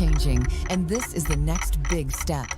changing, and this is the next big step.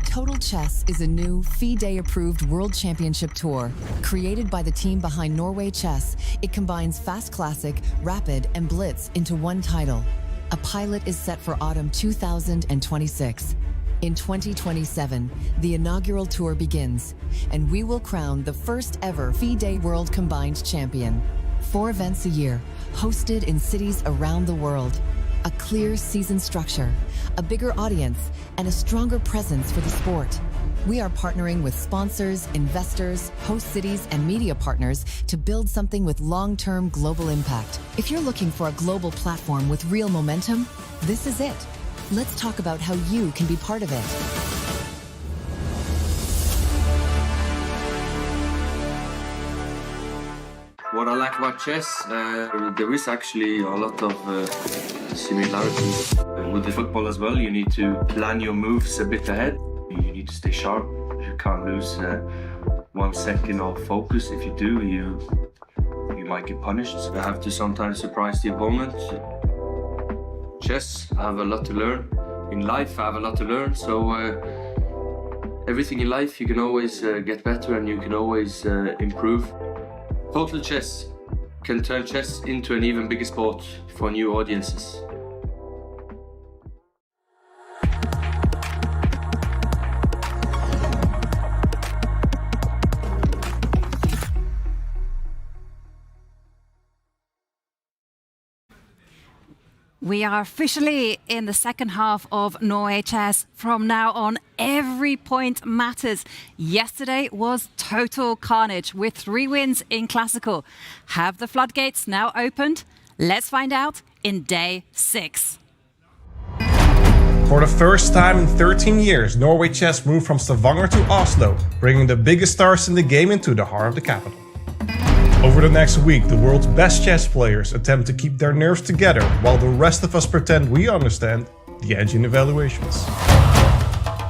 Total Chess is a new FIDE-approved World Championship Tour. Created by the team behind Norway Chess, it combines Fast Classic, Rapid, and Blitz into one title. A pilot is set for autumn 2026. In 2027, the inaugural tour begins, and we will crown the first ever FIDE World Combined Champion. 4 events a year, hosted in cities around the world. A clear season structure, a bigger audience, and a stronger presence for the sport. We are partnering with sponsors, investors, host cities, and media partners to build something with long-term global impact. If you're looking for a global platform with real momentum, this is it. Let's talk about how you can be part of it. What I like about chess, there is actually a lot of similarities with the football as well. You need to plan your moves a bit ahead. You need to stay sharp. You can't lose 1 second of focus. If you do, you might get punished. You have to sometimes surprise the opponent. Chess, I have a lot to learn. In life, I have a lot to learn. So everything in life, you can always get better and you can always improve. Total Chess can turn chess into an even bigger sport for new audiences. We are officially in the second half of Norway Chess. From now on, every point matters. Yesterday was total carnage with 3 wins in Classical. Have the floodgates now opened? Let's find out in day 6. For the first time in 13 years, Norway Chess moved from Stavanger to Oslo, bringing the biggest stars in the game into the heart of the capital. Over the next week, the world's best chess players attempt to keep their nerves together while the rest of us pretend we understand the engine evaluations.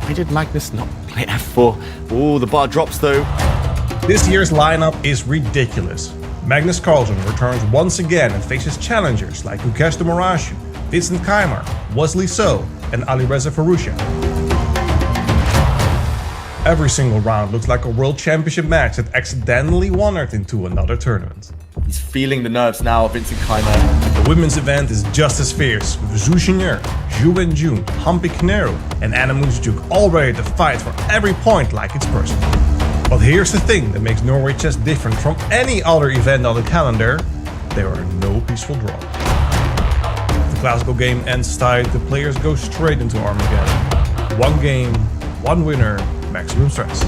Why did Magnus not play f4? Oh, the bar drops though. This year's lineup is ridiculous. Magnus Carlsen returns once again and faces challengers like Gukesh Demorashu, Vincent Keimer, Wesley So, and Alireza Farusha. Every single round looks like a world championship match that accidentally wandered into another tournament. He's feeling the nerves now, Vincent Keimer. The women's event is just as fierce, with Zhu Xin'er, Zhu Wenjun, Hampi Kneru, and Anna Moonsjuk all ready to fight for every point like it's personal. But here's the thing that makes Norway Chess different from any other event on the calendar: there are no peaceful draws. If the classical game ends tied, the players go straight into Armageddon. 1 game, 1 winner, maximum stress.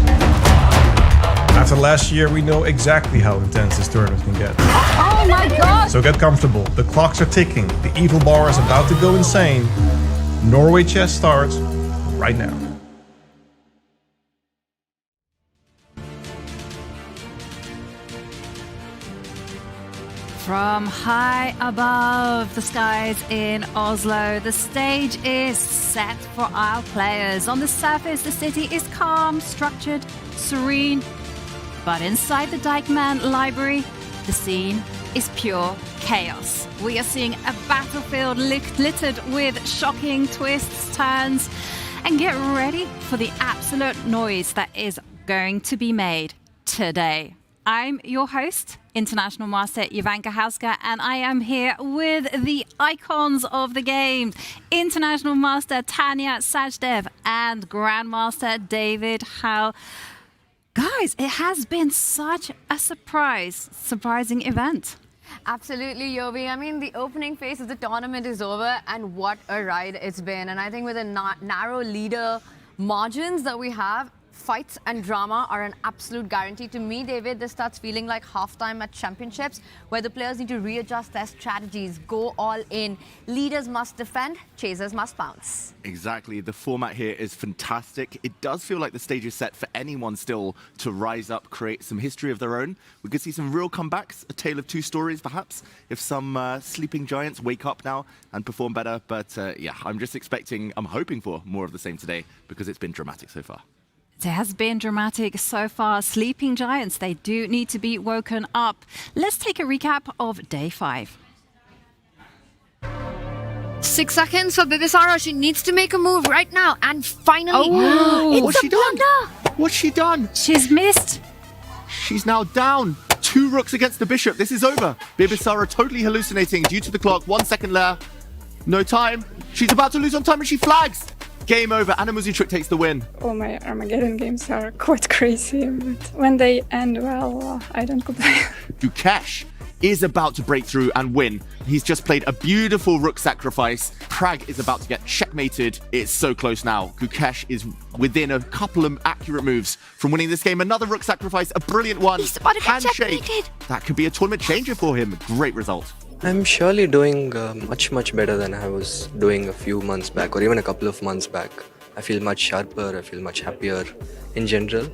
After last year, we know exactly how intense this tournament can get. Oh my god! So get comfortable, the clocks are ticking, the evil bar is about to go insane. Norway Chess starts right now. From high above the skies in Oslo, the stage is set for our players. On the surface, the city is calm, structured, serene. But inside the Dijkman Library, the scene is pure chaos. We are seeing a battlefield littered with shocking twists, turns, and get ready for the absolute noise that is going to be made today. I'm your host, International Master Jovanka Hauska, and I am here with the icons of the game, International Master Tanya Sajdev and Grandmaster David Howe. Guys, it has been such a surprising event. Absolutely, Yovi. I mean, the opening phase of the tournament is over, and what a ride it's been. And I think with the narrow leader margins that we have, fights and drama are an absolute guarantee. To me, David, this starts feeling like halftime at championships, where the players need to readjust their strategies, go all in. Leaders must defend, chasers must bounce. Exactly. The format here is fantastic. It does feel like the stage is set for anyone still to rise up, create some history of their own. We could see some real comebacks, a tale of 2 stories perhaps, if some sleeping giants wake up now and perform better. But yeah, I'm hoping for more of the same today, because it's been dramatic so far. It has been dramatic so far. Sleeping giants, they do need to be woken up. Let's take a recap of day 5. 6 seconds for Bibisara. She needs to make a move right now. And finally, it's What's a she done? blunder. What's she done? She's missed. She's now down. 2 rooks against the bishop. This is over. Bibisara totally hallucinating due to the clock. 1 second left. No time. She's about to lose on time and she flags. Game over. Anna Muzichuk takes the win. All my Armageddon games are quite crazy, but when they end well, I don't complain. Gukesh is about to break through and win. He's just played a beautiful rook sacrifice. Prag is about to get checkmated. It's so close now. Gukesh is within a couple of accurate moves from winning this game. Another rook sacrifice, a brilliant one. He's about to get checkmated. That could be a tournament changer for him. Great result. I'm surely doing much better than I was doing a few months back or even a couple of months back. I feel much sharper, I feel much happier in general.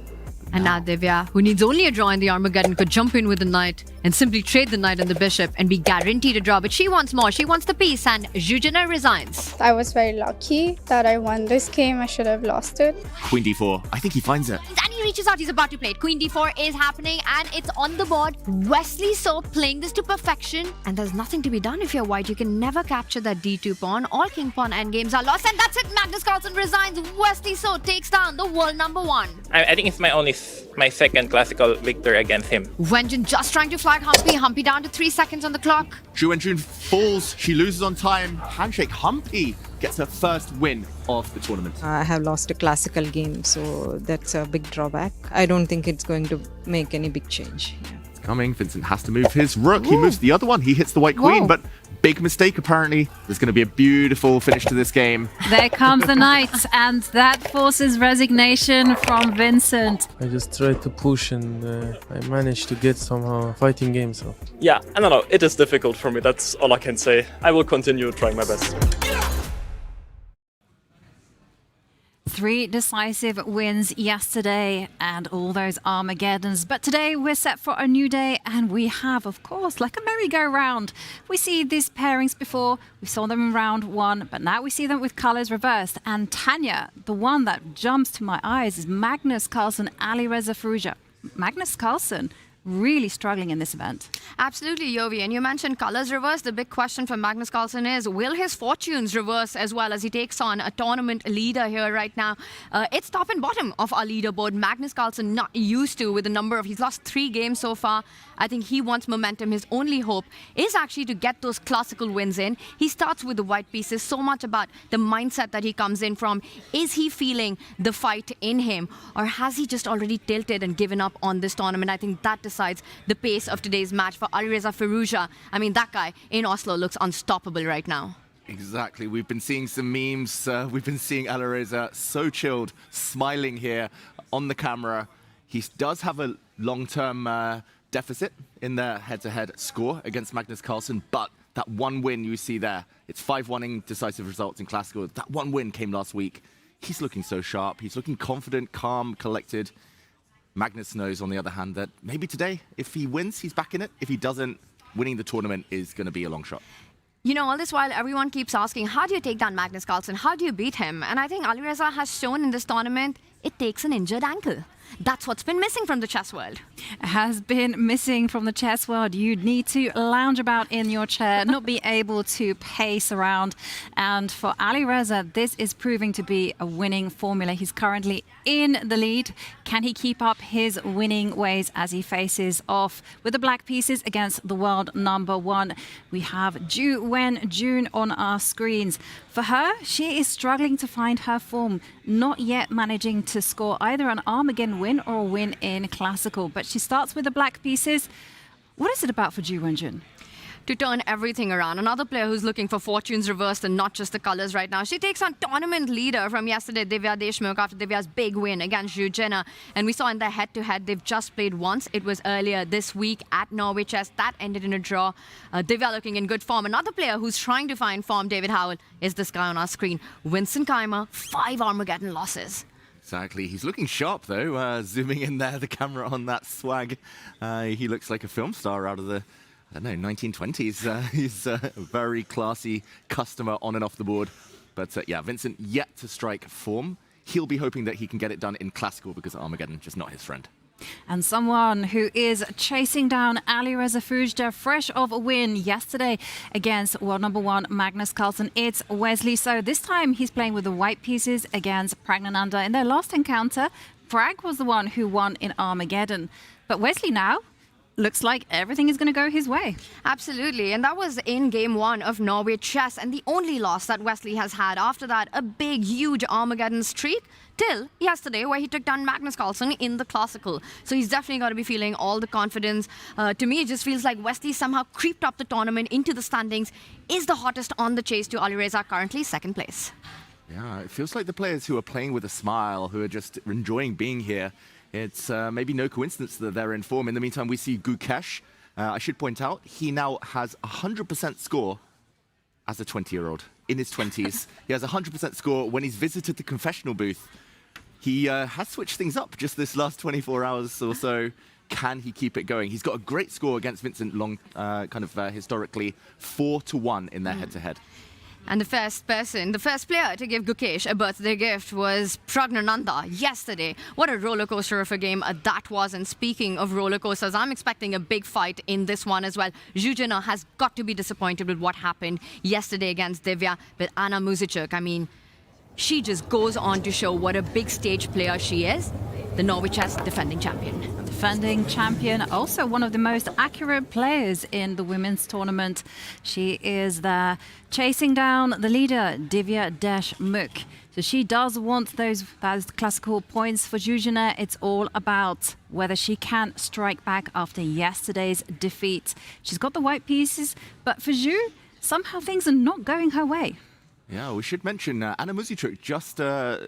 And now Divya, who needs only a draw in the Armageddon, could jump in with the knight and simply trade the knight and the bishop and be guaranteed a draw. But she wants more. She wants the piece, and Zhuzhina resigns. I was very lucky that I won this game. I should have lost it. Queen d4. I think he finds it. And he reaches out. He's about to play it. Queen d4 is happening, and it's on the board. Wesley So playing this to perfection. And there's nothing to be done if you're white. You can never capture that d2 pawn. All king pawn endgames are lost. And that's it. Magnus Carlsen resigns. Wesley So takes down the world #1. I think it's my second classical victory against him. Wenjun just trying to flag Humpy. Humpy down to 3 seconds on the clock. Zhu Wenjun falls. She loses on time. Handshake. Humpy gets her first win of the tournament. I have lost a classical game, so that's a big drawback. I don't think it's going to make any big change. Yeah. It's coming. Vincent has to move his rook. He moves the other one. He hits the white queen, but big mistake apparently. There's going to be a beautiful finish to this game. There comes the knight, and that forces resignation from Vincent. I just tried to push and I managed to get somehow a fighting game. So Yeah, I don't know. It is difficult for me. That's all I can say. I will continue trying my best. 3 decisive wins yesterday and all those Armageddons. But today we're set for a new day, and we have, of course, like a merry-go-round. We see these pairings before. We saw them in round 1, but now we see them with colors reversed. And Tanya, the one that jumps to my eyes is Magnus Carlsen, Alireza Firouzja. Magnus Carlsen really struggling in this event. Absolutely, Yovi. And you mentioned colors reverse. The big question for Magnus Carlsen is, will his fortunes reverse as well as he takes on a tournament leader here right now? It's top and bottom of our leaderboard. Magnus Carlsen not used to with the number of, he's lost 3 games so far. I think he wants momentum. His only hope is actually to get those classical wins in. He starts with the white pieces. So much about the mindset that he comes in from. Is he feeling the fight in him, or has he just already tilted and given up on this tournament? I think that decides the pace of today's match for Alireza Firouzja. I mean, that guy in Oslo looks unstoppable right now. Exactly. We've been seeing some memes. We've been seeing Alireza so chilled, smiling here on the camera. He does have a long-term deficit in their head-to-head score against Magnus Carlsen, but that one win you see there, it's 5-1 decisive results in classical. That one win came last week. He's looking so sharp. He's looking confident, calm, collected. Magnus knows, on the other hand, that maybe today, if he wins, he's back in it. If he doesn't, winning the tournament is going to be a long shot. You know, all this while, everyone keeps asking, how do you take down Magnus Carlsen? How do you beat him? And I think Alireza has shown in this tournament, it takes an injured ankle. That's what's been missing from the chess world. Has been missing from the chess world. You need to lounge about in your chair, not be able to pace around. And for Alireza, this is proving to be a winning formula. He's currently in the lead. Can he keep up his winning ways as he faces off with the black pieces against the world #1? We have Zhu Wenjun on our screens. For her, she is struggling to find her form, not yet managing to score either an Armageddon win or a win in classical. But she starts with the black pieces. What is it about for Zhu Wenjun? To turn everything around. Another player who's looking for fortunes reversed and not just the colors right now. She takes on tournament leader from yesterday, Divya Deshmukh, after Divya's big win against Zhuzhina. And we saw in their head-to-head, they've just played once. It was earlier this week at Norway Chess. That ended in a draw. Divya looking in good form. Another player who's trying to find form, David Howell, is this guy on our screen. Vincent Keimer, 5 Armageddon losses. Exactly. He's looking sharp, though. Zooming in there, the camera on that swag. He looks like a film star out of the, I don't know, 1920s. He's a very classy customer on and off the board. But yeah, Vincent yet to strike form. He'll be hoping that he can get it done in classical because Armageddon just not his friend. And someone who is chasing down Alireza fresh off a win yesterday against world number 1 Magnus Carlsen. It's Wesley. So this time he's playing with the white pieces against Pragnananda. In their last encounter, Prag was the one who won in Armageddon. But Wesley now looks like everything is going to go his way. Absolutely. And that was in game 1 of Norway chess, and the only loss that Wesley has had. After that, a big, huge Armageddon streak till yesterday, where he took down Magnus Carlsen in the classical. So he's definitely got to be feeling all the confidence. To me, it just feels like Wesley somehow creeped up the tournament into the standings, is the hottest on the chase to Alireza, currently 2nd place. Yeah, it feels like the players who are playing with a smile, who are just enjoying being here, it's maybe no coincidence that they're in form. In the meantime, we see Gukesh. I should point out, he now has 100% score as a 20-year-old in his 20s. He has 100% score when he's visited the confessional booth. He has switched things up just this last 24 hours or so. Can he keep it going? He's got a great score against Vincent Long, historically 4-1 in their head-to-head. And the first player to give Gukesh a birthday gift was Pragnananda yesterday. What a roller coaster of a game that was. And speaking of roller coasters, I'm expecting a big fight in this one as well. Zhuzhina has got to be disappointed with what happened yesterday against Divya. But Anna Muzichuk, I mean, she just goes on to show what a big stage player she is. The Norway chess defending champion. Defending champion, also one of the most accurate players in the women's tournament. She is there chasing down the leader, Divya Deshmukh. So she does want those classical points for Zhuzhina. It's all about whether she can strike back after yesterday's defeat. She's got the white pieces, but for Zhu, somehow things are not going her way. Yeah, we should mention Anna Muzichuk just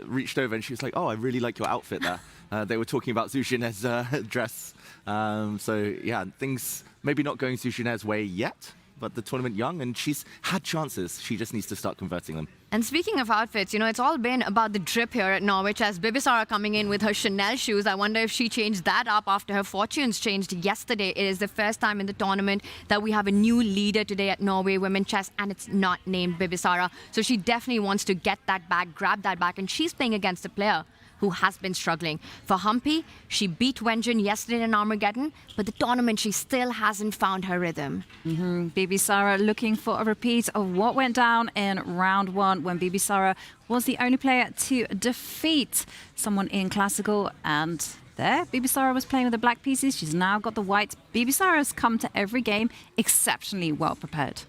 reached over and she was like, "Oh, I really like your outfit there." They were talking about Zhuzhina's dress. So, yeah, things maybe not going Zhuzhina's way yet, but the tournament young, and she's had chances. She just needs to start converting them. And speaking of outfits, you know, it's all been about the drip here at Norwich. As Bibisara coming in with her Chanel shoes, I wonder if she changed that up after her fortunes changed yesterday. It is the first time in the tournament that we have a new leader today at Norway Women Chess, and it's not named Bibisara. So she definitely wants to get that back, grab that back, and she's playing against a player who has been struggling. For Humpy, she beat Wenjun yesterday in Armageddon, but the tournament, she still hasn't found her rhythm. Bibisara looking for a repeat of what went down in round 1 when Bibisara was the only player to defeat someone in classical. And there, Bibisara was playing with the black pieces. She's now got the white. Bibisara has come to every game exceptionally well prepared.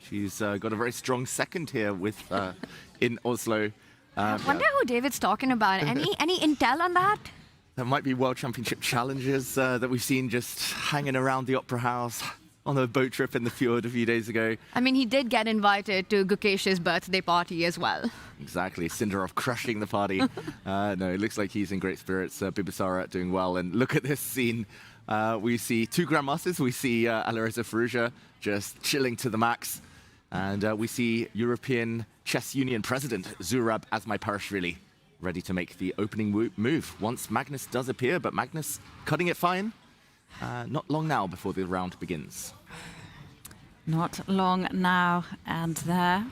She's got a very strong second here with in Oslo. I wonder who David's talking about. Any intel on that? There might be World Championship challenges that we've seen just hanging around the Opera House on a boat trip in the fjord a few days ago. I mean, he did get invited to Gukesh's birthday party as well. Exactly, Sindarov crushing the party. No, it looks like he's in great spirits. Bibisara doing well. And look at this scene. We see 2 Grandmasters. We see Alireza just chilling to the max. And we see European Chess Union President Zurab Azmaiparashvili ready to make the opening move once Magnus does appear. But Magnus cutting it fine. Not long now before the round begins. Not long now. And there,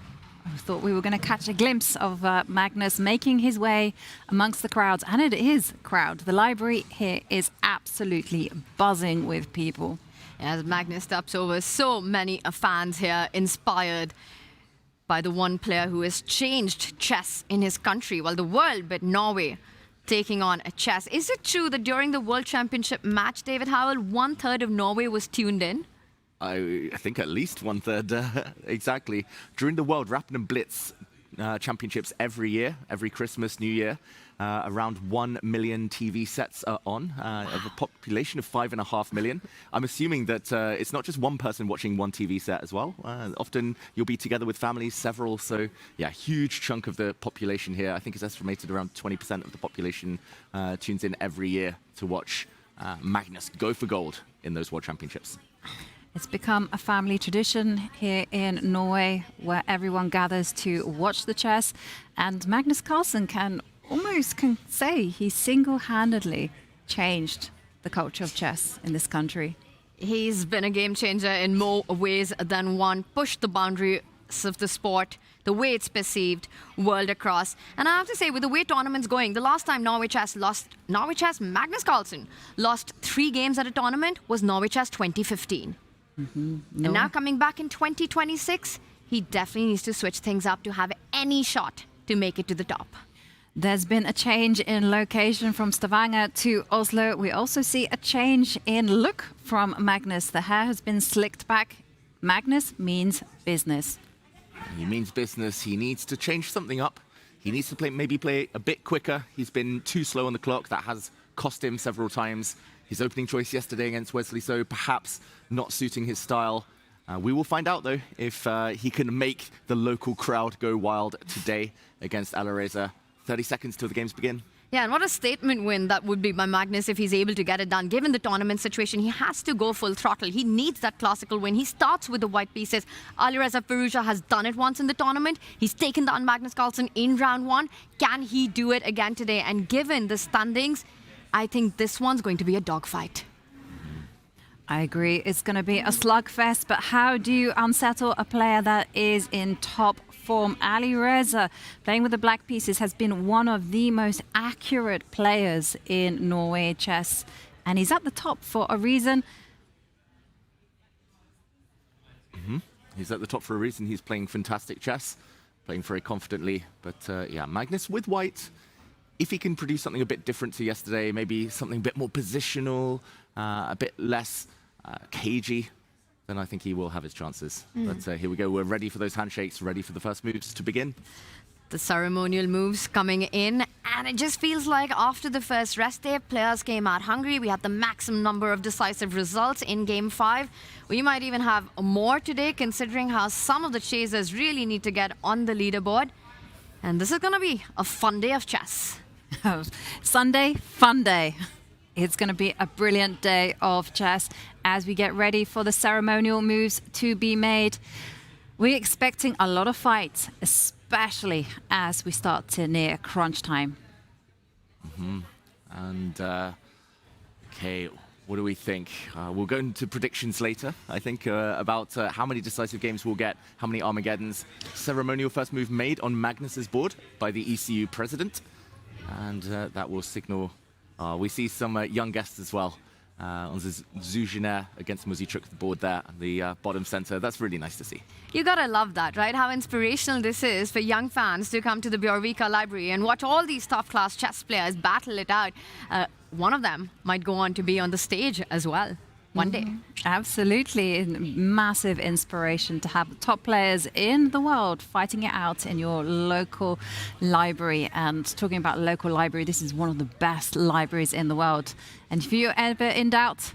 I thought we were going to catch a glimpse of Magnus making his way amongst the crowds. And it is a crowd. The library here is absolutely buzzing with people. As Magnus steps over, so many fans here inspired by the one player who has changed chess in his country, well, the world, but Norway taking on a chess. Is it true that during the World Championship match, David Howell, 1/3 of Norway was tuned in? I think at least 1/3, exactly. During the World Rapid and Blitz Championships every year, every Christmas, New Year, around 1 million TV sets are on, of a population of 5.5 million. I'm assuming that it's not just one person watching one TV set as well. Often you'll be together with families, several. So yeah, huge chunk of the population here. I think it's estimated around 20% of the population tunes in every year to watch Magnus go for gold in those World Championships. It's become a family tradition here in Norway where everyone gathers to watch the chess. And Magnus Carlsen can say he single-handedly changed the culture of chess in this country. He's been a game changer in more ways than one, pushed the boundary aspects of the sport, the way it's perceived world across. And I have to say, with the way tournament's going, the last time Norway Chess, Magnus Carlsen, lost 3 games at a tournament was Norway Chess 2015. And now coming back in 2026, he definitely needs to switch things up to have any shot to make it to the top. There's been a change in location from Stavanger to Oslo. We also see a change in look from Magnus. The hair has been slicked back. Magnus means business. He means business. He needs to change something up. He needs to maybe play a bit quicker. He's been too slow on the clock. That has cost him several times. His opening choice yesterday against Wesley So perhaps not suiting his style. We will find out, though, if he can make the local crowd go wild today against Alireza. 30 seconds till the games begin. Yeah, and what a statement win that would be by Magnus if he's able to get it done. Given the tournament situation, he has to go full throttle. He needs that classical win. He starts with the white pieces. Alireza Firouzja has done it once in the tournament. He's taken down Magnus Carlsen in round 1. Can he do it again today? And given the standings, I think this one's going to be a dogfight. I agree. It's going to be a slugfest, but how do you unsettle a player that is in top form? Alireza, playing with the black pieces, has been one of the most accurate players in Norway chess, and he's at the top for a reason. He's at the top for a reason. He's playing fantastic chess, playing very confidently. But yeah, Magnus with white, if he can produce something a bit different to yesterday, maybe something a bit more positional, a bit less cagey, then I think he will have his chances. But here we go. We're ready for those handshakes, ready for the first moves to begin. The ceremonial moves coming in, and it just feels like after the first rest day, players came out hungry. We had the maximum number of decisive results in Game 5. We might even have more today, considering how some of the chasers really need to get on the leaderboard. And this is going to be a fun day of chess. Sunday, fun day. It's going to be a brilliant day of chess as we get ready for the ceremonial moves to be made. We're expecting a lot of fights, especially as we start to near crunch time. And, okay, what do we think? We'll go into predictions later, I think, about how many decisive games we'll get, how many Armageddons. Ceremonial first move made on Magnus's board by the ECU president. And that will signal... we see some young guests as well. On Zuzhiner against Muzichuk, the board there, the bottom center. That's really nice to see. You gotta love that, right? How inspirational this is for young fans to come to the Bjørvika library and watch all these top-class chess players battle it out. One of them might go on to be on the stage as well one day. Absolutely. Massive inspiration to have top players in the world fighting it out in your local library. And talking about local library, this is one of the best libraries in the world. And if you're ever in doubt,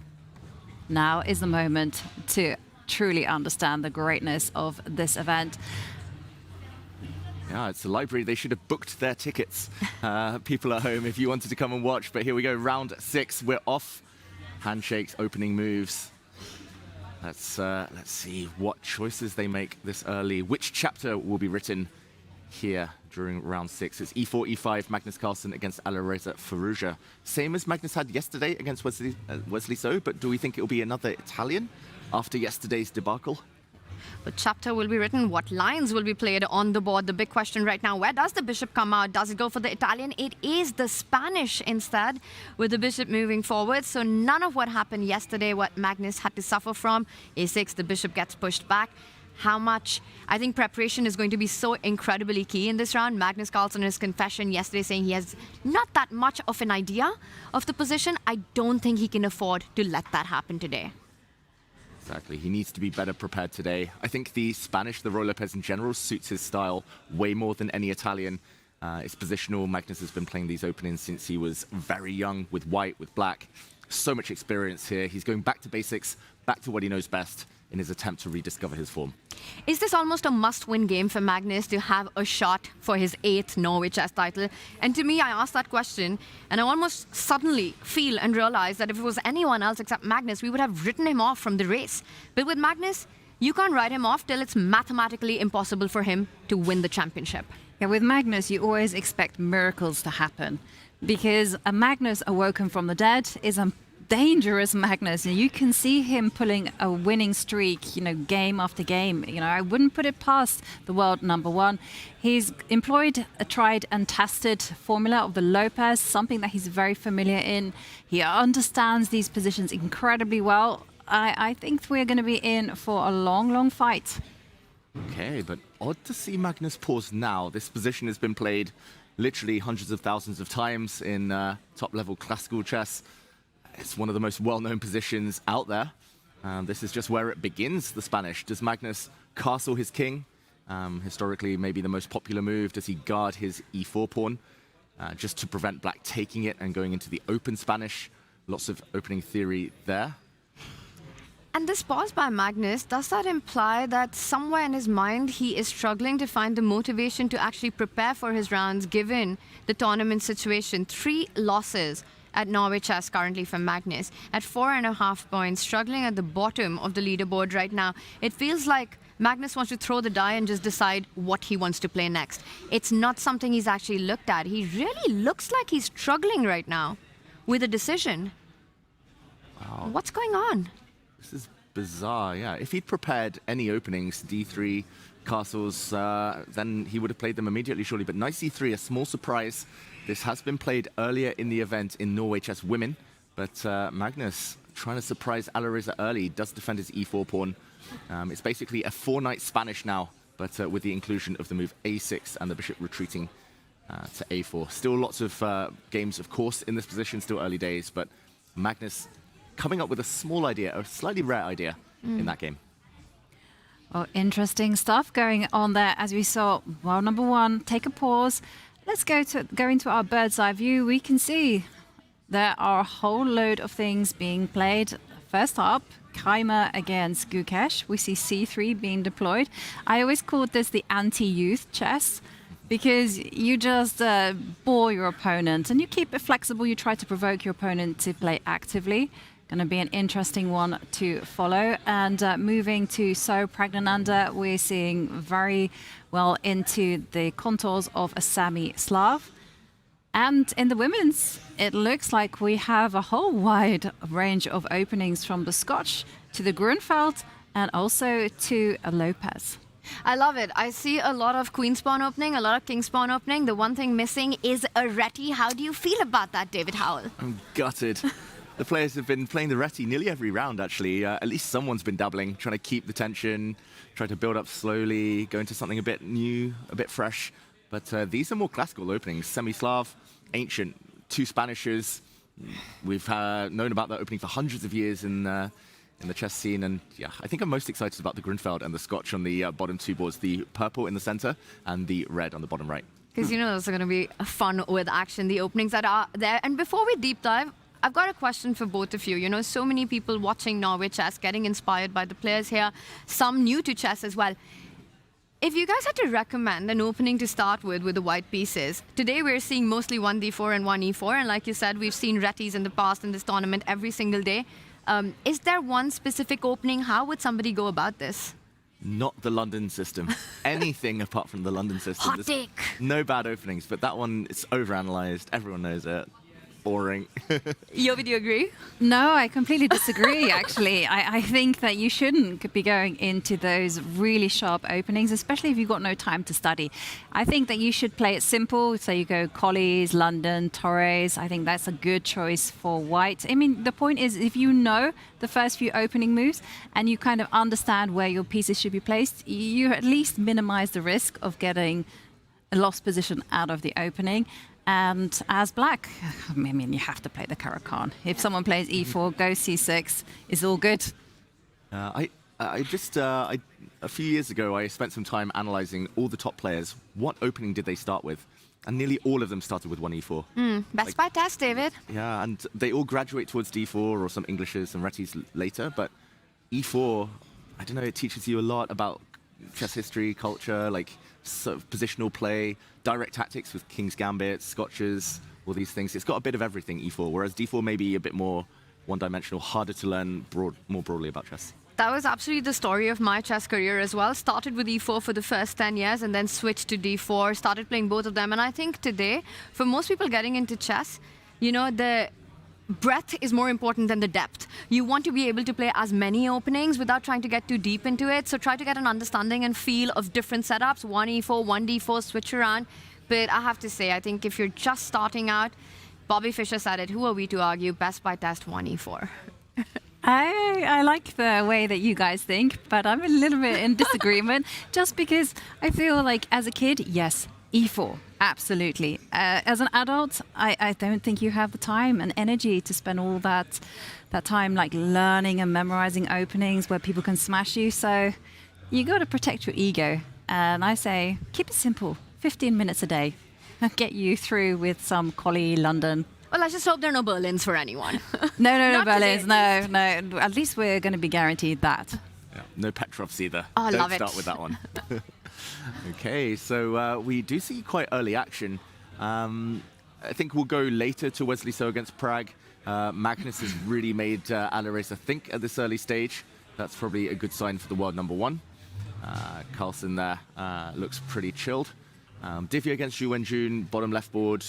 now is the moment to truly understand the greatness of this event. Yeah, it's a library. They should have booked their tickets, people at home, if you wanted to come and watch. But here we go, round 6. We're off. Handshakes, opening moves. Let's see what choices they make this early. Which chapter will be written here during round 6? It's E4, E5, Magnus Carlsen against Alireza Firouzja. Same as Magnus had yesterday against Wesley So, but do we think it will be another Italian after yesterday's debacle? What chapter will be written? What lines will be played on the board? The big question right now, where does the bishop come out? Does it go for the Italian? It is the Spanish instead, with the bishop moving forward. So none of what happened yesterday, what Magnus had to suffer from. A6, the bishop gets pushed back. How much? I think preparation is going to be so incredibly key in this round. Magnus Carlsen in his confession yesterday saying he has not that much of an idea of the position. I don't think he can afford to let that happen today. Exactly. He needs to be better prepared today. I think the Spanish, the Roy Lopez in general, suits his style way more than any Italian. It's positional. Magnus has been playing these openings since he was very young, with white, with black. So much experience here. He's going back to basics, back to what he knows best in his attempt to rediscover his form. Is this almost a must-win game for Magnus to have a shot for his 8th Norway chess title? And to me, I asked that question, and I almost suddenly feel and realize that if it was anyone else except Magnus, we would have written him off from the race. But with Magnus, you can't write him off till it's mathematically impossible for him to win the championship. Yeah, with Magnus, you always expect miracles to happen, because a Magnus awoken from the dead is a dangerous Magnus. And you can see him pulling a winning streak, game after game. I wouldn't put it past the world number one. He's employed a tried and tested formula of the Lopez, something that he's very familiar in. He understands these positions incredibly well. I think we're going to be in for a long, long fight. Okay, but odd to see Magnus pause now. This position has been played literally hundreds of thousands of times in top-level classical chess. It's one of the most well-known positions out there. This is just where it begins, the Spanish. Does Magnus castle his king? Historically, maybe the most popular move. Does he guard his e4 pawn just to prevent black taking it and going into the open Spanish? Lots of opening theory there. And this pause by Magnus, does that imply that somewhere in his mind he is struggling to find the motivation to actually prepare for his rounds given the tournament situation? 3 losses at Norway Chess currently for Magnus at 4.5 points, struggling at the bottom of the leaderboard right now. It feels like Magnus wants to throw the die and just decide what he wants to play next. It's not something he's actually looked at. He really looks like he's struggling right now with a decision. Wow. What's going on? This is bizarre, yeah. If he'd prepared any openings, d3, castles, then he would have played them immediately, surely. But knight c3, a small surprise. This has been played earlier in the event in Norway Chess Women, but Magnus trying to surprise Alireza early, does defend his e4 pawn. It's basically a 4-knight Spanish now, but with the inclusion of the move a6 and the bishop retreating to a4. Still lots of games, of course, in this position, still early days, but Magnus coming up with a small idea, a slightly rare idea in that game. Oh, interesting stuff going on there. As we saw, well, number one, take a pause. Let's go into our bird's eye view. We can see there are a whole load of things being played. First up, Keimer against Gukesh. We see c3 being deployed. I always called this the anti-youth chess because you just bore your opponent and you keep it flexible. You try to provoke your opponent to play actively. Going to be an interesting one to follow. And moving to So Pragnananda, we're seeing very well into the contours of a semi-Slav. And in the women's, it looks like we have a whole wide range of openings from the Scotch to the Grunfeld and also to a Lopez. I love it. I see a lot of queen pawn opening, a lot of king pawn opening. The one thing missing is a reti. How do you feel about that, David Howell? I'm gutted. The players have been playing the reti nearly every round, actually. At least someone's been dabbling, trying to keep the tension, try to build up slowly, go into something a bit new, a bit fresh. But these are more classical openings. Semi-Slav, ancient, 2 Spanishes. We've known about that opening for hundreds of years in the chess scene. And yeah, I think I'm most excited about the Grunfeld and the Scotch on the bottom 2 boards, the purple in the center and the red on the bottom right. Because those are going to be fun with action, the openings that are there. And before we deep dive, I've got a question for both of you. So many people watching Norway Chess, getting inspired by the players here, some new to chess as well. If you guys had to recommend an opening to start with the white pieces, today we're seeing mostly 1d4 and 1e4. And like you said, we've seen retis in the past in this tournament every single day. Is there one specific opening? How would somebody go about this? Not the London system. Anything apart from the London system. Hot take. No bad openings, but that one is overanalyzed. Everyone knows it. Boring. Yovi, do you agree? No, I completely disagree, actually. I think that you shouldn't be going into those really sharp openings, especially if you've got no time to study. I think that you should play it simple. So you go Collies, London, Torres. I think that's a good choice for white. I mean, the point is, if you know the first few opening moves and you kind of understand where your pieces should be placed, you at least minimize the risk of getting a lost position out of the opening. And as black, I mean, you have to play the Caracan. If someone plays e4, go c6, it's all good. A few years ago, I spent some time analyzing all the top players. What opening did they start with? And nearly all of them started with 1e4. Best by test, David. Yeah, and they all graduate towards d4 or some Englishes and retis later. But e4, I don't know, it teaches you a lot about chess history, culture, like sort of positional play, direct tactics with King's Gambits, Scotches, all these things. It's got a bit of everything, e4, whereas d4 may be a bit more one-dimensional, harder to learn more broadly about chess. That was absolutely the story of my chess career as well. Started with e4 for the first 10 years and then switched to d4, started playing both of them. And I think today, for most people getting into chess, the breadth is more important than the depth. You want to be able to play as many openings without trying to get too deep into it. So try to get an understanding and feel of different setups, 1e4, 1d4, switch around. But I have to say, I think if you're just starting out, Bobby Fischer said it, who are we to argue? Best by test 1e4. I like the way that you guys think, but I'm a little bit in disagreement just because I feel like as a kid, yes, e4, absolutely. As an adult, I don't think you have the time and energy to spend all that time like learning and memorizing openings where people can smash you. So you got to protect your ego. And I say, keep it simple, 15 minutes a day, and get you through with some Collie London. Well, let's just hope there are no Berlins for anyone. No Berlins, no. At least we're going to be guaranteed that. Yeah, no Petrovs either. Oh, I Don't love it. start with that one. Okay, so we do see quite early action. I think we'll go later to Wesley So against Prague. Magnus has really made Alireza think at this early stage. That's probably a good sign for the world number one. Carlsen there looks pretty chilled. Divya against Zhu Wenjun, bottom left board,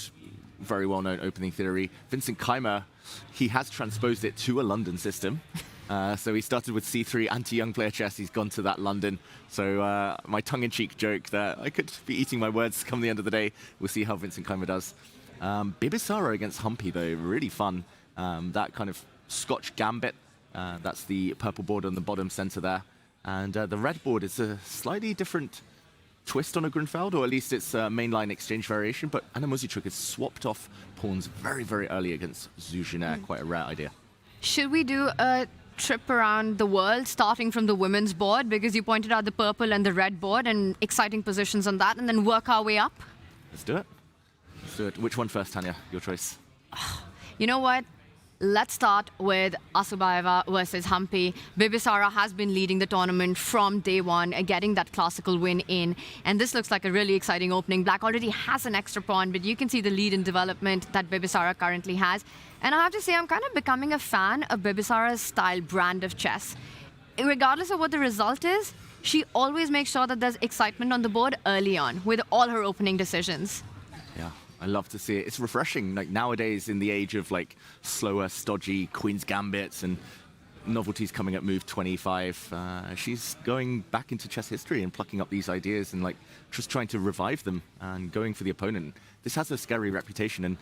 very well-known opening theory. Vincent Keimer, he has transposed it to a London system. So he started with C3 anti-young player chess. He's gone to that London. So my tongue-in-cheek joke that I could be eating my words come the end of the day. We'll see how Vincent Keimer does. Bibisara against Humpy, though, really fun. That kind of Scotch gambit. That's the purple board on the bottom center there. And the red board is a slightly different twist on a Grunfeld, or at least it's a mainline exchange variation. But Anna Muzichuk has swapped off pawns very, very early against Zhu Jiner. Quite a rare idea. Should we do a trip around the world, starting from the women's board, because you pointed out the purple and the red board and exciting positions on that, and then work our way up? Let's do it. Let's do it. Which one first, Tanya? Your choice. You know what? Let's start with Asubayeva versus Humpy. Bibisara has been leading the tournament from day one, getting that classical win in. And this looks like a really exciting opening. Black already has an extra pawn, but you can see the lead in development that Bibisara currently has. And I have to say, I'm kind of becoming a fan of Bibisara's style brand of chess. Regardless of what the result is, she always makes sure that there's excitement on the board early on with all her opening decisions. Yeah, I love to see it. It's refreshing. Like nowadays, in the age of like slower, stodgy Queen's Gambits and novelties coming at move 25, she's going back into chess history and plucking up these ideas and like just trying to revive them and going for the opponent. This has a scary reputation, and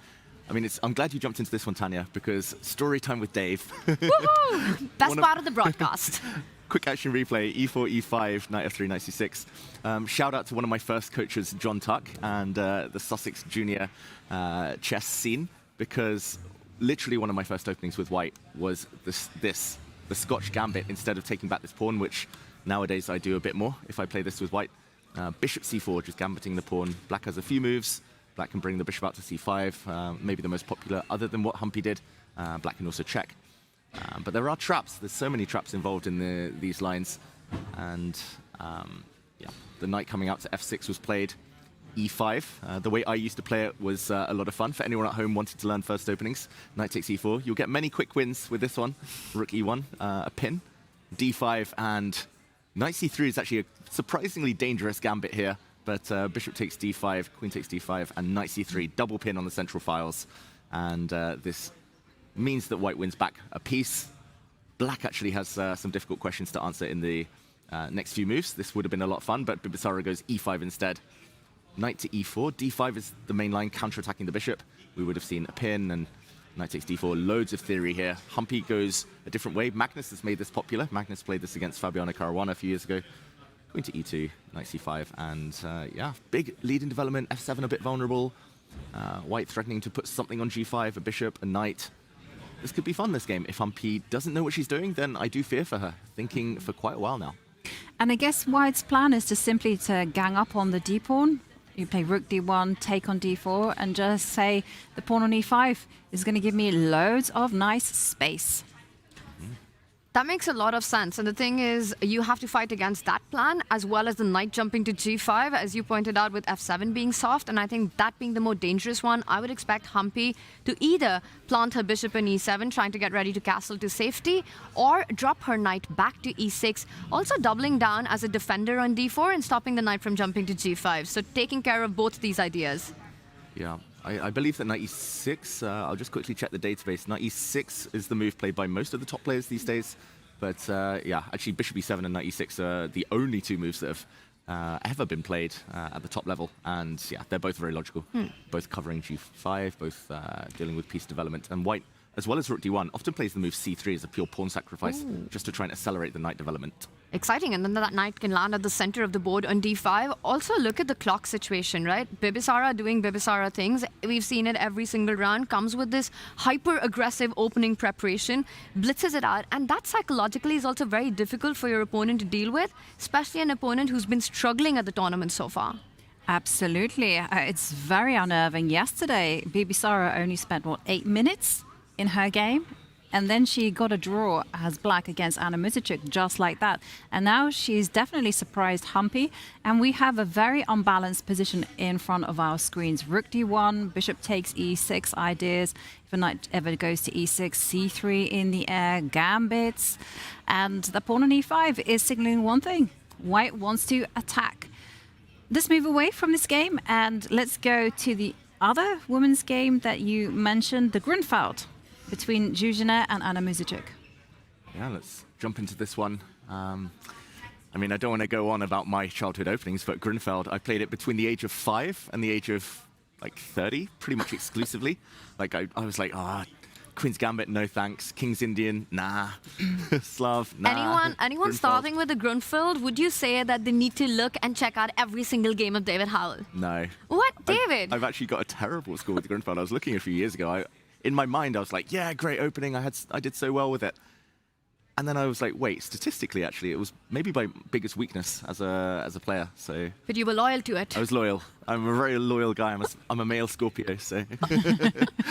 I mean, I'm glad you jumped into this one, Tanya, because story time with Dave. Woohoo! Best part of the broadcast. Quick action replay, e4, e5, knight f3, knight c6. Shout out to one of my first coaches, John Tuck, and the Sussex junior chess scene, because literally one of my first openings with white was the Scotch gambit, instead of taking back this pawn, which nowadays I do a bit more if I play this with white. Bishop c4, just gambiting the pawn. Black has a few moves. Black can bring the bishop out to c5, maybe the most popular, other than what Humpy did. Black can also check. But there are traps. There's so many traps involved in these lines. And yeah, the knight coming out to f6 was played. e5. The way I used to play it was a lot of fun. For anyone at home wanting to learn first openings, knight takes e4. You'll get many quick wins with this one. Rook e1, a pin, d5, and knight c3 is actually a surprisingly dangerous gambit here. But bishop takes d5, queen takes d5, and knight c3, double pin on the central files. And this means that white wins back a piece. Black actually has some difficult questions to answer in the next few moves. This would have been a lot of fun, but Bibisara goes e5 instead. Knight to e4. d5 is the main line, counterattacking the bishop. We would have seen a pin, and knight takes d4. Loads of theory here. Humpy goes a different way. Magnus has made this popular. Magnus played this against Fabiano Caruana a few years ago. Queen to e2, knight c5, and yeah, big lead in development. f7 a bit vulnerable. White threatening to put something on g5, a bishop, a knight. This could be fun, this game. If Humpy doesn't know what she's doing, then I do fear for her, thinking for quite a while now. And I guess White's plan is to simply gang up on the d-pawn. You play rook d1, take on d4, and just say the pawn on e5 is going to give me loads of nice space. That makes a lot of sense. And the thing is, you have to fight against that plan, as well as the knight jumping to g5, as you pointed out, with f7 being soft. And I think that being the more dangerous one, I would expect Humpy to either plant her bishop in e7, trying to get ready to castle to safety, or drop her knight back to e6, also doubling down as a defender on d4 and stopping the knight from jumping to g5. So taking care of both these ideas. Yeah, I believe that knight e6, I'll just quickly check the database. Knight e6 is the move played by most of the top players these days. But yeah, actually bishop e7 and knight e6 are the only two moves that have ever been played at the top level. And yeah, they're both very logical. Both covering g5, both dealing with piece development. And white, as well as rook d1, often plays the move c3 as a pure pawn sacrifice, just to try and accelerate the knight development. Exciting, and then that knight can land at the center of the board on d5. Also, look at the clock situation, right? Bibisara doing Bibisara things. We've seen it every single round. Comes with this hyper-aggressive opening preparation, blitzes it out, and that psychologically is also very difficult for your opponent to deal with, especially an opponent who's been struggling at the tournament so far. Absolutely. It's very unnerving. Yesterday, Bibisara only spent, 8 minutes in her game? And then she got a draw as black against Anna Muzichuk, just like that. And now she's definitely surprised Humpy. And we have a very unbalanced position in front of our screens. Rook d1, bishop takes e6 ideas. If a knight ever goes to e6, c3 in the air, gambits. And the pawn on e5 is signaling one thing. White wants to attack. Let's move away from this game and let's go to the other women's game that you mentioned, the Grunfeld, between Zhuzhina and Anna Muzichuk. Yeah, let's jump into this one. I mean, I don't want to go on about my childhood openings, but Grunfeld, I played it between the age of 5 and the age of 30, pretty much exclusively. I was like, Queen's Gambit, no thanks. King's Indian, nah. Slav, nah. Anyone starting with the Grunfeld, would you say that they need to look and check out every single game of David Howell? No. What, David? I've actually got a terrible score with the Grunfeld. I was looking a few years ago. In my mind, I was like, yeah, great opening. I did so well with it. And then I was like, wait, statistically, actually, it was maybe my biggest weakness as a player. So. But you were loyal to it. I was loyal. I'm a very loyal guy. I'm a male Scorpio, so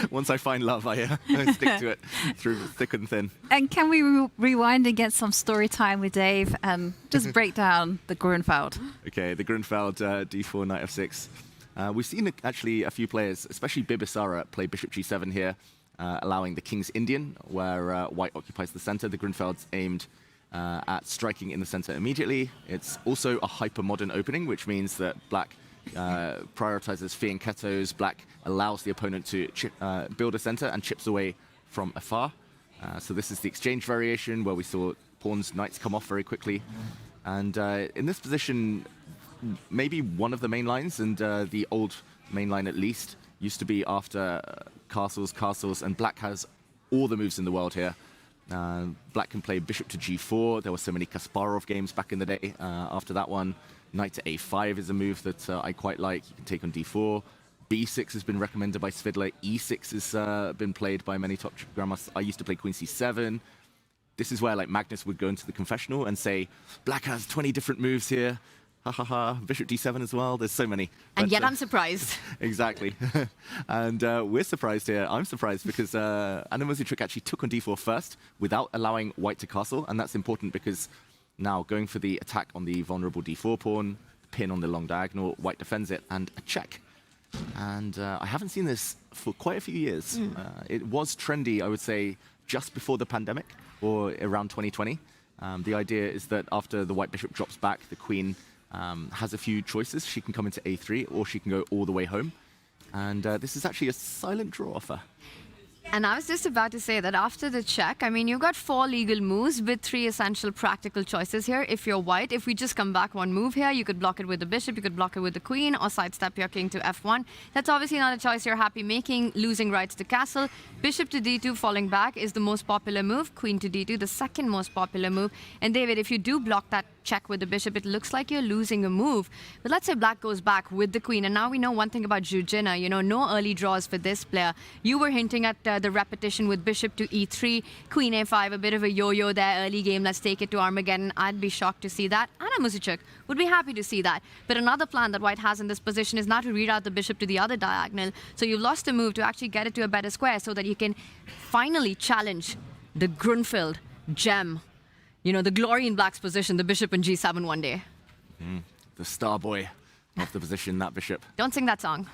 once I find love, I stick to it through thick and thin. And can we rewind and get some story time with Dave and just break down the Grunfeld? Okay, the Grunfeld d4, knight f6. We've seen actually a few players, especially Bibisara, play bishop g7 here, allowing the King's Indian, where white occupies the center. The Grunfeld's aimed at striking in the center immediately. It's also a hyper-modern opening, which means that black prioritizes fianchettos. Black allows the opponent to build a center and chips away from afar. So this is the exchange variation, where we saw pawns, knights come off very quickly. And in this position, maybe one of the main lines, and the old main line at least, used to be after castles, and black has all the moves in the world here. Black can play bishop to g4. There were so many Kasparov games back in the day after that one. Knight to a5 is a move that I quite like. You can take on d4. b6 has been recommended by Svidler. e6 has been played by many top grandmasters. I used to play queen c7. This is where Magnus would go into the confessional and say, black has 20 different moves here. Bishop d7 as well. There's so many. And yet I'm surprised. Exactly. And we're surprised here. I'm surprised because Anna Muzichuk actually took on d4 first without allowing white to castle. And that's important because now going for the attack on the vulnerable d4 pawn, pin on the long diagonal, white defends it, and a check. And I haven't seen this for quite a few years. It was trendy, I would say, just before the pandemic or around 2020. The idea is that after the white bishop drops back, the queen has a few choices. She can come into a3 or she can go all the way home. And this is actually a silent draw offer. And I was just about to say that after the check, I mean, you've got 4 legal moves with 3 essential practical choices here. If you're white, if we just come back one move here, you could block it with the bishop, you could block it with the queen, or sidestep your king to f1. That's obviously not a choice you're happy making, losing rights to castle. Bishop to d2, falling back, is the most popular move. Queen to d2, the second most popular move. And David, if you do block that check with the bishop, it looks like you're losing a move. But let's say black goes back with the queen. And now we know one thing about Zhuzhina, no early draws for this player. You were hinting at the repetition with bishop to e3, queen a5, a bit of a yo-yo there, early game, let's take it to Armageddon. I'd be shocked to see that. Anna Muzichuk would be happy to see that. But another plan that white has in this position is now to read out the bishop to the other diagonal. So you've lost a move to actually get it to a better square so that you can finally challenge the Grunfeld gem. The glory in black's position, the bishop in g7 one day. The star boy of the position, that bishop. Don't sing that song.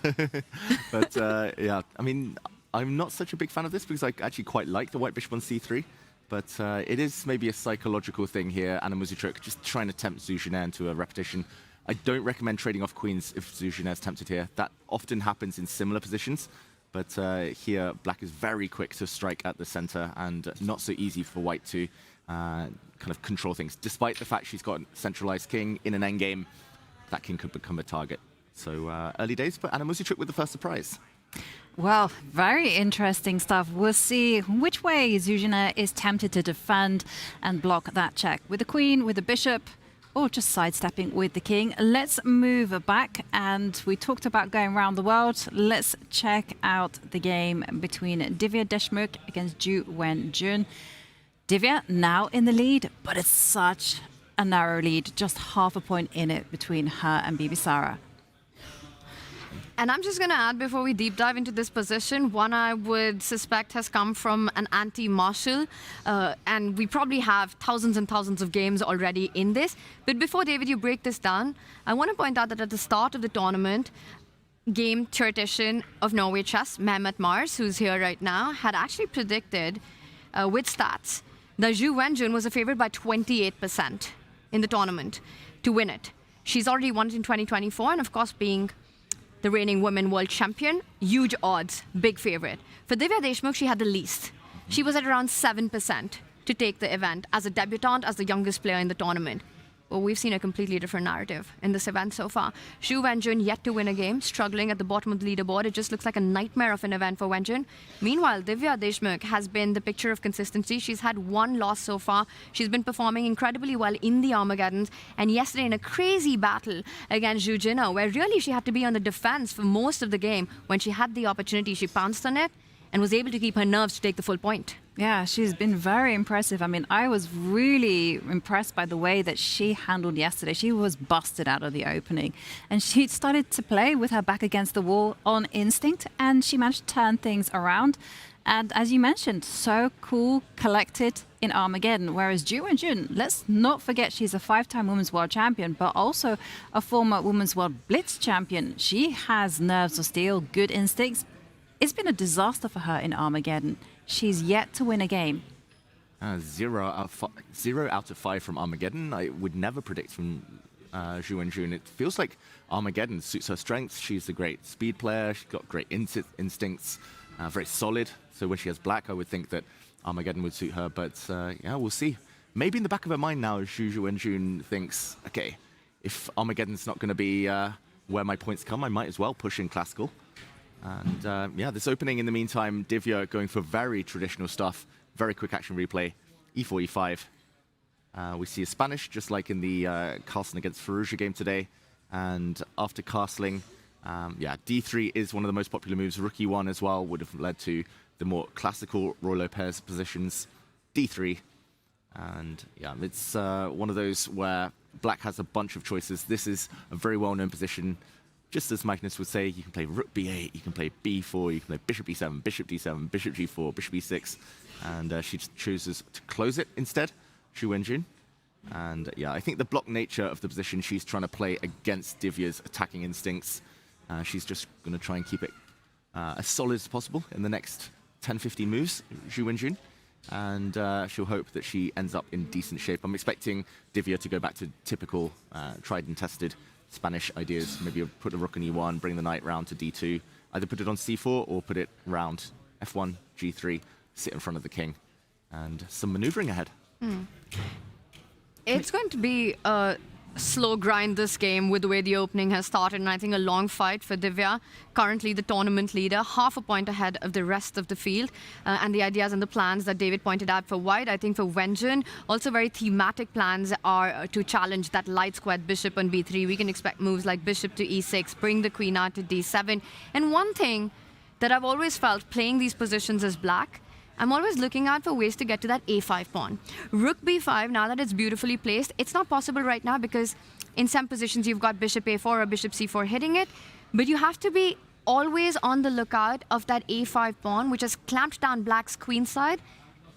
But yeah, I mean, I'm not such a big fan of this because I actually quite like the white bishop on c3. But it is maybe a psychological thing here. Anna Muzichuk just trying to tempt Zhuzhina into a repetition. I don't recommend trading off queens if Zuzhina is tempted here. That often happens in similar positions. But here, black is very quick to strike at the center and not so easy for white to kind of control things. Despite the fact she's got a centralized king in an endgame, that king could become a target. So early days, but Anna Muzichuk with the first surprise. Well, very interesting stuff. We'll see which way Zuzhina is tempted to defend and block that check. With the queen, with the bishop, or just sidestepping with the king. Let's move back, and we talked about going around the world. Let's check out the game between Divya Deshmukh against Ju Wenjun. Divya now in the lead, but it's such a narrow lead, just half a point in it between her and Bibisara. And I'm just going to add, before we deep dive into this position, one I would suspect has come from an anti-Marshall. And we probably have thousands and thousands of games already in this. But before, David, you break this down, I want to point out that at the start of the tournament, game theoretician of Norway chess, Mehmet Mars, who's here right now, had actually predicted with stats that Ju Wenjun was a favorite by 28% in the tournament to win it. She's already won it in 2024, and of course, being the reigning women world champion, huge odds, big favorite. For Divya Deshmukh, she had the least. She was at around 7% to take the event as a debutante, as the youngest player in the tournament. Well, we've seen a completely different narrative in this event so far. Ju Wenjun yet to win a game, struggling at the bottom of the leaderboard. It just looks like a nightmare of an event for Wenjun. Meanwhile, Divya Deshmukh has been the picture of consistency. She's had one loss so far. She's been performing incredibly well in the Armageddons. And yesterday in a crazy battle against Zhu Jin, where really she had to be on the defense for most of the game, when she had the opportunity, she pounced on it and was able to keep her nerves to take the full point. Yeah, she's been very impressive. I mean, I was really impressed by the way that she handled yesterday. She was busted out of the opening, and she started to play with her back against the wall on instinct, and she managed to turn things around. And as you mentioned, so cool, collected in Armageddon. Whereas Ju Wenjun, let's not forget, she's a 5-time Women's World Champion, but also a former Women's World Blitz Champion. She has nerves of steel, good instincts. It's been a disaster for her in Armageddon. She's yet to win a game. 0 out of 5 from Armageddon. I would never predict from Ju Wenjun. It feels like Armageddon suits her strengths. She's a great speed player. She's got great instincts, very solid. So when she has black, I would think that Armageddon would suit her. But yeah, we'll see. Maybe in the back of her mind now, Ju Wenjun thinks, okay, if Armageddon's not going to be where my points come, I might as well push in classical. And yeah, this opening in the meantime, Divya going for very traditional stuff, very quick action replay, e4, e5. We see a Spanish, just like in the Carlsen against Fallujah game today. And after castling, yeah, d3 is one of the most popular moves. Rook e1 as well would have led to the more classical Roy Lopez positions. d3. And yeah, it's one of those where black has a bunch of choices. This is a very well-known position. Just as Magnus would say, you can play rook b8, you can play b4, you can play bishop e7, bishop d7, bishop g4, bishop e6, and she chooses to close it instead, Ju Wenjun. And yeah, I think the block nature of the position she's trying to play against Divya's attacking instincts, she's just going to try and keep it as solid as possible in the next 10-15 moves, Ju Wenjun. And she'll hope that she ends up in decent shape. I'm expecting Divya to go back to typical tried and tested Spanish ideas. Maybe put a rook on e1, bring the knight round to d2, either put it on c4 or put it round f1, g3, sit in front of the king, and some maneuvering ahead. It's going to be a slow grind, this game, with the way the opening has started, and I think a long fight for Divya, currently the tournament leader, half a point ahead of the rest of the field. And the ideas and the plans that David pointed out for white, I think for Wenjun, also very thematic plans are to challenge that light squared bishop on b3. We can expect moves like bishop to e6, bring the queen out to d7. And one thing that I've always felt playing these positions as black, I'm always looking out for ways to get to that a5 pawn. Rook b5, now that it's beautifully placed, it's not possible right now because in some positions you've got bishop a4 or bishop c4 hitting it, but you have to be always on the lookout of that a5 pawn, which has clamped down black's queen side,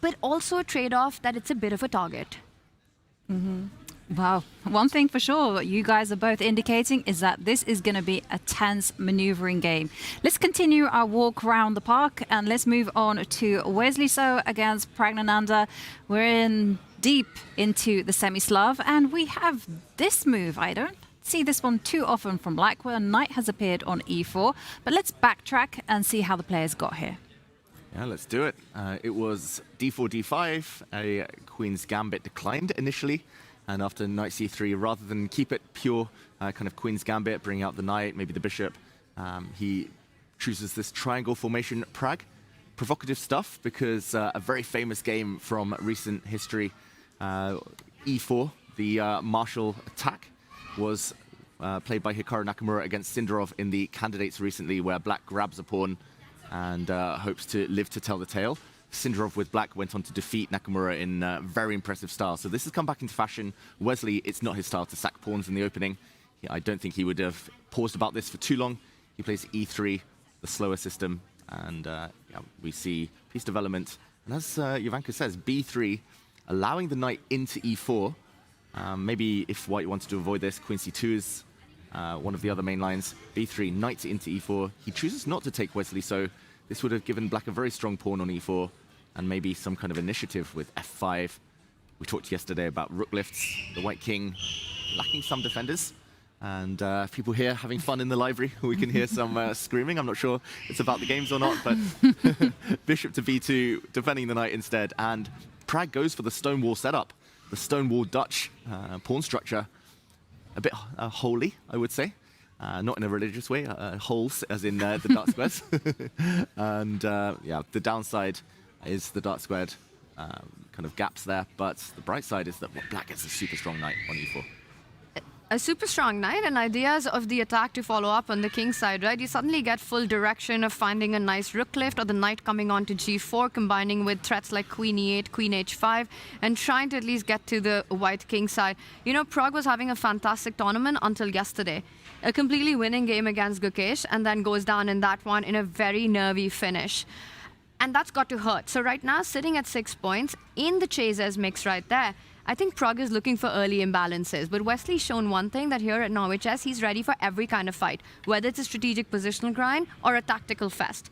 but also a trade-off that it's a bit of a target. Wow. One thing for sure, what you guys are both indicating is that this is going to be a tense maneuvering game. Let's continue our walk around the park and let's move on to Wesley So against Pragnananda. We're in deep into the semi-Slav and we have this move. I don't see this one too often from Black, where knight has appeared on e4. But let's backtrack and see how the players got here. Yeah, let's do it. It was d4, d5. A queen's gambit declined initially. And after knight c3, rather than keep it pure kind of queen's gambit, bring out the knight, maybe the bishop, he chooses this triangle formation Prague. Provocative stuff, because a very famous game from recent history, e4, the martial attack, was played by Hikaru Nakamura against Sindarov in the candidates recently, where Black grabs a pawn and hopes to live to tell the tale. Sindarov with Black went on to defeat Nakamura in very impressive style. So this has come back into fashion. Wesley, it's not his style to sack pawns in the opening. Yeah, I don't think he would have paused about this for too long. He plays e3, the slower system, and yeah, we see piece development. And as Jovanka says, b3, allowing the knight into e4. Maybe if white wanted to avoid this, queen c2 is one of the other main lines. b3, knight into e4. He chooses not to take Wesley, so this would have given Black a very strong pawn on e4, and maybe some kind of initiative with f5. We talked yesterday about rook lifts, the white king lacking some defenders. And people here having fun in the library. We can hear some screaming. I'm not sure it's about the games or not, but bishop to b2, defending the knight instead. And Prague goes for the stonewall setup. The stonewall Dutch pawn structure, a bit holy, I would say. Not in a religious way, holes as in the dark squares. And yeah, the downside is the dark squared kind of gaps there. But the bright side is that Black gets a super strong knight on e4. A super strong knight and ideas of the attack to follow up on the king's side, right? You suddenly get full direction of finding a nice rook lift or the knight coming on to g4, combining with threats like queen e8, queen h5, and trying to at least get to the white king side. You know, Prague was having a fantastic tournament until yesterday. A completely winning game against Gukesh, and then goes down in that one in a very nervy finish. And that's got to hurt. So right now, sitting at 6 points in the chasers mix right there, I think Prague is looking for early imbalances, but Wesley's shown one thing, that here at Norway Chess, he's ready for every kind of fight, whether it's a strategic positional grind or a tactical fest.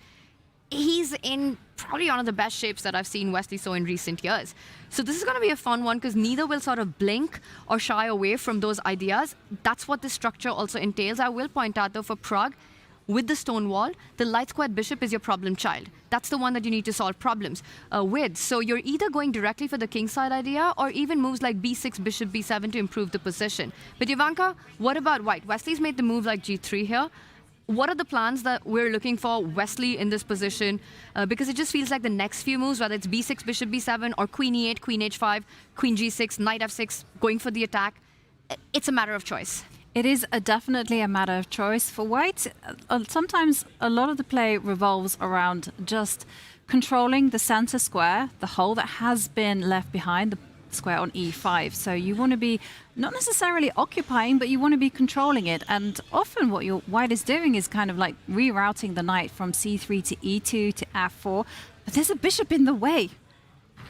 He's in probably one of the best shapes that I've seen Wesley so in recent years. So this is going to be a fun one, because neither will sort of blink or shy away from those ideas. That's what this structure also entails. I will point out, though, for Prague, with the stone wall, the light squared bishop is your problem child. That's the one that you need to solve problems with. So you're either going directly for the kingside idea, or even moves like b6, bishop b7 to improve the position. But Jovanka, what about white? Wesley's made the move like g3 here. What are the plans that we're looking for Wesley in this position? Because it just feels like the next few moves, whether it's b6, bishop b7, or queen e8, queen h5, queen g6, knight f6, going for the attack, it's a matter of choice. It is definitely a matter of choice for white. Sometimes a lot of the play revolves around just controlling the center square, the hole that has been left behind, the square on e5. So you want to be not necessarily occupying, but you want to be controlling it. And often what your white is doing is kind of like rerouting the knight from c3 to e2 to f4. But there's a bishop in the way.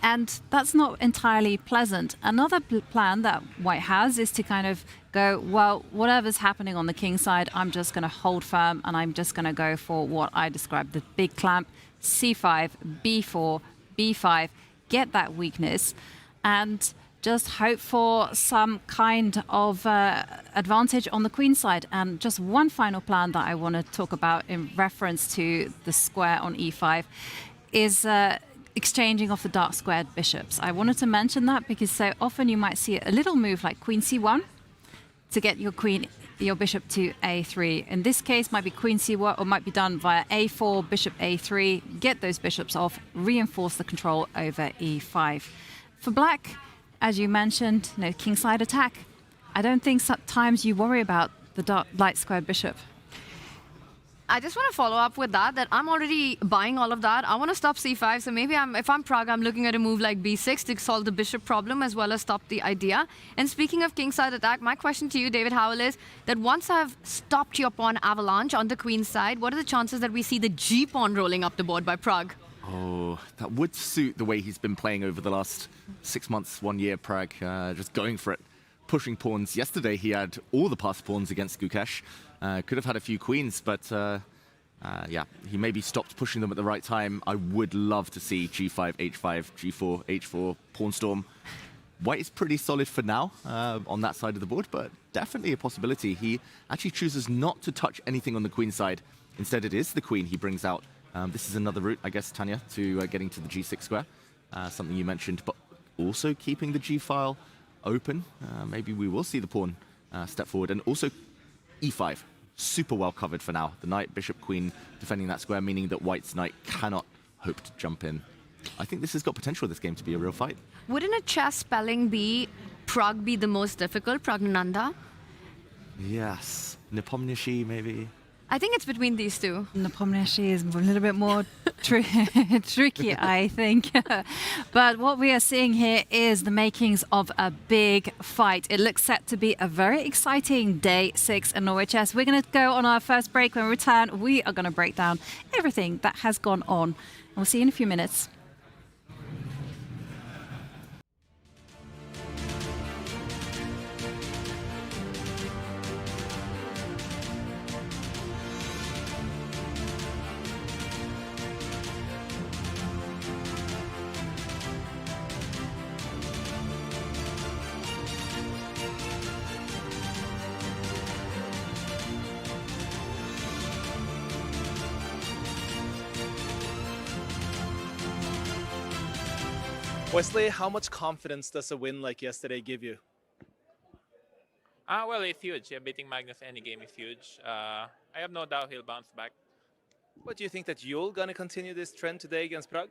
And that's not entirely pleasant. Another plan that white has is to kind of go, well, whatever's happening on the king side, I'm just going to hold firm, and I'm just going to go for what I described, the big clamp, c5, b4, b5, get that weakness, and just hope for some kind of advantage on the queen side. And just one final plan that I want to talk about in reference to the square on e5 is exchanging off the dark squared bishops. I wanted to mention that because so often you might see a little move like queen c1 to get your bishop to a3. In this case, might be queen c1, or might be done via a4, bishop a3, get those bishops off, reinforce the control over e5. For black, as you mentioned, kingside attack. I don't think sometimes you worry about the dark light squared bishop. I just want to follow up with that I'm already buying all of that. I want to stop c5, so maybe if I'm Prague, I'm looking at a move like b6 to solve the bishop problem as well as stop the idea. And speaking of kingside attack, my question to you, David Howell, is that once I've stopped your pawn avalanche on the queen's side, what are the chances that we see the g pawn rolling up the board by Prague? Oh, that would suit the way he's been playing over the last 6 months, 1 year, Prague, just going for it. Pushing pawns. Yesterday, he had all the passed pawns against Gukesh. Could have had a few queens, but yeah, he maybe stopped pushing them at the right time. I would love to see g5, h5, g4, h4, pawn storm. White is pretty solid for now on that side of the board, but definitely a possibility. He actually chooses not to touch anything on the queen side. Instead, it is the queen he brings out. This is another route, I guess, Tanya, to getting to the g6 square, something you mentioned, but also keeping the g-file open. Maybe we will see the pawn step forward. And also e5, super well covered for now. The knight, bishop, queen defending that square, meaning that White's knight cannot hope to jump in. I think this has got potential, this game, to be a real fight. Wouldn't a chess spelling be Prag be the most difficult, Pragnananda? Yes. Nepomniachtchi, maybe. I think it's between these two. Nepomniachtchi is a little bit more tricky, I think. But what we are seeing here is the makings of a big fight. It looks set to be a very exciting day 6 in Norway Chess. We're going to go on our first break. When we return, we are going to break down everything that has gone on. We'll see you in a few minutes. Wesley, how much confidence does a win like yesterday give you? Well, it's huge. Yeah, beating Magnus any game is huge. I have no doubt he'll bounce back. What do you think that you're going to continue this trend today against Prague?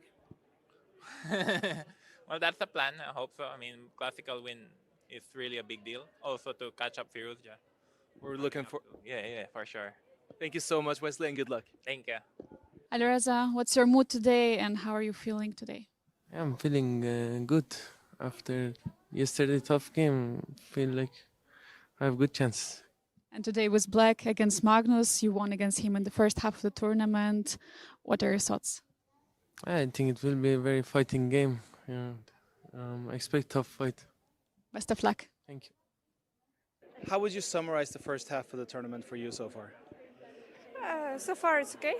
Well, that's the plan. I hope so. I mean, classical win is really a big deal. Also to catch up Firuz. Yeah. We're looking for... Yeah, for sure. Thank you so much, Wesley, and good luck. Thank you. Alireza, what's your mood today and how are you feeling today? I'm feeling good after yesterday's tough game. Feel like I have a good chance. And today was black against Magnus. You won against him in the first half of the tournament. What are your thoughts? I think it will be a very fighting game. I expect tough fight. Best of luck. Thank you. How would you summarize the first half of the tournament for you so far? So far it's okay.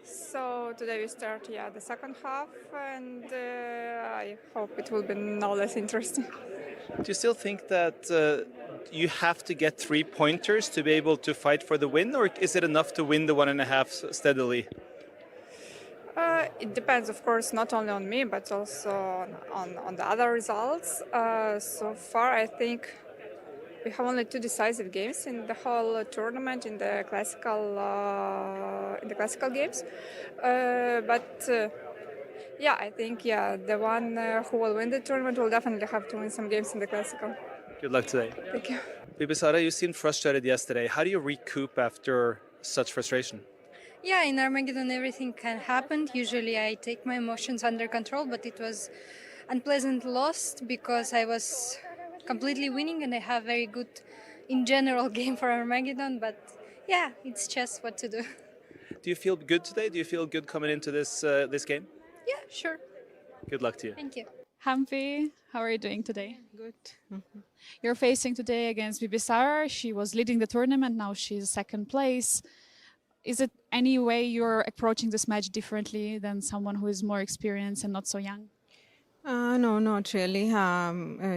So today we start the second half and I hope it will be no less interesting. Do you still think that you have to get 3 pointers to be able to fight for the win, or is it enough to win the 1.5 steadily? It depends, of course, not only on me, but also on the other results. So far, I think we have only 2 decisive games in the whole tournament in the classical games. I think the one who will win the tournament will definitely have to win some games in the classical. Good luck today. Thank you. Bibisara, you seemed frustrated yesterday. How do you recoup after such frustration? Yeah, in Armageddon everything can happen. Usually I take my emotions under control, but it was unpleasant loss because I was completely winning and I have very good, in general, game for Armageddon. But yeah, it's just what to do. Do you feel good today? Do you feel good coming into this game? Yeah, sure. Good luck to you. Thank you. Hampi, how are you doing today? Good. You're facing today against Bibisara. She was leading the tournament, now she's second place. Is it any way you're approaching this match differently than someone who is more experienced and not so young? No, not really.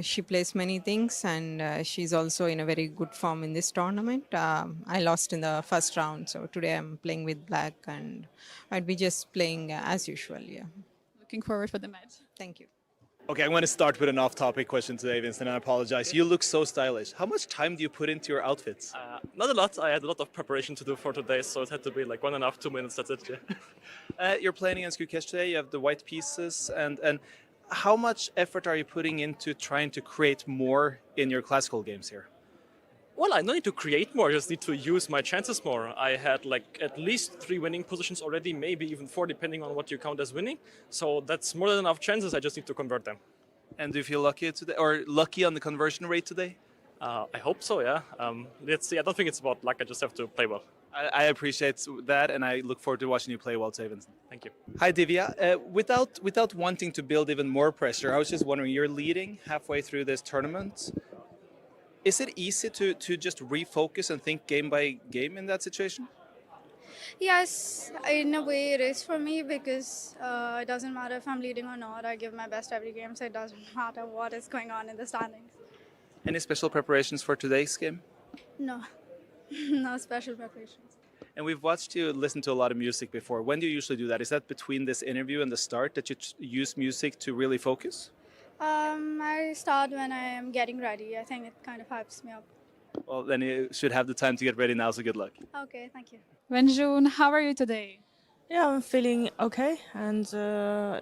She plays many things and she's also in a very good form in this tournament. I lost in the first round, so today I'm playing with black and I'd be just playing as usual, yeah. Looking forward for the match. Thank you. Okay, I'm going to start with an off-topic question today, Vincent, and I apologize. You look so stylish. How much time do you put into your outfits? Not a lot. I had a lot of preparation to do for today, so it had to be like 1.5, 2 minutes, that's it. Yeah. You're playing against Gukesh today. You have the white pieces. And how much effort are you putting into trying to create more in your classical games here? Well, I don't need to create more, I just need to use my chances more. I had like at least 3 winning positions already, maybe even 4, depending on what you count as winning. So that's more than enough chances, I just need to convert them. And do you feel lucky today, or lucky on the conversion rate today? I hope so, yeah. Let's see, I don't think it's about luck, I just have to play well. I appreciate that, and I look forward to watching you play well today, Vincent. Thank you. Hi, Divya. Without wanting to build even more pressure, I was just wondering, you're leading halfway through this tournament. Is it easy to just refocus and think game by game in that situation? Yes, in a way it is for me because it doesn't matter if I'm leading or not. I give my best every game, so it doesn't matter what is going on in the standings. Any special preparations for today's game? No, no special preparations. And we've watched you listen to a lot of music before. When do you usually do that? Is that between this interview and the start that you use music to really focus? I start when I am getting ready. I think it kind of hypes me up. Well, then you should have the time to get ready now, so good luck. Okay, thank you. Wenjun, how are you today? Yeah, I'm feeling okay, and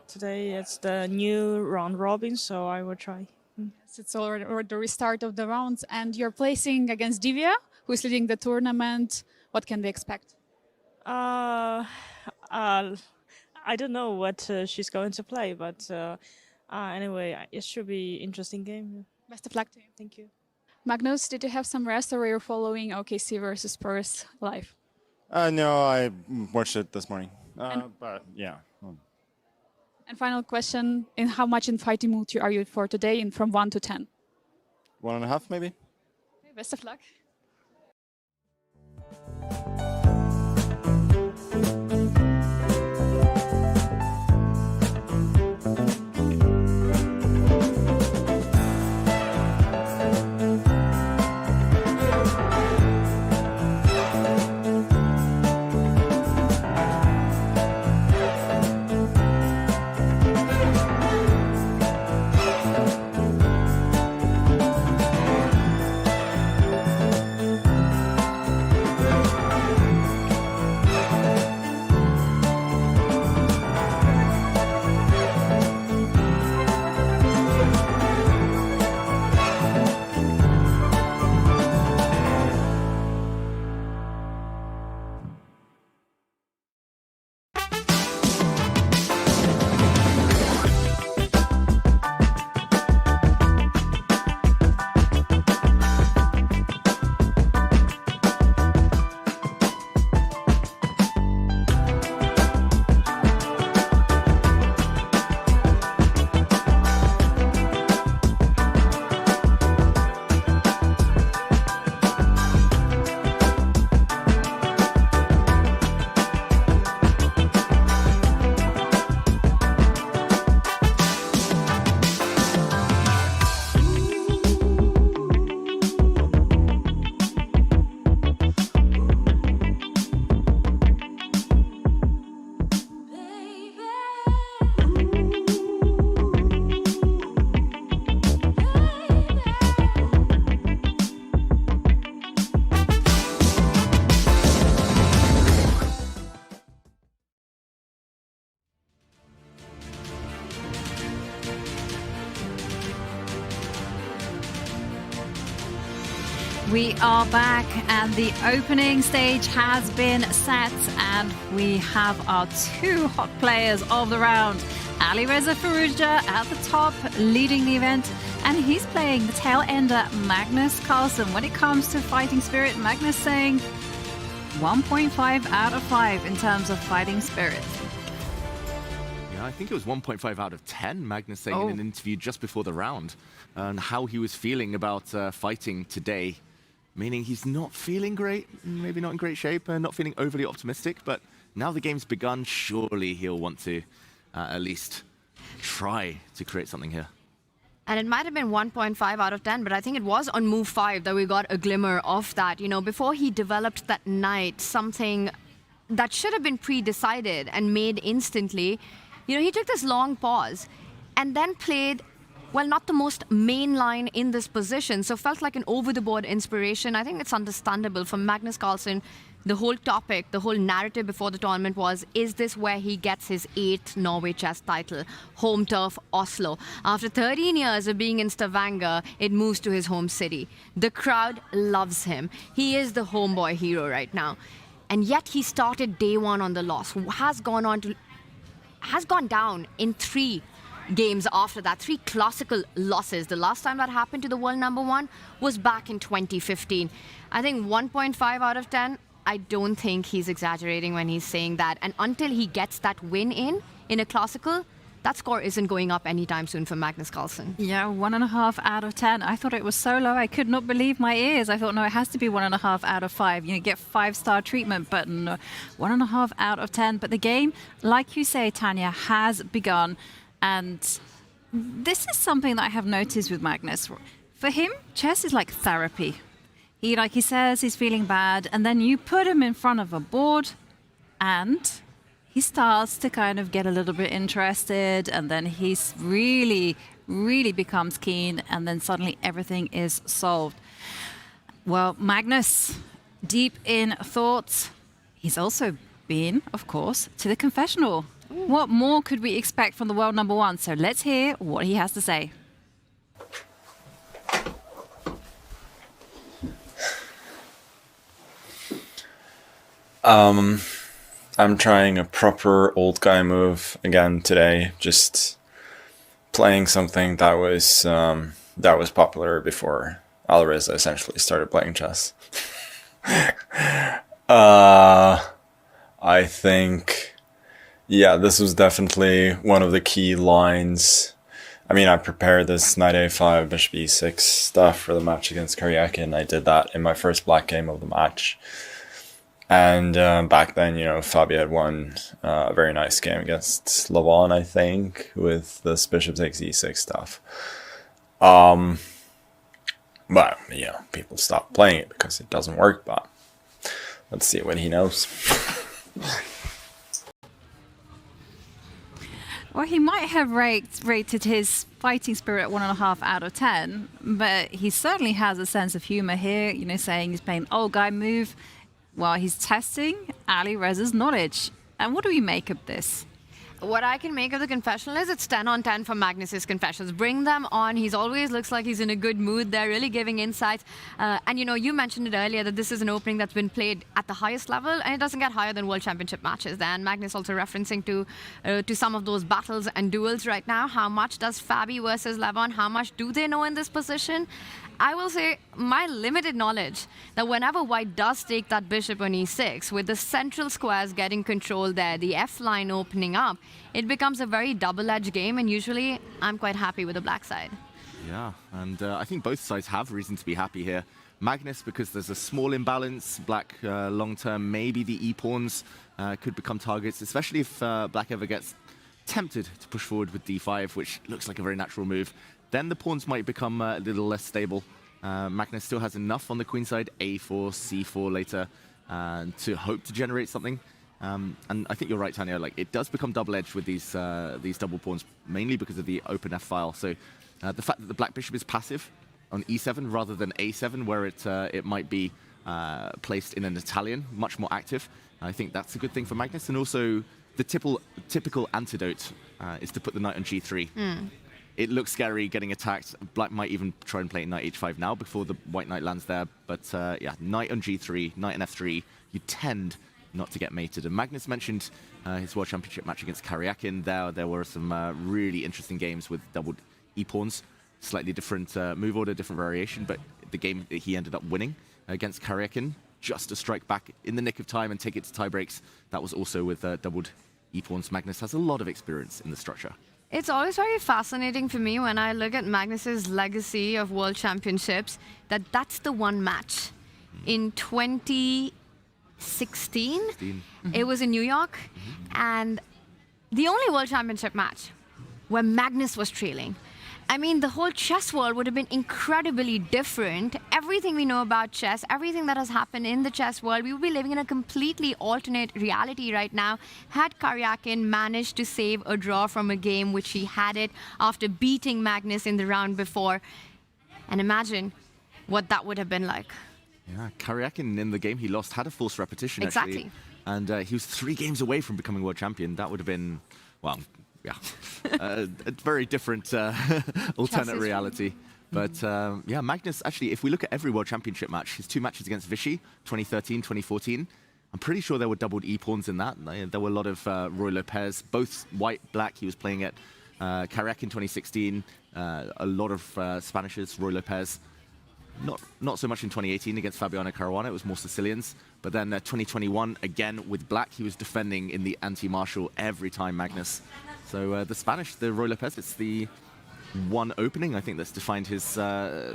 today it's the new round robin, so I will try. Yes, it's already the restart of the rounds, and you're placing against Divya, who is leading the tournament. What can we expect? I don't know what she's going to play, but anyway, it should be interesting game. Best of luck to you. Thank you. Magnus, did you have some rest, or were you following OKC versus Spurs live? No, I watched it this morning. But yeah. And final question, in how much in fighting mood are you for today, from 1 to 10? 1.5 maybe. Okay, best of luck. We are back, and the opening stage has been set, and we have our two hot players of the round. Alireza at the top, leading the event, and he's playing the tail ender Magnus Carlsen. When it comes to fighting spirit, Magnus saying 1.5 out of 5 in terms of fighting spirit. Yeah, I think it was 1.5 out of 10, Magnus saying in an interview just before the round, and how he was feeling about fighting today. Meaning he's not feeling great, maybe not in great shape, not feeling overly optimistic, but now the game's begun, surely he'll want to at least try to create something here. And it might have been 1.5 out of 10, but I think it was on move 5 that we got a glimmer of that. You know, before he developed that knight, something that should have been pre-decided and made instantly, you know, he took this long pause and then played, well, not the most mainline in this position, so felt like an over-the-board inspiration. I think it's understandable for Magnus Carlsen. The whole topic, the whole narrative before the tournament was, is this where he gets his 8th Norway chess title? Home turf, Oslo. After 13 years of being in Stavanger, it moves to his home city. The crowd loves him. He is the homeboy hero right now. And yet he started day one on the loss, has gone down in 3 games after that, 3 classical losses. The last time that happened to the world number 1 was back in 2015. I think 1.5 out of 10, I don't think he's exaggerating when he's saying that. And until he gets that win in a classical, that score isn't going up anytime soon for Magnus Carlsen. Yeah, 1.5 out of 10. I thought it was so low. I could not believe my ears. I thought, no, it has to be 1.5 out of 5. You know, get 5-star treatment, but no, 1.5 out of 10. But the game, like you say, Tanya, has begun. And this is something that I have noticed with Magnus. For him, chess is like therapy. Like he says, he's feeling bad, and then you put him in front of a board, and he starts to kind of get a little bit interested, and then he's really becomes keen, and then suddenly everything is solved. Well, Magnus, deep in thoughts, he's also been, of course, to the confessional. What more could we expect from the world number one? So let's hear what he has to say. I'm trying a proper old guy move again today. Just playing something that was popular before Alireza essentially started playing chess. I think, yeah, this was definitely one of the key lines. I mean, I prepared this knight a5, bishop e6 stuff for the match against Karyakin. I did that in my first black game of the match. And back then, you know, Fabio had won a very nice game against Lavon, I think, with this bishop takes e6 stuff. But, you know, people stopped playing it because it doesn't work, but let's see what he knows. Well, he might have rated his fighting spirit at 1.5 out of 10, but he certainly has a sense of humor here, you know, saying he's playing old guy move while he's testing Alireza's knowledge. And what do we make of this? What I can make of the confessional is it's 10 on 10 for Magnus's confessions. Bring them on. He's always looks like he's in a good mood. They're really giving insights. And, you know, you mentioned it earlier that this is an opening that's been played at the highest level, and it doesn't get higher than World Championship matches. And Magnus also referencing to some of those battles and duels right now. How much does Fabi versus Levon, how much do they know in this position? I will say my limited knowledge that whenever white does take that bishop on e6, with the central squares getting control there, the F line opening up, it becomes a very double-edged game, and usually I'm quite happy with the black side. Yeah, and I think both sides have reason to be happy here. Magnus, because there's a small imbalance. Black, long-term, maybe the e-pawns could become targets, especially if black ever gets tempted to push forward with d5, which looks like a very natural move. Then the pawns might become a little less stable. Magnus still has enough on the queen side, a4, c4 later, to hope to generate something. And I think you're right, Tanya. Like, it does become double-edged with these double pawns, mainly because of the open f file. So the fact that the black bishop is passive on e7 rather than a7, where it might be placed in an Italian, much more active, I think that's a good thing for Magnus. And also, the typical antidote is to put the knight on g3. It looks scary getting attacked. Black might even try and play knight h5 now before the white knight lands there. But yeah, knight on g3, knight on f3, you tend not to get mated. And Magnus mentioned his World Championship match against Karyakin. There were some really interesting games with doubled e-pawns. Slightly different move order, different variation, but the game that he ended up winning against Karyakin, just to strike back in the nick of time and take it to tie breaks. That was also with doubled e-pawns. Magnus has a lot of experience in the structure. It's always very fascinating for me when I look at Magnus's legacy of World Championships, that's the one match. In 2016, it was in New York, and the only World Championship match where Magnus was trailing. I mean, the whole chess world would have been incredibly different. Everything we know about chess, everything that has happened in the chess world, we would be living in a completely alternate reality right now had Karyakin managed to save a draw from a game which he had it after beating Magnus in the round before. And imagine what that would have been like. Yeah, Karyakin in the game he lost had a false repetition, Exactly. actually. And he was 3 games away from becoming world champion. That would have been, well, yeah, a very different alternate reality. But yeah, Magnus, actually, if we look at every World Championship match, his 2 matches against Vichy, 2013, 2014, I'm pretty sure there were doubled e-pawns in that. There were a lot of Roy Lopez, both white, black. He was playing at Karyakin 2016, a lot of Spanishes, Roy Lopez. Not so much in 2018 against Fabiano Caruana, it was more Sicilians. But then 2021, again with black, he was defending in the anti-martial every time Magnus So the Spanish, the Roy Lopez, it's the one opening, I think, that's defined his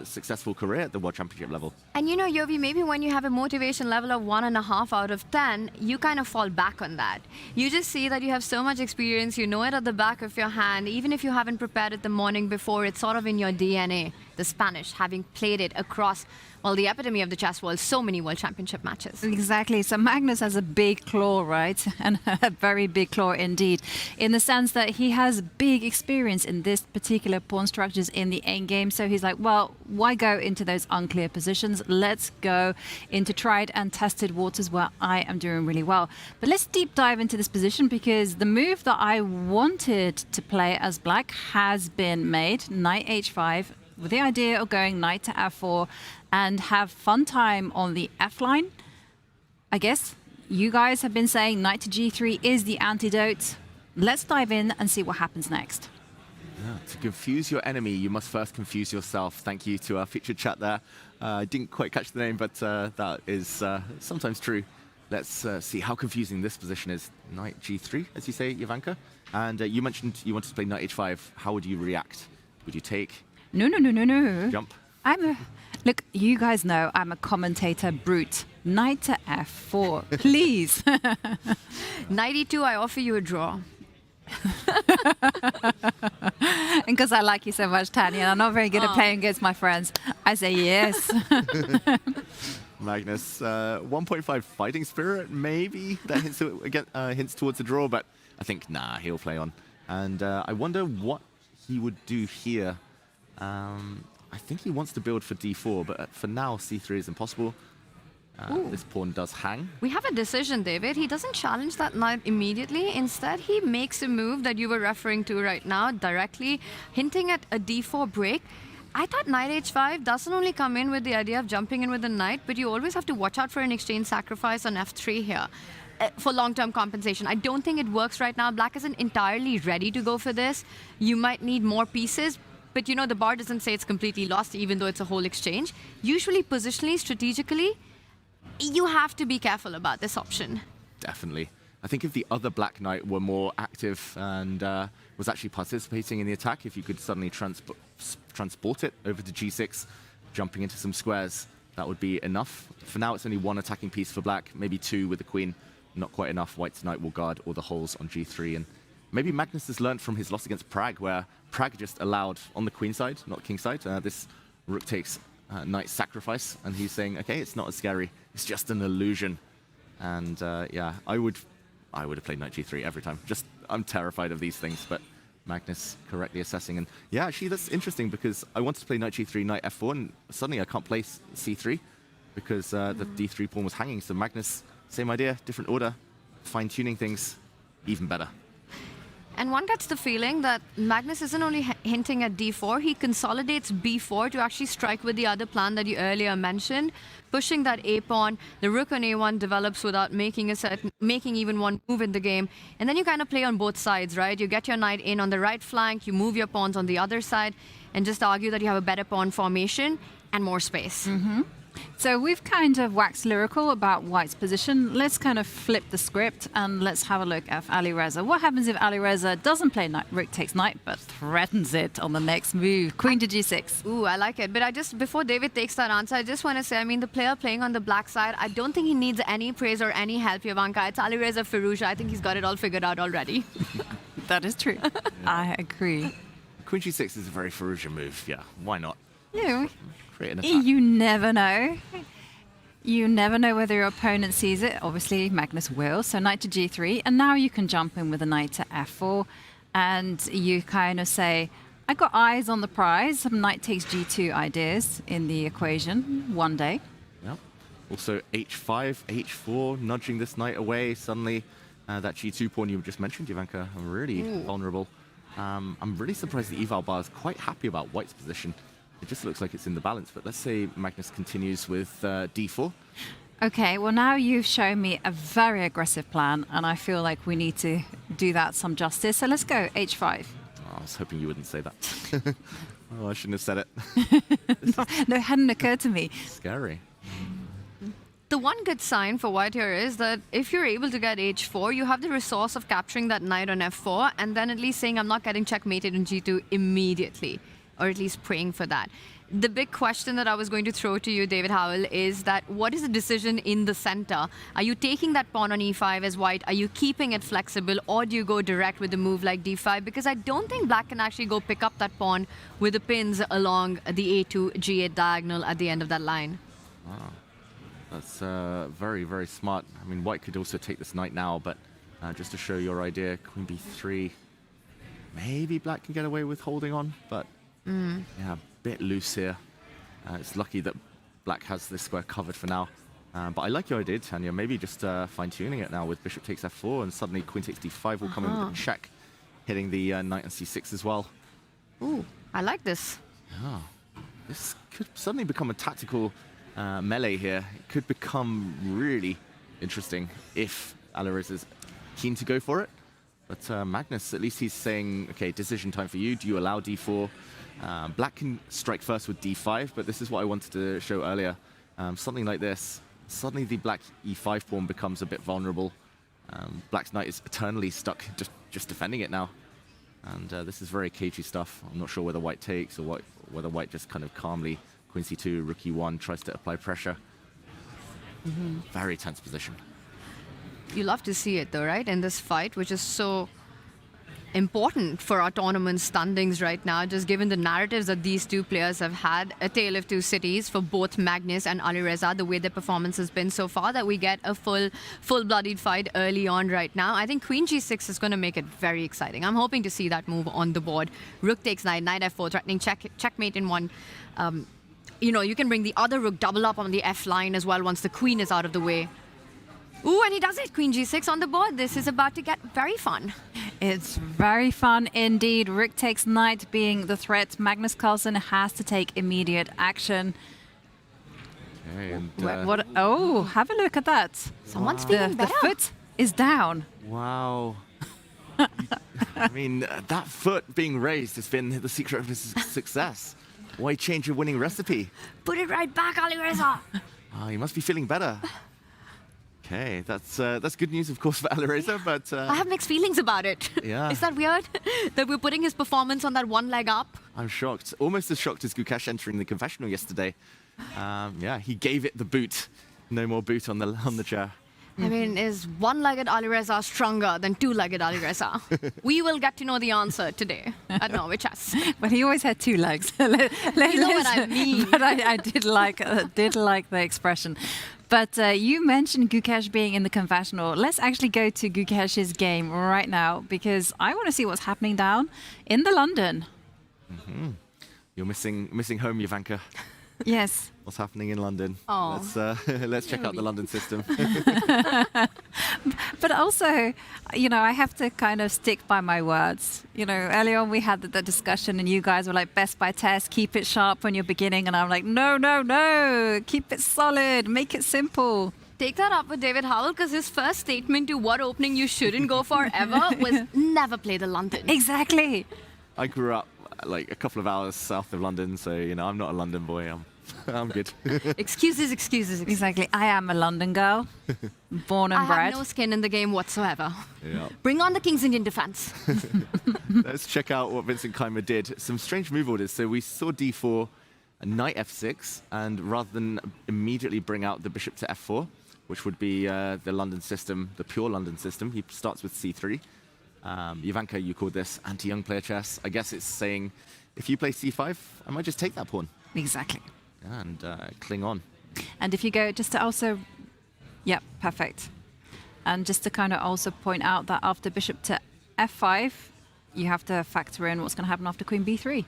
successful career at the World Championship level. And you know, Yovi, maybe when you have a motivation level of 1.5 out of 10, you kind of fall back on that. You just see that you have so much experience, you know it at the back of your hand. Even if you haven't prepared it the morning before, it's sort of in your DNA. The Spanish, having played it across, well, the epitome of the chess world, so many World Championship matches. Exactly. So Magnus has a big claw, right? And a very big claw indeed, in the sense that he has big experience in this particular pawn structures in the endgame. So he's like, well, why go into those unclear positions? Let's go into tried and tested waters where I am doing really well. But let's deep dive into this position, because the move that I wanted to play as black has been made. Knight h5, with the idea of going knight to f4 and have fun time on the f line. I guess you guys have been saying knight to g3 is the antidote. Let's dive in and see what happens next. Yeah, to confuse your enemy, you must first confuse yourself. Thank you to our featured chat there. I didn't quite catch the name, but that is sometimes true. Let's see how confusing this position is. Knight g3, as you say, Jovanka. And you mentioned you wanted to play knight h5. How would you react? Would you take? No. Jump. Look, you guys know I'm a commentator brute. Knight to f4, please. Knight e2, I offer you a draw. And because I like you so much, Tanya, I'm not very good at playing against my friends, I say yes. Magnus, 1.5 fighting spirit, maybe that hints towards a draw, but I think, nah, he'll play on. And I wonder what he would do here. I think he wants to build for d4, but for now, c3 is impossible. This pawn does hang. We have a decision, David. He doesn't challenge that knight immediately. Instead, he makes a move that you were referring to right now, directly hinting at a d4 break. I thought knight h5 doesn't only come in with the idea of jumping in with the knight, but you always have to watch out for an exchange sacrifice on f3 here for long-term compensation. I don't think it works right now. Black isn't entirely ready to go for this. You might need more pieces, but you know, the bar doesn't say it's completely lost, even though it's a whole exchange. Usually, positionally, strategically, you have to be careful about this option. Definitely. I think if the other black knight were more active and was actually participating in the attack, if you could suddenly transport it over to g6, jumping into some squares, that would be enough. For now, it's only one attacking piece for black, maybe two with the queen. Not quite enough. White's knight will guard all the holes on g3. And maybe Magnus has learned from his loss against Prague, where Prague just allowed, on the queen side, not king side, this rook takes knight sacrifice, and he's saying, okay, it's not as scary. It's just an illusion. And yeah, I would have played knight g3 every time. I'm terrified of these things, but Magnus correctly assessing. And yeah, actually, that's interesting, because I wanted to play knight g3, knight f4, and suddenly I can't play c3 because the d3 pawn was hanging. So Magnus, same idea, different order, fine-tuning things, even better. And one gets the feeling that Magnus isn't only hinting at d4, he consolidates b4 to actually strike with the other plan that you earlier mentioned, pushing that a pawn. The rook on a1 develops without making even one move in the game. And then you kind of play on both sides, right? You get your knight in on the right flank, you move your pawns on the other side, and just argue that you have a better pawn formation and more space. Mm-hmm. So we've kind of waxed lyrical about White's position. Let's kind of flip the script and let's have a look at Alireza. What happens if Alireza doesn't play knight, rook takes knight, but threatens it on the next move? Queen to g6. Ooh, I like it. But before David takes that answer, I just want to say, I mean, the player playing on the black side, I don't think he needs any praise or any help, Jovanka. It's Alireza Firouzja. I think he's got it all figured out already. That is true. I agree. Queen g6 is a very Firouzja move. Yeah, why not? Yeah. Create an attack. You never know. You never know whether your opponent sees it. Obviously, Magnus will. So knight to g3. And now you can jump in with a knight to f4. And you kind of say, I got eyes on the prize. Some knight takes g2 ideas in the equation one day. Yep. Also h5, h4, nudging this knight away. Suddenly, that g2 pawn you just mentioned, Jovanka, really vulnerable. I'm really surprised the eval bar is quite happy about White's position. It just looks like it's in the balance, but let's say Magnus continues with d4. Okay, well now you've shown me a very aggressive plan, and I feel like we need to do that some justice. So let's go h5. Oh, I was hoping you wouldn't say that. Oh, I shouldn't have said it. No, it hadn't occurred to me. Scary. The one good sign for white here is that if you're able to get h4, you have the resource of capturing that knight on f4 and then at least saying I'm not getting checkmated in g2 immediately, or at least praying for that. The big question that I was going to throw to you, David Howell, is that what is the decision in the center? Are you taking that pawn on e5 as white? Are you keeping it flexible, or do you go direct with a move like d5? Because I don't think black can actually go pick up that pawn with the pins along the a2, g8 diagonal at the end of that line. Wow. That's very, very smart. I mean, white could also take this knight now, but just to show your idea, queen b3. Maybe black can get away with holding on, but yeah, a bit loose here. It's lucky that black has this square covered for now. But I like your idea, Tanya. Maybe just fine-tuning it now with bishop takes f4, and suddenly queen takes d5 will come in with a check, hitting the knight on c6 as well. Ooh, I like this. Yeah. This could suddenly become a tactical melee here. It could become really interesting if Alireza's keen to go for it. But Magnus, at least he's saying, okay, decision time for you. Do you allow d4? Black can strike first with d5, but this is what I wanted to show earlier. Something like this. Suddenly the black e5 pawn becomes a bit vulnerable. Black's knight is eternally stuck just defending it now. And this is very cagey stuff. I'm not sure whether white takes or whether white just kind of calmly, queen c2, rook e1, tries to apply pressure. Very tense position. You love to see it though, right? In this fight, which is so important for our tournament standings right now, just given the narratives that these two players have had, a tale of two cities for both Magnus and Alireza, the way their performance has been so far, that we get a full-blooded fight early on right now. I think queen g6 is going to make it very exciting. I'm hoping to see that move on the board. Rook takes knight, knight f4, threatening checkmate in one. You know, you can bring the other rook double up on the f line as well once the queen is out of the way. Ooh, and he does it. Queen g6 on the board. This is about to get very fun. It's very fun indeed. Rook takes knight being the threat. Magnus Carlsen has to take immediate action. Okay, and, oh, have a look at that. Someone's feeling better. The foot is down. Wow. I mean, that foot being raised has been the secret of his success. Why change your winning recipe? Put it right back, Alireza. Oh, you must be feeling better. Okay, that's good news, of course, for Alireza, but... I have mixed feelings about it. Yeah. Is that weird? That we're putting his performance on that one leg up? I'm shocked. Almost as shocked as Gukesh entering the confessional yesterday. Yeah, he gave it the boot. No more boot on the chair. I mean, is one-legged Alireza stronger than two-legged Alireza? We will get to know the answer today at Norway Chess. But he always had two legs. You know what I mean. But I did like the expression. But you mentioned Gukesh being in the confessional. Let's actually go to Gukesh's game right now, because I want to see what's happening down in the London. You're missing home, Ivanka. Yes. What's happening in London? Oh. Let's check out the London system. But also, you know, I have to kind of stick by my words. You know, earlier on we had the discussion and you guys were like, best by test, keep it sharp when you're beginning. And I'm like, no, keep it solid, make it simple. Take that up with David Howell, because his first statement to what opening you shouldn't go for ever was never play the London. Exactly. I grew up like a couple of hours south of London, so, you know, I'm not a London boy. I'm good. Excuses. Exactly. I am a London girl, born and bred. I have no skin in the game whatsoever. Yeah. Bring on the King's Indian defense. Let's check out what Vincent Keimer did. Some strange move orders. So we saw d4, a knight f6, and rather than immediately bring out the bishop to f4, which would be the London system, the pure London system, he starts with c3. Ivanka, you called this anti-young player chess. I guess it's saying, if you play c5, I might just take that pawn. Exactly. And cling on. And if you go, just to also, yeah, perfect. And just to kind of also point out that after bishop to f5, you have to factor in what's going to happen after queen b3. Queen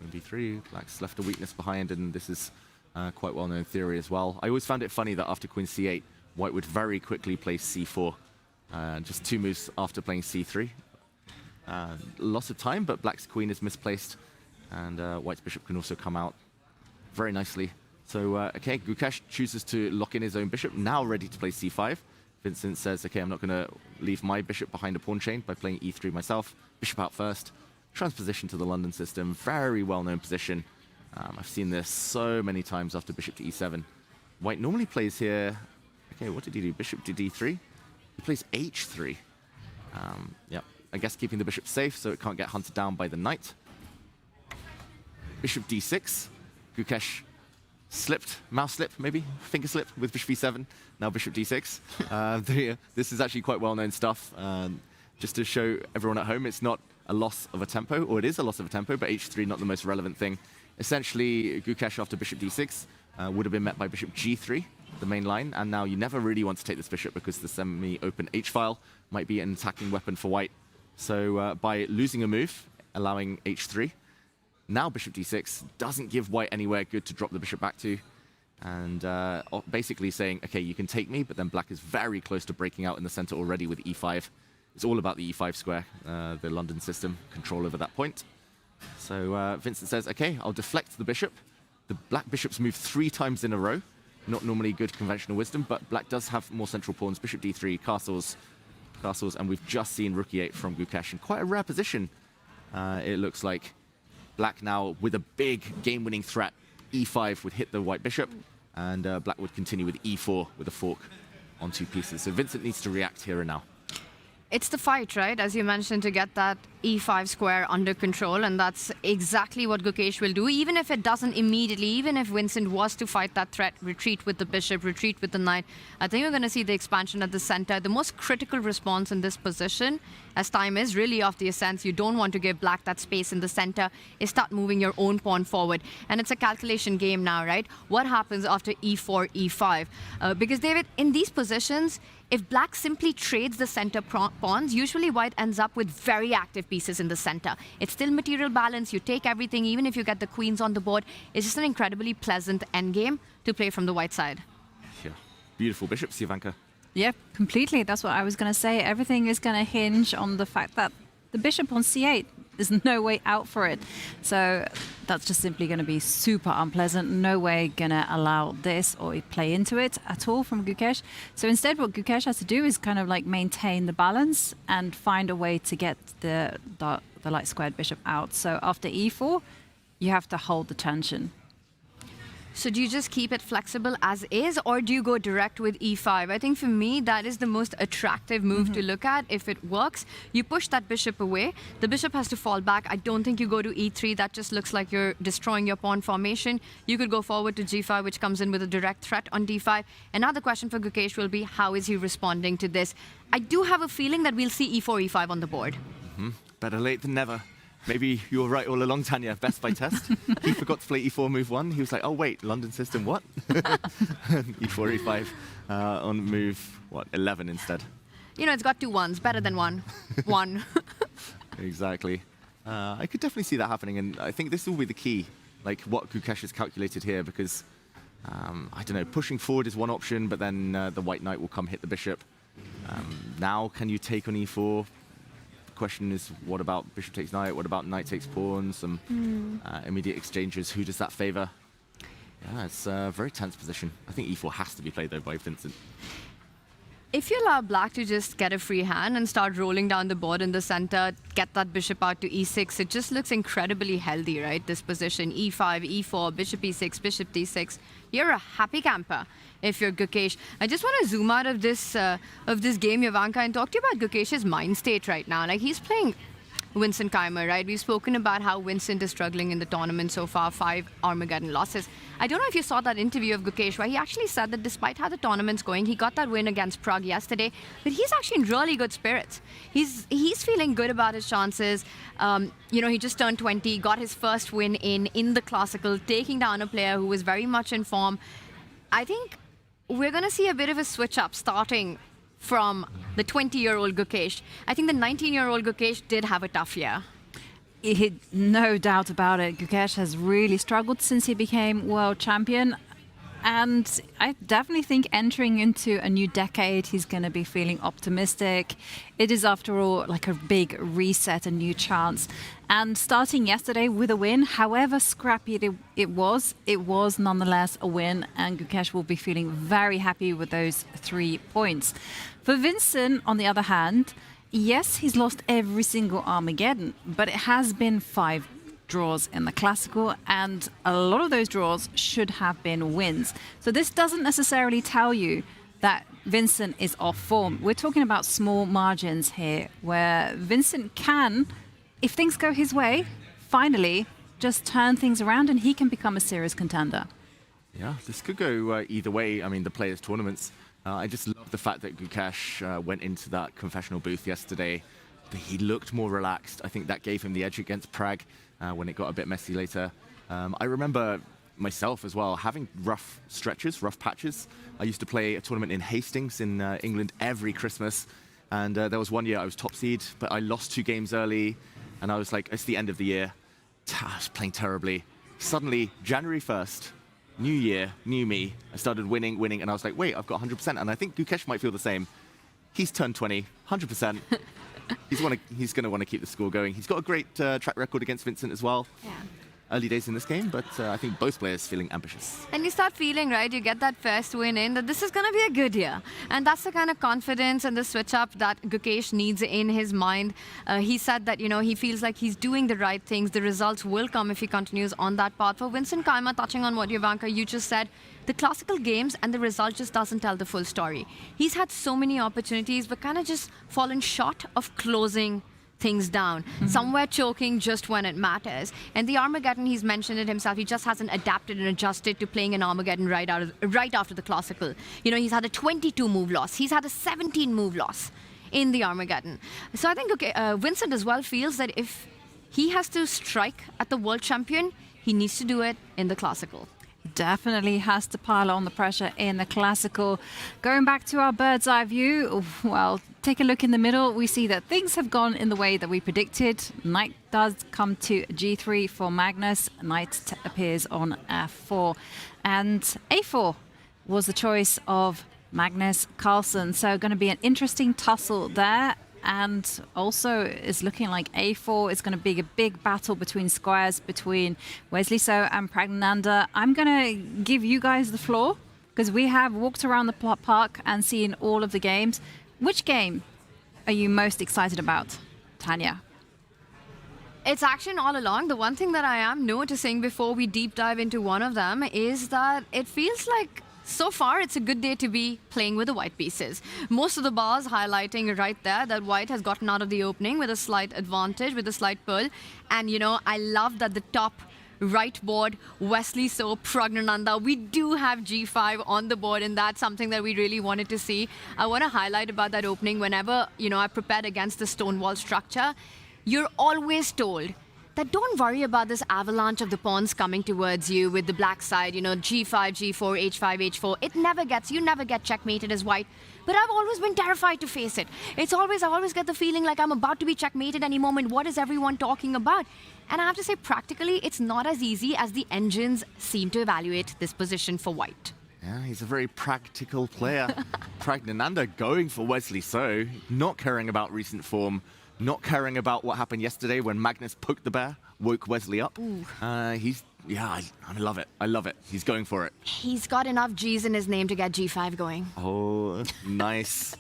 b3, black's left a weakness behind, and this is quite well-known theory as well. I always found it funny that after queen c8, white would very quickly play c4. Just two moves after playing c3. Loss of time, but black's queen is misplaced, and white's bishop can also come out very nicely. So, okay, Gukesh chooses to lock in his own bishop, now ready to play c5. Vincent says, okay, I'm not going to leave my bishop behind a pawn chain by playing e3 myself. Bishop out first. Transposition to the London system, very well-known position. I've seen this so many times after bishop to e7. White normally plays here. Okay, what did he do? Bishop to d3. He plays h3. Yep. I guess keeping the bishop safe so it can't get hunted down by the knight. Bishop d6. Gukesh slipped, mouse slip maybe, finger slip with bishop e7. Now bishop d6. This is actually quite well-known stuff. Just to show everyone at home, it's not a loss of a tempo, or it is a loss of a tempo, but h3 not the most relevant thing. Essentially, Gukesh after bishop d6 would have been met by bishop g3, the main line, and now you never really want to take this bishop because the semi-open h-file might be an attacking weapon for white. So by losing a move, allowing h3, now bishop d6 doesn't give white anywhere good to drop the bishop back to, and basically saying, okay, you can take me, but then black is very close to breaking out in the center already with e5. It's all about the e5 square, the London system, control over that point. So Vincent says, okay, I'll deflect the bishop. The black bishops move 3 times in a row. Not normally good conventional wisdom, but black does have more central pawns. Bishop d3, castles, and we've just seen rook e8 from Gukesh in quite a rare position. It looks like black now with a big game-winning threat. e5 would hit the white bishop, and black would continue with e4 with a fork on 2 pieces. So Vincent needs to react here and now. It's the fight, right? As you mentioned, to get that e5 square under control, and that's exactly what Gukesh will do. Even if it doesn't immediately, even if Vincent was to fight that threat, retreat with the bishop, retreat with the knight, I think we're going to see the expansion at the center. The most critical response in this position, as time is really of the essence, you don't want to give black that space in the center, is start moving your own pawn forward. And it's a calculation game now, right? What happens after e4, e5? Because David, in these positions, if black simply trades the center pawns, usually white ends up with very active pieces in the center. It's still material balance. You take everything, even if you get the queens on the board. It's just an incredibly pleasant endgame to play from the white side. Yeah. Beautiful bishops, Ivanka. Yeah, completely. That's what I was going to say. Everything is going to hinge on the fact that the bishop on c8, there's no way out for it. So that's just simply going to be super unpleasant. No way going to allow this or play into it at all from Gukesh. So instead what Gukesh has to do is kind of like maintain the balance and find a way to get the light squared bishop out. So after e4, you have to hold the tension. So do you just keep it flexible as is, or do you go direct with e5? I think for me, that is the most attractive move to look at. If it works, you push that bishop away. The bishop has to fall back. I don't think you go to e3. That just looks like you're destroying your pawn formation. You could go forward to g5, which comes in with a direct threat on d5. And now the question for Gukesh will be, how is he responding to this? I do have a feeling that we'll see e4, e5 on the board. Better late than never. Maybe you were right all along, Tanya. Best by test. He forgot to play e4 move 1. He was like, oh, wait, London system, what? e4, e5 on move, 11 instead. You know, it's got 2 1s. Better than 1. 1. Exactly. I could definitely see that happening. And I think this will be the key, like what Gukesh has calculated here, because, I don't know, pushing forward is one option, but then the white knight will come hit the bishop. Now, can you take on e4? Question is, what about bishop takes knight? What about knight takes pawn? Some immediate exchanges. Who does that favor? Yeah, it's a very tense position. I think e4 has to be played, though, by Vincent. If you allow black to just get a free hand and start rolling down the board in the center, get that bishop out to e6, it just looks incredibly healthy, right? This position, e5, e4, bishop e6, bishop d6. You're a happy camper if you're Gukesh. I just want to zoom out of this game, Ivanka, and talk to you about Gukesh's mind state right now. Like, he's playing Vincent Keimer, right? We've spoken about how Vincent is struggling in the tournament so far, 5 Armageddon losses. I don't know if you saw that interview of Gukesh where he actually said that despite how the tournament's going, he got that win against Prague yesterday, but he's actually in really good spirits. He's feeling good about his chances. You know, he just turned 20, got his first win in the Classical, taking down a player who was very much in form. I think we're going to see a bit of a switch up starting from the 20-year-old Gukesh. I think the 19-year-old Gukesh did have a tough year. No doubt about it. Gukesh has really struggled since he became world champion. And I definitely think entering into a new decade, he's going to be feeling optimistic. It is, after all, like a big reset, a new chance. And starting yesterday with a win, however scrappy it was nonetheless a win. And Gukesh will be feeling very happy with those 3 points. For Vincent, on the other hand, yes, he's lost every single Armageddon, but it has been 5 draws in the Classical, and a lot of those draws should have been wins. So this doesn't necessarily tell you that Vincent is off form. We're talking about small margins here, where Vincent can, if things go his way, finally just turn things around and he can become a serious contender. Yeah, this could go either way. I mean, the Players' Tournaments. I just love the fact that Gukesh went into that confessional booth yesterday. He looked more relaxed. I think that gave him the edge against Prag when it got a bit messy later. I remember myself as well having rough stretches, rough patches. I used to play a tournament in Hastings in England every Christmas. And there was one year I was top seed, but I lost 2 games early. And I was like, it's the end of the year. I was playing terribly. Suddenly, January 1st, new year, new me. I started winning, and I was like, wait, I've got 100%. And I think Gukesh might feel the same. He's turned 20, 100%. He's going to want to keep the score going. He's got a great track record against Vincent as well. Yeah. Early days in this game, but I think both players feeling ambitious. And you start feeling, right, you get that first win in, that this is going to be a good year. And that's the kind of confidence and the switch up that Gukesh needs in his mind. He said that, he feels like he's doing the right things. The results will come if he continues on that path. For Vincent Kayama, touching on what Jovanka, you just said, the Classical games and the result just doesn't tell the full story. He's had so many opportunities, but kind of just fallen short of closing things down, somewhere choking just when it matters. And the Armageddon, he's mentioned it himself, he just hasn't adapted and adjusted to playing an Armageddon right after the Classical. He's had a 22 move loss, he's had a 17 move loss in the Armageddon. So I think Vincent as well feels that if he has to strike at the world champion, he needs to do it in the Classical. Definitely has to pile on the pressure in the Classical. Going back to our bird's eye view, well, take a look in the middle. We see that things have gone in the way that we predicted. Knight does come to G3 for Magnus. Knight appears on F4. And A4 was the choice of Magnus Carlsen. So going to be an interesting tussle there. And also is looking like A4 is going to be a big battle between squares between Wesley So and Pragnananda. I'm going to give you guys the floor because we have walked around the park and seen all of the games. Which game are you most excited about, Tanya? It's action all along. The one thing that I am noticing before we deep dive into one of them is that it feels like so far, it's a good day to be playing with the white pieces. Most of the bars highlighting right there that white has gotten out of the opening with a slight advantage, with a slight pull. And, I love that the top right board, Wesley So, Pragnananda, we do have G5 on the board, and that's something that we really wanted to see. I want to highlight about that opening whenever, I prepared against the Stonewall structure. You're always told that don't worry about this avalanche of the pawns coming towards you with the black side, G5, G4, H5, H4. You never get checkmated as white. But I've always been terrified to face it. I always get the feeling like I'm about to be checkmated any moment. What is everyone talking about? And I have to say, practically, it's not as easy as the engines seem to evaluate this position for white. Yeah, he's a very practical player. Pragnananda going for Wesley So, not caring about recent form, not caring about what happened yesterday when Magnus poked the bear, woke Wesley up. I love it. I love it. He's going for it. He's got enough G's in his name to get G5 going. Oh, nice.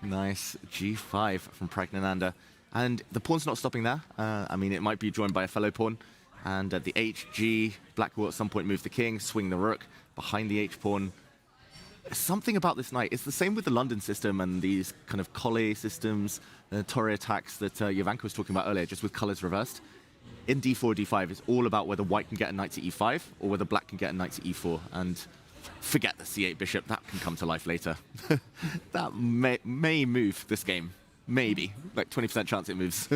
Nice. G5 from Pragnananda. And the pawn's not stopping there. It might be joined by a fellow pawn. And at the HG, Black will at some point move the king, swing the rook behind the H pawn. Something about this knight. It's the same with the London system and these kind of Collet systems, the Torre attacks that Jovanka was talking about earlier, just with colors reversed. In D4, D5, it's all about whether white can get a knight to E5 or whether black can get a knight to E4. And forget the C8 bishop. That can come to life later. That may move this game. Maybe. Like 20% chance it moves.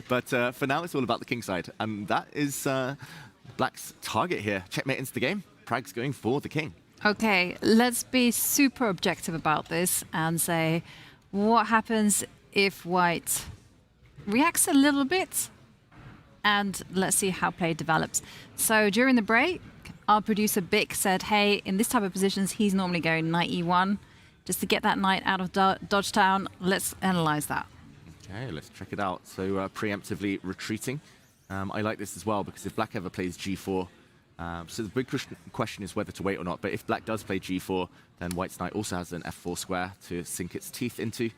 But for now, it's all about the king side. And that is black's target here. Checkmate into the game. Prag's going for the king. Okay, let's be super objective about this and say, what happens if white reacts a little bit? And let's see how play develops. So during the break, our producer Bick said, hey, in this type of positions, he's normally going knight E1. Just to get that knight out of Dodgetown, let's analyze that. Okay, let's check it out. So preemptively retreating. I like this as well because if black ever plays G4, so the big question is whether to wait or not. But if black does play G4, then white's knight also has an F4 square to sink its teeth into.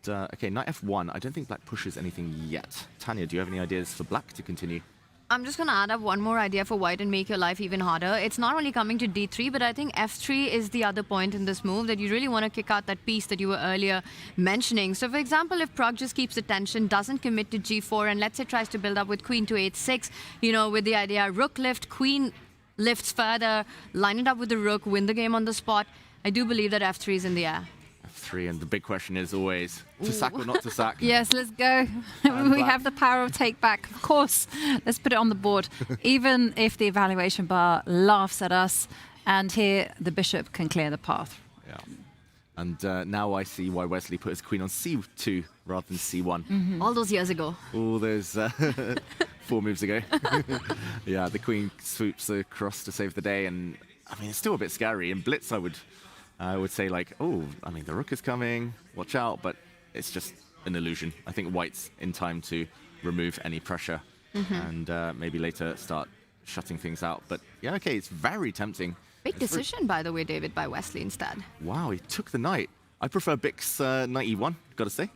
Okay, knight f1. I don't think black pushes anything yet. Tanya, do you have any ideas for black to continue? I'm just going to add up one more idea for white and make your life even harder. It's not only coming to d3, but I think f3 is the other point in this move that you really want to kick out that piece that you were earlier mentioning. So, for example, if Prog just keeps the tension, doesn't commit to g4, and let's say tries to build up with queen to h6, with the idea rook lift, queen lifts further, line it up with the rook, win the game on the spot, I do believe that f3 is in the air. F3, and the big question is always to sack or not to sack. Yes, let's go. We have the power of take back. Of course, let's put it on the board. Even if the evaluation bar laughs at us, and here the bishop can clear the path. Yeah. And now I see why Wesley put his queen on c2 rather than c1. All those years ago. All those 4 moves ago. Yeah, the queen swoops across to save the day, and I mean, it's still a bit scary. In blitz, I would say like, oh, I mean, the rook is coming, watch out, but it's just an illusion. I think white's in time to remove any pressure and maybe later start shutting things out. But yeah, okay, it's very tempting. Big decision, by the way, David, by Wesley instead. Wow, he took the knight. I prefer Bix knight e1, gotta say.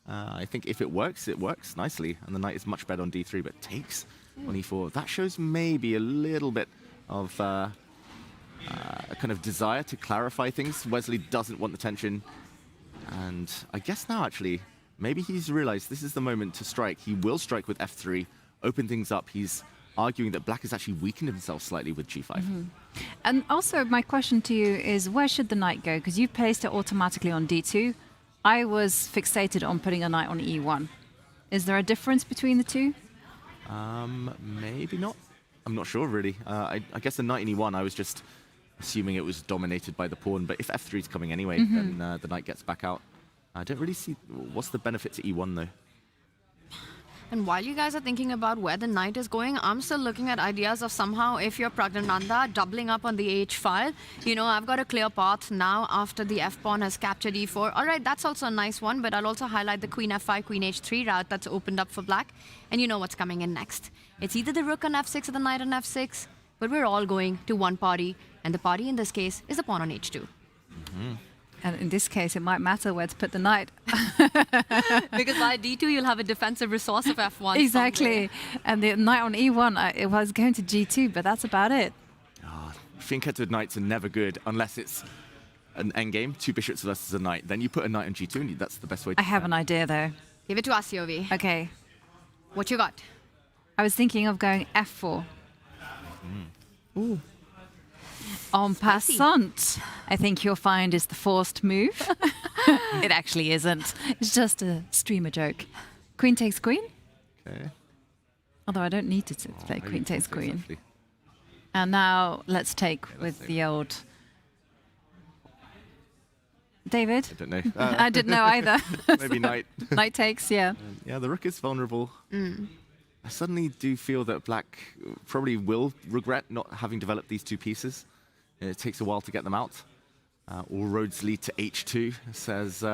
I think if it works nicely, and the knight is much better on d3, but takes on e4. That shows maybe a little bit of a kind of desire to clarify things. Wesley doesn't want the tension, and I guess now actually maybe he's realized this is the moment to strike. He will strike with f3, open things up. He's arguing that black has actually weakened himself slightly with g5. And also my question to you is, where should the knight go? Because you placed it automatically on d2. I was fixated on putting a knight on e1. Is there a difference between the two? Maybe not. I'm not sure really. I guess the knight in e1, I was just assuming it was dominated by the pawn, but if f3 is coming anyway, then the knight gets back out. I don't really see what's the benefit to e1 though. And while you guys are thinking about where the knight is going, I'm still looking at ideas of somehow, if you're Pragnananda, doubling up on the h file. I've got a clear path now after the f-pawn has captured e4. All right, that's also a nice one, but I'll also highlight the queen f5, queen h3 route that's opened up for black. And you know what's coming in next. It's either the rook on f6 or the knight on f6, but we're all going to one party, and the party in this case is the pawn on h2. And in this case, it might matter where to put the knight. Because by d2, you'll have a defensive resource of f1. Exactly. And the knight on e1, it was going to g2, but that's about it. Fianchettoed knights are never good unless it's an endgame, 2 bishops versus a knight. Then you put a knight on g2, and that's the best way to I have an idea, though. Give it to us, Yovi. Okay. What you got? I was thinking of going f4. Ooh. En passant, I think you'll find is the forced move. It actually isn't. It's just a streamer joke. Queen takes queen. Okay. Although I don't need to play queen takes queen. Exactly. And now let's take with the old... David? I don't know. I didn't know either. Maybe knight. Knight takes, yeah. Yeah, the rook is vulnerable. I suddenly do feel that black probably will regret not having developed these 2 pieces. It takes a while to get them out. All roads lead to h2, says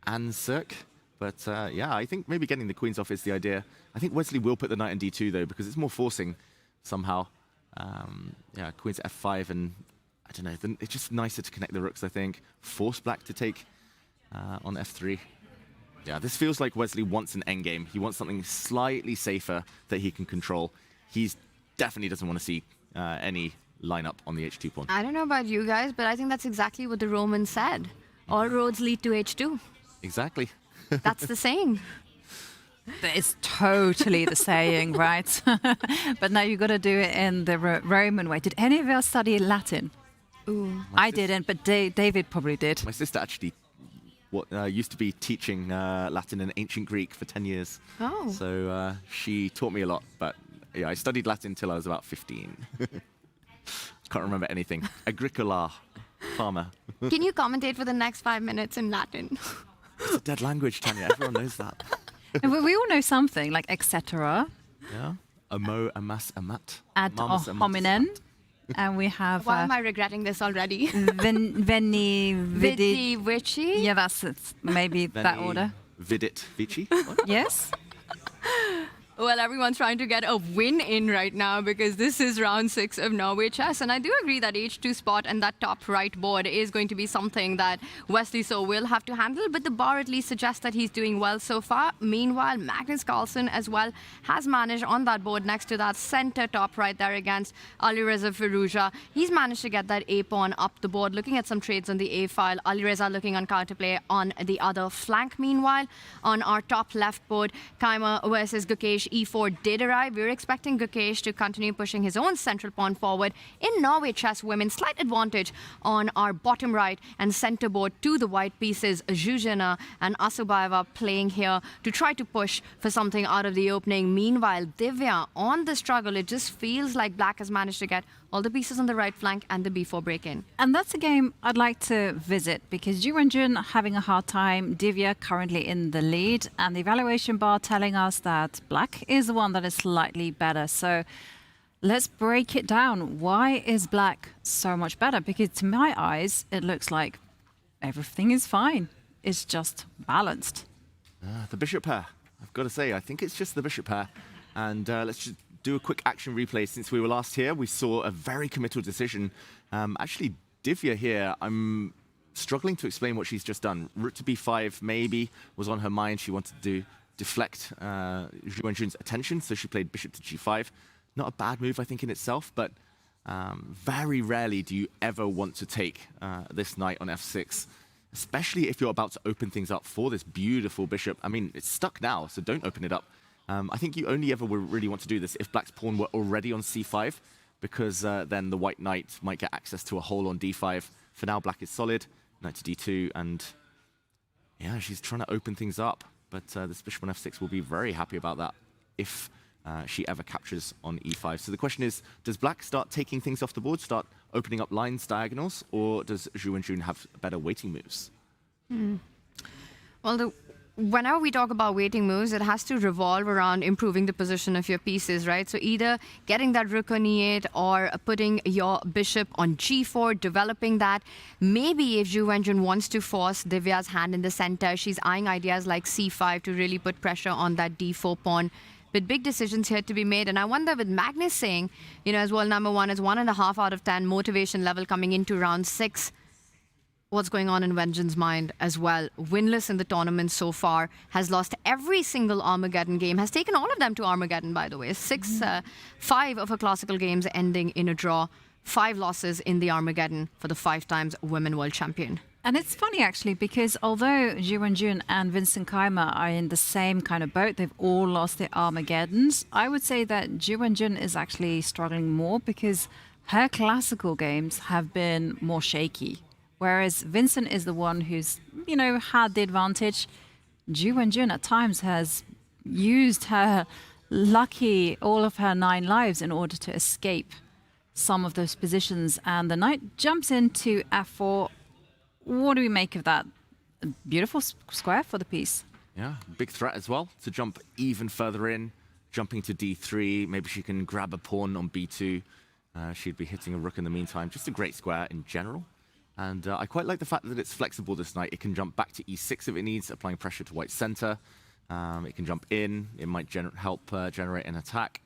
Anne Cirque. But yeah, I think maybe getting the queens off is the idea. I think Wesley will put the knight on d2, though, because it's more forcing somehow. Yeah, queen's f5, and I don't know, it's just nicer to connect the rooks, I think. Force black to take on f3. Yeah, this feels like Wesley wants an endgame. He wants something slightly safer that he can control. He definitely doesn't want to see any lineup on the h2 pawn. I don't know about you guys, but I think that's exactly what the Romans said. All roads lead to h2. Exactly. That's the saying. It's totally the saying, right? But now you've got to do it in the Roman way. Did any of us study Latin? Ooh. I didn't, but David probably did. My sister actually used to be teaching Latin and ancient Greek for 10 years. Oh. So she taught me a lot, but yeah, I studied Latin till I was about 15. Can't remember anything. Agricola, farmer. Can you commentate for the next 5 minutes in Latin? It's a dead language, Tanya. Everyone knows that. We all know something, like etc. Yeah. Amo, amas, amat. Ad hominem. And we have... Why am I regretting this already? Veni, vidi, vici? Yeah, that's maybe that order. Vidit, vici? Yes. Well, everyone's trying to get a win in right now because this is round 6 of Norway chess. And I do agree that H2 spot and that top right board is going to be something that Wesley So will have to handle. But the bar at least suggests that he's doing well so far. Meanwhile, Magnus Carlsen as well has managed on that board next to that center top right there against Alireza Firouzja. He's managed to get that A pawn up the board, looking at some trades on the A file. Alireza looking on counterplay on the other flank. Meanwhile, on our top left board, Kaima versus Gukesh E4 did arrive. We were expecting Gukesh to continue pushing his own central pawn forward. In Norway chess women, slight advantage on our bottom right and center board to the white pieces. Zhuzhina and Asubayeva playing here to try to push for something out of the opening. Meanwhile, Divya on the struggle. It just feels like Black has managed to get all the pieces on the right flank and the B4 break-in. And that's a game I'd like to visit because Ju Wenjun having a hard time, Divya currently in the lead, and the evaluation bar telling us that Black is the one that is slightly better. So let's break it down. Why is Black so much better? Because to my eyes, it looks like everything is fine. It's just balanced. The bishop pair. I've got to say, I think it's just the bishop pair. And let's just do a quick action replay. Since we were last here, we saw a very committal decision. Actually, Divya here, I'm struggling to explain what she's just done. Rook to b5 maybe was on her mind. She wanted to deflect Ju Wenjun's attention, so she played bishop to g5. Not a bad move, I think, in itself, but very rarely do you ever want to take this knight on f6, especially if you're about to open things up for this beautiful bishop. I mean, it's stuck now, so don't open it up. I think you only ever would really want to do this if Black's pawn were already on c5, because then the white knight might get access to a hole on d5. For now, Black is solid. Knight to d2, and yeah, she's trying to open things up. But this bishop on f6 will be very happy about that if she ever captures on e5. So the question is, does Black start taking things off the board, start opening up lines, diagonals, or does Ju Wenjun have better waiting moves? Well, whenever we talk about waiting moves, it has to revolve around improving the position of your pieces, right? So either getting that rook on e8 or putting your bishop on g4, developing that. Maybe if Ju Wenjun wants to force Divya's hand in the center, she's eyeing ideas like c5 to really put pressure on that d4 pawn. But big decisions here to be made. And I wonder, with Magnus saying, you know, as world number 1 is 1.5 out of 10 motivation level coming into round 6, what's going on in Wenjun's mind as well. Winless in the tournament so far, has lost every single Armageddon game, has taken all of them to Armageddon, by the way. 5 of her classical games ending in a draw, 5 losses in the Armageddon for the 5 times women world champion. And it's funny, actually, because although Ju Wenjun and Vincent Keymer are in the same kind of boat, they've all lost their Armageddons, I would say that Ju Wenjun is actually struggling more because her classical games have been more shaky. Whereas Vincent is the one who's, you know, had the advantage. Ju Wenjun at times has used her lucky, all of her 9 lives in order to escape some of those positions. And the knight jumps into f4. What do we make of that? A beautiful square for the piece. Yeah, big threat as well to jump even further in, jumping to d3. Maybe she can grab a pawn on b2. She'd be hitting a rook in the meantime. Just a great square in general. And I quite like the fact that it's flexible this night. It can jump back to e6 if it needs, applying pressure to white center. It can jump in. It might help generate an attack.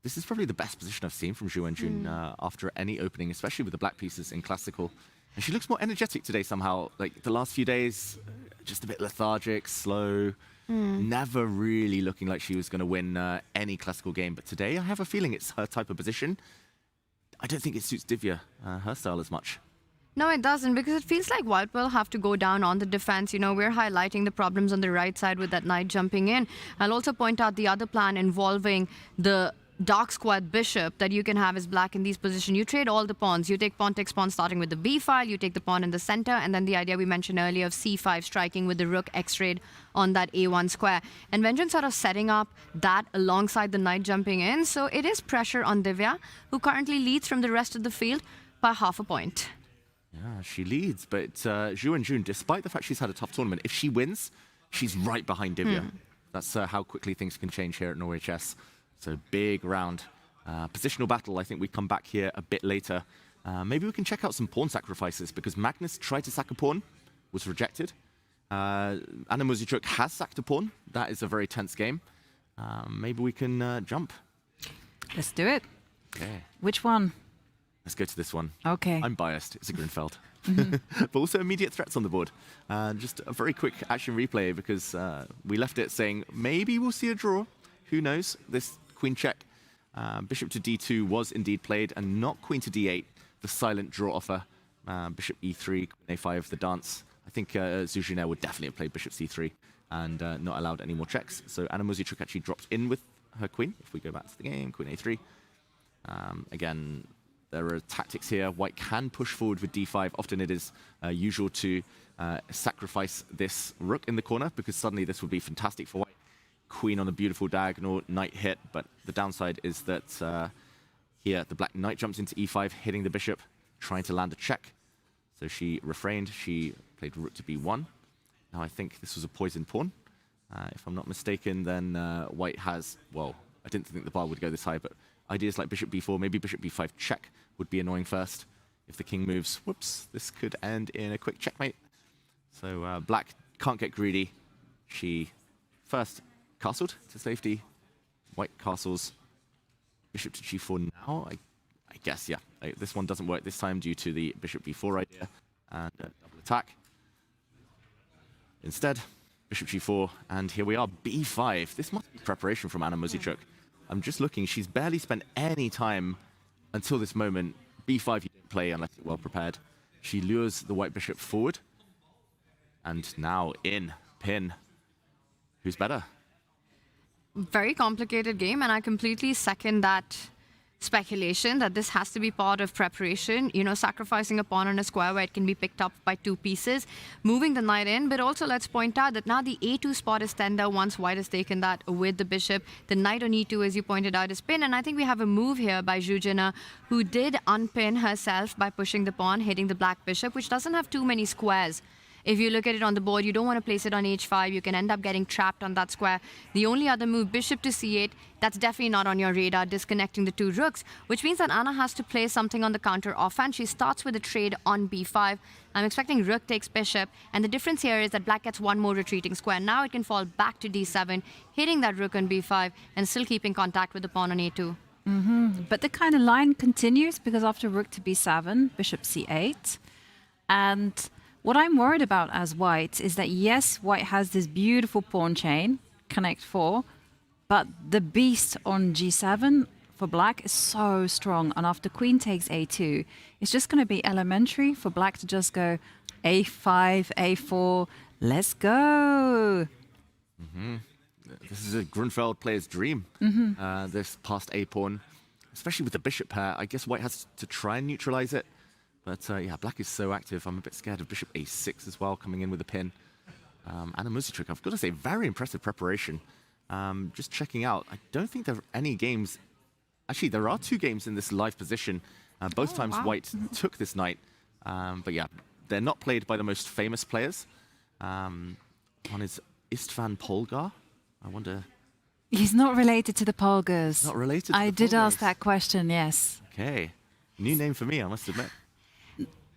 This is probably the best position I've seen from Ju Wenjun after any opening, especially with the black pieces in classical. And she looks more energetic today somehow. Like the last few days, just a bit lethargic, slow, never really looking like she was going to win any classical game. But today, I have a feeling it's her type of position. I don't think it suits Divya, her style, as much. No, it doesn't, because it feels like White will have to go down on the defense. You know, we're highlighting the problems on the right side with that knight jumping in. I'll also point out the other plan involving the dark squared bishop that you can have as black in these positions. You trade all the pawns. You take pawn takes pawn starting with the b file. You take the pawn in the center, and then the idea we mentioned earlier of c5 striking with the rook x-rayed on that a1 square. And Wenjun sort of setting up that alongside the knight jumping in. So it is pressure on Divya, who currently leads from the rest of the field by half a point. Yeah, she leads, but Ju Wenjun, despite the fact she's had a tough tournament, if she wins, she's right behind Divya. That's how quickly things can change here at Norway Chess. So big round. Positional battle. I think we come back here a bit later. Maybe we can check out some pawn sacrifices, because Magnus tried to sack a pawn, was rejected. Anna Muzychuk has sacked a pawn. That is a very tense game. Maybe we can jump. Let's do it. Okay. Which one? Let's go to this one. Okay. I'm biased. It's a Grunfeld. But also immediate threats on the board. Just a very quick action replay because we left it saying maybe we'll see a draw. Who knows? This queen check. Bishop to d2 was indeed played and not queen to d8, the silent draw offer. Bishop e3, queen a5, the dance. I think Zhu Junior would definitely have played bishop c3 and not allowed any more checks. So Anna Muzychuk actually dropped in with her queen. If we go back to the game, queen a3. Again, there are tactics here. White can push forward with d5. Often it is usual to sacrifice this rook in the corner because suddenly this would be fantastic for white. Queen on a beautiful diagonal, knight hit, but the downside is that here the black knight jumps into e5, hitting the bishop, trying to land a check. So she refrained. She played rook to b1. Now I think this was a poisoned pawn. If I'm not mistaken, then white has, well, I didn't think the bar would go this high, but ideas like bishop b4, maybe bishop b5 check would be annoying first. If the king moves, whoops, this could end in a quick checkmate. So black can't get greedy. She first castled to safety. White castles. Bishop to g4 now. I guess, yeah. This one doesn't work this time due to the bishop b4 idea and double attack. Instead, bishop g4, and here we are, b5. This must be preparation from Anna Muzychuk. I'm just looking. She's barely spent any time until this moment. b5 you don't play unless you're well prepared. She lures the white bishop forward. And now in pin. Who's better? Very complicated game, and I completely second that speculation that this has to be part of preparation. You know, sacrificing a pawn on a square where it can be picked up by two pieces, moving the knight in, but also let's point out that now the a2 spot is tender once white has taken that with the bishop. The knight on e2, as you pointed out, is pinned, and I think we have a move here by Zhu Jin, who did unpin herself by pushing the pawn, hitting the black bishop, which doesn't have too many squares. If you look at it on the board, you don't want to place it on h5. You can end up getting trapped on that square. The only other move, bishop to c8, that's definitely not on your radar, disconnecting the two rooks, which means that Anna has to play something on the counter offhand. She starts with a trade on b5. I'm expecting rook takes bishop, and the difference here is that black gets one more retreating square. Now it can fall back to d7, hitting that rook on b5, and still keeping contact with the pawn on a2. But the kind of line continues because after rook to b7, bishop c8, and what I'm worried about as white is that, yes, white has this beautiful pawn chain, connect 4, but the beast on g7 for black is so strong. And after queen takes a2, it's just going to be elementary for black to just go a5, a4, let's go. This is a Grunfeld player's dream, this past a-pawn, especially with the bishop pair. I guess white has to try and neutralize it. But yeah, black is so active. I'm a bit scared of bishop a6 as well, coming in with a pin. Anna Muzychuk, I've got to say, very impressive preparation. Just checking out, I don't think there are any games. Actually, there are 2 games in this live position. Both times white took this knight. But yeah, they're not played by the most famous players. One is Istvan Polgar. I wonder. He's not related to the Polgars. Not related to I the did Polgars. ask that question, yes. Okay. New name for me, I must admit.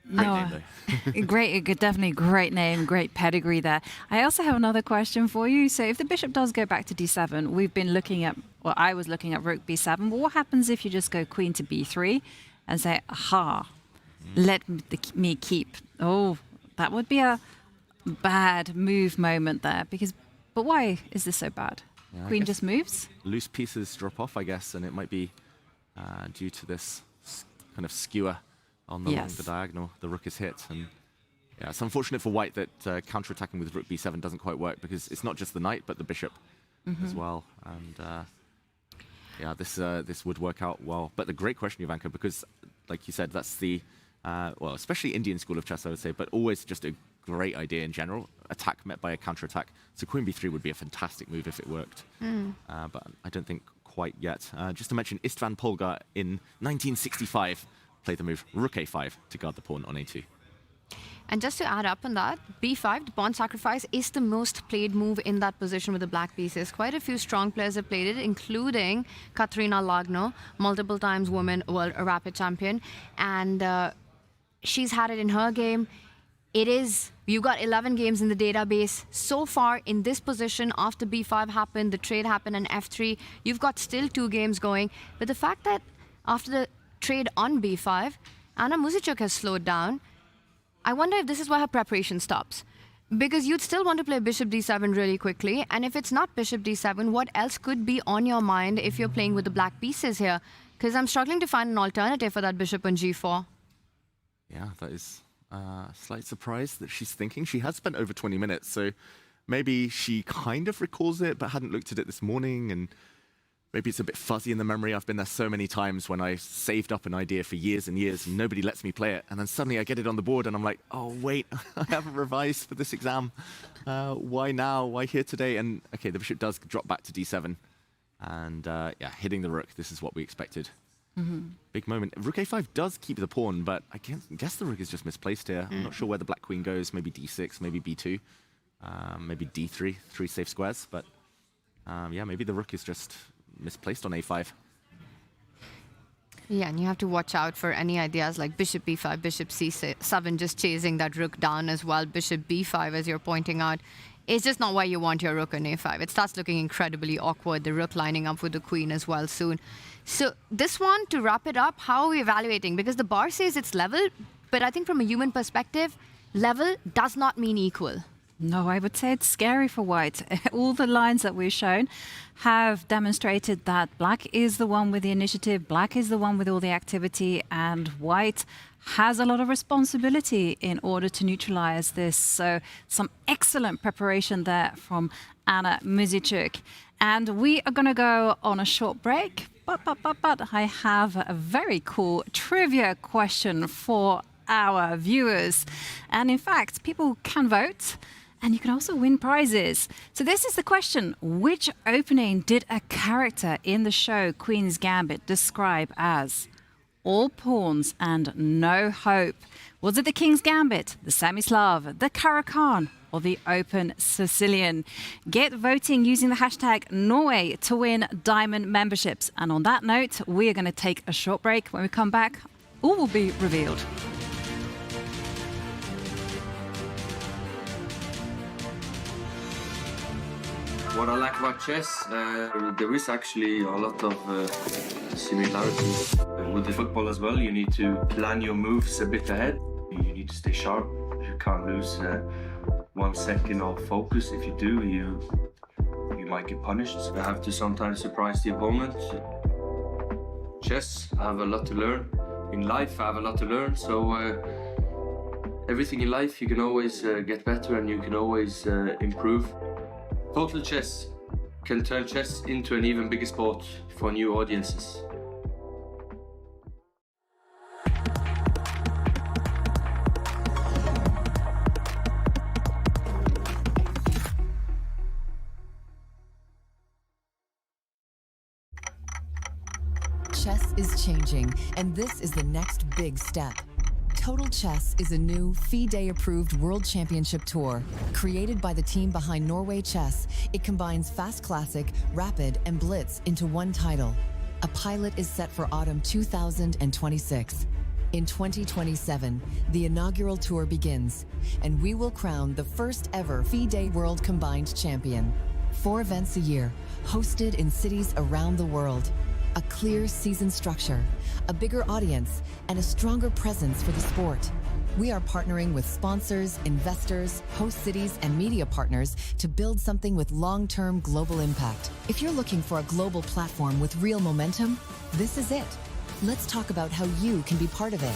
No, definitely great name, great pedigree there. I also have another question for you. So if the bishop does go back to d7, we've been looking at, well, I was looking at rook b7, but what happens if you just go queen to b3 and say, aha, let me keep? Oh, that would be a bad move moment there, but why is this so bad? Yeah, Queen just moves? Loose pieces drop off, I guess, and it might be due to this kind of skewer on the, along the diagonal. The rook is hit, and yeah, it's unfortunate for white that counter-attacking with rook b7 doesn't quite work, because it's not just the knight, but the bishop as well. And yeah, this would work out well. But the great question, Ivanka, because like you said, that's the, well, especially Indian school of chess, I would say, but always just a great idea in general. Attack met by a counter-attack. So queen b3 would be a fantastic move if it worked. But I don't think quite yet. Just to mention, Istvan Polgar in 1965 played the move rook a5 to guard the pawn on a2. And just to add up on that, b5, the pawn sacrifice, is the most played move in that position with the black pieces. Quite a few strong players have played it, including Katrina Lagno, multiple times women world rapid champion. And she's had it in her game. you've got 11 games in the database. So far in this position, after b5 happened, the trade happened, and f3, you've got still 2 games going. But the fact that after the trade on b5, Anna Muzichuk has slowed down, I wonder if this is why her preparation stops. Because you'd still want to play bishop d7 really quickly, and if it's not bishop d7, what else could be on your mind if you're playing with the black pieces here? Because I'm struggling to find an alternative for that bishop on g4. Yeah, that is a slight surprise that she's thinking. She has spent over 20 minutes, so maybe she kind of recalls it, but hadn't looked at it this morning, and maybe it's a bit fuzzy in the memory. I've been there so many times when I saved up an idea for years and years, and nobody lets me play it, and then suddenly I get it on the board, and I'm like, oh, wait, I haven't revised for this exam. Why now? Why here today? And okay, the bishop does drop back to d7, and yeah, hitting the rook. This is what we expected. Big moment. Rook a5 does keep the pawn, but I guess the rook is just misplaced here. I'm not sure where the black queen goes. Maybe d6, maybe b2, maybe d3, 3 safe squares. But yeah, maybe the rook is just misplaced on a5. Yeah, and you have to watch out for any ideas like bishop b5, bishop c7, just chasing that rook down as well. Bishop b5, as you're pointing out, it's just not where you want your rook on a5. It starts looking incredibly awkward, the rook lining up with the queen as well soon. So this one, to wrap it up, how are we evaluating? Because the bar says it's level, but I think from a human perspective, level does not mean equal. No, I would say it's scary for white. All the lines that we've shown have demonstrated that black is the one with the initiative, black is the one with all the activity, and white has a lot of responsibility in order to neutralize this. So some excellent preparation there from Anna Muzichuk. And we are going to go on a short break. But I have a very cool trivia question for our viewers. And in fact, people can vote. And you can also win prizes. So this is the question. Which opening did a character in the show Queen's Gambit describe as all pawns and no hope? Was it the King's Gambit, the Semi-Slav, the Caro-Kann, or the Open Sicilian? Get voting using the hashtag Norway to win diamond memberships. And on that note, we are going to take a short break. When we come back, all will be revealed. What I like about chess, there is actually a lot of similarities with the football as well. You need to plan your moves a bit ahead. You need to stay sharp. You can't lose 1 second of focus. If you do, you might get punished. You have to sometimes surprise the opponent. Chess, I have a lot to learn. In life, I have a lot to learn. So everything in life, you can always get better and you can always improve. Total Chess can turn chess into an even bigger sport for new audiences. Chess is changing, and this is the next big step. Total Chess is a new FIDE-approved World Championship Tour. Created by the team behind Norway Chess, it combines Fast Classic, Rapid, and Blitz into one title. A pilot is set for autumn 2026. In 2027, the inaugural tour begins, and we will crown the first ever FIDE World Combined Champion. 4 events a year, hosted in cities around the world. A clear season structure, a bigger audience, and a stronger presence for the sport. We are partnering with sponsors, investors, host cities, and media partners to build something with long-term global impact. If you're looking for a global platform with real momentum, this is it. Let's talk about how you can be part of it.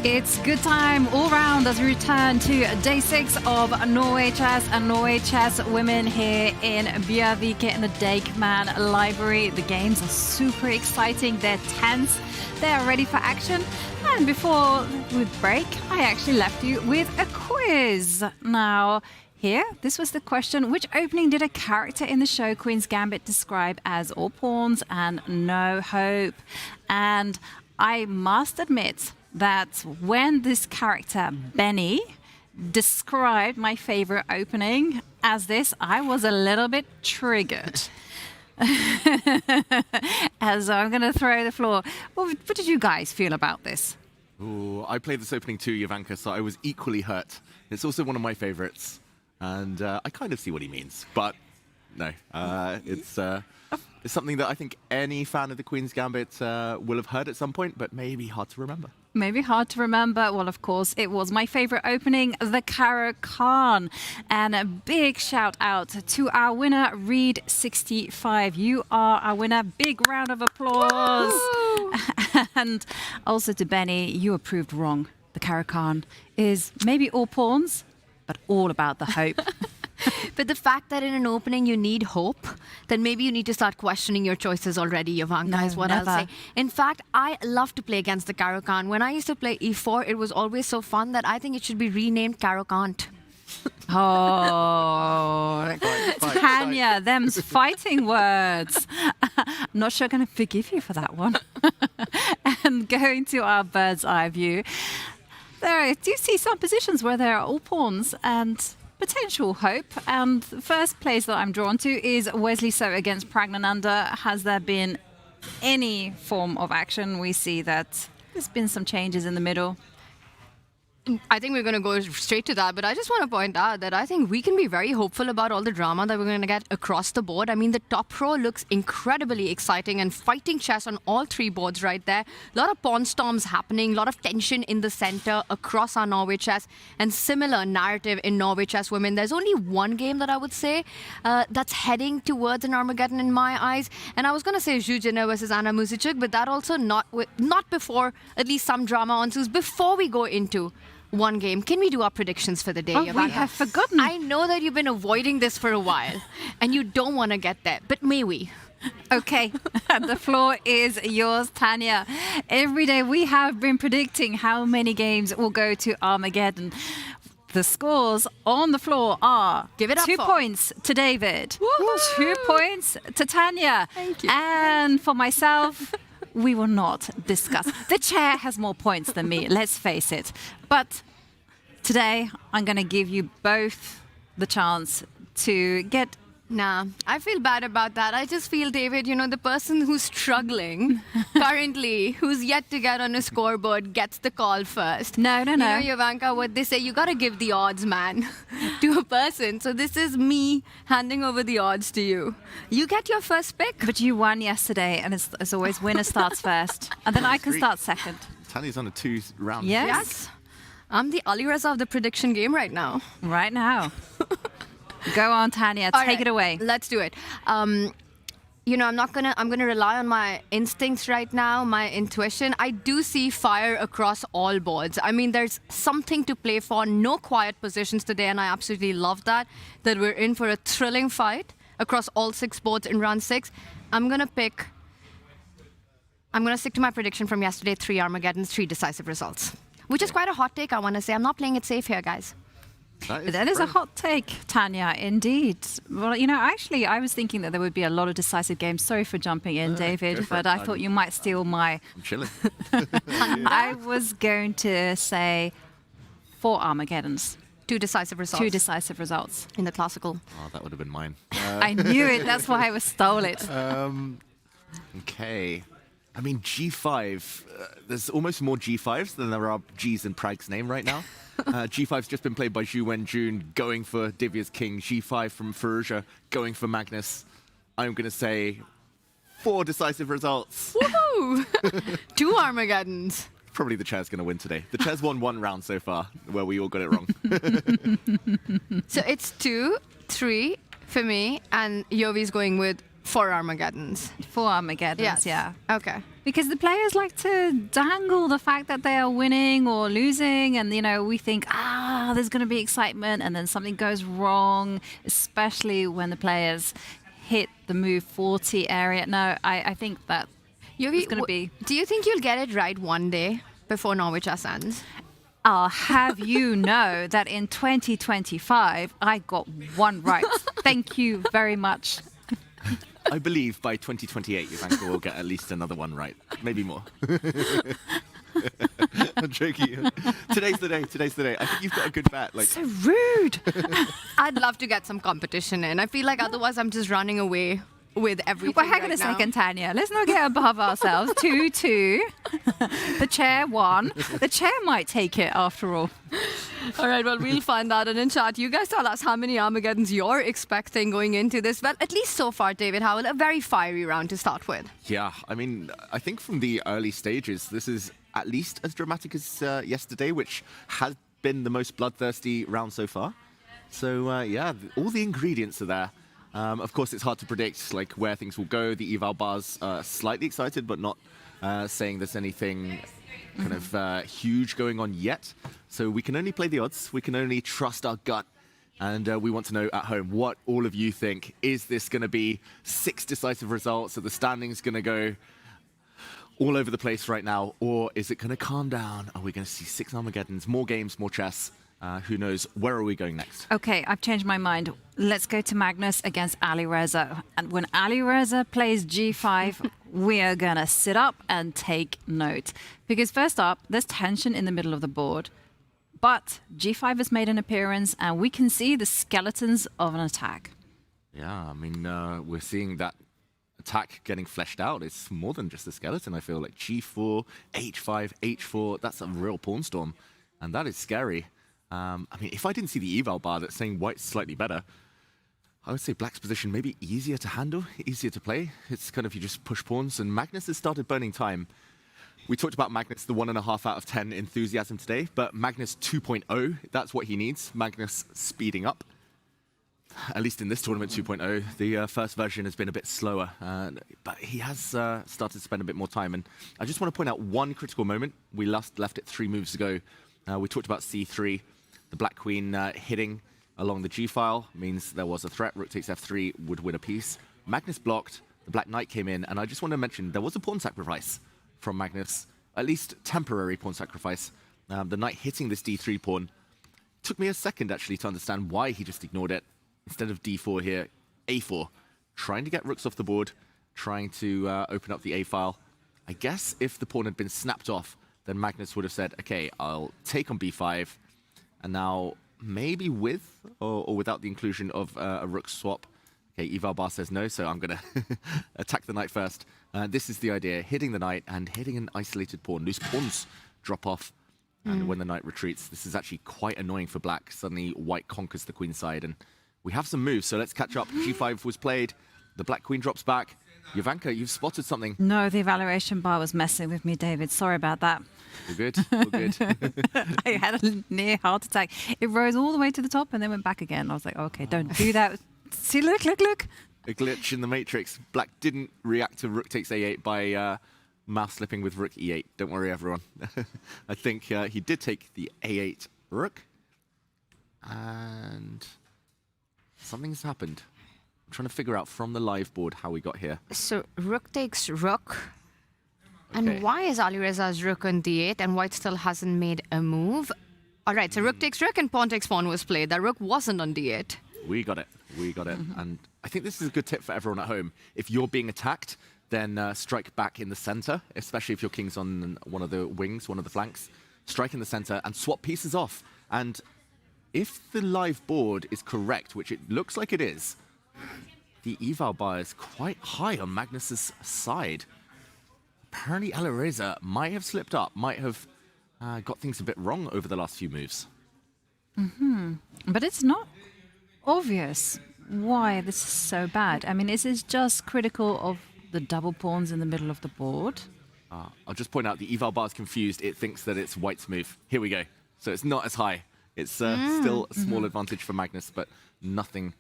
It's good time all round as we return to day 6 of Norway Chess and Norway Chess women here in Bjørvik in the Dakeman Library. The games are super exciting. They're tense. They're ready for action. And before we break, I actually left you with a quiz. Now, here, this was the question. Which opening did a character in the show Queen's Gambit describe as all pawns and no hope? And I must admit that when this character, Benny, described my favorite opening as this, I was a little bit triggered. As I'm going to throw the floor. What did you guys feel about this? Ooh, I played this opening too, Jovanka, so I was equally hurt. It's also one of my favorites, and I kind of see what he means, but no, it's something that I think any fan of the Queen's Gambit will have heard at some point, but maybe hard to remember. Maybe hard to remember. Well, of course, it was my favorite opening, the Carlsen. And a big shout out to our winner, Reed65. You are our winner. Big round of applause. And also to Benny, you were proved wrong. The Carlsen is maybe all pawns, but all about the hope. But the fact that in an opening you need hope, then maybe you need to start questioning your choices already, Jovanka, is what never. I'll say. In fact, I love to play against the Carlsen. When I used to play e4, it was always so fun that I think it should be renamed Carlsen. Oh, Tanya, them's fighting words. I'm not sure I'm going to forgive you for that one. And going to our bird's eye view, there I do see some positions where there are all pawns and potential hope. And the first place that I'm drawn to is Wesley So against Pragnananda. Has there been any form of action? We see that there's been some changes in the middle. I think we're going to go straight to that, but I just want to point out that I think we can be very hopeful about all the drama that we're going to get across the board. I mean, the top row looks incredibly exciting and fighting chess on all 3 boards right there. A lot of pawn storms happening, a lot of tension in the center across our Norway Chess, and similar narrative in Norway Chess women. There's only one game that I would say that's heading towards an Armageddon in my eyes, and I was going to say Zhu Jin versus Anna Muzichuk, but that also not before at least some drama ensues. Before we go into one game, can we do our predictions for the day? Oh, we have forgotten. I know that you've been avoiding this for a while and you don't want to get there, but may we? Okay, the floor is yours, Tanya. Every day we have been predicting how many games will go to Armageddon. The scores on the floor are Give it up 2 for. points to David, Woohoo! 2 points to Tanya. Thank you. And for myself, we will not discuss. The chair has more points than me, let's face it. But today, I'm going to give you both the chance to get... Nah, I feel bad about that. I just feel, David, the person who's struggling currently, who's yet to get on a scoreboard, gets the call first. No. Jovanka, what they say, you got to give the odds, man, to a person. So this is me handing over the odds to you. You get your first pick. But you won yesterday, and it's always winner starts first. And then I can start second. Tanya's on a 2-round. Yes. I'm the Alireza of the prediction game right now. Right now. Go on, Tanya. Take it away. Let's do it. I'm gonna rely on my instincts right now, my intuition. I do see fire across all boards. I mean, there's something to play for. No quiet positions today, and I absolutely love that we're in for a thrilling fight across all 6 boards in round 6. I'm gonna stick to my prediction from yesterday: 3 Armageddons, 3 decisive results. Which is quite a hot take, I want to say. I'm not playing it safe here, guys. That is a hot take, Tanya, indeed. Well, actually, I was thinking that there would be a lot of decisive games. Sorry for jumping in, David, but I thought you might steal my... I'm chilling. I was going to say 4 Armageddons. 2 decisive results. 2 decisive results. In the classical. Oh, that would have been mine. I knew it. That's why I stole it. Okay. I mean, G5, there's almost more G5s than there are Gs in Prag's name right now. G5's just been played by Zhu Wenjun, going for Divya's king. G5 from Firouzja, going for Magnus. I'm going to say 4 decisive results. Woohoo! 2 Armageddons. Probably the chair's going to win today. The chair's won 1 round so far, where we all got it wrong. So it's 2, 3 for me, and Yovi's going with For Armageddons. For Armageddons, Yes. yeah. Okay. Because the players like to dangle the fact that they are winning or losing, and we think, there's going to be excitement, and then something goes wrong, especially when the players hit the move 40 area. No, I think that it's going to be. Do you think you'll get it right one day before Norway Chess ends? I'll have you know that in 2025, I got one right. Thank you very much. I believe by 2028, Ivanka will get at least another one right. Maybe more. I'm joking. Today's the day. I think you've got a good bet. So rude. I'd love to get some competition in. I feel like otherwise I'm just running away with everything. Well, hang on a second, Tanya. Let's not get above ourselves. 2-2. The chair won. The chair might take it after all. All right, well, we'll find out. And in chat, you guys tell us how many Armageddons you're expecting going into this. Well, at least so far, David Howell, a very fiery round to start with. Yeah, I mean, I think from the early stages, this is at least as dramatic as yesterday, which has been the most bloodthirsty round so far. So, yeah, all the ingredients are there. Of course, it's hard to predict like where things will go. The eval bars are slightly excited, but not saying there's anything kind of huge going on yet. So we can only play the odds. We can only trust our gut. And we want to know at home what all of you think. Is this going to be 6 decisive results? Are the standings going to go all over the place right now? Or is it going to calm down? Are we going to see 6 Armageddons, more games, more chess? Who knows? Where are we going next? Okay, I've changed my mind. Let's go to Magnus against Alireza. And when Alireza plays G5, we are going to sit up and take note. Because first up, there's tension in the middle of the board. But G5 has made an appearance, and we can see the skeletons of an attack. Yeah, I mean, we're seeing that attack getting fleshed out. It's more than just a skeleton, I feel. Like G4, H5, H4, that's a real pawn storm. And that is scary. I mean, if I didn't see the eval bar that's saying white's slightly better, I would say black's position maybe easier to handle, easier to play. It's kind of you just push pawns, and Magnus has started burning time. We talked about Magnus, the 1.5 out of 10 enthusiasm today, but Magnus 2.0, that's what he needs. Magnus speeding up. At least in this tournament 2.0, the first version has been a bit slower, but he has started to spend a bit more time. And I just want to point out one critical moment. We left it 3 moves ago. We talked about C3. The black queen hitting along the g-file means there was a threat. Rook takes f3 would win a piece. Magnus blocked. The black knight came in. And I just want to mention there was a pawn sacrifice from Magnus, at least temporary pawn sacrifice. The knight hitting this d3 pawn. Took me a second, actually, to understand why he just ignored it. Instead of d4 here, a4. Trying to get rooks off the board. Trying to open up the a-file. I guess if the pawn had been snapped off, then Magnus would have said, okay, I'll take on b5. And now, maybe with or without the inclusion of a rook swap. Okay, eval bar says no, so I'm going to attack the knight first. This is the idea, hitting the knight and hitting an isolated pawn. Loose pawns drop off, and when the knight retreats, this is actually quite annoying for black. Suddenly, white conquers the queen side, and we have some moves, so let's catch up. G5 was played, the black queen drops back. Ivanka, you've spotted something. No, the evaluation bar was messing with me, David. Sorry about that. All good, all good. I had a near heart attack. It rose all the way to the top and then went back again. I was like, okay, don't do that. See, look. A glitch in the matrix. Black didn't react to rook takes a8 by mouse slipping with rook e8. Don't worry, everyone. I think he did take the a8 rook. And something's happened. I'm trying to figure out from the live board how we got here. So rook takes rook. Okay. And why is Alireza's rook on d8 and white still hasn't made a move? All right, so rook takes rook and pawn takes pawn was played. That rook wasn't on d8. We got it. And I think this is a good tip for everyone at home. If you're being attacked, then strike back in the center, especially if your king's on one of the wings, one of the flanks. Strike in the center and swap pieces off. And if the live board is correct, which it looks like it is, the eval bar is quite high on Magnus's side. Apparently Alireza might have slipped up, might have got things a bit wrong over the last few moves. But it's not obvious why this is so bad. I mean, is this just critical of the double pawns in the middle of the board? I'll just point out the eval bar is confused. It thinks that it's white's move. Here we go. So it's not as high. It's still a small advantage for Magnus, but nothing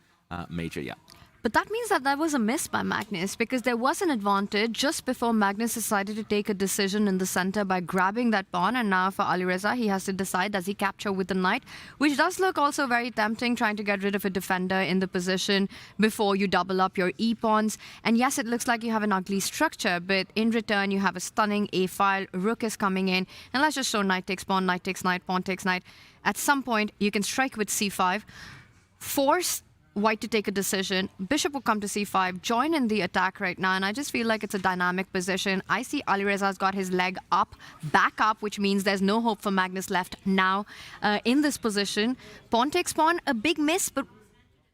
major yet. But that means that that was a miss by Magnus, because there was an advantage just before Magnus decided to take a decision in the center by grabbing that pawn. And now for Alireza, he has to decide, does he capture with the knight? Which does look also very tempting, trying to get rid of a defender in the position before you double up your e-pawns. And yes, it looks like you have an ugly structure, but in return, you have a stunning a-file. Rook is coming in. And let's just show knight takes pawn, knight takes knight, pawn takes knight. At some point, you can strike with c5, force White to take a decision. Bishop will come to c5, join in the attack right now, and I just feel like it's a dynamic position. I see Alireza's got his leg up, back up, which means there's no hope for Magnus left now in this position. Pawn takes pawn, a big miss, but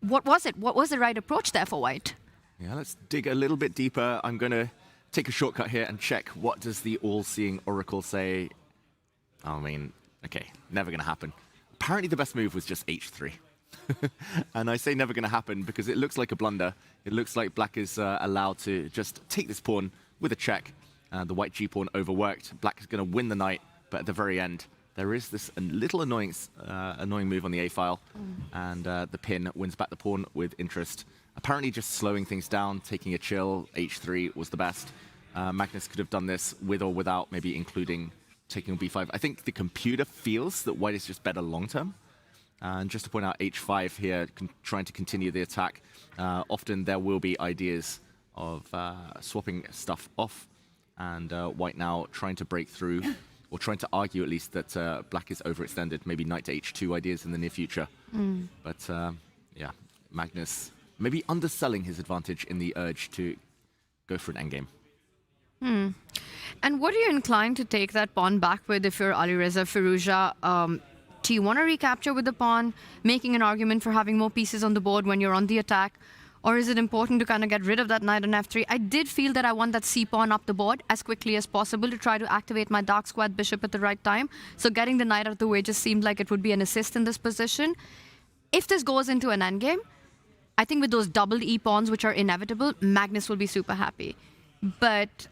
what was it? What was the right approach there for White? Yeah, let's dig a little bit deeper. I'm going to take a shortcut here and check what does the all-seeing oracle say. I mean, okay, never going to happen. Apparently the best move was just h3. And I say never going to happen because it looks like a blunder. It looks like black is allowed to just take this pawn with a check. The white g-pawn overworked. Black is going to win the knight, but at the very end, there is this little annoying move on the a-file, and the pin wins back the pawn with interest. Apparently just slowing things down, taking a chill. h3 was the best. Magnus could have done this with or without maybe including taking on b5. I think the computer feels that white is just better long-term. And just to point out, h5 here, trying to continue the attack. Often there will be ideas of swapping stuff off, and white now trying to break through, or trying to argue at least that black is overextended. Maybe knight to h2 ideas in the near future. But yeah, Magnus maybe underselling his advantage in the urge to go for an endgame. And what are you inclined to take that pawn back with if you're Alireza Firouzja? Do you want to recapture with the pawn, making an argument for having more pieces on the board when you're on the attack? Or is it important to kind of get rid of that knight on f3? I did feel that I want that c-pawn up the board as quickly as possible to try to activate my dark squared bishop at the right time. So getting the knight out of the way just seemed like it would be an assist in this position. If this goes into an endgame, I think with those doubled e-pawns, which are inevitable, Magnus will be super happy. But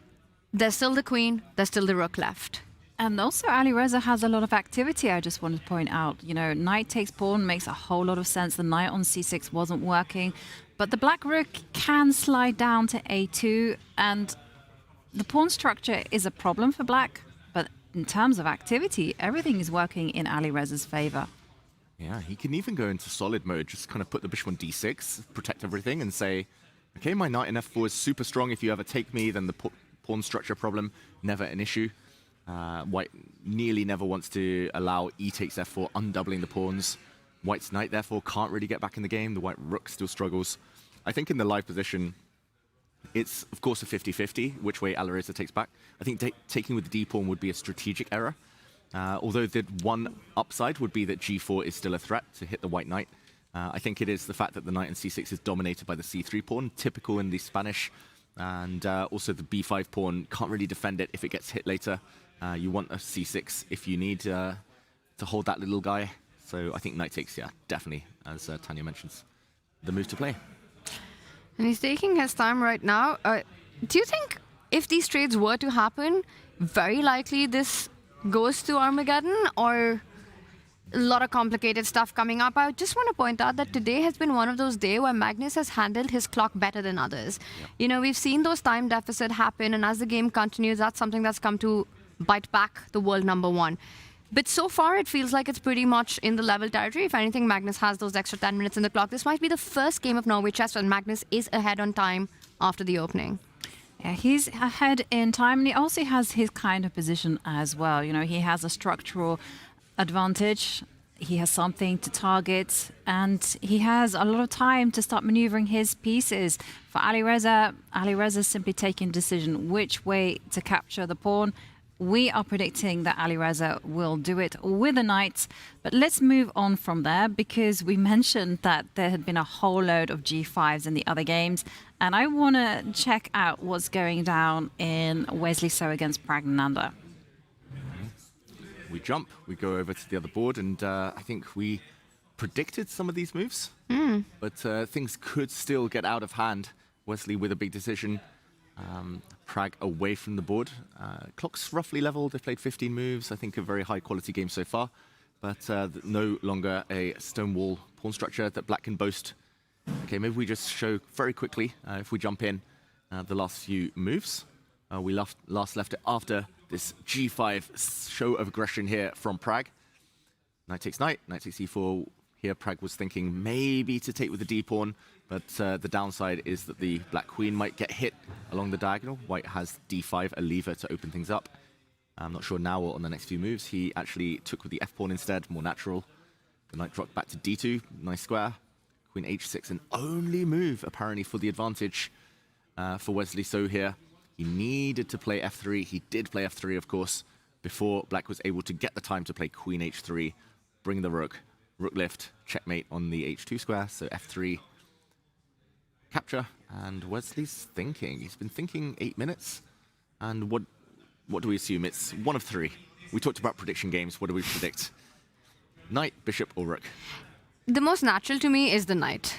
there's still the queen, there's still the rook left. And also, Alireza has a lot of activity, I just want to point out. You know, knight takes pawn makes a whole lot of sense. The knight on c6 wasn't working. But the black rook can slide down to a2. And the pawn structure is a problem for black. But in terms of activity, everything is working in Alireza's favor. Yeah, he can even go into solid mode, just kind of put the bishop on d6, protect everything, and say, okay, my knight in f4 is super strong. If you ever take me, then the pawn structure problem, never an issue. White nearly never wants to allow e takes f4, undoubling the pawns. White's knight, therefore, can't really get back in the game. The white rook still struggles. I think in the live position, it's, of course, a 50-50, which way Alireza takes back. I think taking with the d-pawn would be a strategic error. Although the one upside would be that g4 is still a threat to hit the white knight. I think it is the fact that the knight in c6 is dominated by the c3 pawn, typical in the Spanish. And also the b5 pawn can't really defend it if it gets hit later. You want a c6 if you need to hold that little guy. So I think knight takes, yeah, definitely, as Tanya mentions, the move to play. And he's taking his time right now. Do you think if these trades were to happen, very likely this goes to Armageddon, or a lot of complicated stuff coming up? I just want to point out that today has been one of those days where Magnus has handled his clock better than others. Yeah. You know, we've seen those time deficits happen, and as the game continues, that's something that's come to bite back the world number one. But so far, it feels like it's pretty much in the level territory. If anything, Magnus has those extra 10 minutes in the clock. This might be the first game of Norway chess when Magnus is ahead on time after the opening. Yeah, he's ahead in time, and he also has his kind of position as well. You know, he has a structural advantage. He has something to target, and he has a lot of time to start maneuvering his pieces. For Alireza simply taking decision which way to capture the pawn. We are predicting that Alireza will do it with a knight. But let's move on from there, because we mentioned that there had been a whole load of g5s in the other games. And I want to check out what's going down in Wesley So against Pragnananda. We jump, we go over to the other board, and I think we predicted some of these moves. But things could still get out of hand. Wesley with a big decision. Prag away from the board. Clock's roughly level. They've played 15 moves. I think a very high quality game so far. But no longer a stonewall pawn structure that black can boast Okay, maybe we just show very quickly, if we jump in, the last few moves. We last left it after this G5 show of aggression here from Prag. Knight takes knight, knight takes e4. Here Prag was thinking maybe to take with the d-pawn, but the downside is that the black queen might get hit along the diagonal. White has d5, a lever to open things up. I'm not sure now or on the next few moves. He actually took with the f-pawn instead, more natural. The knight dropped back to d2, nice square. Queen h6, an only move apparently for the advantage for Wesley So here. He needed to play f3. He did play f3, of course, before black was able to get the time to play queen h3, bring the rook, rook lift, checkmate on the h2 square, so f3 capture. And Wesley's thinking. He's been thinking 8 minutes. And what do we assume? It's one of three. We talked about prediction games. What do we predict? Knight, bishop, or rook? The most natural to me is the knight.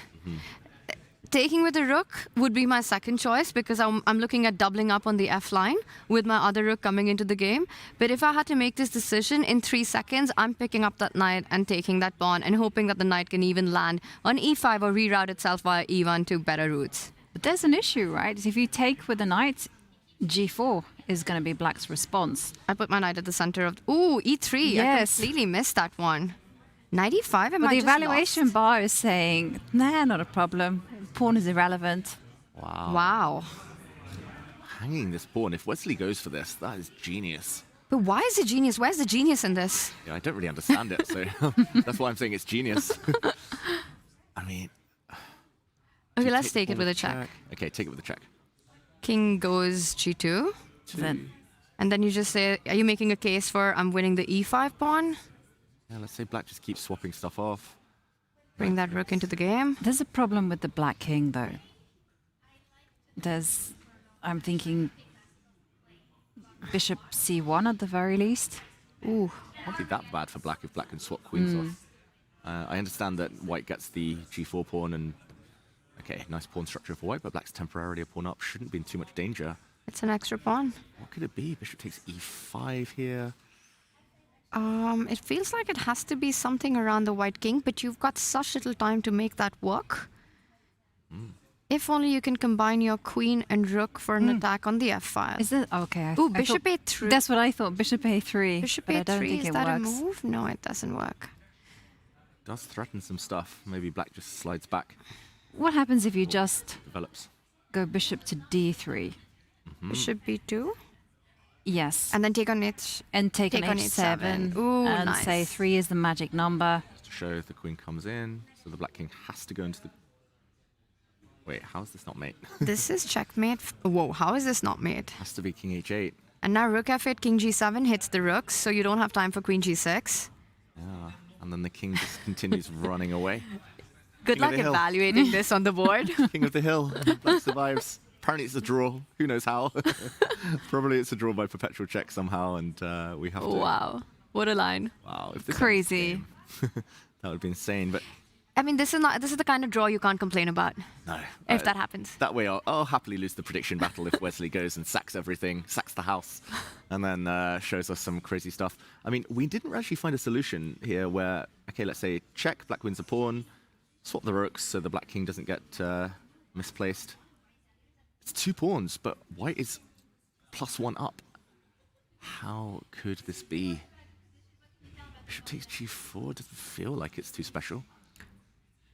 Taking with the rook would be my second choice because I'm looking at doubling up on the f line with my other rook coming into the game. But if I had to make this decision in 3 seconds, I'm picking up that knight and taking that pawn and hoping that the knight can even land on e5 or reroute itself via e1 to better routes. But there's an issue, right? If you take with the knight, g4 is going to be black's response. I put my knight at the center of... Ooh, e3. Yes. I completely missed that one. 95, But the evaluation bar is saying, nah, not a problem. Pawn is irrelevant. Wow. Wow. Hanging this pawn. If Wesley goes for this, that is genius. But why is it genius? Where's the genius in this? Yeah, I don't really understand it, so that's why I'm saying it's genius. I mean... Okay, let's take it with a check. Okay, take it with a check. King goes g2. Then. And then you just say, are you making a case for I'm winning the e5 pawn? Yeah, let's say black just keeps swapping stuff off. Bring that rook into the game. There's a problem with the black king, though. I'm thinking bishop c1 at the very least. Ooh. Not be that bad for black if black can swap queens off. I understand that white gets the g4 pawn and... Okay, nice pawn structure for white, but black's temporarily a pawn up. Shouldn't be in too much danger. It's an extra pawn. What could it be? Bishop takes e5 here. It feels like it has to be something around the white king, but you've got such little time to make that work. If only you can combine your queen and rook for an attack on the f file. Is it? Okay. Ooh, bishop a3. That's what I thought, bishop a3. Bishop but a3, I don't think is it that works. a move? No, it doesn't work. Does threaten some stuff. Maybe black just slides back. What happens if you just Develops. go bishop to d3? Bishop b2? Yes. And then take on it. And take on on h7. Ooh, and nice. say 3 is the magic number. Just to show the queen comes in, so the black king has to go into the... Wait, how is this not mate? This is checkmate. Whoa, how is this not mate? Has to be king h8. And now rook f8, king g7 hits the rooks, so you don't have time for queen g6. Yeah, and then the king just continues running away. Good King of luck the hill. evaluating this on the board. King of the hill. Black survives. Apparently it's a draw. Who knows how? Probably it's a draw by perpetual check somehow, and we have to... Wow, what a line. Wow, if this Crazy. that would be insane, but... I mean, this is the kind of draw you can't complain about. No. If that happens. That way I'll happily lose the prediction battle if Wesley goes and sacks everything, sacks the house, and then shows us some crazy stuff. I mean, we didn't actually find a solution here where, okay, let's say check, black wins a pawn, swap the rooks so the black king doesn't get misplaced. It's 2 pawns, but white is +1 up. How could this be? Bishop takes g4, doesn't feel like it's too special.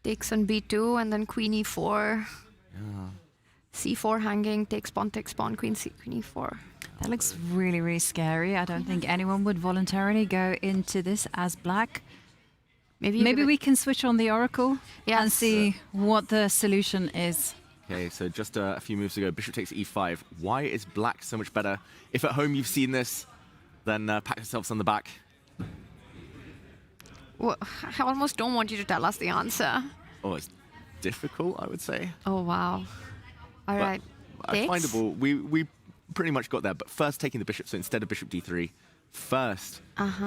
Takes on b2 and then queen e4. Yeah. c4 hanging, takes pawn, queen e4. That looks really, really scary. I don't think anyone would voluntarily go into this as black. Maybe we can switch on the oracle and see what the solution is. Okay, so just a few moves ago, bishop takes e5. Why is black so much better? If at home you've seen this, then pat yourselves on the back. Well, I almost don't want you to tell us the answer. Oh, it's difficult, I would say. Oh, wow. All right. Findable. We pretty much got there, but first taking the bishop, so instead of bishop d3, first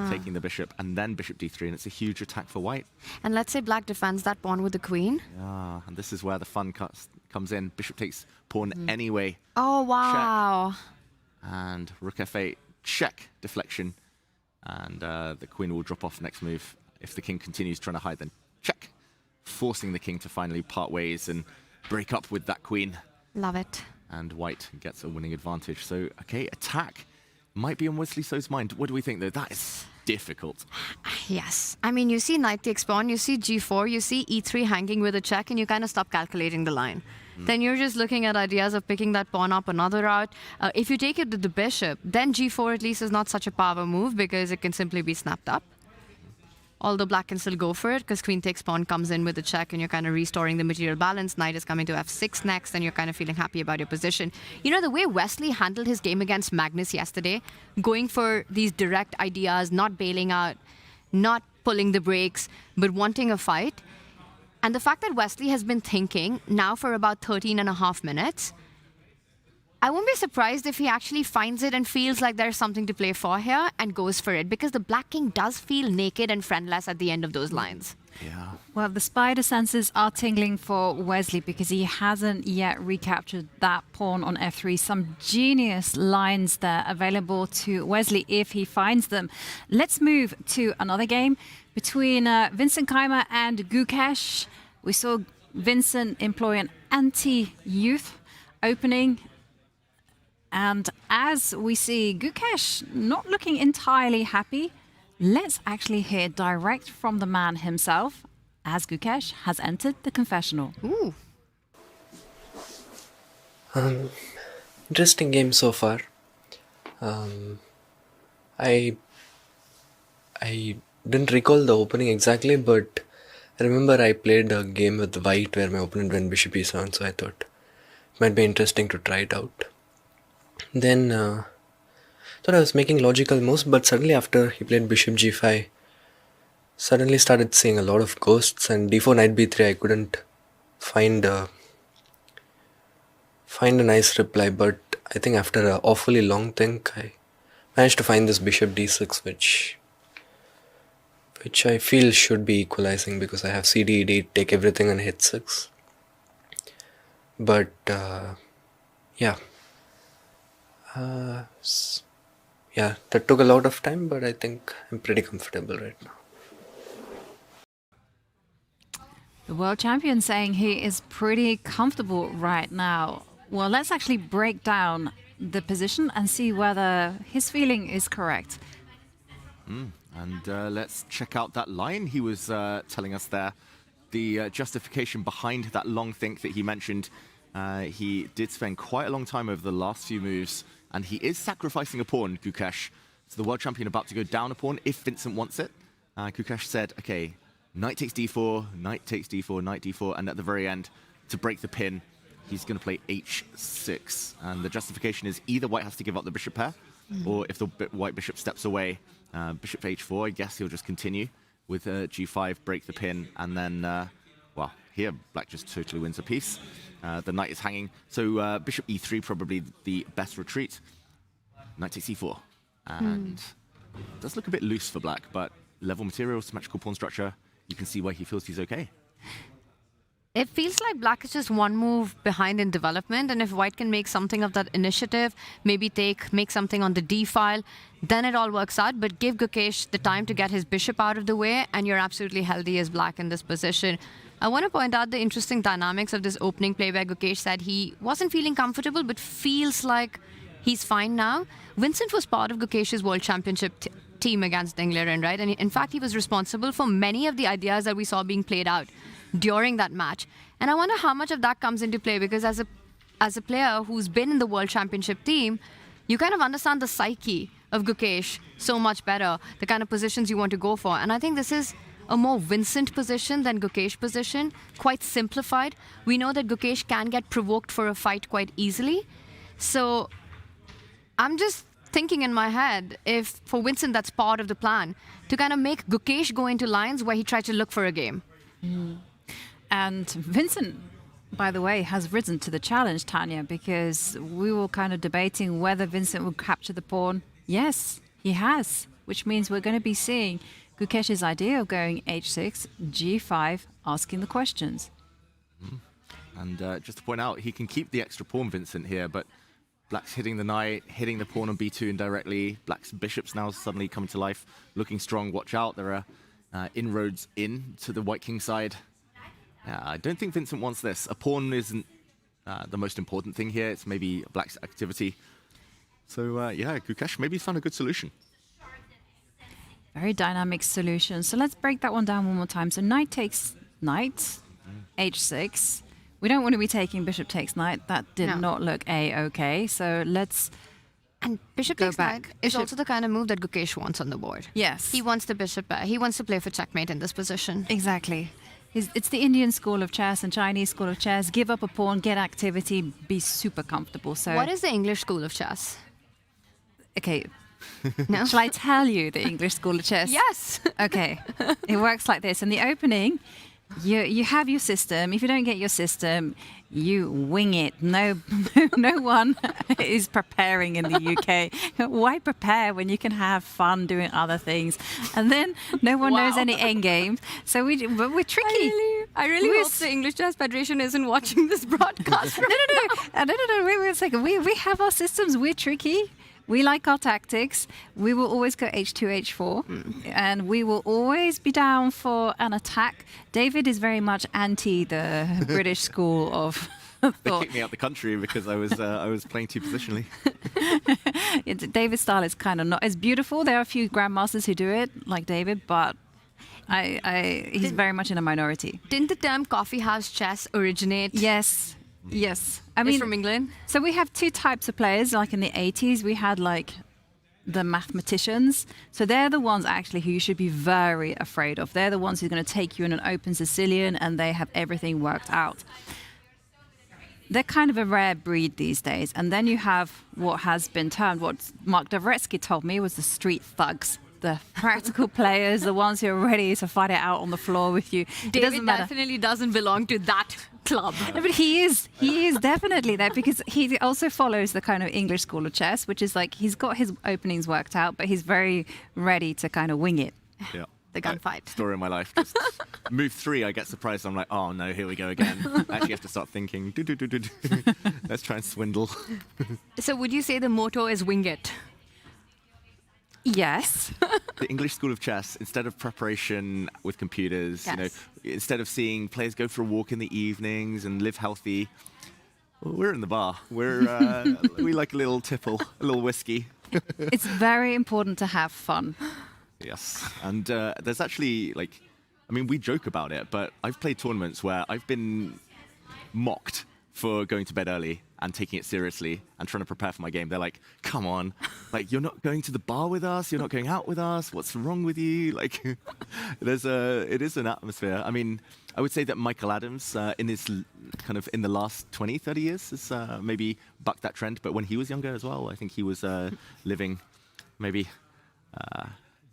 taking the bishop and then bishop d3, and it's a huge attack for white. And let's say black defends that pawn with the queen. Yeah, and this is where the fun comes in. Bishop takes pawn anyway. Oh, wow. Check. And rook f8, check, deflection. And the queen will drop off next move. If the king continues trying to hide, then check. forcing the king to finally part ways and break up with that queen. Love it. And white gets a winning advantage. So, okay, attack might be on Wesley So's mind. What do we think, though? That is difficult. Yes. I mean, you see knight takes pawn, you see g4, you see e3 hanging with a check, and you kind of stop calculating the line. Then you're just looking at ideas of picking that pawn up another route. If you take it to the bishop, then g4 at least is not such a power move because it can simply be snapped up. Although black can still go for it because queen takes pawn comes in with a check and you're kind of restoring the material balance. Knight is coming to f6 next and you're kind of feeling happy about your position. You know, the way Wesley handled his game against Magnus yesterday, going for these direct ideas, not bailing out, not pulling the brakes, but wanting a fight. And the fact that Wesley has been thinking now for about 13.5 minutes, I won't be surprised if he actually finds it and feels like there's something to play for here and goes for it, because the black king does feel naked and friendless at the end of those lines. Yeah. Well, the spider senses are tingling for Wesley because he hasn't yet recaptured that pawn on f3. Some genius lines there available to Wesley if he finds them. Let's move to another game between Vincent Keimer and Gukesh. We saw Vincent employ an anti-youth opening. And as we see Gukesh not looking entirely happy, let's actually hear direct from the man himself as Gukesh has entered the confessional. Ooh. Interesting game so far. I didn't recall the opening exactly, but I remember I played a game with white where my opponent went bishop e7, so I thought it might be interesting to try it out. Then thought I was making logical moves, but suddenly after he played bishop g5, suddenly started seeing a lot of ghosts, and d4 knight b3 I couldn't find a nice reply, but I think after an awfully long think I managed to find this bishop d6, which I feel should be equalizing because I have cd, d, take everything and hit 6. But yeah. Yeah, that took a lot of time, but I think I'm pretty comfortable right now. The world champion saying he is pretty comfortable right now. Well, let's actually break down the position and see whether his feeling is correct. And let's check out that line he was telling us there. The justification behind that long think that he mentioned. He did spend quite a long time over the last few moves, and he is sacrificing a pawn, Gukesh. So the world champion about to go down a pawn if Vincent wants it. Gukesh said, okay, knight takes d4, knight takes d4, knight d4, and at the very end, to break the pin, he's going to play h6. And the justification is either white has to give up the bishop pair, or if the white bishop steps away, bishop to h4, I guess he'll just continue with g5, break the pin, and then, well, here black just totally wins a piece. The knight is hanging, so bishop e3 probably the best retreat. Knight takes e4, and it does look a bit loose for black, but level material, symmetrical pawn structure, you can see why he feels he's okay. It feels like black is just one move behind in development, and if white can make something of that initiative, maybe make something on the d file, then it all works out. But give Gukesh the time to get his bishop out of the way, and you're absolutely healthy as black in this position. I want to point out the interesting dynamics of this opening play where Gukesh said he wasn't feeling comfortable, but feels like he's fine now. Vincent was part of Gukesh's World Championship team against England, right? And in fact, he was responsible for many of the ideas that we saw being played out during that match. And I wonder how much of that comes into play, because as a player who's been in the World Championship team, you kind of understand the psyche of Gukesh so much better, the kind of positions you want to go for. And I think this is a more Vincent position than Gukesh position, quite simplified. We know that Gukesh can get provoked for a fight quite easily. So I'm just thinking in my head, if for Vincent that's part of the plan, to kind of make Gukesh go into lines where he tried to look for a game. And Vincent, by the way, has risen to the challenge, Tanya, because we were kind of debating whether Vincent would capture the pawn. Yes, he has, which means we're going to be seeing Gukesh's idea of going h6, g5, asking the questions. And just to point out, he can keep the extra pawn, Vincent, here, but black's hitting the knight, hitting the pawn on b2 indirectly. Black's bishop's now suddenly coming to life, looking strong. Watch out, there are inroads in to the white king side. Yeah, I don't think Vincent wants this. A pawn isn't the most important thing here. It's maybe black's activity. So yeah, Gukesh maybe found a good solution. Very dynamic solution. So let's break that one down one more time. So knight takes knight, h6. We don't want to be taking bishop takes knight. That did not look a-okay. So let's And bishop go takes back. knight is also the kind of move that Gukesh wants on the board. Yes. He wants the bishop. He wants to play for checkmate in this position. Exactly. It's the Indian school of chess and Chinese school of chess. Give up a pawn, get activity, be super comfortable. So What is the English school of chess? okay. No? Shall I tell you the English school of chess? Yes. Okay. It works like this. In the opening, you have your system. If you don't get your system, you wing it. No one is preparing in the UK. Why prepare when you can have fun doing other things? And then no one knows any end games. So we're tricky. I really hope the English Chess Federation isn't watching this broadcast. No. Wait a second. We have our systems. We're tricky. We like our tactics. We will always go h2, h4, and we will always be down for an attack. David is very much anti the British school of They thought. kicked me out the country because I was playing too positionally. David's style is kind of not as beautiful. There are a few grandmasters who do it, like David, but he's very much in a minority. Didn't the term coffee house chess originate? Yes. Yes. I It's from England? So we have two types of players. Like in the 80s, we had like the mathematicians. So they're the ones actually who you should be very afraid of. They're the ones who are going to take you in an open Sicilian and they have everything worked out. They're kind of a rare breed these days. And then you have what has been termed, what Mark Dvoretsky told me was the street thugs. The practical players, the ones who are ready to fight it out on the floor with you. David definitely doesn't belong to that club. No, but he is definitely there because he also follows the kind of English school of chess, which is like he's got his openings worked out, but he's very ready to kind of wing it. Yeah. The gunfight. Story of my life. Just move 3, I get surprised. I'm like, oh no, here we go again. I actually have to start thinking. Let's try and swindle. So would you say the motto is wing it? Yes. The English school of chess, instead of preparation with computers, instead of seeing players go for a walk in the evenings and live healthy, we're in the bar. We like a little tipple, a little whiskey. It's very important to have fun. Yes, and there's actually we joke about it, but I've played tournaments where I've been mocked for going to bed early and taking it seriously and trying to prepare for my game. They're like, come on, you're not going to the bar with us, you're not going out with us, what's wrong with you? It is an atmosphere. I mean, I would say that Michael Adams, in the last 20, 30 years, has maybe bucked that trend. But when he was younger as well, I think he was living maybe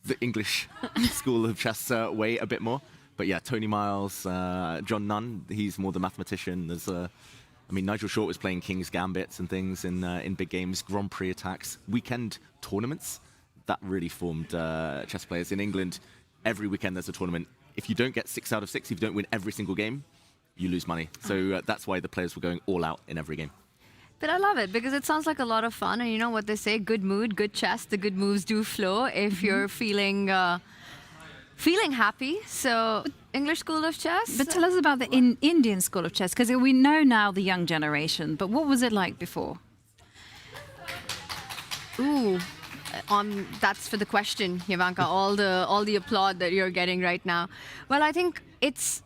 the English school of chess way a bit more. But yeah, Tony Miles, John Nunn, he's more the mathematician. There's Nigel Short was playing King's Gambits and things in big games, Grand Prix attacks, weekend tournaments. That really formed chess players. In England, every weekend there's a tournament. If you don't get 6 out of 6, if you don't win every single game, you lose money. So that's why the players were going all out in every game. But I love it because it sounds like a lot of fun. And you know what they say, good mood, good chess, the good moves do flow if you're feeling happy. So English school of chess. But tell us about the Indian school of chess, because we know now the young generation, but what was it like before? Ooh, that's for the question, Ivanka, all the applaud that you're getting right now. Well, I think it's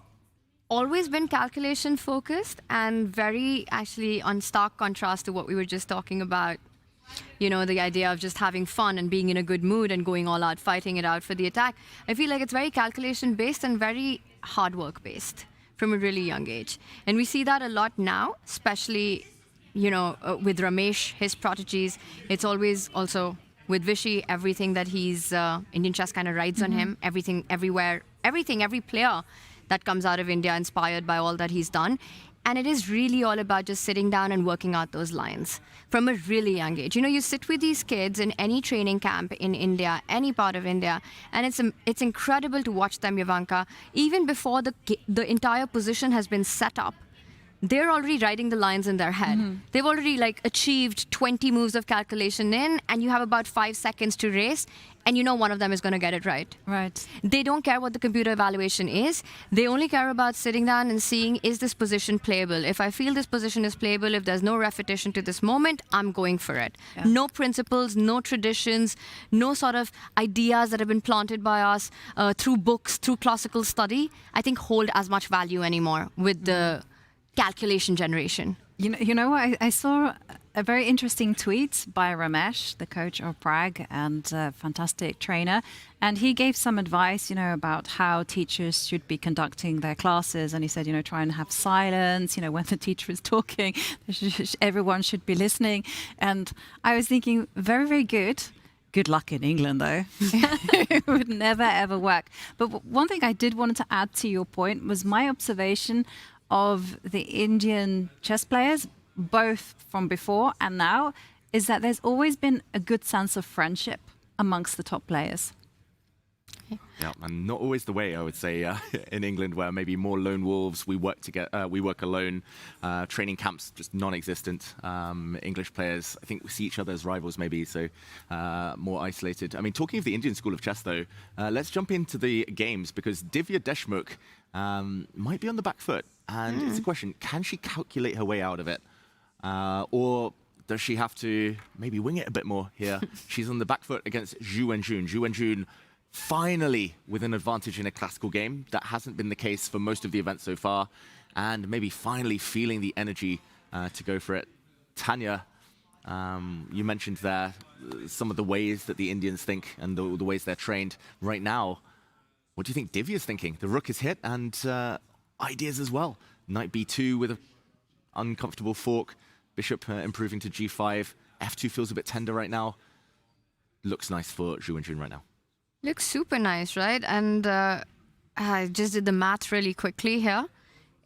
always been calculation focused and very actually on stark contrast to what we were just talking about. You know, the idea of just having fun and being in a good mood and going all out, fighting it out for the attack. I feel like it's very calculation based and very hard work based from a really young age. And we see that a lot now, especially, with Ramesh, his prodigies. It's always also with Vishy, everything that he's, Indian chess kind of rides on him, everything, everywhere, every player that comes out of India inspired by all that he's done. And it is really all about just sitting down and working out those lines from a really young age. You sit with these kids in any training camp in India, any part of India, and it's incredible to watch them, Ivanka. Even before the entire position has been set up, they're already writing the lines in their head. They've already like achieved 20 moves of calculation in, and you have about 5 seconds to race, and you know one of them is going to get it right. Right. They don't care what the computer evaluation is. They only care about sitting down and seeing, is this position playable? If I feel this position is playable, if there's no repetition to this moment, I'm going for it. Yeah. No principles, no traditions, no sort of ideas that have been planted by us through books, through classical study, I think hold as much value anymore with the calculation generation. You know what? I saw a very interesting tweet by Ramesh, the coach of Prague and a fantastic trainer. And he gave some advice, about how teachers should be conducting their classes. And he said, try and have silence, when the teacher is talking, everyone should be listening. And I was thinking, very, very good. Good luck in England, though. It would never, ever work. But one thing I did want to add to your point was my observation of the Indian chess players, both from before and now, is that there's always been a good sense of friendship amongst the top players. Yeah, and not always the way, I would say, in England, where maybe more lone wolves, we work together, we work alone, training camps just non-existent. English players, I think we see each other as rivals maybe, so more isolated. I mean, talking of the Indian school of chess though, let's jump into the games, because Divya Deshmukh might be on the back foot. And it's a question, can she calculate her way out of it? Or does she have to maybe wing it a bit more here? She's on the back foot against Zhu Wenjun. Zhu Wenjun finally with an advantage in a classical game. That hasn't been the case for most of the events so far. And maybe finally feeling the energy to go for it. Tanya, you mentioned there some of the ways that the Indians think and the ways they're trained right now. What do you think Divya's thinking? The rook is hit and ideas as well. Knight b2 with an uncomfortable fork. Bishop improving to g5. f2 feels a bit tender right now. Looks nice for Zhu Wenjun right now. Looks super nice, right? And I just did the math really quickly here.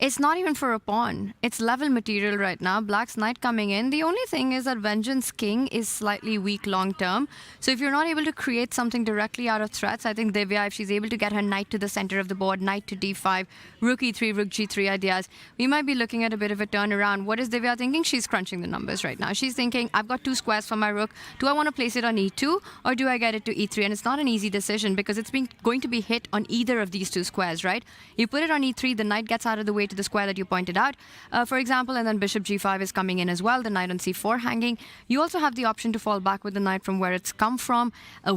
It's not even for a pawn. It's level material right now. Black's knight coming in. The only thing is that Wenjun's king is slightly weak long term. So if you're not able to create something directly out of threats, I think Divya, if she's able to get her knight to the center of the board, knight to d5, rook e3, rook g3 ideas, we might be looking at a bit of a turnaround. What is Divya thinking? She's crunching the numbers right now. She's thinking, I've got 2 squares for my rook. Do I want to place it on e2 or do I get it to e3? And it's not an easy decision because it's going to be hit on either of these 2 squares, right? You put it on e3, the knight gets out of the way to the square that you pointed out, for example, and then bishop g5 is coming in as well, the knight on c4 hanging. You also have the option to fall back with the knight from where it's come from,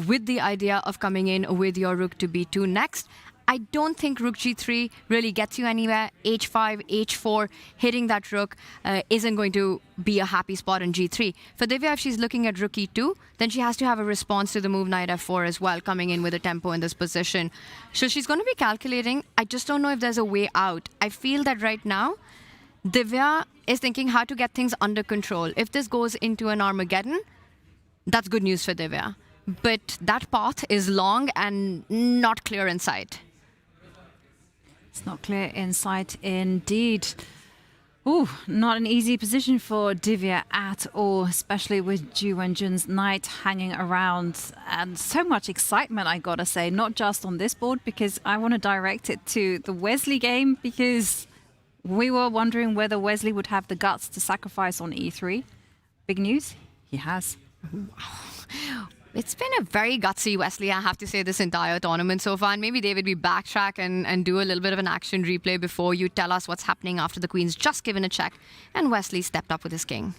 with the idea of coming in with your rook to b2 next. I don't think rook g3 really gets you anywhere. h5, h4, hitting that rook isn't going to be a happy spot on g3. For Divya, if she's looking at rook e2, then she has to have a response to the move knight f4 as well, coming in with a tempo in this position. So she's going to be calculating. I just don't know if there's a way out. I feel that right now, Divya is thinking how to get things under control. If this goes into an Armageddon, that's good news for Divya. But that path is long and not clear in sight. It's not clear in sight indeed. Ooh, not an easy position for Divya at all, especially with Zhu Wenjun's knight hanging around. And so much excitement, I gotta say, not just on this board, because I want to direct it to the Wesley game, because we were wondering whether Wesley would have the guts to sacrifice on e3. Big news, he has. It's been a very gutsy Wesley, I have to say, this entire tournament so far. And maybe David, we backtrack and do a little bit of an action replay before you tell us what's happening after the Queen's just given a check and Wesley stepped up with his king.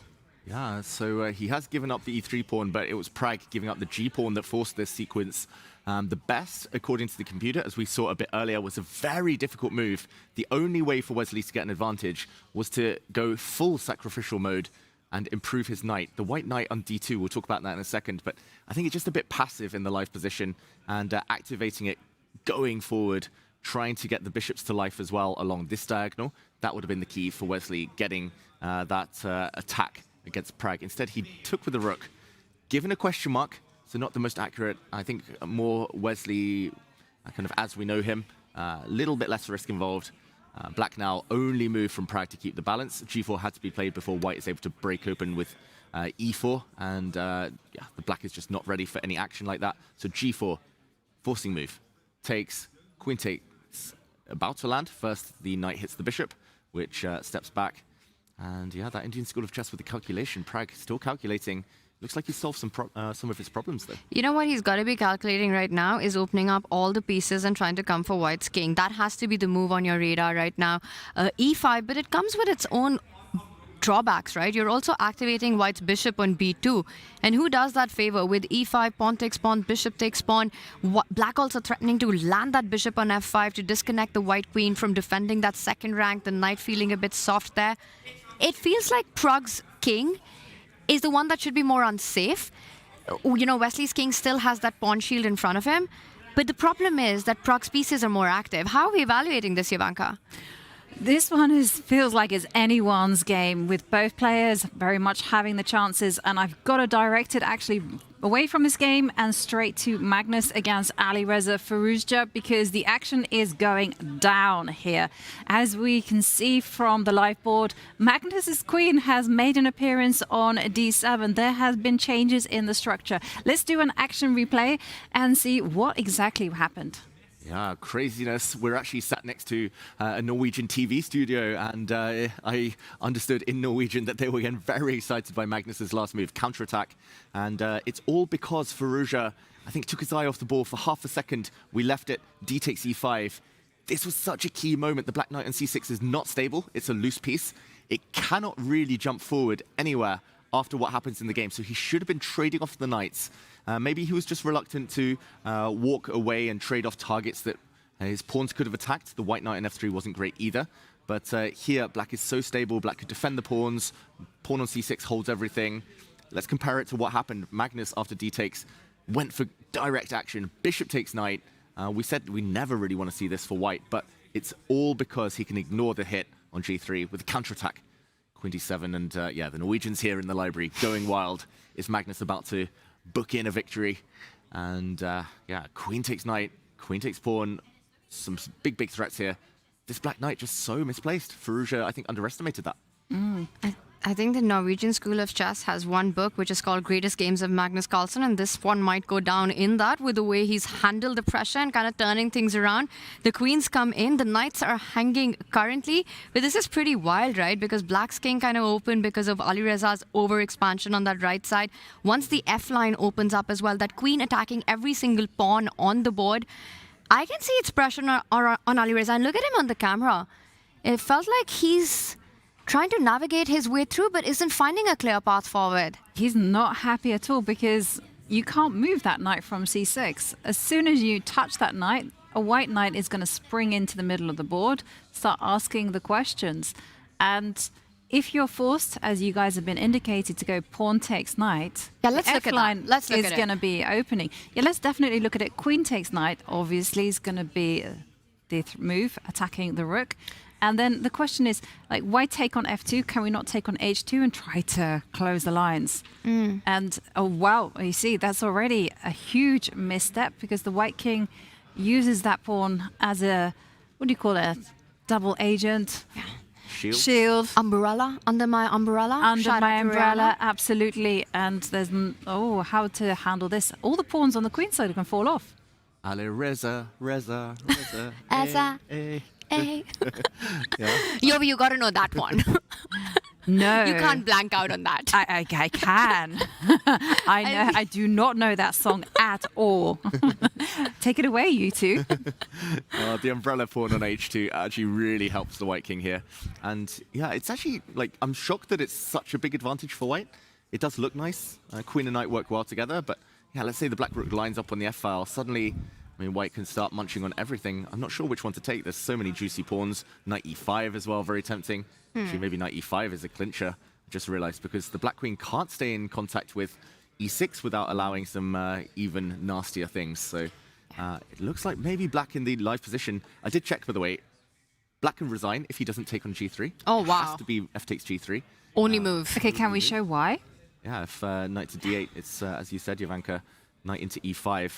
Yeah, so he has given up the e3 pawn, but it was Prague giving up the g pawn that forced this sequence. The best, according to the computer, as we saw a bit earlier, was a very difficult move. The only way for Wesley to get an advantage was to go full sacrificial mode and improve his knight. The white knight on d2, we'll talk about that in a second, but I think it's just a bit passive in the live position, and activating it, going forward, trying to get the bishops to life as well along this diagonal. That would have been the key for Wesley getting that attack against Prague. Instead, he took with the rook. Given a question mark, so not the most accurate. I think more Wesley, kind of as we know him, a little bit less risk involved. Black now only move from Prague to keep the balance. G4 had to be played before White is able to break open with E4, and yeah, the Black is just not ready for any action like that. So G4, forcing move, takes, Queen takes, about to land. First, the knight hits the bishop, which steps back. And yeah, that Indian school of chess with the calculation. Prag still calculating. Looks like he solved some of his problems though. You know what he's got to be calculating right now is opening up all the pieces and trying to come for white's king. That has to be the move on your radar right now. E5, but it comes with its own drawbacks, right? You're also activating white's bishop on b2. And who does that favor? With e5, pawn takes pawn, bishop takes pawn. Black also threatening to land that bishop on f5 to disconnect the white queen from defending that second rank. The knight feeling a bit soft there. It feels like Prag's king is the one that should be more unsafe. You know, Wesley's king still has that pawn shield in front of him. But the problem is that Prag's pieces are more active. How are we evaluating this, Jovanka? This one feels like it's anyone's game, with both players very much having the chances. And I've got to direct it actually away from this game and straight to Magnus against Alireza Firouzja, because the action is going down here. As we can see from the live board, Magnus's queen has made an appearance on d7. There has been changes in the structure. Let's do an action replay and see what exactly happened. Yeah, craziness. We're actually sat next to a Norwegian TV studio, and I understood in Norwegian that they were getting very excited by Magnus's last move, counterattack. And it's all because Firouzja, I think, took his eye off the ball for half a second. We left it, d takes e5. This was such a key moment. The black knight on c6 is not stable. It's a loose piece. It cannot really jump forward anywhere after what happens in the game. So he should have been trading off the knights. Maybe he was just reluctant to walk away and trade off targets that his pawns could have attacked. The white knight on f3 wasn't great either. But here, black is so stable. Black could defend the pawns. Pawn on c6 holds everything. Let's compare it to what happened. Magnus, after d takes, went for direct action. Bishop takes knight. We said we never really want to see this for white, but it's all because he can ignore the hit on g3 with a counterattack. Queen d7, and yeah, the Norwegians here in the library going wild. Is Magnus about to book in a victory? And yeah, queen takes knight, queen takes pawn. Some big threats here. This black knight just so misplaced. Firouzja, I think, underestimated that. I think the Norwegian School of Chess has one book which is called Greatest Games of Magnus Carlsen, and this one might go down in that, with the way he's handled the pressure and kind of turning things around. The queens come in, the knights are hanging currently, but this is pretty wild, right? Because black's king kind of opened because of Alireza's overexpansion on that right side. Once the F line opens up as well, that queen attacking every single pawn on the board, I can see it's pressure on Alireza. And look at him on the camera. It felt like he's trying to navigate his way through, but isn't finding a clear path forward. He's not happy at all, because you can't move that knight from c6. As soon as you touch that knight, a white knight is going to spring into the middle of the board, start asking the questions. And if you're forced, as you guys have been indicated, to go pawn takes knight, yeah, let's look at F-line that. Let's look is going to be opening. Yeah, let's definitely look at it. Queen takes knight, obviously, is going to be the move, attacking the rook. And then the question is, like, why take on f2? Can we not take on h2 and try to close the lines? And, oh, wow, you see, that's already a huge misstep, because the white king uses that pawn as a, what do you call it, double agent? Shield. Umbrella, under my umbrella. Under my umbrella, absolutely. And there's, how to handle this. All the pawns on the queen side can fall off. Alireza, Reza. Eza. Yeah. Yovi, you got to know that one. No. You can't blank out on that. I can. I do not know that song at all. Take it away, you two. The umbrella pawn on h2 actually really helps the white king here. And yeah, it's actually, like, I'm shocked that it's such a big advantage for white. It does look nice. Queen and knight work well together, but yeah, let's say the black rook lines up on the f-file. Suddenly, I mean, white can start munching on everything. I'm not sure which one to take. There's so many juicy pawns. Knight e5 as well, very tempting. Actually, maybe knight e5 is a clincher. I just realized, because the black queen can't stay in contact with e6 without allowing some even nastier things. So it looks like maybe black in the live position. I did check, by the way. Black can resign if he doesn't take on g3. Oh, wow. It has to be f takes g3. Only move. Okay, can we show why? Yeah, if knight to d8, it's, as you said, Jovanka, knight into e5.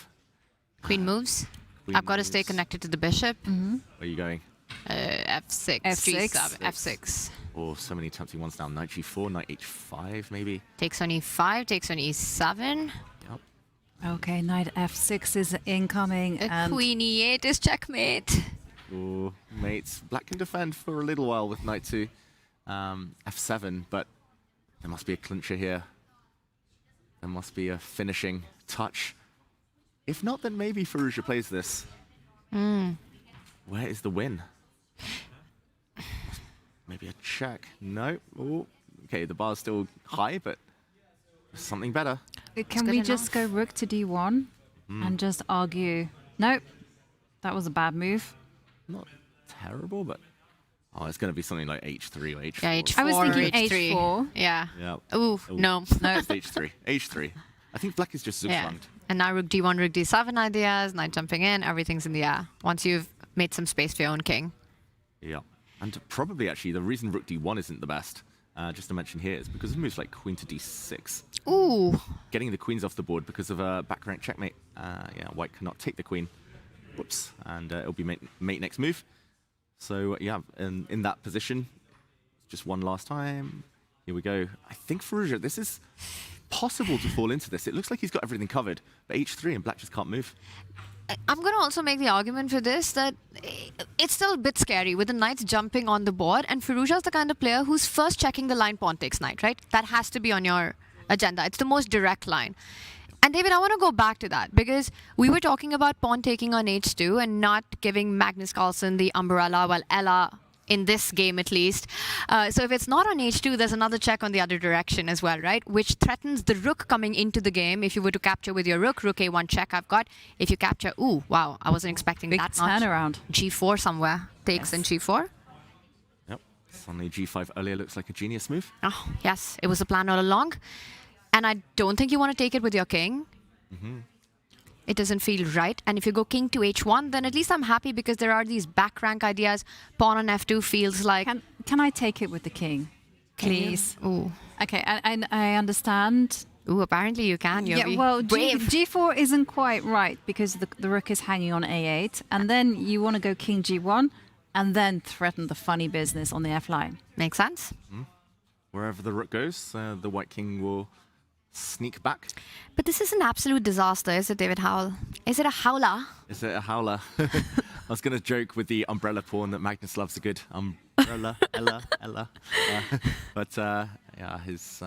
Queen moves. I've got to stay connected to the bishop. Where are you going? F6, F6. G7, F6. Oh, so many tempting ones now. Knight g4, knight h5, maybe. Takes on e5, takes on e7. Yep. Okay, knight f6 is incoming. And Queen e8 is checkmate. Oh, mates. Black can defend for a little while with knight 2. f7, but there must be a clincher here. There must be a finishing touch. If not, then maybe Firouzja plays this. Where is the win? Maybe a check. No. Ooh. Okay, the bar's still high, but there's something better. Can we just go rook to d1 and just argue? Nope, that was a bad move. Not terrible, but it's going to be something like h3 or h4. Yeah, h4. I was thinking h3. h4. Yeah. Yeah. Ooh, no. Just h3. h3. I think black is just zugzwanged. And now rook d1, rook d7 ideas, knight jumping in, everything's in the air. Once you've made some space for your own king. Yeah. And probably, actually, the reason rook d1 isn't the best, just to mention here, is because of moves like queen to d6. Ooh. Getting the queens off the board because of a back rank checkmate. Yeah, white cannot take the queen. Whoops. And it'll be mate next move. So, yeah, in that position, just one last time. Here we go. I think Firouzja, this is possible to fall into this. It looks like he's got everything covered, but h3 and black just can't move. I'm going to also make the argument for this that it's still a bit scary with the knights jumping on the board, and Firouzja is the kind of player who's first checking the line pawn takes knight, right? That has to be on your agenda. It's the most direct line. And David, I want to go back to that because we were talking about pawn taking on h2 and not giving Magnus Carlsen the umbrella, well, Ella in this game at least. So if it's not on h2, there's another check on the other direction as well, right? Which threatens the rook coming into the game. If you were to capture with your rook a1 check I've got. If you capture, ooh, wow, I wasn't expecting Big that much. turnaround. g4 somewhere. Takes in g4. Yep. Suddenly g5 earlier looks like a genius move. Oh, yes, it was the plan all along. And I don't think you want to take it with your king. It doesn't feel right. And if you go king to h1, then at least I'm happy because there are these back rank ideas. Pawn on f2 feels like... Can I take it with the king, please? Ooh. Okay, I understand. Ooh, apparently you can. You're Yeah, well, brave. G4 isn't quite right because the rook is hanging on a8, and then you want to go king g1, and then threaten the funny business on the f line. Makes sense. Wherever the rook goes, the white king will sneak back. But this is an absolute disaster, is it, David Howell? Is it a howler? Is it a howler? I was going to joke with the umbrella pawn that Magnus loves a good umbrella, Ella. But yeah, his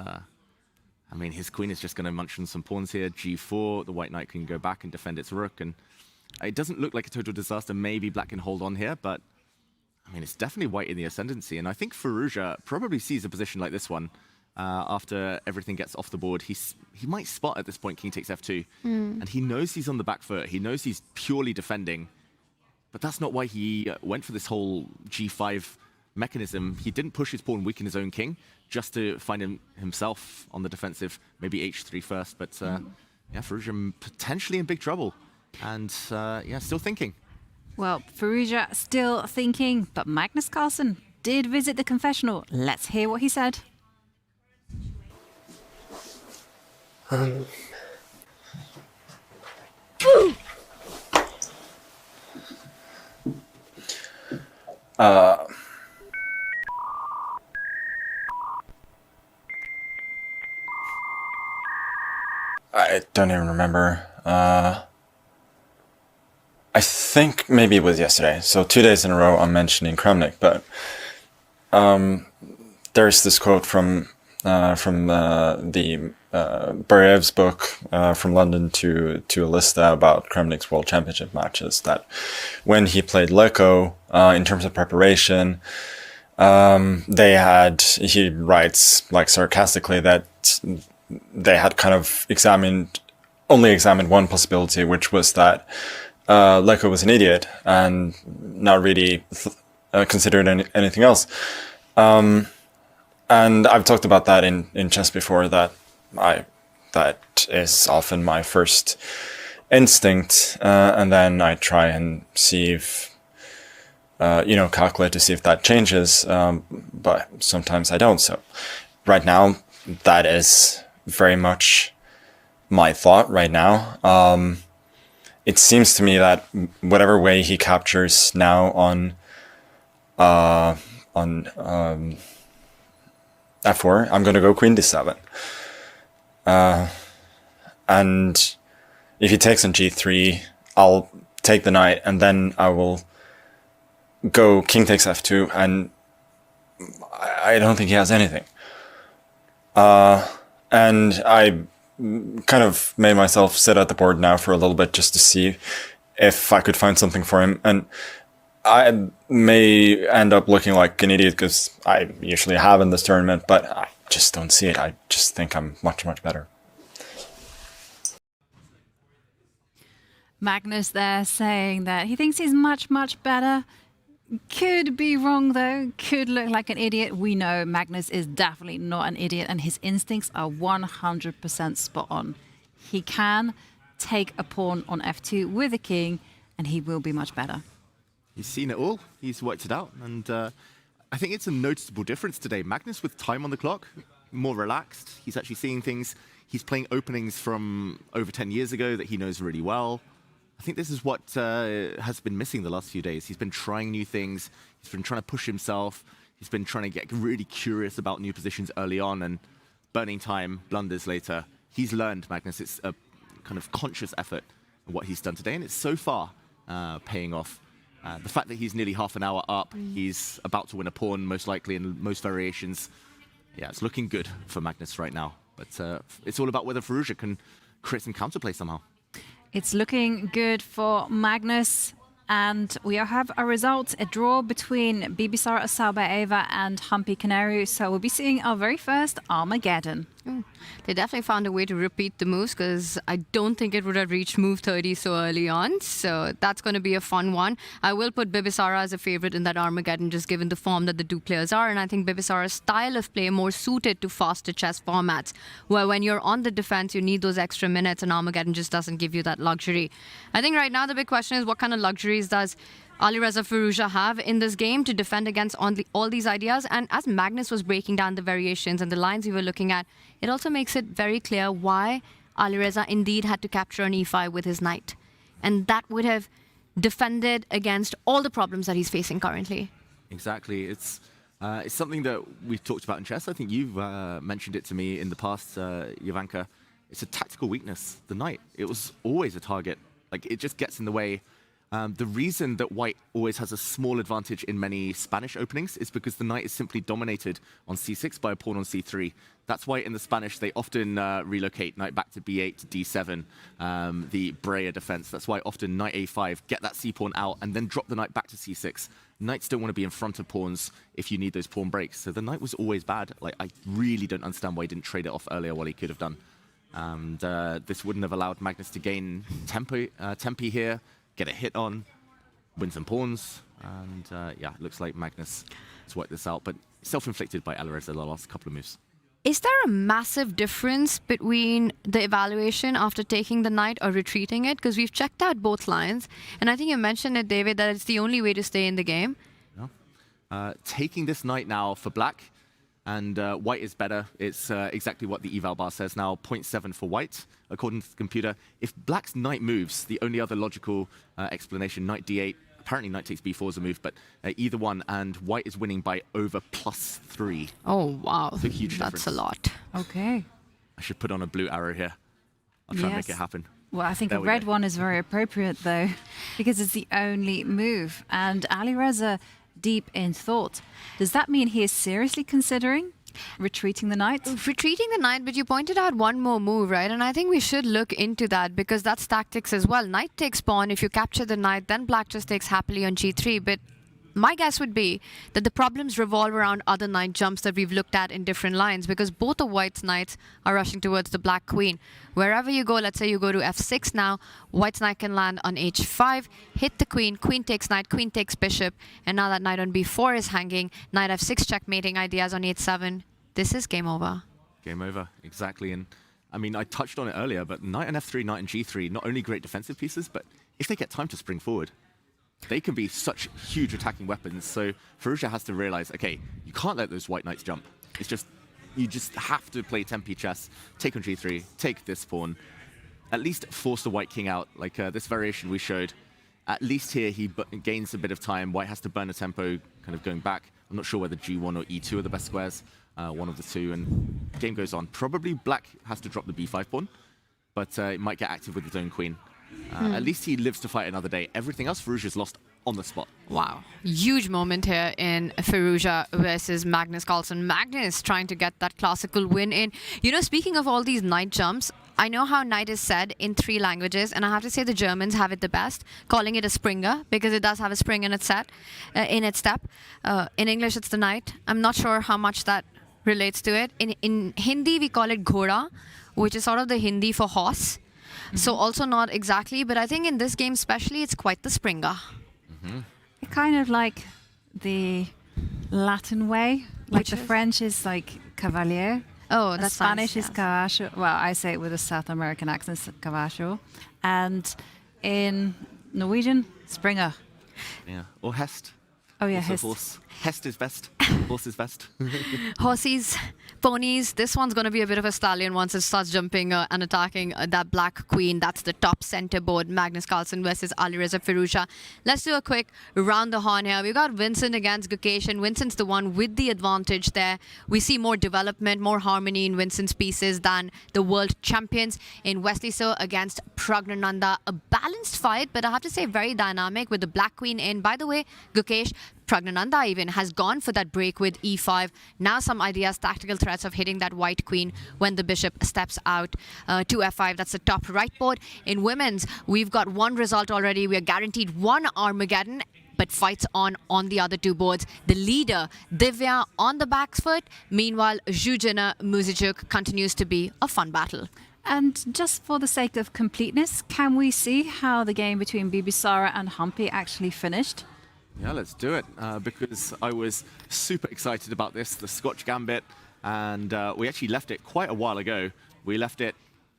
queen is just going to munch on some pawns here. G4, the white knight can go back and defend its rook, and it doesn't look like a total disaster. Maybe black can hold on here, but I mean, it's definitely white in the ascendancy, and I think Firouzja probably sees a position like this one. After everything gets off the board, he might spot at this point king takes f2, and he knows he's on the back foot. He knows he's purely defending, but that's not why he went for this whole g5 mechanism. He didn't push his pawn, weaken his own king, just to find himself on the defensive. Maybe h3 first, but yeah, Firouzja potentially in big trouble, and yeah, still thinking. Well, Firouzja still thinking, but Magnus Carlsen did visit the confessional. Let's hear what he said. I don't even remember. I think maybe it was yesterday. So 2 days in a row I'm mentioning Kramnik, but there's this quote from the Barev's book from London to Alista about Kramnik's World Championship matches, that when he played Leko, in terms of preparation, he writes like sarcastically that they had kind of only examined one possibility, which was that Leko was an idiot and not really considered anything else. And I've talked about that in chess before, that is often my first instinct, and then I try and see if, calculate to see if that changes, but sometimes I don't. So right now, that is very much my thought right now. It seems to me that whatever way he captures now on f4, I'm going to go queen d7. And if he takes on g3, I'll take the knight, and then I will go king takes f2, and I don't think he has anything. And I kind of made myself sit at the board now for a little bit just to see if I could find something for him. And I may end up looking like an idiot because I usually have in this tournament, but I just don't see it. I just think I'm much, much better. Magnus there saying that he thinks he's much, much better. Could be wrong though, could look like an idiot. We know Magnus is definitely not an idiot and his instincts are 100% spot on. He can take a pawn on f2 with a king and he will be much better. He's seen it all, he's worked it out, and I think it's a noticeable difference today. Magnus with time on the clock, more relaxed, he's actually seeing things. He's playing openings from over 10 years ago that he knows really well. I think this is what has been missing the last few days. He's been trying new things. He's been trying to push himself. He's been trying to get really curious about new positions early on and burning time, blunders later. He's learned, Magnus. It's a kind of conscious effort in what he's done today, and it's so far paying off. The fact that he's nearly half an hour up, he's about to win a pawn, most likely, in most variations. Yeah, it's looking good for Magnus right now. But it's all about whether Firouzja can create some counterplay somehow. It's looking good for Magnus, and we have a result, a draw between Bibisara Saubaeva and Humpy Canary, so we'll be seeing our very first Armageddon. They definitely found a way to repeat the moves because I don't think it would have reached move 30 so early on. So that's going to be a fun one. I will put Bibisara as a favorite in that Armageddon just given the form that the two players are. And I think Bibisara's style of play more suited to faster chess formats where when you're on the defense, you need those extra minutes and Armageddon just doesn't give you that luxury. I think right now the big question is what kind of luxuries does Alireza Firouzja have in this game to defend against all these ideas. And as Magnus was breaking down the variations and the lines we were looking at, it also makes it very clear why Alireza indeed had to capture an e5 with his knight. And that would have defended against all the problems that he's facing currently. Exactly. It's something that we've talked about in chess. I think you've mentioned it to me in the past, Jovanka. It's a tactical weakness, the knight. It was always a target. Like, it just gets in the way. The reason that white always has a small advantage in many Spanish openings is because the knight is simply dominated on c6 by a pawn on c3. That's why in the Spanish they often relocate knight back to b8 to d7, the Breyer defense. That's why often knight a5, get that c-pawn out and then drop the knight back to c6. Knights don't want to be in front of pawns if you need those pawn breaks. So the knight was always bad. Like, I really don't understand why he didn't trade it off earlier while he could have done. And this wouldn't have allowed Magnus to gain tempi here, get a hit on, win some pawns, and yeah, it looks like Magnus has worked this out, but self-inflicted by Alireza the last couple of moves. Is there a massive difference between the evaluation after taking the knight or retreating it? Because we've checked out both lines, and I think you mentioned it, David, that it's the only way to stay in the game. No. Taking this knight now for black, and white is better. It's exactly what the eval bar says now, 0.7 for white, according to the computer. If black's knight moves, the only other logical explanation, knight d8, apparently knight takes b4 is a move, but either one, and white is winning by over +3. Oh, wow. It's a huge difference. That's a lot. Okay. I should put on a blue arrow here. I'll try and make it happen. Well, I think a red one is very appropriate, though, because it's the only move. And Alireza, deep in thought. Does that mean he is seriously considering retreating the knight? Retreating the knight, but you pointed out one more move, right? And I think we should look into that because that's tactics as well. Knight takes pawn. If you capture the knight, then black just takes happily on g3. But my guess would be that the problems revolve around other knight jumps that we've looked at in different lines because both of white's knights are rushing towards the black queen. Wherever you go, let's say you go to f6 now, white's knight can land on h5, hit the queen, queen takes knight, queen takes bishop, and now that knight on b4 is hanging, knight f6 checkmating ideas on h7. This is game over. Game over, exactly. And I mean, I touched on it earlier, but knight on f3, knight on g3, not only great defensive pieces, but if they get time to spring forward, they can be such huge attacking weapons. So Firouzja has to realize, okay, you can't let those white knights jump. It's just, you just have to play tempi chess, take on g3, take this pawn, at least force the white king out, like this variation we showed. At least here he gains a bit of time. White has to burn a tempo, kind of going back. I'm not sure whether g1 or e2 are the best squares, one of the two, and game goes on. Probably black has to drop the b5 pawn, but it might get active with his own queen. At least he lives to fight another day. Everything else, Firouzja's lost on the spot. Wow. Huge moment here in Firouzja versus Magnus Carlsen. Magnus trying to get that classical win in. You know, speaking of all these knight jumps, I know how knight is said in 3 languages, and I have to say the Germans have it the best, calling it a springer, because it does have a spring in its step. In English, it's the knight. I'm not sure how much that relates to it. In Hindi, we call it ghoda, which is sort of the Hindi for horse. So also not exactly, but I think in this game especially, it's quite the springer. Kind of like the Latin way, like the French is like cavalier. Oh, the that's Spanish nice, is caballo. Well, I say it with a South American accent, caballo. And in Norwegian, springer. Yeah, or hest. Oh yeah, Also hest. horse. Hest is best. Horse is best. Horses, ponies. This one's going to be a bit of a stallion once it starts jumping and attacking that black queen. That's the top center board. Magnus Carlsen versus Alireza Firouzja. Let's do a quick round the horn here. We've got Vincent against Gukesh, and Vincent's the one with the advantage there. We see more development, more harmony in Vincent's pieces than the world champions. In Wesley So against Pragnananda, a balanced fight, but I have to say very dynamic with the black queen in. By the way, Gukesh, Pragnananda even has gone for that break with e5. Now some ideas, tactical threats of hitting that white queen when the bishop steps out to f5. That's the top right board. In women's, we've got one result already. We are guaranteed one Armageddon, but fights on the other 2 boards. The leader, Divya, on the back foot. Meanwhile, Zhuzhina Muzichuk continues to be a fun battle. And just for the sake of completeness, can we see how the game between Bibisara and Humpy actually finished? Yeah, let's do it, because I was super excited about this, the Scotch Gambit, and we actually left it quite a while ago. We left it,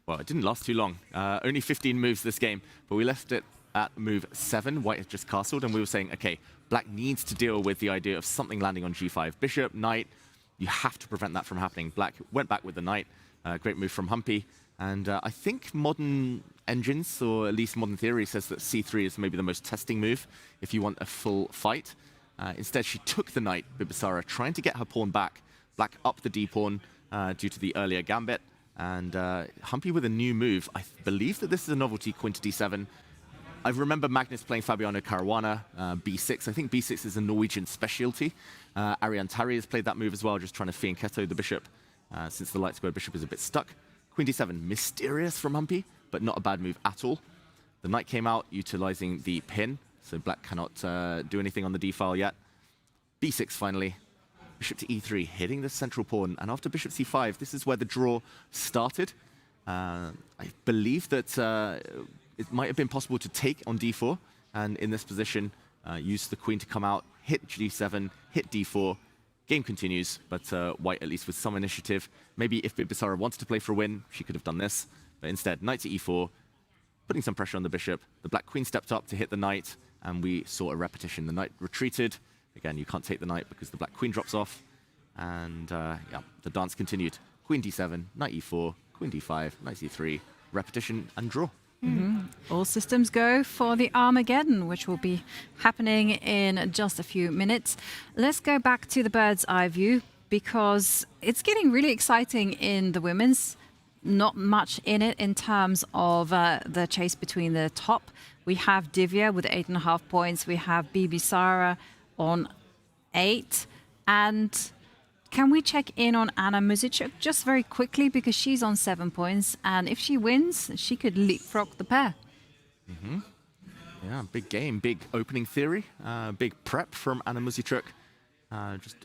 well, it didn't last too long, only 15 moves this game, but we left it at move 7, white had just castled, and we were saying, okay, black needs to deal with the idea of something landing on g5. Bishop, knight, you have to prevent that from happening. Black went back with the knight, great move from Humpy, and I think modern engines, or at least modern theory, says that c3 is maybe the most testing move if you want a full fight. Instead, she took the knight, Bibisara, trying to get her pawn back. Black up the d-pawn due to the earlier gambit. And Humpy with a new move. I believe that this is a novelty, queen to d7. I remember Magnus playing Fabiano Caruana, b6. I think b6 is a Norwegian specialty. Ariane Tari has played that move as well, just trying to fianchetto the bishop, since the light square bishop is a bit stuck. Queen d7, mysterious from Humpy, but not a bad move at all. The knight came out utilizing the pin, so black cannot do anything on the d-file yet. b6 finally, bishop to e3, hitting the central pawn, and after bishop c5, this is where the draw started. I believe that it might have been possible to take on d4, and in this position, use the queen to come out, hit g7, hit d4. Game continues, but white at least with some initiative. Maybe if Bibisara wanted to play for a win, she could have done this. But instead, knight to e4, putting some pressure on the bishop. The black queen stepped up to hit the knight, and we saw a repetition. The knight retreated. Again, you can't take the knight because the black queen drops off. And yeah, the dance continued. Queen d7, knight e4, queen d5, knight c3, repetition and draw. All systems go for the Armageddon, which will be happening in just a few minutes. Let's go back to the bird's eye view, because it's getting really exciting in the women's. Not much in it in terms of the chase between the top. We have Divya with 8.5 points. We have Bibisara on 8. And can we check in on Anna Muzichuk just very quickly, because she's on 7 points, and if she wins, she could leapfrog the pair. Yeah, big game, big opening theory, big prep from Anna Muzichuk. Just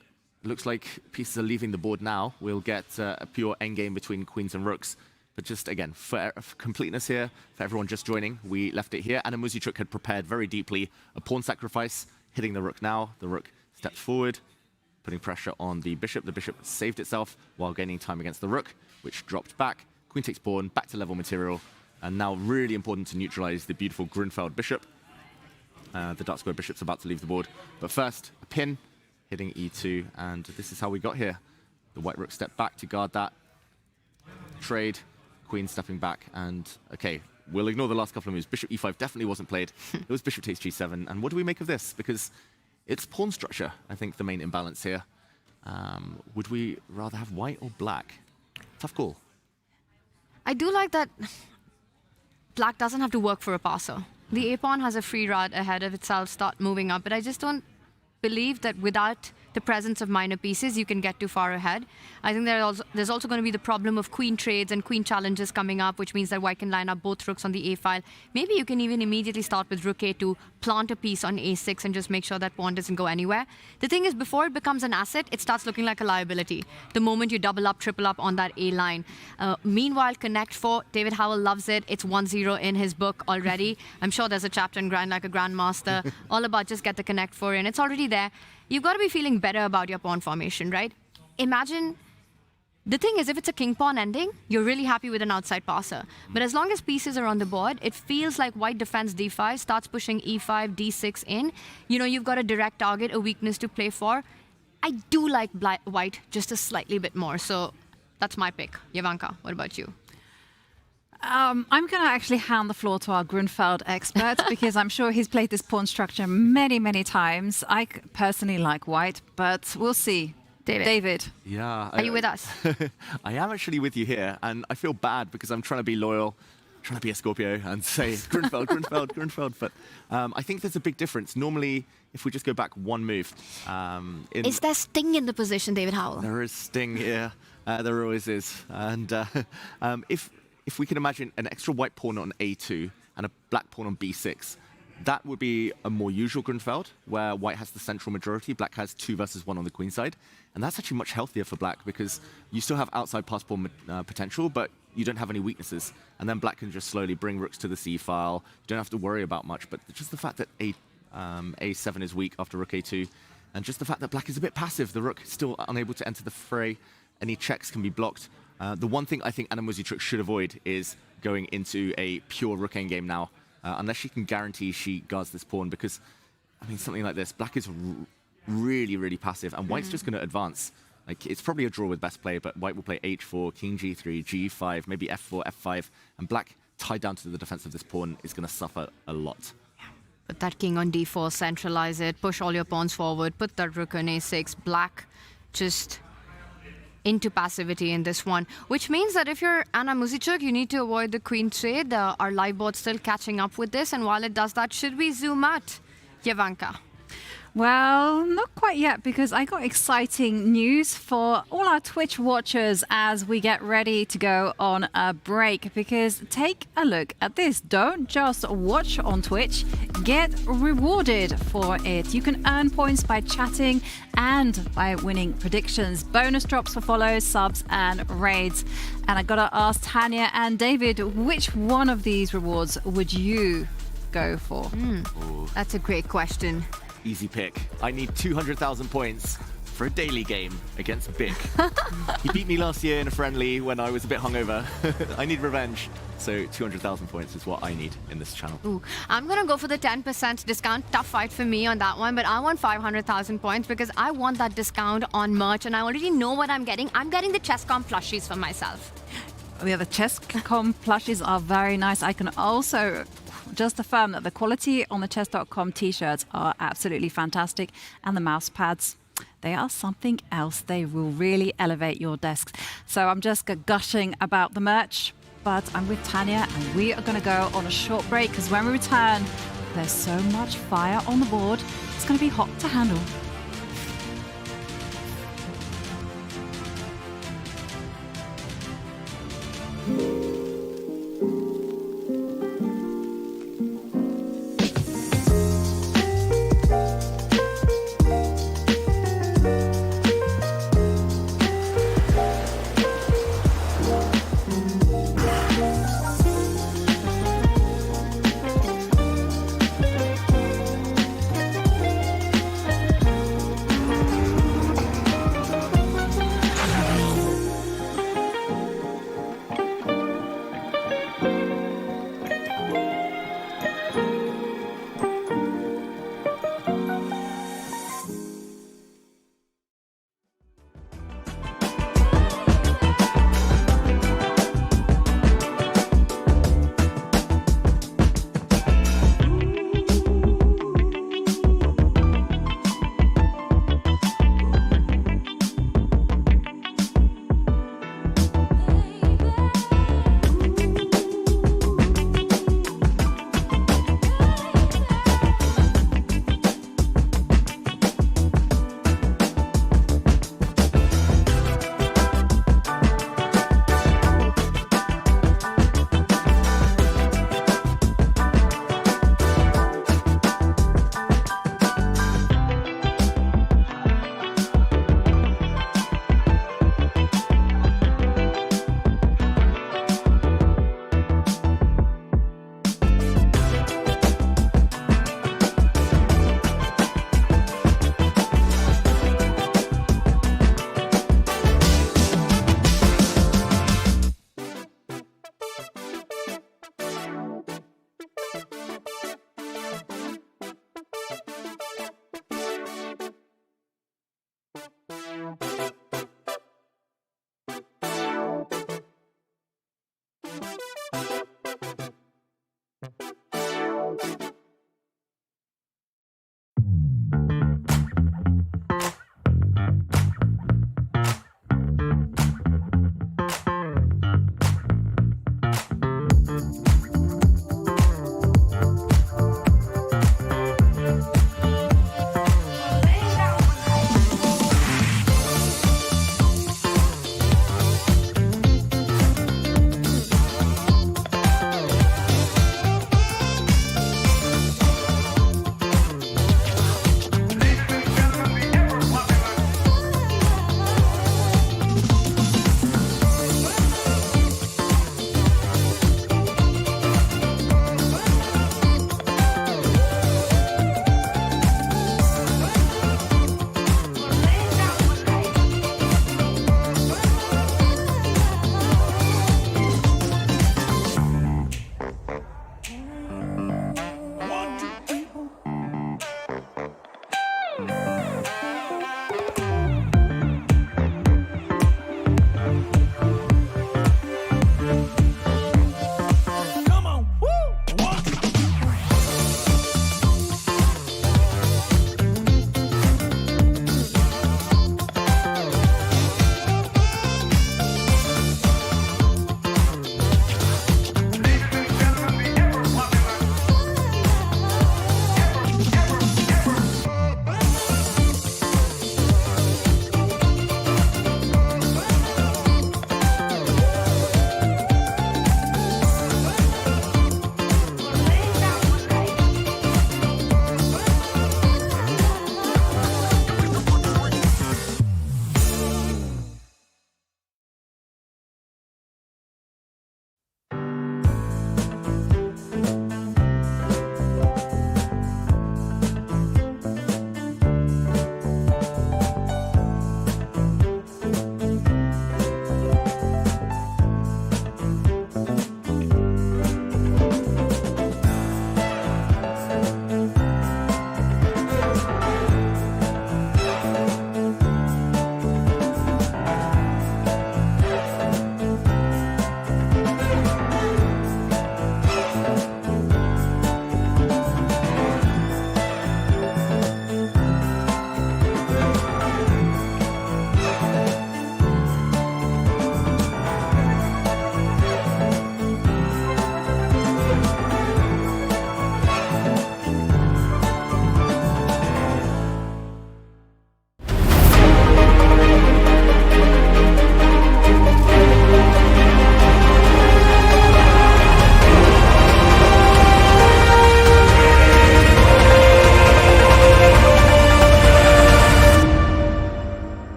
looks like pieces are leaving the board now. We'll get a pure endgame between queens and rooks. But just, again, for completeness here, for everyone just joining, we left it here. Anna Muzichuk had prepared very deeply a pawn sacrifice, hitting the rook now. The rook steps forward, putting pressure on the bishop. The bishop saved itself while gaining time against the rook, which dropped back. Queen takes pawn, back to level material. And now really important to neutralize the beautiful Grunfeld bishop. The dark square bishop's about to leave the board. But first, a pin, hitting e2, and this is how we got here. The white rook stepped back to guard that. Trade, queen stepping back, and okay, we'll ignore the last couple of moves. Bishop e5 definitely wasn't played. It was bishop takes g7, and what do we make of this? Because it's pawn structure, I think, the main imbalance here. Would we rather have white or black? Tough call. I do like that black doesn't have to work for a passer. The A-pawn has a free route ahead of itself, start moving up, but I just don't believe that without the presence of minor pieces, you can get too far ahead. I think there's also going to be the problem of queen trades and queen challenges coming up, which means that white can line up both rooks on the A file. Maybe you can even immediately start with rook A2, plant a piece on A6 and just make sure that pawn doesn't go anywhere. The thing is, before it becomes an asset, it starts looking like a liability. The moment you double up, triple up on that A line. Meanwhile, Connect 4, David Howell loves it. It's 1-0 in his book already. I'm sure there's a chapter in Grind Like a Grandmaster, all about just get the Connect 4 in. It's already there. You've got to be feeling better about your pawn formation, right? Imagine, the thing is, if it's a king-pawn ending, you're really happy with an outside passer. But as long as pieces are on the board, it feels like white defends d5, starts pushing e5, d6 in. You know, you've got a direct target, a weakness to play for. I do like white just a slightly bit more, so that's my pick. Jovanka, what about you? I'm going to actually hand the floor to our Grunfeld expert because I'm sure he's played this pawn structure many, many times. I personally like white, but we'll see. David. Yeah. Are you with us? I am actually with you here, and I feel bad because I'm trying to be loyal, trying to be a Scorpio and say Grunfeld, Grunfeld, Grunfeld. But I think there's a big difference. Normally, if we just go back one move. Is there sting in the position, David Howell? There is sting here. There always is. And if we can imagine an extra white pawn on A2 and a black pawn on B6, that would be a more usual Grunfeld, where white has the central majority, black has 2 versus 1 on the queen side. And that's actually much healthier for black because you still have outside pass pawn potential, but you don't have any weaknesses. And then black can just slowly bring rooks to the C file. You don't have to worry about much, but just the fact that A7 is weak after rook A2, and just the fact that black is a bit passive, the rook is still unable to enter the fray, any checks can be blocked. The one thing I think Anna Muzychuk should avoid is going into a pure rook endgame now, unless she can guarantee she guards this pawn, because, I mean, something like this, black is really, really passive, and white's just going to advance. Like, it's probably a draw with best play, but white will play h4, king g3, g5, maybe f4, f5, and black, tied down to the defense of this pawn, is going to suffer a lot. Put that king on d4, centralize it, push all your pawns forward, put that rook on a6, black just into passivity in this one, which means that if you're Anna Muzychuk, you need to avoid the queen trade. Our live board's still catching up with this, and while it does that, should we zoom out? Jovanka. Well, not quite yet, because I got exciting news for all our Twitch watchers as we get ready to go on a break. Because take a look at this. Don't just watch on Twitch, get rewarded for it. You can earn points by chatting and by winning predictions. Bonus drops for follows, subs and raids. And I gotta ask Tanya and David, which one of these rewards would you go for? That's a great question. Easy pick. I need 200,000 points for a daily game against Big. He beat me last year in a friendly when I was a bit hungover. I need revenge. So 200,000 points is what I need in this channel. Ooh, I'm going to go for the 10% discount. Tough fight for me on that one, but I want 500,000 points because I want that discount on merch, and I already know what I'm getting. I'm getting the Chess.com plushies for myself. The other Chess.com plushies are very nice. I can also just affirm that the quality on the Chess.com t-shirts are absolutely fantastic, and the mouse pads, they are something else. They will really elevate your desks. So I'm just gushing about the merch, but I'm with Tanya, and we are going to go on a short break because when we return, there's so much fire on the board. It's going to be hot to handle.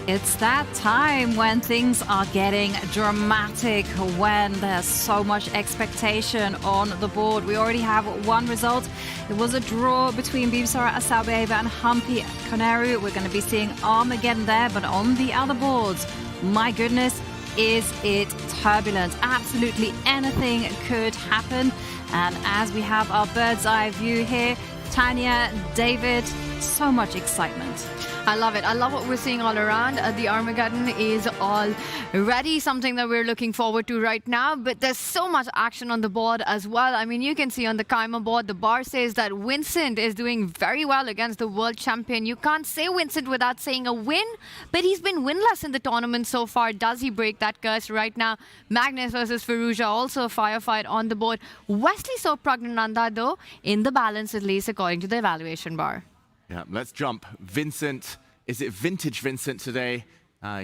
It's that time when things are getting dramatic, when there's so much expectation on the board. We already have one result. It was a draw between Bibisara Asabieva and Hampi Koneru. We're going to be seeing Armageddon there, but on the other boards, my goodness, is it turbulent. Absolutely anything could happen. And as we have our bird's eye view here, Tanya, David, so much excitement. I love it. I love what we're seeing all around. The Armageddon is already something that we're looking forward to right now, but there's so much action on the board as well. I mean, you can see on the Kaimer board, the bar says that Vincent is doing very well against the world champion. You can't say Vincent without saying a win, but he's been winless in the tournament so far. Does he break that curse right now? Magnus versus Firouzja, also a firefight on the board. Wesley Sopragnananda, though, in the balance, at least according to the evaluation bar. Yeah, let's jump. Vincent, is it vintage Vincent today?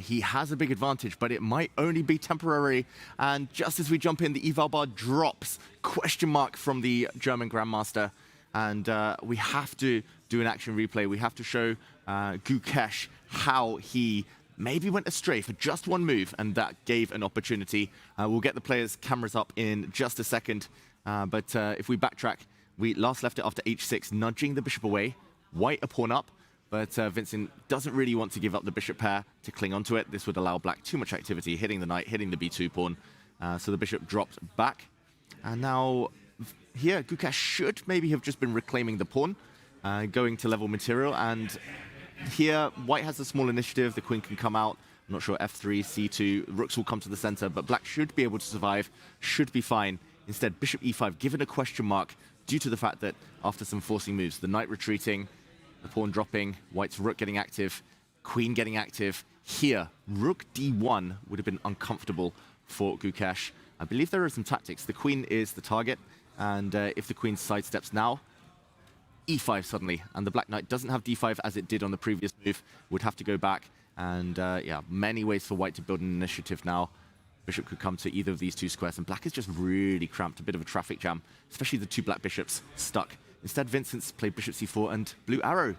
He has a big advantage, but it might only be temporary. And just as we jump in, the eval bar drops. Question mark from the German Grandmaster. And we have to do an action replay. We have to show Gukesh how he maybe went astray for just one move, and that gave an opportunity. We'll get the players' cameras up in just a second. But if we backtrack, we last left it after h6, nudging the bishop away. White a pawn up, But Vincent doesn't really want to give up the bishop pair to cling onto it. This would allow black too much activity, hitting the knight, hitting the b2 pawn. So the bishop dropped back. And now here, Gukesh should maybe have just been reclaiming the pawn, going to level material. And here, white has a small initiative. The queen can come out. I'm not sure, f3, c2. Rooks will come to the center, but black should be able to survive, should be fine. Instead, bishop e5, given a question mark due to the fact that after some forcing moves, the knight retreating, the pawn dropping, white's rook getting active, queen getting active. Here, rook d1 would have been uncomfortable for Gukesh. I believe there are some tactics. The queen is the target, and if the queen sidesteps now, e5 suddenly, and the black knight doesn't have d5 as it did on the previous move, would have to go back, and yeah, many ways for white to build an initiative now. Bishop could come to either of these two squares, and black is just really cramped, a bit of a traffic jam, especially the two black bishops stuck. Instead, Vincent's played bishop c4 and blue arrow.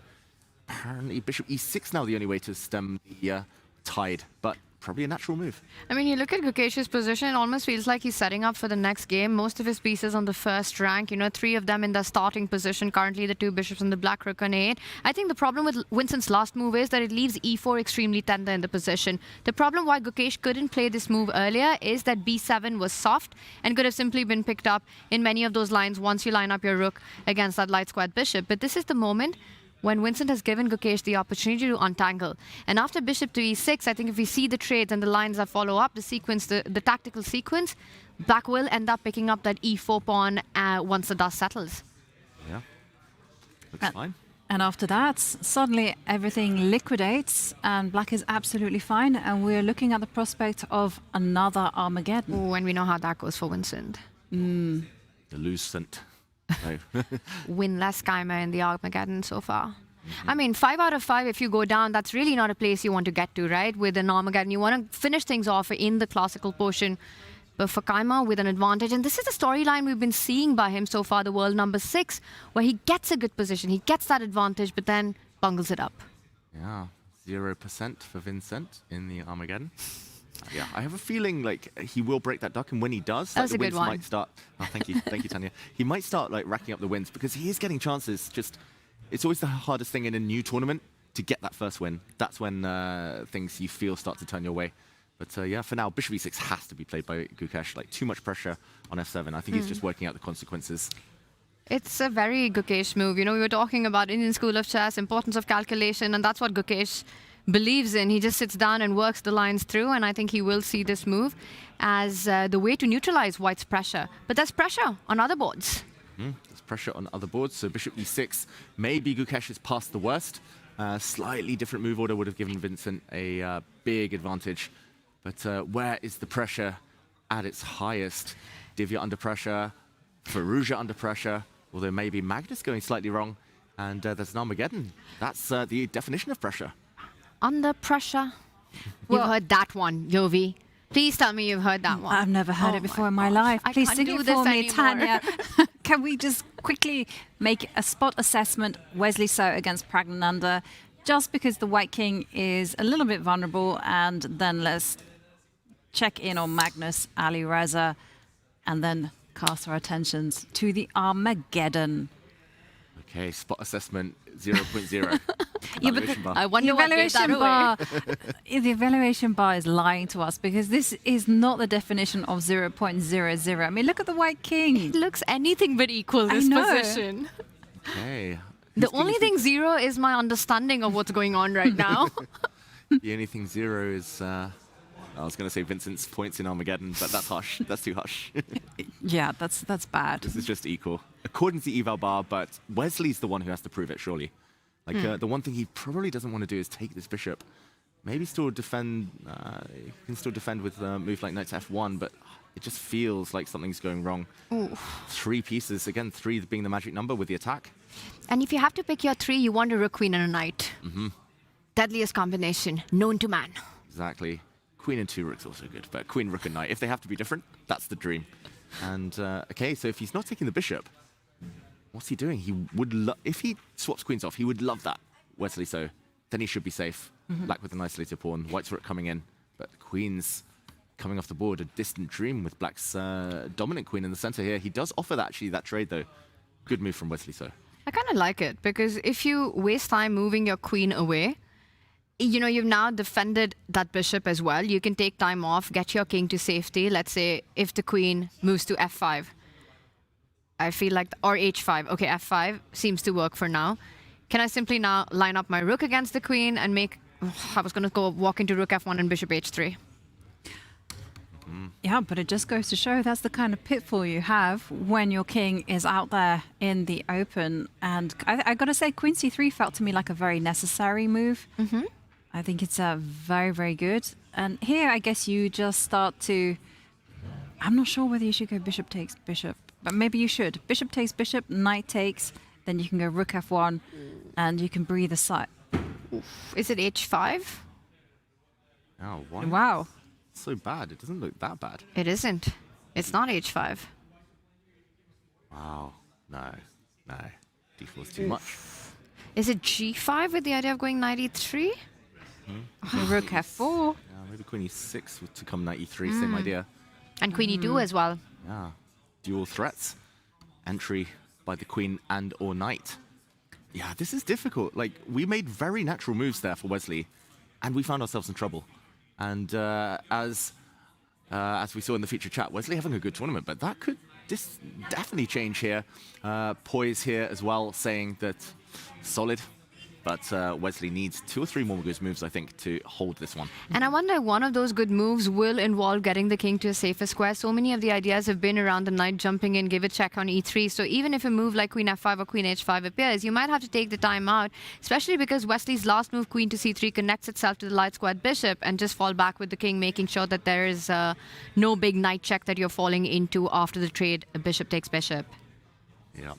Apparently, bishop e6 now the only way to stem the tide, but probably a natural move. I mean, you look at Gukesh's position, it almost feels like he's setting up for the next game. Most of his pieces on the first rank, you know, 3 of them in the starting position. Currently, the 2 bishops and the black rook on a8. I think the problem with Vincent's last move is that it leaves e4 extremely tender in the position. The problem why Gukesh couldn't play this move earlier is that b7 was soft and could have simply been picked up in many of those lines once you line up your rook against that light squared bishop. But this is the moment when Vincent has given Gukesh the opportunity to untangle. And after bishop to e6, I think if we see the trades and the lines that follow up, the sequence, the tactical sequence, black will end up picking up that e4 pawn once the dust settles. Yeah, looks fine. And after that, suddenly everything liquidates and black is absolutely fine. And we're looking at the prospect of another Armageddon. Ooh, and we know how that goes for Vincent. Delucent. No. Winless Geimer in the Armageddon so far. I mean, 5 out of 5, if you go down, that's really not a place you want to get to, right? With an Armageddon, you want to finish things off in the classical portion. But for Kaimer, with an advantage, and this is the storyline we've been seeing by him so far, the world number 6, where he gets a good position, he gets that advantage, but then bungles it up. Yeah, 0% for Vincent in the Armageddon. Yeah, I have a feeling like he will break that duck, and when he does, That was the a good wins one. might start. Oh, thank you, Tanya. He might start like racking up the wins because he is getting chances. Just, it's always the hardest thing in a new tournament to get that first win. That's when things you feel start to turn your way. But yeah, for now, bishop e6 has to be played by Gukesh. Like too much pressure on f7. I think he's just working out the consequences. It's a very Gukesh move. You know, we were talking about Indian school of chess, importance of calculation, and that's what Gukesh believes in. He just sits down and works the lines through, and I think he will see this move as the way to neutralize white's pressure. But there's pressure on other boards. There's pressure on other boards, so bishop e6. Maybe Gukesh is past the worst. Slightly different move order would have given Vincent a big advantage. But where is the pressure at its highest? Divya under pressure, Firouzja under pressure, although maybe Magnus going slightly wrong. And there's an Armageddon. That's the definition of pressure. Under pressure. You've heard that one, Yovi. Please tell me you've heard that one. I've never heard it before in my life. Please can't sing do it this for me, anymore. Tanya. Can we just quickly make a spot assessment? Wesley So against Pragnananda, just because the White King is a little bit vulnerable, and then let's check in on Magnus, Alireza, and then cast our attentions to the Armageddon. Okay, spot assessment 0.0. Yeah, but Evaluation bar. I wonder what gave that bar, away. the evaluation bar is lying to us because this is not the definition of 0.00. I mean, look at the White King. It looks anything but equal, this position. Okay. The only thing 0 is my understanding of what's going on right now. The only thing 0 is, I was going to say Vincent's points in Armageddon, but that's harsh. That's too harsh. Yeah, that's bad. This is just equal. According to the eval bar, but Wesley's the one who has to prove it, surely. Like, the one thing he probably doesn't want to do is take this bishop. Maybe still defend, he can still defend with a move like knight to f1, but it just feels like something's going wrong. Ooh. 3 pieces, again, 3 being the magic number with the attack. And if you have to pick your 3, you want a rook, queen, and a knight. Deadliest combination known to man. Exactly. Queen and 2 rooks also good, but queen, rook, and knight, if they have to be different, that's the dream. And, okay, so if he's not taking the bishop, what's he doing? He would if he swaps queens off, he would love that, Wesley So. Then he should be safe. Black with an isolated pawn, white's rook coming in, but queen's coming off the board, a distant dream with black's dominant queen in the center here. He does offer that, actually, that trade, though. Good move from Wesley So. I kind of like it because if you waste time moving your queen away, you know, you've now defended that bishop as well. You can take time off, get your king to safety. Let's say if the queen moves to f5. I feel like, or h5. Okay, f5 seems to work for now. Can I simply now line up my rook against the queen and make... I was going to go walk into rook f1 and bishop h3. Yeah, but it just goes to show that's the kind of pitfall you have when your king is out there in the open. And I got to say, queen c3 felt to me like a very necessary move. I think it's very, very good. And here, I guess you just start to... I'm not sure whether you should go bishop takes bishop, but maybe you should. Bishop takes bishop, knight takes, then you can go rook f1, and you can breathe aside. Is it h5? Oh, why? Wow. So bad. It doesn't look that bad. It isn't. It's not h5. Wow. No. D4 is too much. Is it g5 with the idea of going knight e3? Rook f4. Yeah, maybe queen e6 to come knight e3, same idea. And queen e2 as well. Yeah. Dual threats. Entry by the queen and or knight. Yeah, this is difficult. Like, we made very natural moves there for Wesley, and we found ourselves in trouble. And as we saw in the feature chat, Wesley having a good tournament, but that could definitely change here. Poise here as well, saying that solid, but Wesley needs 2 or 3 more good moves, I think, to hold this one. And I wonder if one of those good moves will involve getting the king to a safer square. So many of the ideas have been around the knight jumping in, give a check on e3. So even if a move like queen f5 or queen h5 appears, you might have to take the time out, especially because Wesley's last move, queen to c3, connects itself to the light squared bishop and just fall back with the king, making sure that there is no big knight check that you're falling into after the trade, bishop takes bishop. Yeah,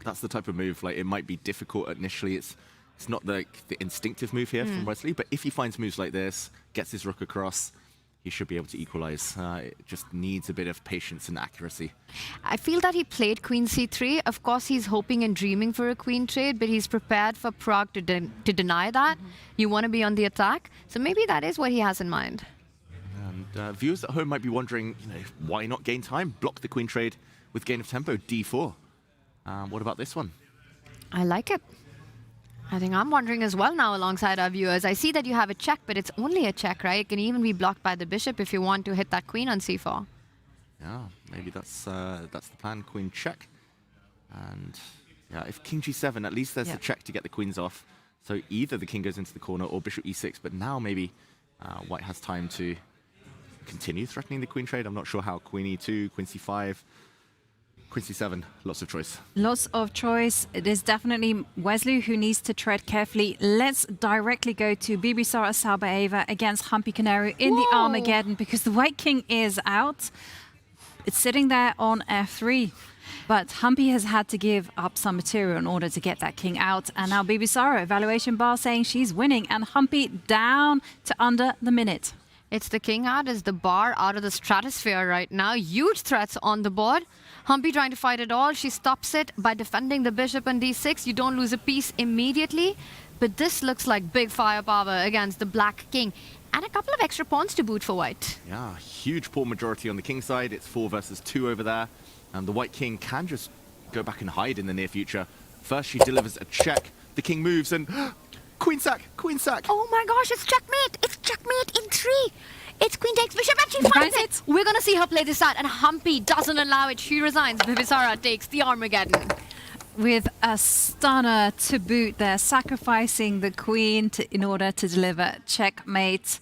that's the type of move, like, it might be difficult initially. It's not the instinctive move here from Wesley, but if he finds moves like this, gets his rook across, he should be able to equalize. It just needs a bit of patience and accuracy. I feel that he played queen c3. Of course, he's hoping and dreaming for a queen trade, but he's prepared for Prague to deny that. You want to be on the attack. So maybe that is what he has in mind. And viewers at home might be wondering, why not gain time? Block the queen trade with gain of tempo, d4. What about this one? I like it. I think I'm wondering as well now alongside our viewers. I see that you have a check, but it's only a check, right? It can even be blocked by the bishop if you want to hit that queen on c4. Yeah, maybe that's the plan, queen check. And yeah, if king g7, at least there's a check to get the queens off. So either the king goes into the corner or bishop e6, but now maybe white has time to continue threatening the queen trade. I'm not sure how. Queen e2, queen c5, queen c7, lots of choice. Lots of choice. It is definitely Wesley who needs to tread carefully. Let's directly go to Bibisara Salbaeva against Humpy Canaru in the Armageddon, because the white king is out. It's sitting there on f3. But Humpy has had to give up some material in order to get that king out. And now Bibisara, evaluation bar, saying she's winning, and Humpy down to under the minute. It's the king out, is the bar out of the stratosphere right now. Huge threats on the board. Humpy trying to fight it all. She stops it by defending the bishop on d6. You don't lose a piece immediately. But this looks like big firepower against the black king. And a couple of extra pawns to boot for white. Yeah, huge pawn majority on the king side. It's 4 versus 2 over there. And the white king can just go back and hide in the near future. First, she delivers a check. The king moves and... queen sack! Queen sack! Oh my gosh, it's checkmate! It's checkmate in 3! It's queen takes bishop and she finds it! We're gonna see her play this out, and Humpy doesn't allow it. She resigns. Bibisara takes the Armageddon. With a stunner to boot there, sacrificing the queen in order to deliver checkmate.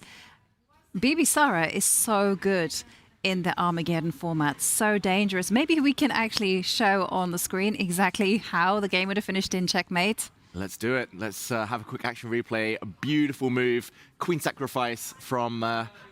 Bibisara is so good in the Armageddon format, so dangerous. Maybe we can actually show on the screen exactly how the game would have finished in checkmate. Let's do it. Let's have a quick action replay. A beautiful move. Queen sacrifice from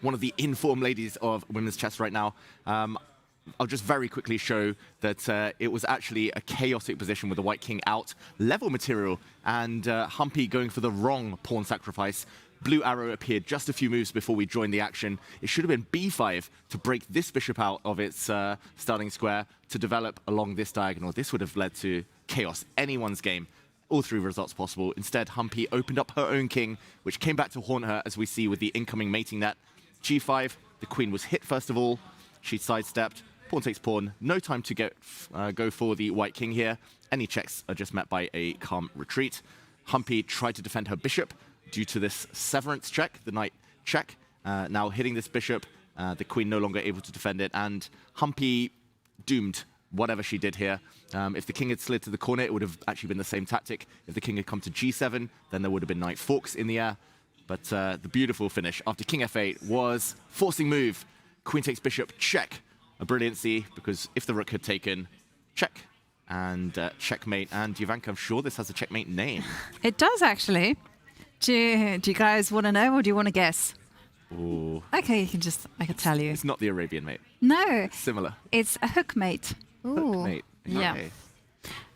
one of the in-form ladies of women's chess right now. I'll just very quickly show that it was actually a chaotic position with the white king out. Level material and Humpy going for the wrong pawn sacrifice. Blue arrow appeared just a few moves before we joined the action. It should have been b5 to break this bishop out of its starting square to develop along this diagonal. This would have led to chaos. Anyone's game. All 3 results possible. Instead, Humpy opened up her own king, which came back to haunt her, as we see with the incoming mating net. g5, the queen was hit first of all. She sidestepped, pawn takes pawn. No time to go for the white king here. Any checks are just met by a calm retreat. Humpy tried to defend her bishop due to this severance check, the knight check. Now hitting this bishop, the queen no longer able to defend it, and Humpy doomed whatever she did here. If the king had slid to the corner, it would have actually been the same tactic. If the king had come to g7, then there would have been knight forks in the air. But the beautiful finish after king f8 was forcing move. Queen takes bishop, check. A brilliancy, because if the rook had taken, check. And checkmate. And Jovanka, I'm sure this has a checkmate name. It does, actually. Do you guys want to know, or do you want to guess? Ooh. Okay, I can tell you. It's not the Arabian mate. No. Similar. It's a hook mate. Hook mate. Okay. Yeah.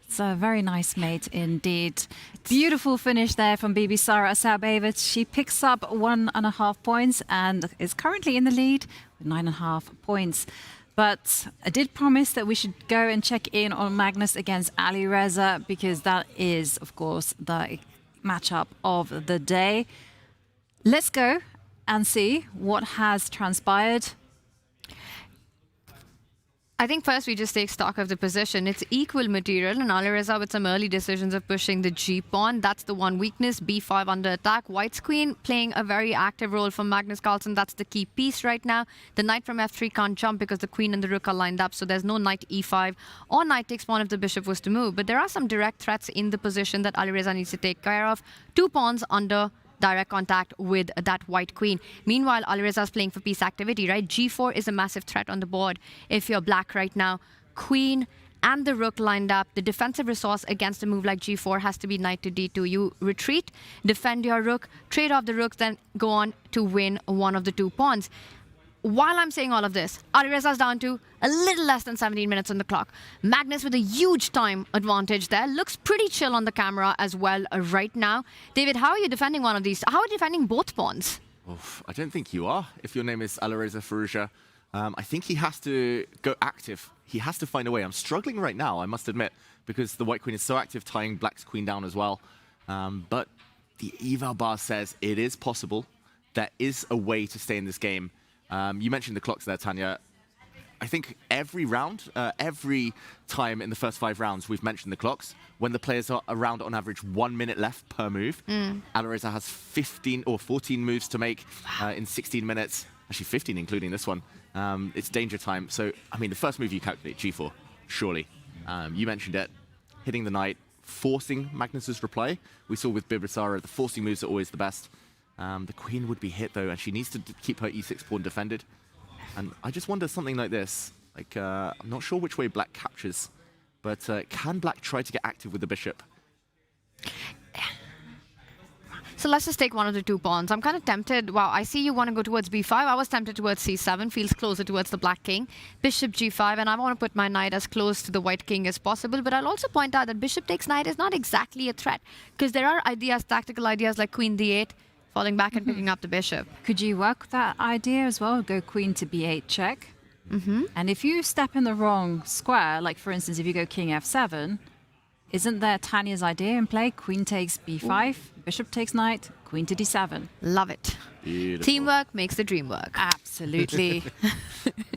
It's a very nice mate indeed. Beautiful finish there from Bibisara Asabayevic. She picks up 1.5 points and is currently in the lead with 9.5 points. But I did promise that we should go and check in on Magnus against Alireza, because that is, of course, the matchup of the day. Let's go and see what has transpired. I think first we just take stock of the position. It's equal material, and Alireza with some early decisions of pushing the g-pawn. That's the one weakness. b5 under attack. White's queen playing a very active role for Magnus Carlsen. That's the key piece right now. The knight from f3 can't jump because the queen and the rook are lined up, so there's no knight e5 or knight takes pawn if the bishop was to move. But there are some direct threats in the position that Alireza needs to take care of. 2 pawns under direct contact with that white queen. Meanwhile, Alireza is playing for piece activity, right? g4 is a massive threat on the board. If you're black right now, queen and the rook lined up, the defensive resource against a move like g4 has to be knight to d2. You retreat, defend your rook, trade off the rook, then go on to win one of the 2 pawns. While I'm saying all of this, Alireza's down to a little less than 17 minutes on the clock. Magnus with a huge time advantage there. Looks pretty chill on the camera as well right now. David, how are you defending one of these? How are you defending both pawns? Oof, I don't think you are, if your name is Alireza Firouzja. I think he has to go active. He has to find a way. I'm struggling right now, I must admit, because the white queen is so active, tying black's queen down as well. But the eval bar says it is possible. There is a way to stay in this game. You mentioned the clocks there, Tanya. I think every round, every time in the first 5 rounds, we've mentioned the clocks. When the players are around on average 1 minute left per move, Alireza has 15 or 14 moves to make in 16 minutes. Actually 15, including this one. It's danger time. So, I mean, the first move you calculate, g4, surely. You mentioned it, hitting the knight, forcing Magnus's reply. We saw with Bibisara, the forcing moves are always the best. The queen would be hit, though, and she needs to keep her e6 pawn defended. And I just wonder something like this. Like, I'm not sure which way black captures, but can black try to get active with the bishop? So let's just take one of the 2 pawns. I'm kind of tempted. Wow, I see you want to go towards b5. I was tempted towards c7. Feels closer towards the black king. Bishop g5, and I want to put my knight as close to the white king as possible. But I'll also point out that bishop takes knight is not exactly a threat, because there are ideas, tactical ideas like queen d8, falling back and picking up the bishop. Could you work that idea as well? Go queen to b8 check. And if you step in the wrong square, like for instance, if you go king f7, isn't there Tanya's idea in play? Queen takes b5, bishop takes knight, queen to d7. Love it. Beautiful. Teamwork makes the dream work. Absolutely.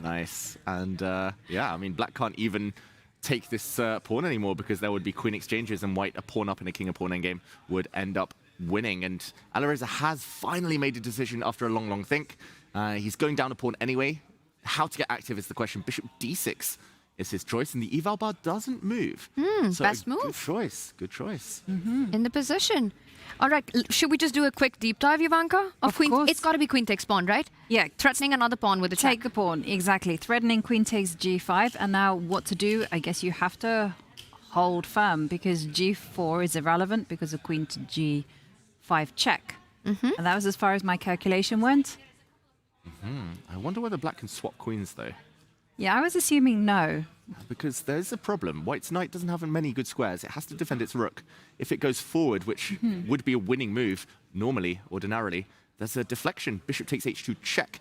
Nice. And yeah, I mean, black can't even take this pawn anymore, because there would be queen exchanges, and white, a pawn up in a king, a pawn endgame, would end up winning. And Alireza has finally made a decision after a long think. He's going down a pawn anyway. How to get active is the question. Bishop d6 is his choice, and the eval bar doesn't move. So best move. Good choice. Good choice. In the position. All right, should we just do a quick deep dive, Jovanka? Of queen? course. It's got to be queen takes pawn, right? Yeah. Threatening another pawn with a check. Take the pawn, exactly. Threatening queen takes g5, and now what to do? I guess you have to hold firm, because g4 is irrelevant because of queen to g5 check. And that was as far as my calculation went. I wonder whether black can swap queens, though. Yeah, I was assuming no. Because there's a problem. White's knight doesn't have many good squares. It has to defend its rook. If it goes forward, which would be a winning move, normally, ordinarily, there's a deflection. Bishop takes h2 check,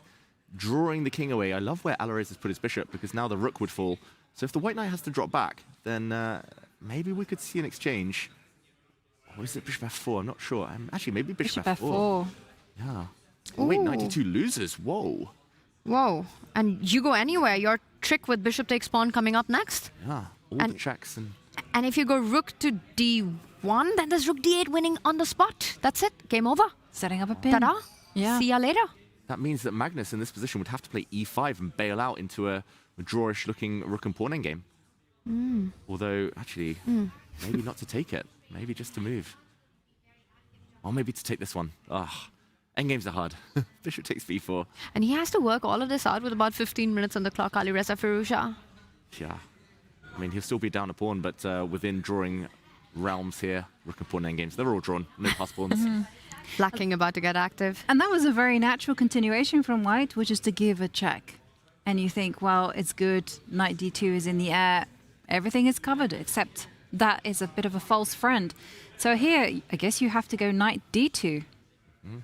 drawing the king away. I love where Alireza's put his bishop, because now the rook would fall. So if the white knight has to drop back, then maybe we could see an exchange. Or is it bishop f4? I'm not sure. Actually, maybe bishop f4. f4. Yeah. Oh, wait, 92 losers. Whoa. Whoa. And you go anywhere. Your trick with bishop takes pawn coming up next. Yeah, all the checks. And if you go rook to d1, then there's rook d8 winning on the spot. That's it. Game over. Setting up a pin. Ta-da. Yeah. See ya later. That means that Magnus in this position would have to play e5 and bail out into a drawish looking rook and pawn endgame. Although, actually, maybe not to take it. Maybe just to move. Or maybe to take this one. Endgames are hard. Bishop takes b4. And he has to work all of this out with about 15 minutes on the clock, Alireza Firouzja. Yeah. I mean, he'll still be down a pawn, but within drawing realms here, rook and pawn endgames, they're all drawn. No pass pawns. Black king about to get active. And that was a very natural continuation from white, which is to give a check. And you think, well, it's good. Knight d2 is in the air. Everything is covered, except that is a bit of a false friend. So here, I guess you have to go knight d2. And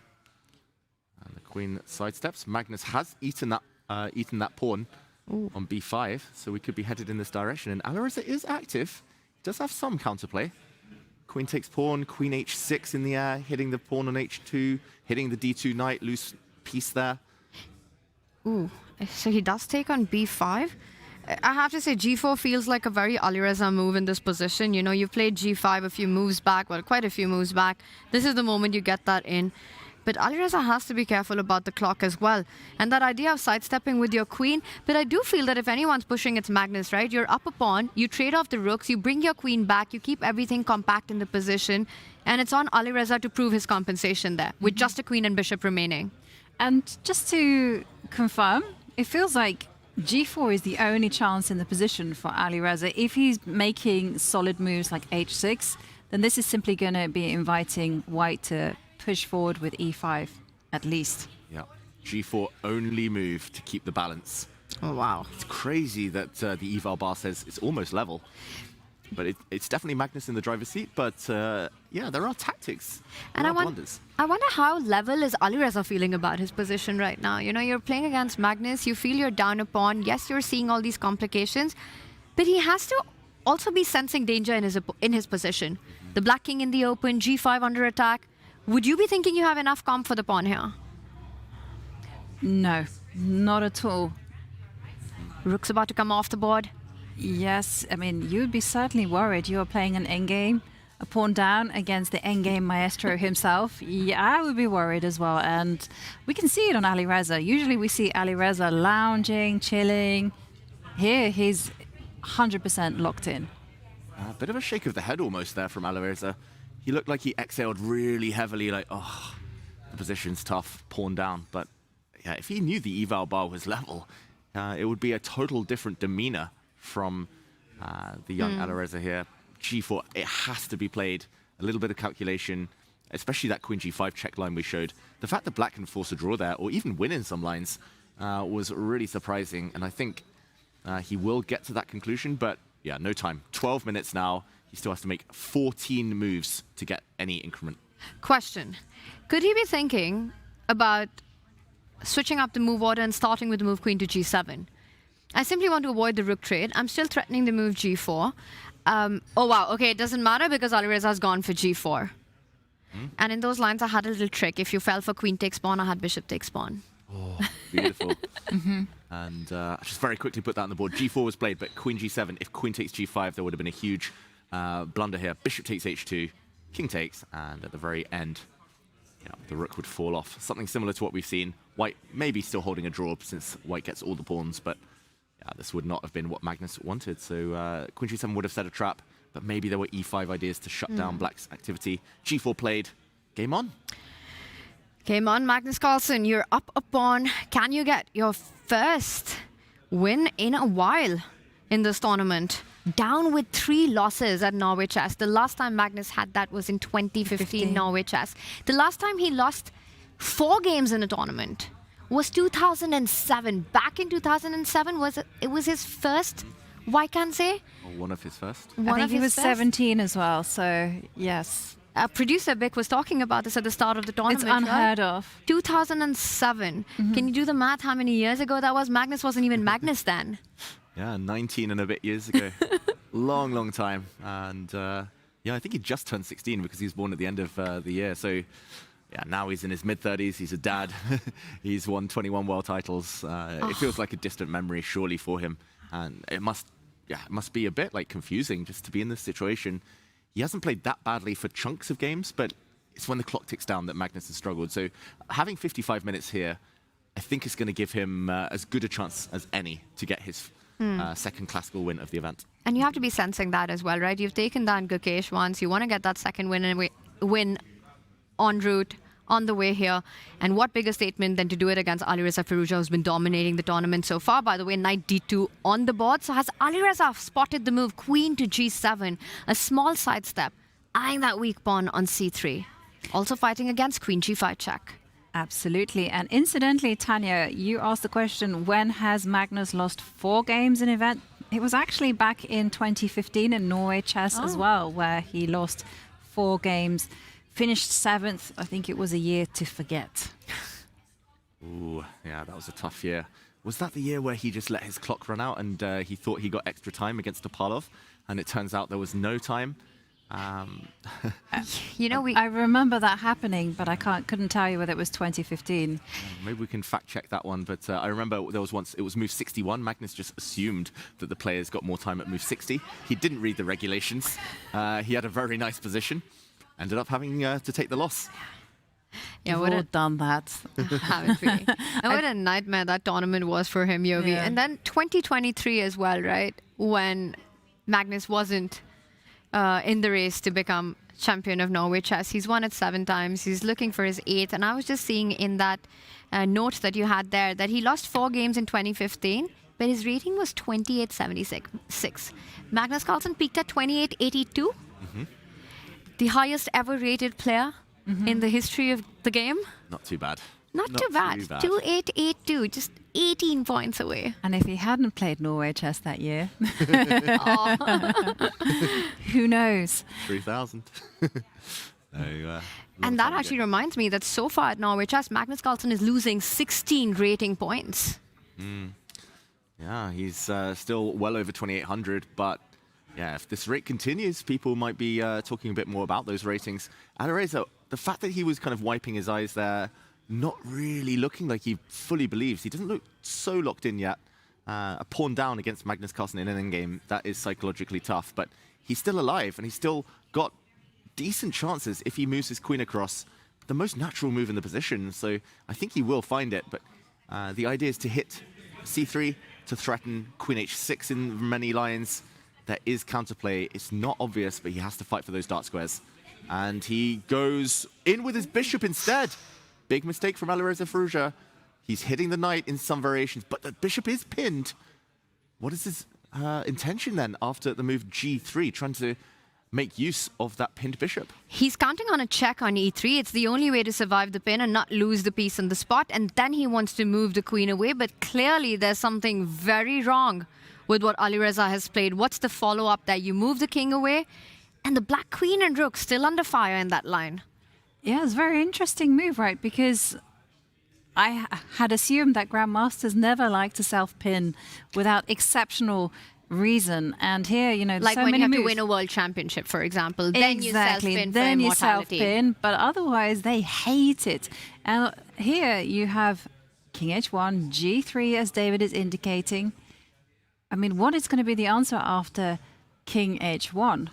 the queen sidesteps. Magnus has eaten that pawn on b5, so we could be headed in this direction. And Alireza is active. Does have some counterplay. Queen takes pawn, queen h6 in the air, hitting the pawn on h2, hitting the d2 knight, loose piece there. Ooh, so he does take on b5. I have to say, g4 feels like a very Alireza move in this position. You know, you played g5 a few moves back, well, quite a few moves back. This is the moment you get that in. But Alireza has to be careful about the clock as well. And that idea of sidestepping with your queen. But I do feel that if anyone's pushing, it's Magnus, right? You're up a pawn, you trade off the rooks, you bring your queen back, you keep everything compact in the position. And it's on Alireza to prove his compensation there, with just a queen and bishop remaining. And just to confirm, it feels like g4 is the only chance in the position for Alireza. If he's making solid moves like h6, then this is simply going to be inviting white to push forward with e5, at least. Yeah, g4 only move to keep the balance. Oh, wow. It's crazy that the eval bar says it's almost level. But it's definitely Magnus in the driver's seat. But yeah, there are tactics. And I wonder how level is Alireza feeling about his position right now. You know, you're playing against Magnus, you feel you're down a pawn. Yes, you're seeing all these complications, but he has to also be sensing danger in his position. The black king in the open, g5 under attack. Would you be thinking you have enough comp for the pawn here? No, not at all. Rook's about to come off the board. Yes, I mean, you'd be certainly worried. You are playing an endgame, a pawn down against the endgame maestro himself. Yeah, I would be worried as well. And we can see it on Alireza. Usually we see Alireza lounging, chilling. Here, he's 100% locked in. A bit of a shake of the head almost there from Alireza. He looked like he exhaled really heavily, like, oh, the position's tough, pawn down. But yeah, if he knew the eval bar was level, it would be a total different demeanor from the young Alireza here. g4, it has to be played. A little bit of calculation, especially that queen g5 check line we showed. The fact that black can force a draw there, or even win in some lines, was really surprising. And I think he will get to that conclusion, but yeah, no time. 12 minutes now. He still has to make 14 moves to get any increment. Question. Could he be thinking about switching up the move order and starting with the move queen to g7? I simply want to avoid the rook trade. I'm still threatening the move g4. Oh, wow. Okay, it doesn't matter because Alireza has gone for g4. And in those lines, I had a little trick. If you fell for queen takes pawn, I had bishop takes pawn. Oh, beautiful. And just very quickly put that on the board. g4 was played, but queen g7. If queen takes g5, there would have been a huge blunder here. Bishop takes h2, king takes, and at the very end, the rook would fall off. Something similar to what we've seen. White maybe still holding a draw since white gets all the pawns, but this would not have been what Magnus wanted. So queen g7 would have set a trap, but maybe there were e5 ideas to shut down black's activity. g4 played. Game on. Game on, Magnus Carlsen. You're up a pawn. Can you get your first win in a while in this tournament? Down with 3 losses at Norway Chess. The last time Magnus had that was in 2015 Norway Chess. The last time he lost 4 games in a tournament was 2007. Back in 2007, it was his first, why can't say? Or one of his first. I think he was 17 as well, so yes. Producer Bick was talking about this at the start of the tournament. It's unheard of. 2007. Can you do the math how many years ago that was? Magnus wasn't even Magnus then. Yeah, 19 and a bit years ago. Long, long time. And yeah, I think he just turned 16 because he was born at the end of the year. So yeah, now he's in his mid-30s. He's a dad. He's won 21 world titles. It feels like a distant memory, surely, for him. And it must be a bit like confusing just to be in this situation. He hasn't played that badly for chunks of games, but it's when the clock ticks down that Magnus has struggled. So having 55 minutes here, I think is going to give him as good a chance as any to get his second classical win of the event. And you have to be sensing that as well, right? You've taken down Gukesh once. You want to get that second win en route on the way here. And what bigger statement than to do it against Alireza Firouzja, who's been dominating the tournament so far. By the way, knight d2 on the board. So has Alireza spotted the move queen to g7, a small sidestep, eyeing that weak pawn on c3. Also fighting against queen g5 check. Absolutely. And incidentally, Tanya, you asked the question, when has Magnus lost 4 games in event? It was actually back in 2015 in Norway chess as well, where he lost 4 games, finished 7th. I think it was a year to forget. Ooh, yeah, that was a tough year. Was that the year where he just let his clock run out and he thought he got extra time against Topalov, and it turns out there was no time? You know, I remember that happening, but I couldn't tell you whether it was 2015. Maybe we can fact check that one, but I remember there was once, it was move 61. Magnus just assumed that the players got more time at move 60. He didn't read the regulations. He had a very nice position. Ended up having to take the loss. Yeah, we've all done that. Haven't we? And what a nightmare that tournament was for him, Yogi. Yeah. And then 2023 as well, right? When Magnus wasn't in the race to become champion of Norway chess. He's won it 7 times. He's looking for his 8th. And I was just seeing in that note that you had there that he lost 4 games in 2015, but his rating was 2876. Magnus Carlsen peaked at 2882. The highest ever rated player in the history of the game. Not too bad. Not too bad. 2882, just 18 points away. And if he hadn't played Norway chess that year, who knows? 3,000. And that actually reminds me that so far at Norway chess, Magnus Carlsen is losing 16 rating points. Yeah, he's still well over 2,800, but yeah, if this rate continues, people might be talking a bit more about those ratings. Alireza, the fact that he was kind of wiping his eyes there, not really looking like he fully believes. He doesn't look so locked in yet. A pawn down against Magnus Carlsen in an endgame, that is psychologically tough, but he's still alive and he's still got decent chances if he moves his queen across. The most natural move in the position, so I think he will find it, but the idea is to hit c3 to threaten queen h6 in many lines. There is counterplay. It's not obvious, but he has to fight for those dark squares. And he goes in with his bishop instead. Big mistake from Alireza Firouzja. He's hitting the knight in some variations, but the bishop is pinned. What is his intention then after the move g3, trying to make use of that pinned bishop? He's counting on a check on e3. It's the only way to survive the pin and not lose the piece on the spot. And then he wants to move the queen away, but clearly there's something very wrong with what Alireza has played. What's the follow-up there? You move the king away, and the black queen and rook still under fire in that line. Yeah, it's a very interesting move, right? Because I had assumed that grandmasters never like to self-pin without exceptional reason. And here, you know, like so when many you have moves. to win a world championship, for example. Then you Exactly. self-pin Then for you immortality. self-pin, but otherwise they hate it. And here you have king h1, g3, as David is indicating. I mean, what is going to be the answer after king h1?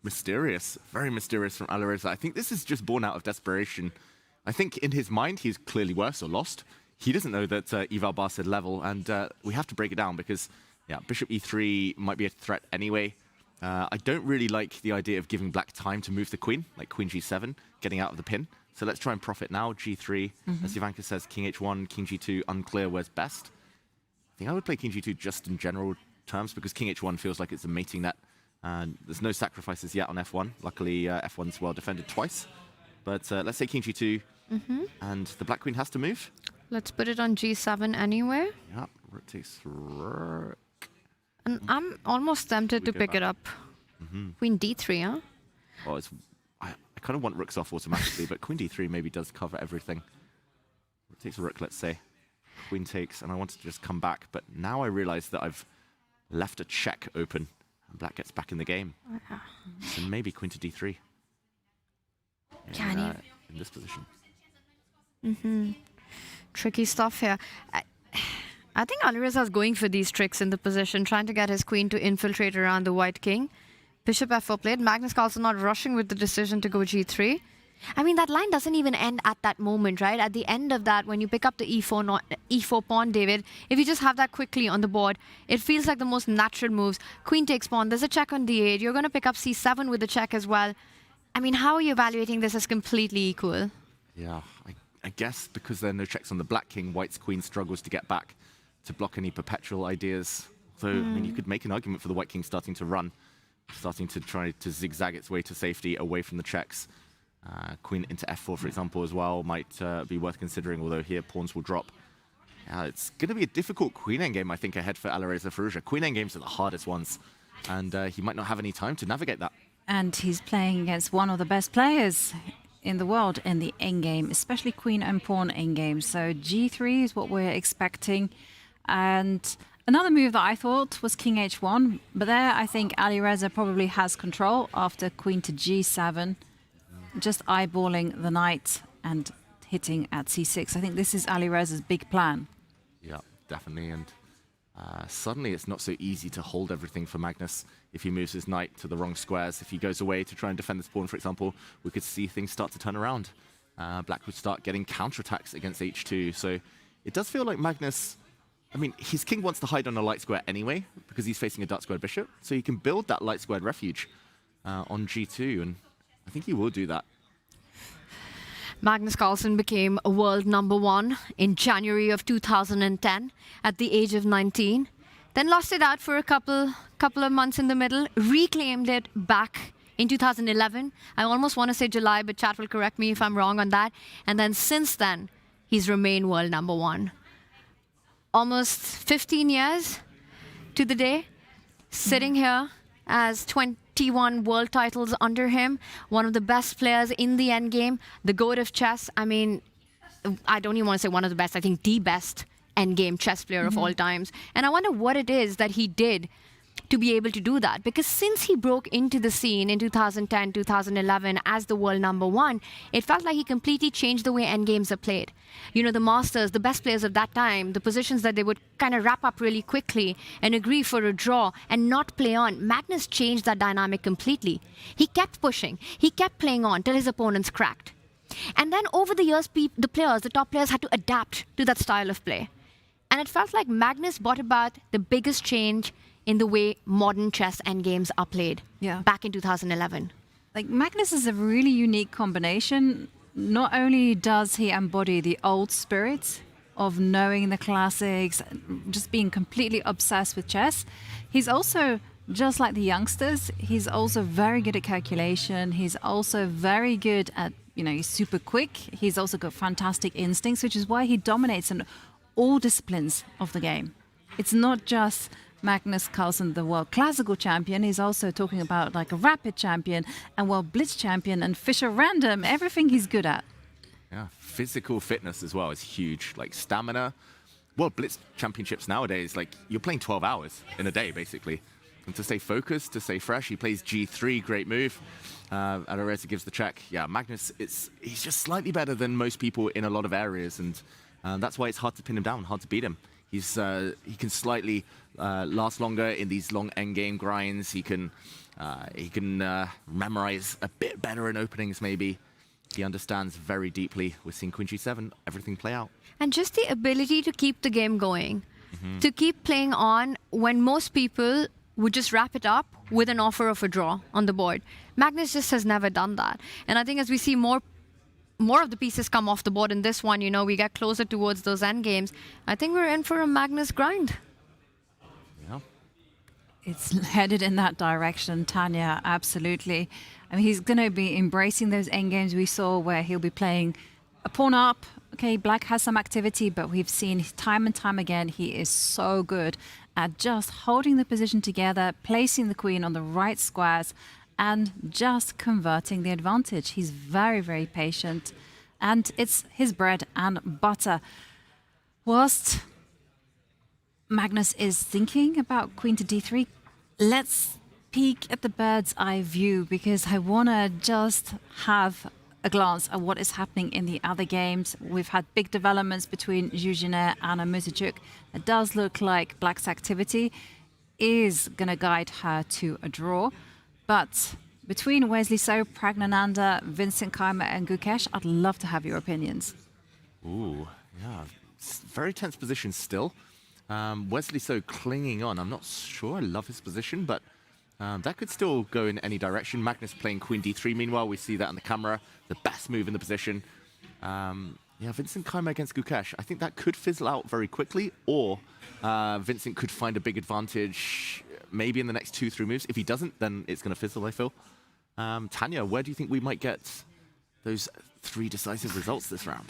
Mysterious, very mysterious from Alireza. I think this is just born out of desperation. I think in his mind, he's clearly worse or lost. He doesn't know that Eval Bar said level, and we have to break it down because, yeah, bishop e3 might be a threat anyway. I don't really like the idea of giving black time to move the queen, like queen g7, getting out of the pin. So let's try and profit now. G3, as Ivanka says, king h1, king g2, unclear where's best. I think I would play king g2 just in general terms because king h1 feels like it's a mating net. And there's no sacrifices yet on f1. Luckily, f1's well defended twice. But let's say king g2, and the black queen has to move. Let's put it on g7 anyway. Yeah, rook takes rook. And I'm almost tempted to pick it up. Queen d3, huh? Oh, I kind of want rooks off automatically, but queen d3 maybe does cover everything. Rook takes a rook, let's say. Queen takes, and I wanted to just come back, but now I realize that I've left a check open. Black gets back in the game. So maybe queen to d3. in this position. Tricky stuff here. I think Alireza is going for these tricks in the position, trying to get his queen to infiltrate around the white king. Bishop f4 played. Magnus Carlsen not rushing with the decision to go g3. I mean, that line doesn't even end at that moment, right? At the end of that, when you pick up the e4 pawn, David, if you just have that quickly on the board, it feels like the most natural moves. Queen takes pawn. There's a check on d8. You're going to pick up c7 with the check as well. I mean, how are you evaluating this as completely equal? Yeah, I guess because there are no checks on the black king, white's queen struggles to get back to block any perpetual ideas. So, I mean, you could make an argument for the white king starting to run, starting to try to zigzag its way to safety away from the checks. Queen into f4, for example, as well, might be worth considering, although here pawns will drop. It's going to be a difficult queen endgame, I think, ahead for Alireza Firouzja. Queen endgames are the hardest ones, and he might not have any time to navigate that. And he's playing against one of the best players in the world in the endgame, especially queen and pawn endgame. So g3 is what we're expecting. And another move that I thought was king h1, but there I think Alireza probably has control after queen to g7. Just eyeballing the knight and hitting at c6. I think this is Alireza's big plan. Yeah, definitely. And suddenly it's not so easy to hold everything for Magnus if he moves his knight to the wrong squares. If he goes away to try and defend this pawn, for example, we could see things start to turn around. Black would start getting counterattacks against h2. So it does feel like Magnus, I mean, his king wants to hide on a light square anyway because he's facing a dark squared bishop. So he can build that light squared refuge on g2. And I think he will do that. Magnus Carlsen became a world #1 in January of 2010 at the age of 19. Then lost it out for a couple of months in the middle, reclaimed it back in 2011. I almost want to say July, but chat will correct me if I'm wrong on that. And then since then, he's remained world #1. Almost 15 years to the day, sitting here as 21 world titles under him, one of the best players in the endgame, the goat of chess. I mean, I don't even want to say one of the best, I think the best endgame chess player of all times. And I wonder what it is that he did to be able to do that. Because since he broke into the scene in 2010, 2011 as the world #1, it felt like he completely changed the way endgames are played. You know, the masters, the best players of that time, the positions that they would kind of wrap up really quickly and agree for a draw and not play on. Magnus changed that dynamic completely. He kept pushing. He kept playing on till his opponents cracked. And then over the years, the top players had to adapt to that style of play. And it felt like Magnus brought about the biggest change in the way modern chess endgames are played back in 2011. Like, Magnus is a really unique combination. Not only does he embody the old spirit of knowing the classics, just being completely obsessed with chess, he's also, just like the youngsters, he's also very good at calculation. He's also very good at, you know, he's super quick. He's also got fantastic instincts, which is why he dominates in all disciplines of the game. It's not just Magnus Carlsen, the world classical champion. He's also talking about like a rapid champion and world blitz champion and Fischer random, everything he's good at. Yeah, physical fitness as well is huge. Like stamina. World blitz championships nowadays, like you're playing 12 hours in a day, basically. And to stay focused, to stay fresh, he plays g3, great move. Alireza gives the check. Yeah, Magnus, he's just slightly better than most people in a lot of areas, and that's why it's hard to pin him down, hard to beat him. He can slightly last longer in these long endgame grinds. He can memorize a bit better in openings, maybe. He understands very deeply. We're seeing Queen G7, everything play out. And just the ability to keep the game going, to keep playing on when most people would just wrap it up with an offer of a draw on the board. Magnus just has never done that. And I think as we see more of the pieces come off the board in this one, you know, we get closer towards those endgames. I think we're in for a Magnus grind. Yeah. It's headed in that direction, Tanya, absolutely. I mean, he's going to be embracing those endgames we saw where he'll be playing a pawn up. Okay, black has some activity, but we've seen time and time again, he is so good at just holding the position together, placing the queen on the right squares, and just converting the advantage. He's very, very patient, and it's his bread and butter. Whilst Magnus is thinking about queen to d3, let's peek at the bird's eye view, because I want to just have a glance at what is happening in the other games. We've had big developments between Zhuzhiner and Muzichuk. It does look like Black's activity is going to guide her to a draw. But between Wesley So, Pragnananda, Vincent Keimer and Gukesh, I'd love to have your opinions. Ooh, yeah. Very tense position still. Wesley So clinging on. I'm not sure I love his position, but that could still go in any direction. Magnus playing Queen D3 meanwhile. We see that on the camera. The best move in the position. Yeah, Vincent Keimer against Gukesh. I think that could fizzle out very quickly, or Vincent could find a big advantage maybe in the next 2-3 moves. If he doesn't, then it's going to fizzle, I feel. Tanya, where do you think we might get those 3 decisive results this round?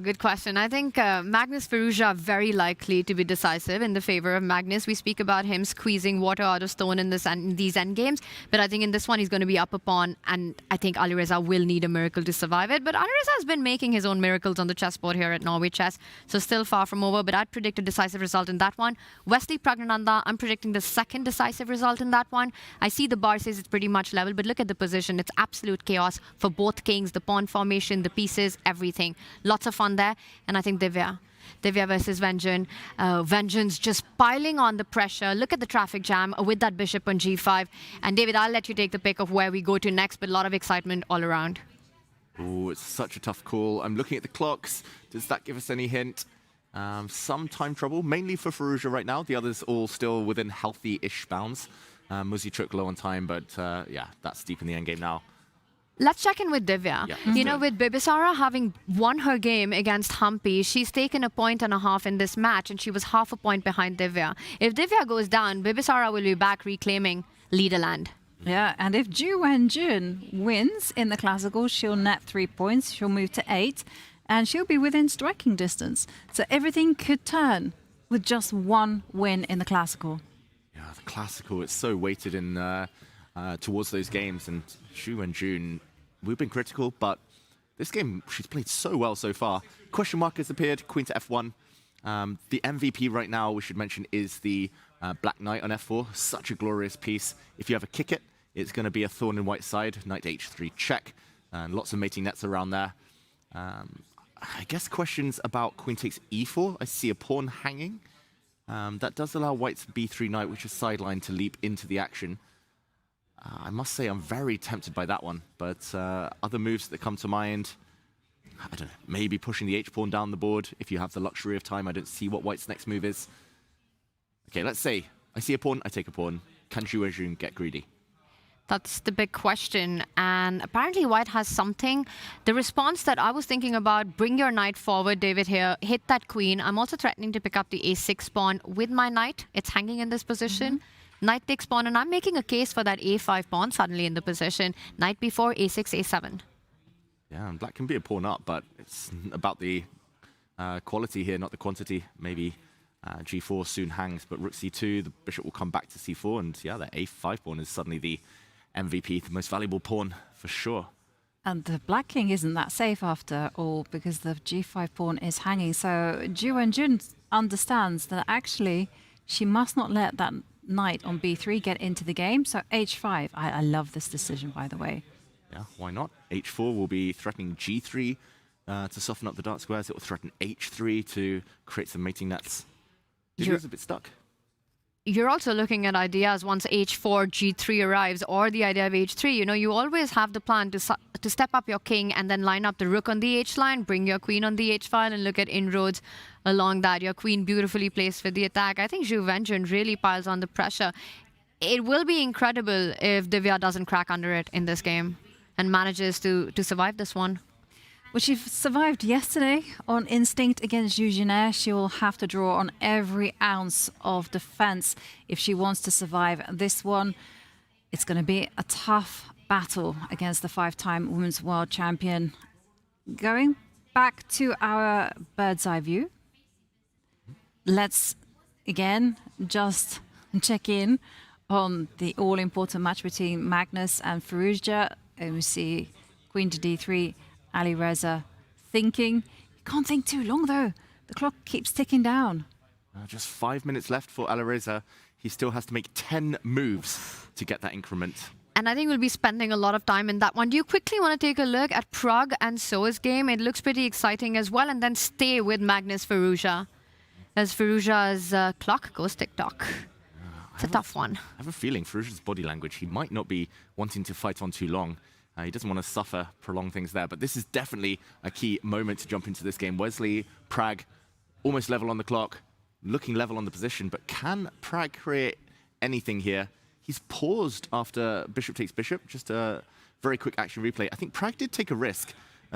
Good question. I think Magnus Firouzja are very likely to be decisive in the favor of Magnus. We speak about him squeezing water out of stone in these end games, but I think in this one he's going to be up upon, and I think Alireza will need a miracle to survive it. But Alireza has been making his own miracles on the chessboard here at Norway Chess, so still far from over, but I'd predict a decisive result in that one. Wesley Pragnananda, I'm predicting the second decisive result in that one. I see the bar says it's pretty much level, but look at the position. It's absolute chaos for both kings, the pawn formation, the pieces, everything. Lots of fun there, and I think Divya versus Vengeance. Vengeance just piling on the pressure. Look at the traffic jam with that bishop on g5. And David, I'll let you take the pick of where we go to next, but a lot of excitement all around. Oh, it's such a tough call. I'm looking at the clocks. Does that give us any hint? Some time trouble, mainly for Firouzja right now. The others all still within healthy-ish bounds. Muzichuk low on time, but yeah, that's deep in the endgame now. Let's check in with Divya. Yeah, you know, with Bibisara having won her game against Humpy, she's taken 1.5 points in this match, and she was half a point behind Divya. If Divya goes down, Bibisara will be back reclaiming leaderland. Yeah, and if Ju Wenjun wins in the classical, she'll net 3 points. She'll move to 8, and she'll be within striking distance. So everything could turn with just one win in the classical. Yeah, the classical, it's so weighted in towards those games, and Xu Wenjun, we've been critical, but this game, she's played so well so far. Question mark has appeared, queen to f1. The MVP right now, we should mention, is the Black Knight on f4. Such a glorious piece. If you ever kick it, it's going to be a thorn in white side. Knight to h3 check, and lots of mating nets around there. I guess questions about queen takes e4. I see a pawn hanging. That does allow white's b3 knight, which is sidelined, to leap into the action. I must say I'm very tempted by that one, but other moves that come to mind, I don't know, maybe pushing the h-pawn down the board. If you have the luxury of time, I don't see what white's next move is. Okay, let's say I see a pawn, I take a pawn. Can Xu Wenjun get greedy? That's the big question, and apparently white has something. The response that I was thinking about, bring your knight forward, David, here, hit that queen. I'm also threatening to pick up the a6 pawn with my knight. It's hanging in this position. Knight takes pawn, and I'm making a case for that a5 pawn suddenly in the position. Knight b4, a6, a7. Yeah, and black can be a pawn up, but it's about the quality here, not the quantity. Maybe g4 soon hangs, but rook c2, the bishop will come back to c4, and yeah, that a5 pawn is suddenly the MVP, the most valuable pawn for sure. And the black king isn't that safe after all, because the g5 pawn is hanging. So Xu Wenjun understands that actually she must not let that knight on b3 get into the game. So h5, I love this decision, by the way. Yeah, why not? h4 will be threatening g3 to soften up the dark squares. It will threaten h3 to create some mating nets. Divya's a bit stuck. You're also looking at ideas once h4, g3 arrives, or the idea of h3. You know, you always have the plan to step up your king and then line up the rook on the h line, bring your queen on the h file, and look at inroads along that. Your queen beautifully placed for the attack. I think Xu Wenjun really piles on the pressure. It will be incredible if Divya doesn't crack under it in this game and manages to survive this one. Well, she survived yesterday on instinct against Zhuzhiner. She will have to draw on every ounce of defense if she wants to survive this one. It's going to be a tough battle against the 5-time Women's World Champion. Going back to our bird's eye view, let's again just check in on the all-important match between Magnus and Firouzja. And we see queen to d3, Alireza thinking. You can't think too long, though. The clock keeps ticking down. Just 5 minutes left for Alireza. He still has to make 10 moves to get that increment. And I think we'll be spending a lot of time in that one. Do you quickly want to take a look at Prague and Soa's game? It looks pretty exciting as well. And then stay with Magnus Firouzja, as Firouzja's clock goes tick-tock. It's a tough one. I have a feeling Firouzja's body language, he might not be wanting to fight on too long. He doesn't want to suffer, prolong things there. But this is definitely a key moment to jump into this game. Wesley, Prague, almost level on the clock, looking level on the position. But can Prague create anything here? He's paused after bishop takes bishop. Just a very quick action replay. I think Prague did take a risk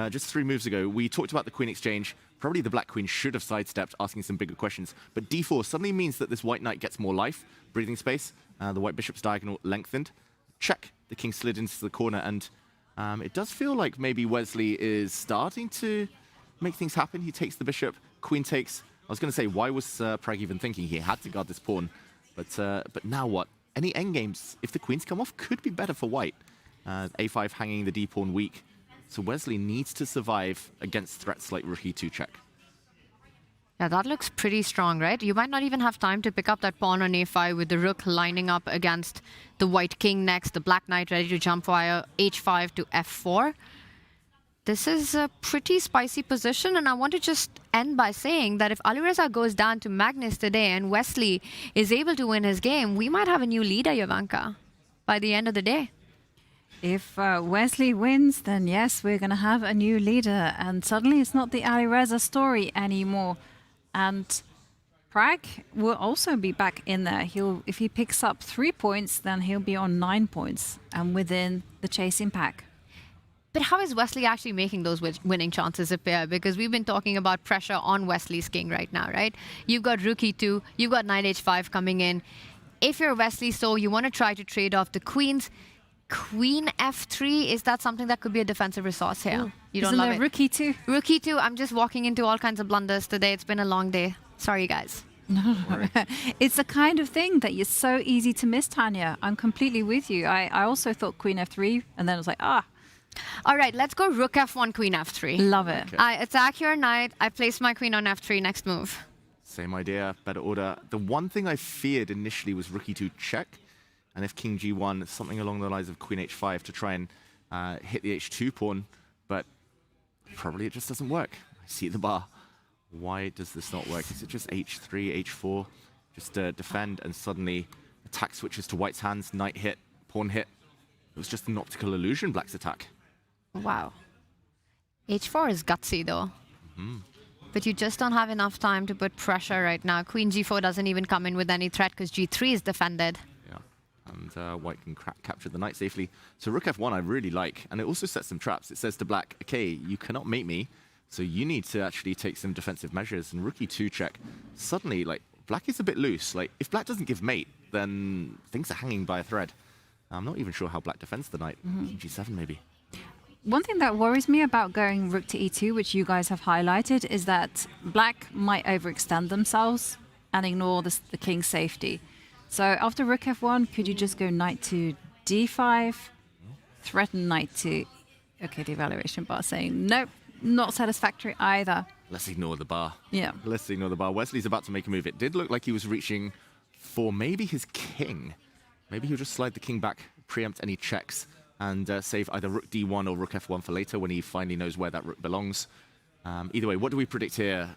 just 3 moves ago. We talked about the queen exchange. Probably the black queen should have sidestepped, asking some bigger questions. But d4 suddenly means that this white knight gets more life, breathing space. The white bishop's diagonal lengthened. Check. The king slid into the corner, and it does feel like maybe Wesley is starting to make things happen. He takes the bishop, queen takes. I was going to say, why was Prague even thinking he had to guard this pawn? But now what? Any endgames, if the queens come off, could be better for white. A5 hanging the d-pawn weak. So Wesley needs to survive against threats like rook e2 check. Yeah, that looks pretty strong, right? You might not even have time to pick up that pawn on a5 with the rook lining up against the white king next, the black knight ready to jump via h5 to f4. This is a pretty spicy position, and I want to just end by saying that if Alireza goes down to Magnus today and Wesley is able to win his game, we might have a new leader, Jovanka, by the end of the day. If Wesley wins, then yes, we're going to have a new leader, and suddenly it's not the Alireza story anymore. And Prague will also be back in there. If he picks up 3 points, then he'll be on 9 points and within the chasing pack. But how is Wesley actually making those winning chances appear? Because we've been talking about pressure on Wesley's king right now, right? You've got rook e2, you've got knight h5 coming in. If you're Wesley, so you want to try to trade off the queens. Queen f3, is that something that could be a defensive resource here? Ooh. You don't Isn't love there it? rook e2? Rook e2, I'm just walking into all kinds of blunders today. It's been a long day. Sorry, guys. No, it's the kind of thing that is so easy to miss, Tanya. I'm completely with you. I also thought queen f3, and then I was like, All right, let's go rook f1, queen f3. Love it. Okay. I attack your knight. I place my queen on f3. Next move. Same idea, better order. The one thing I feared initially was rook e2 check. And if king g1, something along the lines of queen h5 to try and hit the h2 pawn. But probably it just doesn't work. I see the bar. Why does this not work? Is it just h3, h4? Just defend, and suddenly attack switches to white's hands. Knight hit, pawn hit. It was just an optical illusion, black's attack. Wow. h4 is gutsy, though. But you just don't have enough time to put pressure right now. Queen g4 doesn't even come in with any threat because g3 is defended. Yeah, and white can capture the knight safely. So rook f1 I really like, and it also sets some traps. It says to black, okay, you cannot mate me, so you need to actually take some defensive measures. And rook e2 check. Suddenly, like, black is a bit loose. Like, if black doesn't give mate, then things are hanging by a thread. I'm not even sure how black defends the knight. King g7 maybe. One thing that worries me about going rook to e2, which you guys have highlighted, is that black might overextend themselves and ignore the king's safety. So after rook f1, could you just go knight to d5, threaten knight to... Okay, the evaluation bar saying, nope, not satisfactory either. Let's ignore the bar. Yeah. Let's ignore the bar. Wesley's about to make a move. It did look like he was reaching for maybe his king. Maybe he'll just slide the king back, preempt any checks, and save either rook d1 or rook f1 for later when he finally knows where that rook belongs. Either way, what do we predict here?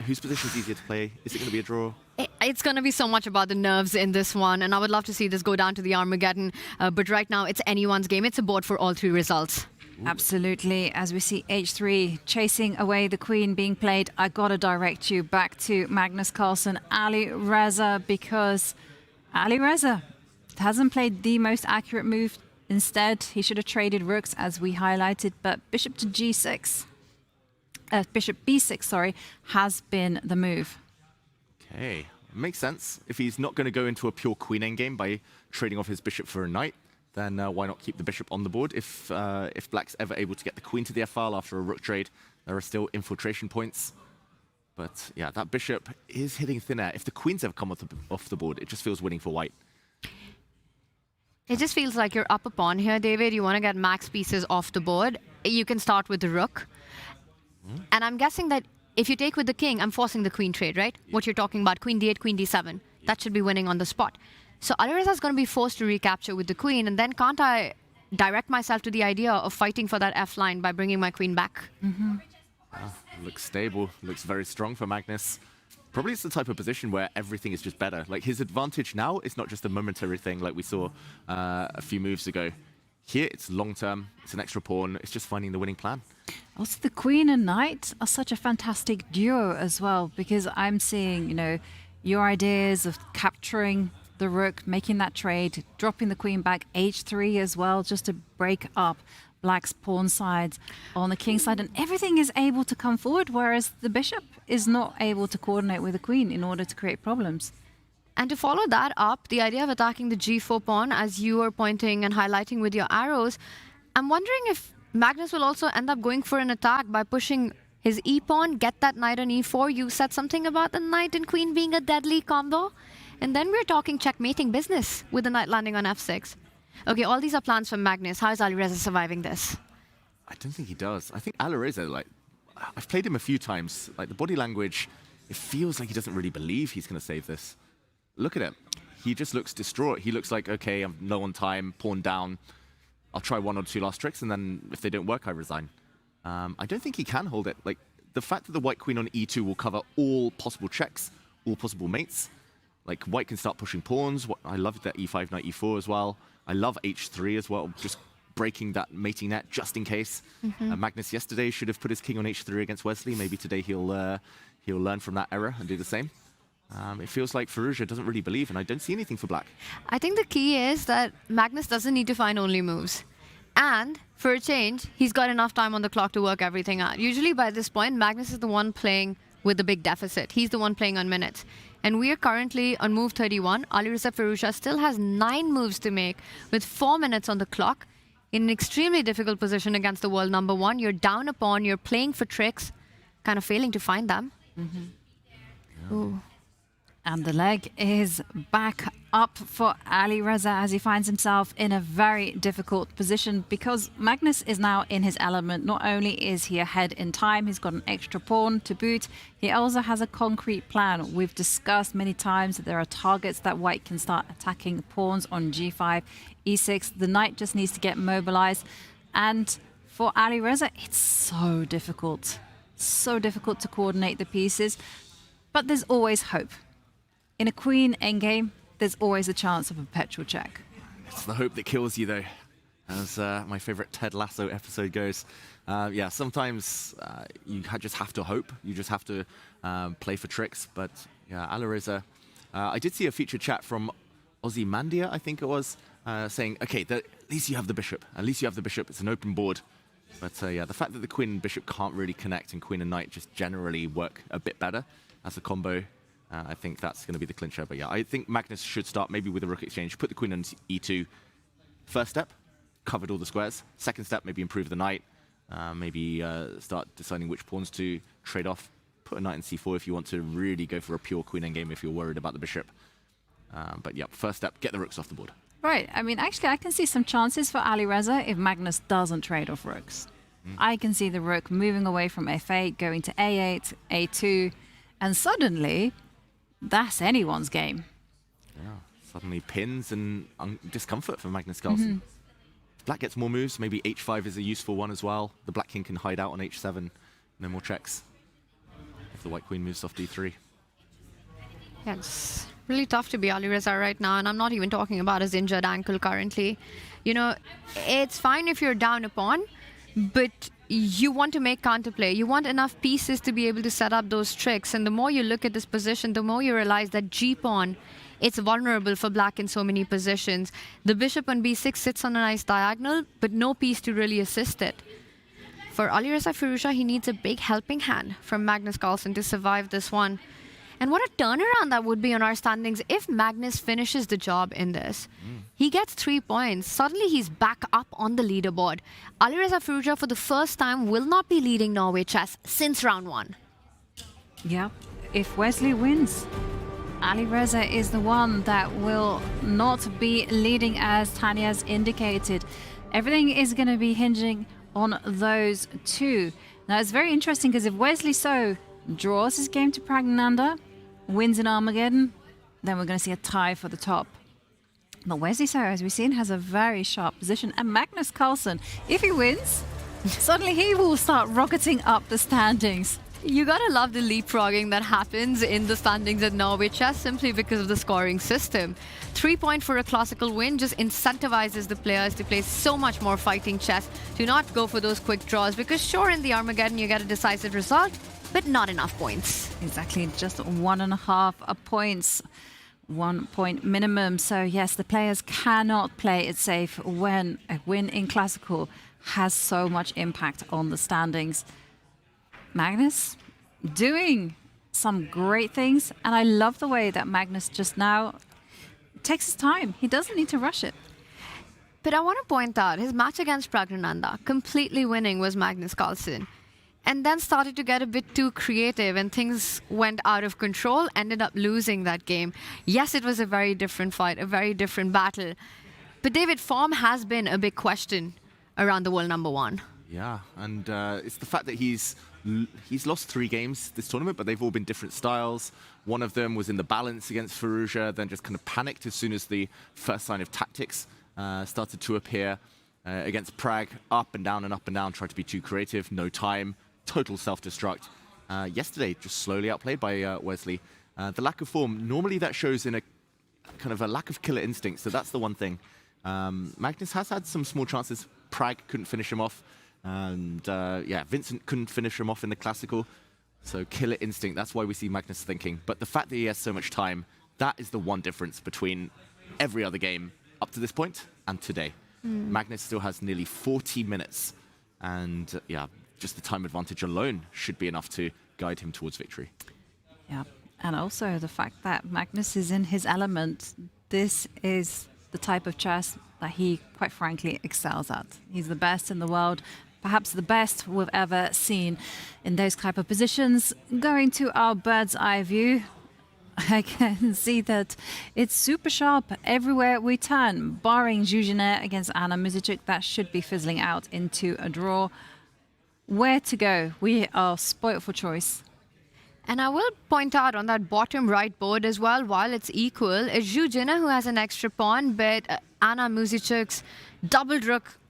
Whose position is easier to play? Is it going to be a draw? It's going to be so much about the nerves in this one, and I would love to see this go down to the Armageddon. But right now, it's anyone's game. It's a board for all 3 results. Absolutely. As we see h3 chasing away the queen being played, I got to direct you back to Magnus Carlsen, Alireza, because Alireza hasn't played the most accurate move. Instead, he should have traded rooks, as we highlighted, but bishop to g6, bishop b6, sorry, has been the move. Okay, makes sense. If he's not going to go into a pure queen endgame by trading off his bishop for a knight, then why not keep the bishop on the board? If black's ever able to get the queen to the f-file after a rook trade, there are still infiltration points. But yeah, that bishop is hitting thin air. If the queens ever come off the board, it just feels winning for white. It just feels like you're up a pawn here, David. You want to get max pieces off the board. You can start with the rook. And I'm guessing that if you take with the king, I'm forcing the queen trade, right? What you're talking about, queen d8, queen d7. That should be winning on the spot. So Alireza is going to be forced to recapture with the queen, and then can't I direct myself to the idea of fighting for that F line by bringing my queen back? Looks stable, looks very strong for Magnus. Probably it's the type of position where everything is just better. Like his advantage now is not just a momentary thing like we saw a few moves ago. Here it's long term, it's an extra pawn, it's just finding the winning plan. Also, the queen and knight are such a fantastic duo as well, because I'm seeing, your ideas of capturing the rook, making that trade, dropping the queen back, h3 as well, just to break up Black's pawn sides on the king side, and everything is able to come forward, whereas the bishop is not able to coordinate with the queen in order to create problems. And to follow that up, the idea of attacking the g4 pawn, as you were pointing and highlighting with your arrows, I'm wondering if Magnus will also end up going for an attack by pushing his e-pawn, get that knight on e4. You said something about the knight and queen being a deadly combo. And then we're talking checkmating business with the knight landing on f6. Okay, all these are plans from Magnus. How is Alireza surviving this? I don't think he does. I think Alireza, I've played him a few times. Like, the body language, it feels like he doesn't really believe he's going to save this. Look at him. He just looks distraught. He looks like, okay, I'm low on time, pawn down. I'll try one or two last tricks, and then if they don't work, I resign. I don't think he can hold it. Like, the fact that the white queen on e2 will cover all possible checks, all possible mates. Like, white can start pushing pawns. I love that e5, knight e4 as well. I love h3 as well, just breaking that mating net just in case. Magnus yesterday should have put his king on h3 against Wesley. Maybe today he'll learn from that error and do the same. It feels like Firouzja doesn't really believe, and I don't see anything for Black. I think the key is that Magnus doesn't need to find only moves. And for a change, he's got enough time on the clock to work everything out. Usually by this point, Magnus is the one playing with the big deficit. He's the one playing on minutes. And we are currently on move 31. Alireza Firouzja still has 9 moves to make with 4 minutes on the clock in an extremely difficult position against the world number 1. You're down a pawn, you're playing for tricks, kind of failing to find them. Ooh. And the leg is back up for Alireza as he finds himself in a very difficult position because Magnus is now in his element. Not only is he ahead in time, he's got an extra pawn to boot, he also has a concrete plan. We've discussed many times that there are targets that white can start attacking pawns on g5, e6. The knight just needs to get mobilized. And for Alireza, it's so difficult to coordinate the pieces. But there's always hope. In a queen endgame, there's always a chance of a perpetual check. It's the hope that kills you, though, as my favorite Ted Lasso episode goes. Yeah, sometimes you just have to hope. You just have to play for tricks. But yeah, Alireza, I did see a featured chat from Ozymandia, I think it was, saying, okay, at least you have the bishop. At least you have the bishop. It's an open board. But yeah, the fact that the queen and bishop can't really connect and queen and knight just generally work a bit better as a combo, I think that's going to be the clincher. But yeah, I think Magnus should start maybe with a rook exchange, put the queen on e2. First step, covered all the squares. Second step, maybe improve the knight. Maybe start deciding which pawns to trade off. Put a knight in c4 if you want to really go for a pure queen endgame if you're worried about the bishop. But yeah, first step, get the rooks off the board. Right. I mean, actually, I can see some chances for Alireza if Magnus doesn't trade off rooks. I can see the rook moving away from f8, going to a8, a2, and suddenly, that's anyone's game. Yeah, suddenly pins and discomfort for Magnus Carlsen. If Black gets more moves, maybe h5 is a useful one as well. The Black king can hide out on h7. No more checks. If the white queen moves off d3. Yeah, it's really tough to be Alireza right now, and I'm not even talking about his injured ankle currently. You know, it's fine if you're down a pawn, but you want to make counterplay. You want enough pieces to be able to set up those tricks. And the more you look at this position, the more you realize that g-pawn, it's vulnerable for Black in so many positions. The bishop on b6 sits on a nice diagonal, but no piece to really assist it. For Alireza Firouzja, he needs a big helping hand from Magnus Carlsen to survive this one. And what a turnaround that would be on our standings if Magnus finishes the job in this. He gets 3 points. Suddenly he's back up on the leaderboard. Alireza Firouzja for the first time will not be leading Norway chess since round 1. Yeah, if Wesley wins, Alireza is the one that will not be leading, as Tanya's indicated. Everything is going to be hinging on those two. Now it's very interesting because if Wesley So draws his game to Pragnananda, wins in Armageddon, then we're going to see a tie for the top. But Wesley So, as we've seen, has a very sharp position. And Magnus Carlsen, if he wins, suddenly he will start rocketing up the standings. You gotta love the leapfrogging that happens in the standings at Norway Chess simply because of the scoring system. 3 point for a classical win just incentivizes the players to play so much more fighting chess, to not go for those quick draws, because sure, in the Armageddon you get a decisive result, but not enough points. Exactly, just 1.5 points. 1 point minimum. So yes, the players cannot play it safe when a win in classical has so much impact on the standings. Magnus doing some great things, and I love the way that Magnus just now takes his time. He doesn't need to rush it. But I want to point out his match against Pragnananda, completely winning, was Magnus Carlsen. And then started to get a bit too creative and things went out of control, ended up losing that game. Yes, it was a very different fight, a very different battle. But David, form has been a big question around the world number one. Yeah, and it's the fact that he's lost 3 games this tournament, but they've all been different styles. One of them was in the balance against Firouzja, then just kind of panicked as soon as the first sign of tactics started to appear. Against Prag, up and down, tried to be too creative, no time, total self-destruct. Yesterday, just slowly outplayed by Wesley. The lack of form, normally that shows in a kind of a lack of killer instinct, so that's the one thing. Magnus has had some small chances. Prag couldn't finish him off. And yeah, Vincent couldn't finish him off in the classical. So killer instinct, that's why we see Magnus thinking. But the fact that he has so much time, that is the one difference between every other game up to this point and today. Magnus still has nearly 40 minutes. And yeah, just the time advantage alone should be enough to guide him towards victory. Yeah, and also the fact that Magnus is in his element. This is the type of chess that he, quite frankly, excels at. He's the best in the world. Perhaps the best we've ever seen in those type of positions. Going to our bird's eye view, I can see that it's super sharp everywhere we turn. Barring Zhuzhiner against Anna Muzichuk, that should be fizzling out into a draw. Where to go? We are spoilt for choice. And I will point out on that bottom right board as well, while it's equal, it's Zhuzhiner who has an extra pawn, but Anna Muzichuk's doubled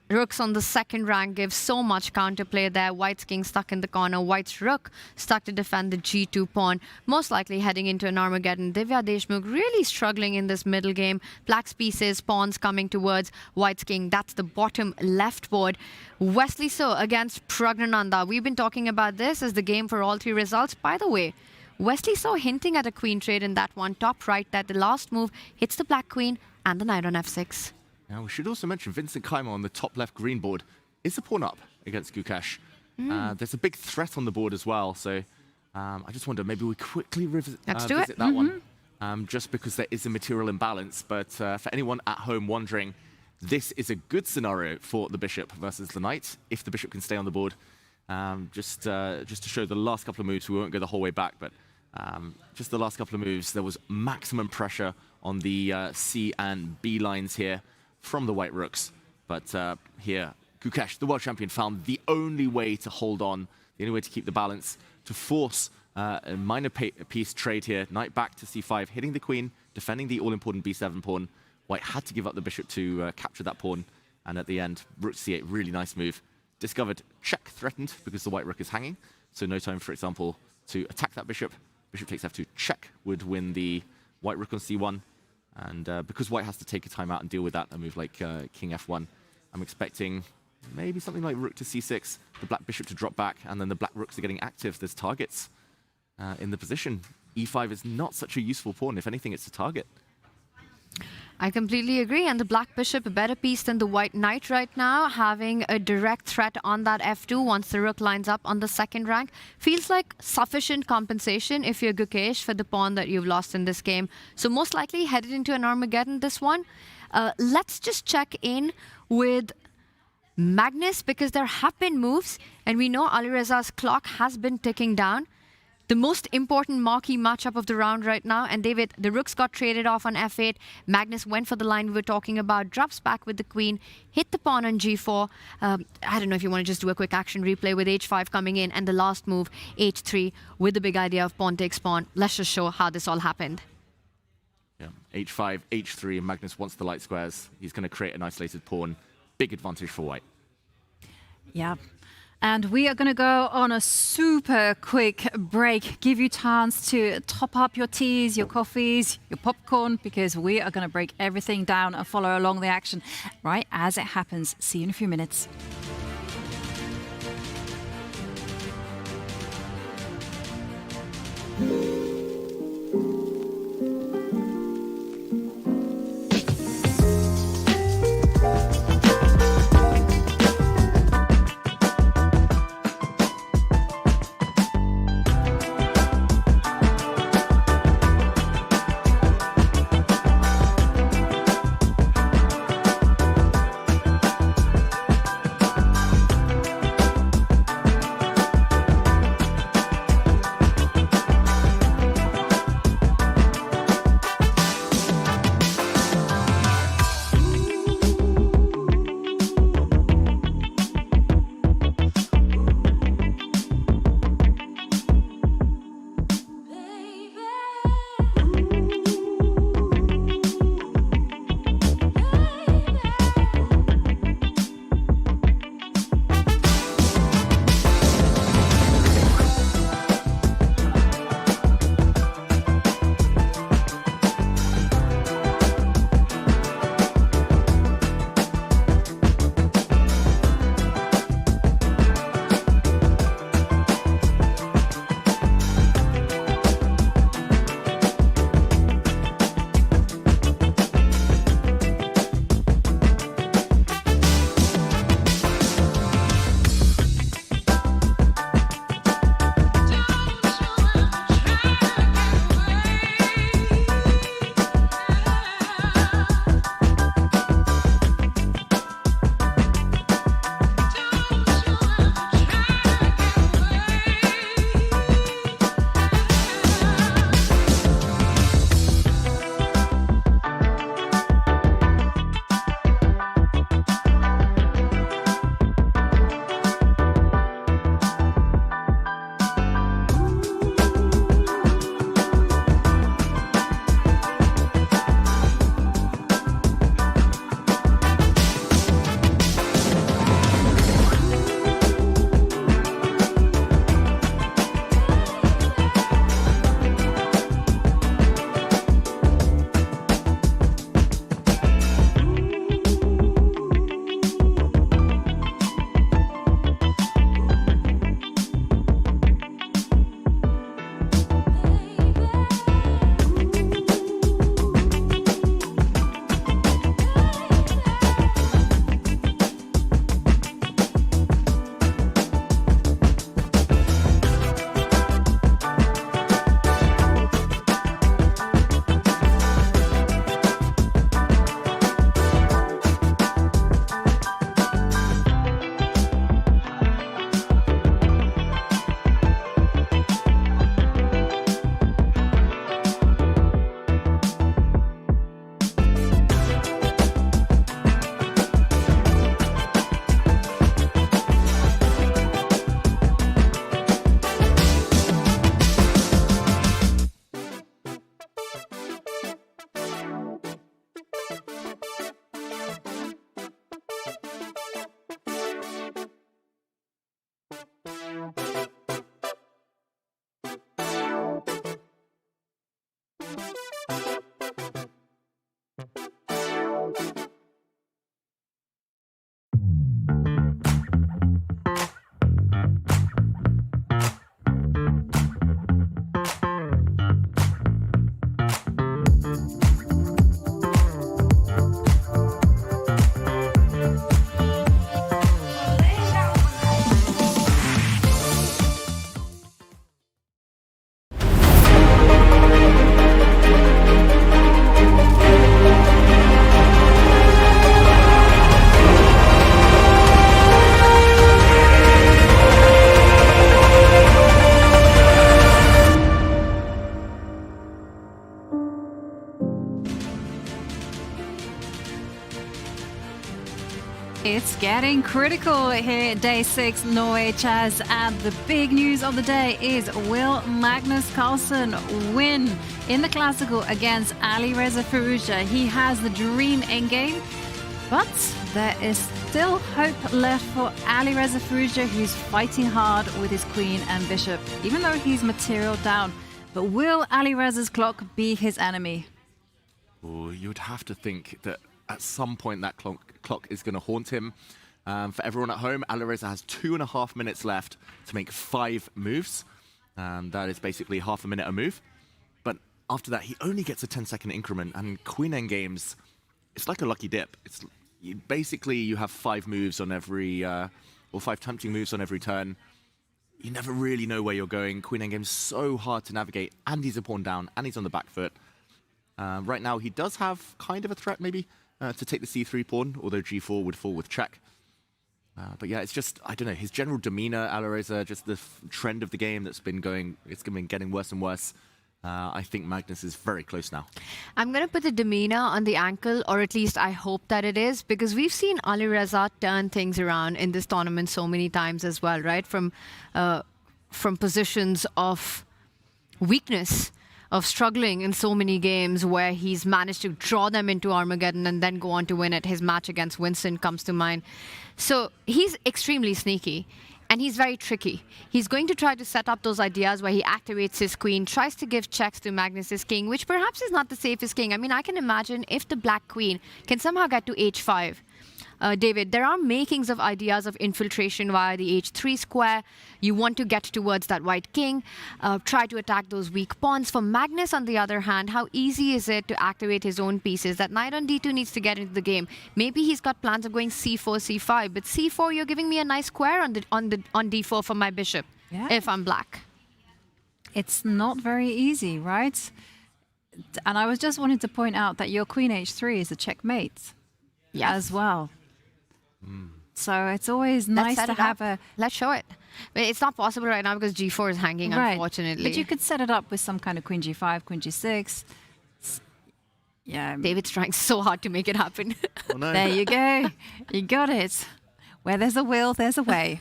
rooks on the second rank gives so much counterplay there. White's king stuck in the corner, White's rook stuck to defend the g2 pawn, most likely heading into an Armageddon. Divya Deshmukh really struggling in this middle game. Black's pieces, pawns coming towards White's king. That's the bottom left board. Wesley So against Pragnananda. We've been talking about this as the game for all 3 results. By the way, Wesley So hinting at a queen trade in that one, top right, that the last move hits the black queen and the knight on f6. Now, we should also mention Vincent Keimer on the top left green board is a pawn up against Gukash. There's a big threat on the board as well, so I just wonder, maybe we quickly visit that one, just because there is a material imbalance. But for anyone at home wondering, this is a good scenario for the bishop versus the knight, if the bishop can stay on the board. Just to show the last couple of moves, we won't go the whole way back, but just the last couple of moves, there was maximum pressure on the C and B lines here from the white rooks. But here, Gukash, the world champion, found the only way to hold on, the only way to keep the balance, to force a minor piece trade here. Knight back to c5, hitting the queen, defending the all-important b7 pawn. White had to give up the bishop to capture that pawn. And at the end, rook to c8, really nice move. Discovered check threatened because the white rook is hanging. So no time, for example, to attack that bishop. Bishop takes f2, check would win the white rook on c1. And because White has to take a time out and deal with that, a move like king f1, I'm expecting maybe something like rook to c6, the black bishop to drop back, and then the black rooks are getting active. There's targets in the position. e5 is not such a useful pawn. If anything, it's a target. I completely agree. And the black bishop, a better piece than the white knight right now, having a direct threat on that f2 once the rook lines up on the second rank. Feels like sufficient compensation if you're Gukesh for the pawn that you've lost in this game. So most likely headed into an Armageddon, this one. Let's just check in with Magnus, because there have been moves, and we know Alireza's clock has been ticking down. The most important marquee matchup of the round right now. And David, the rooks got traded off on f8. Magnus went for the line we were talking about, drops back with the queen, hit the pawn on g4. I don't know if you want to just do a quick action replay with h5 coming in, and the last move, h3, with the big idea of pawn takes pawn. Let's just show how this all happened. Yeah, h5, h3, and Magnus wants the light squares. He's going to create an isolated pawn. Big advantage for white. Yeah. And we are going to go on a super quick break. Give you chance to top up your teas, your coffees, your popcorn, because we are going to break everything down and follow along the action right as it happens. See you in a few minutes. It's getting critical here at day 6 Norway chess, and the big news of the day is, will Magnus Carlsen win in the Classical against Alireza Firouzja? He has the dream endgame, but there is still hope left for Alireza Firouzja, who's fighting hard with his queen and bishop, even though he's material down. But will Alireza's clock be his enemy? Oh, you would have to think that at some point that clock is going to haunt him. For everyone at home, Alireza has 2.5 minutes left to make 5 moves. That is basically half a minute a move. But after that, he only gets a 10-second increment, and queen endgames, it's like a lucky dip. Basically, you have 5 moves on every, or 5 tempting moves on every turn. You never really know where you're going. Queen endgame's so hard to navigate, and he's a pawn down, and he's on the back foot. Right now, he does have kind of a threat, maybe, to take the c3 pawn, although g4 would fall with check. But yeah, it's just, I don't know, his general demeanor, Alireza, just the trend of the game that's been going, it's been getting worse and worse. I think Magnus is very close now. I'm going to put the demeanor on the ankle, or at least I hope that it is, because we've seen Alireza turn things around in this tournament so many times as well, right? From positions of weakness, of struggling in so many games where he's managed to draw them into Armageddon and then go on to win it. His match against Winston comes to mind. So he's extremely sneaky. And he's very tricky. He's going to try to set up those ideas where he activates his queen, tries to give checks to Magnus's king, which perhaps is not the safest king. I mean, I can imagine if the black queen can somehow get to h5. David, there are makings of ideas of infiltration via the h3 square. You want to get towards that white king, try to attack those weak pawns. For Magnus, on the other hand, how easy is it to activate his own pieces? That knight on d2 needs to get into the game. Maybe he's got plans of going c4, c5, but c4, you're giving me a nice square on d4 for my bishop, if I'm black. It's not very easy, right? And I was just wanting to point out that your queen h3 is a checkmate as well. So it's always nice to have a... Let's show it. But it's not possible right now because g4 is hanging, unfortunately. But you could set it up with some kind of queen g5, queen g6. Yeah. David's trying so hard to make it happen. Oh, no. There you go. You got it. Where there's a will, there's a way.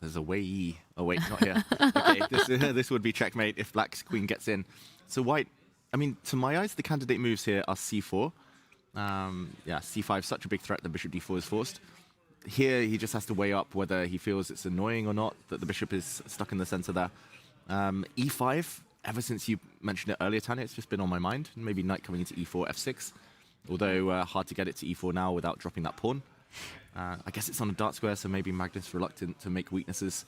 There's a way. Oh, wait, not here. Okay, this would be checkmate if black's queen gets in. So white, I mean, to my eyes, the candidate moves here are c4. Yeah, c5, such a big threat that bishop d4 is forced. Here, he just has to weigh up whether he feels it's annoying or not that the bishop is stuck in the center there. e5, ever since you mentioned it earlier, Tanya, it's just been on my mind. Maybe knight coming into e4, f6. Although hard to get it to e4 now without dropping that pawn. I guess it's on a dark square, so maybe Magnus reluctant to make weaknesses.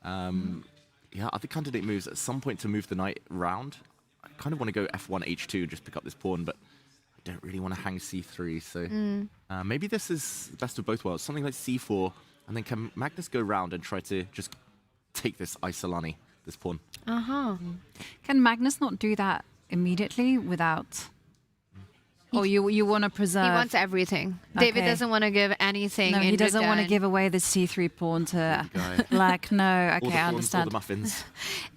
Yeah, other candidate moves at some point to move the knight round. I kind of want to go f1, h2, just pick up this pawn, but I don't really want to hang c3, so maybe this is best of both worlds. Something like c4, and then can Magnus go round and try to just take this Isolani, this pawn? Can Magnus not do that immediately without... Or you want to preserve... He wants everything. David doesn't want to give anything. No, he doesn't want to give away the c3 pawn to black. No, okay, I understand. All the muffins.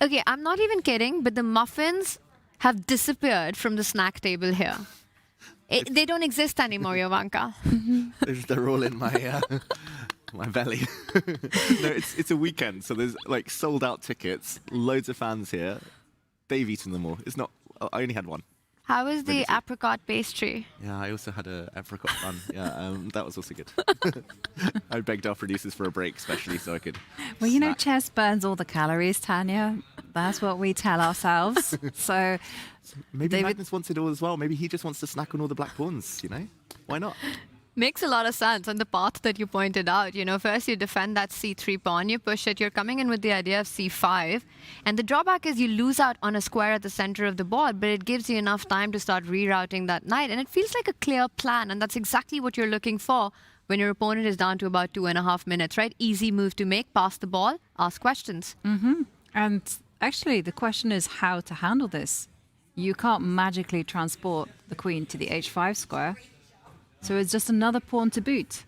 Okay, I'm not even kidding, but the muffins have disappeared from the snack table here. They don't exist anymore, Jovanka. They're all in my my belly. No, it's a weekend, so there's like sold out tickets, loads of fans here. They've eaten them all. It's not. I only had one. How was the apricot pastry? Yeah, I also had an apricot bun. Yeah, that was also good. I begged our producers for a break, especially so I could. Well, you know, chess burns all the calories, Tanya. That's what we tell ourselves. So maybe Magnus wants it all as well. Maybe he just wants to snack on all the black pawns. You know, why not? Makes a lot of sense on the path that you pointed out. You know, first you defend that c3 pawn, you push it, you're coming in with the idea of c5. And the drawback is you lose out on a square at the center of the board, but it gives you enough time to start rerouting that knight. And it feels like a clear plan, and that's exactly what you're looking for when your opponent is down to about 2.5 minutes, right? Easy move to make, pass the ball, ask questions. And actually, the question is how to handle this. You can't magically transport the queen to the h5 square. So it's just another pawn to boot.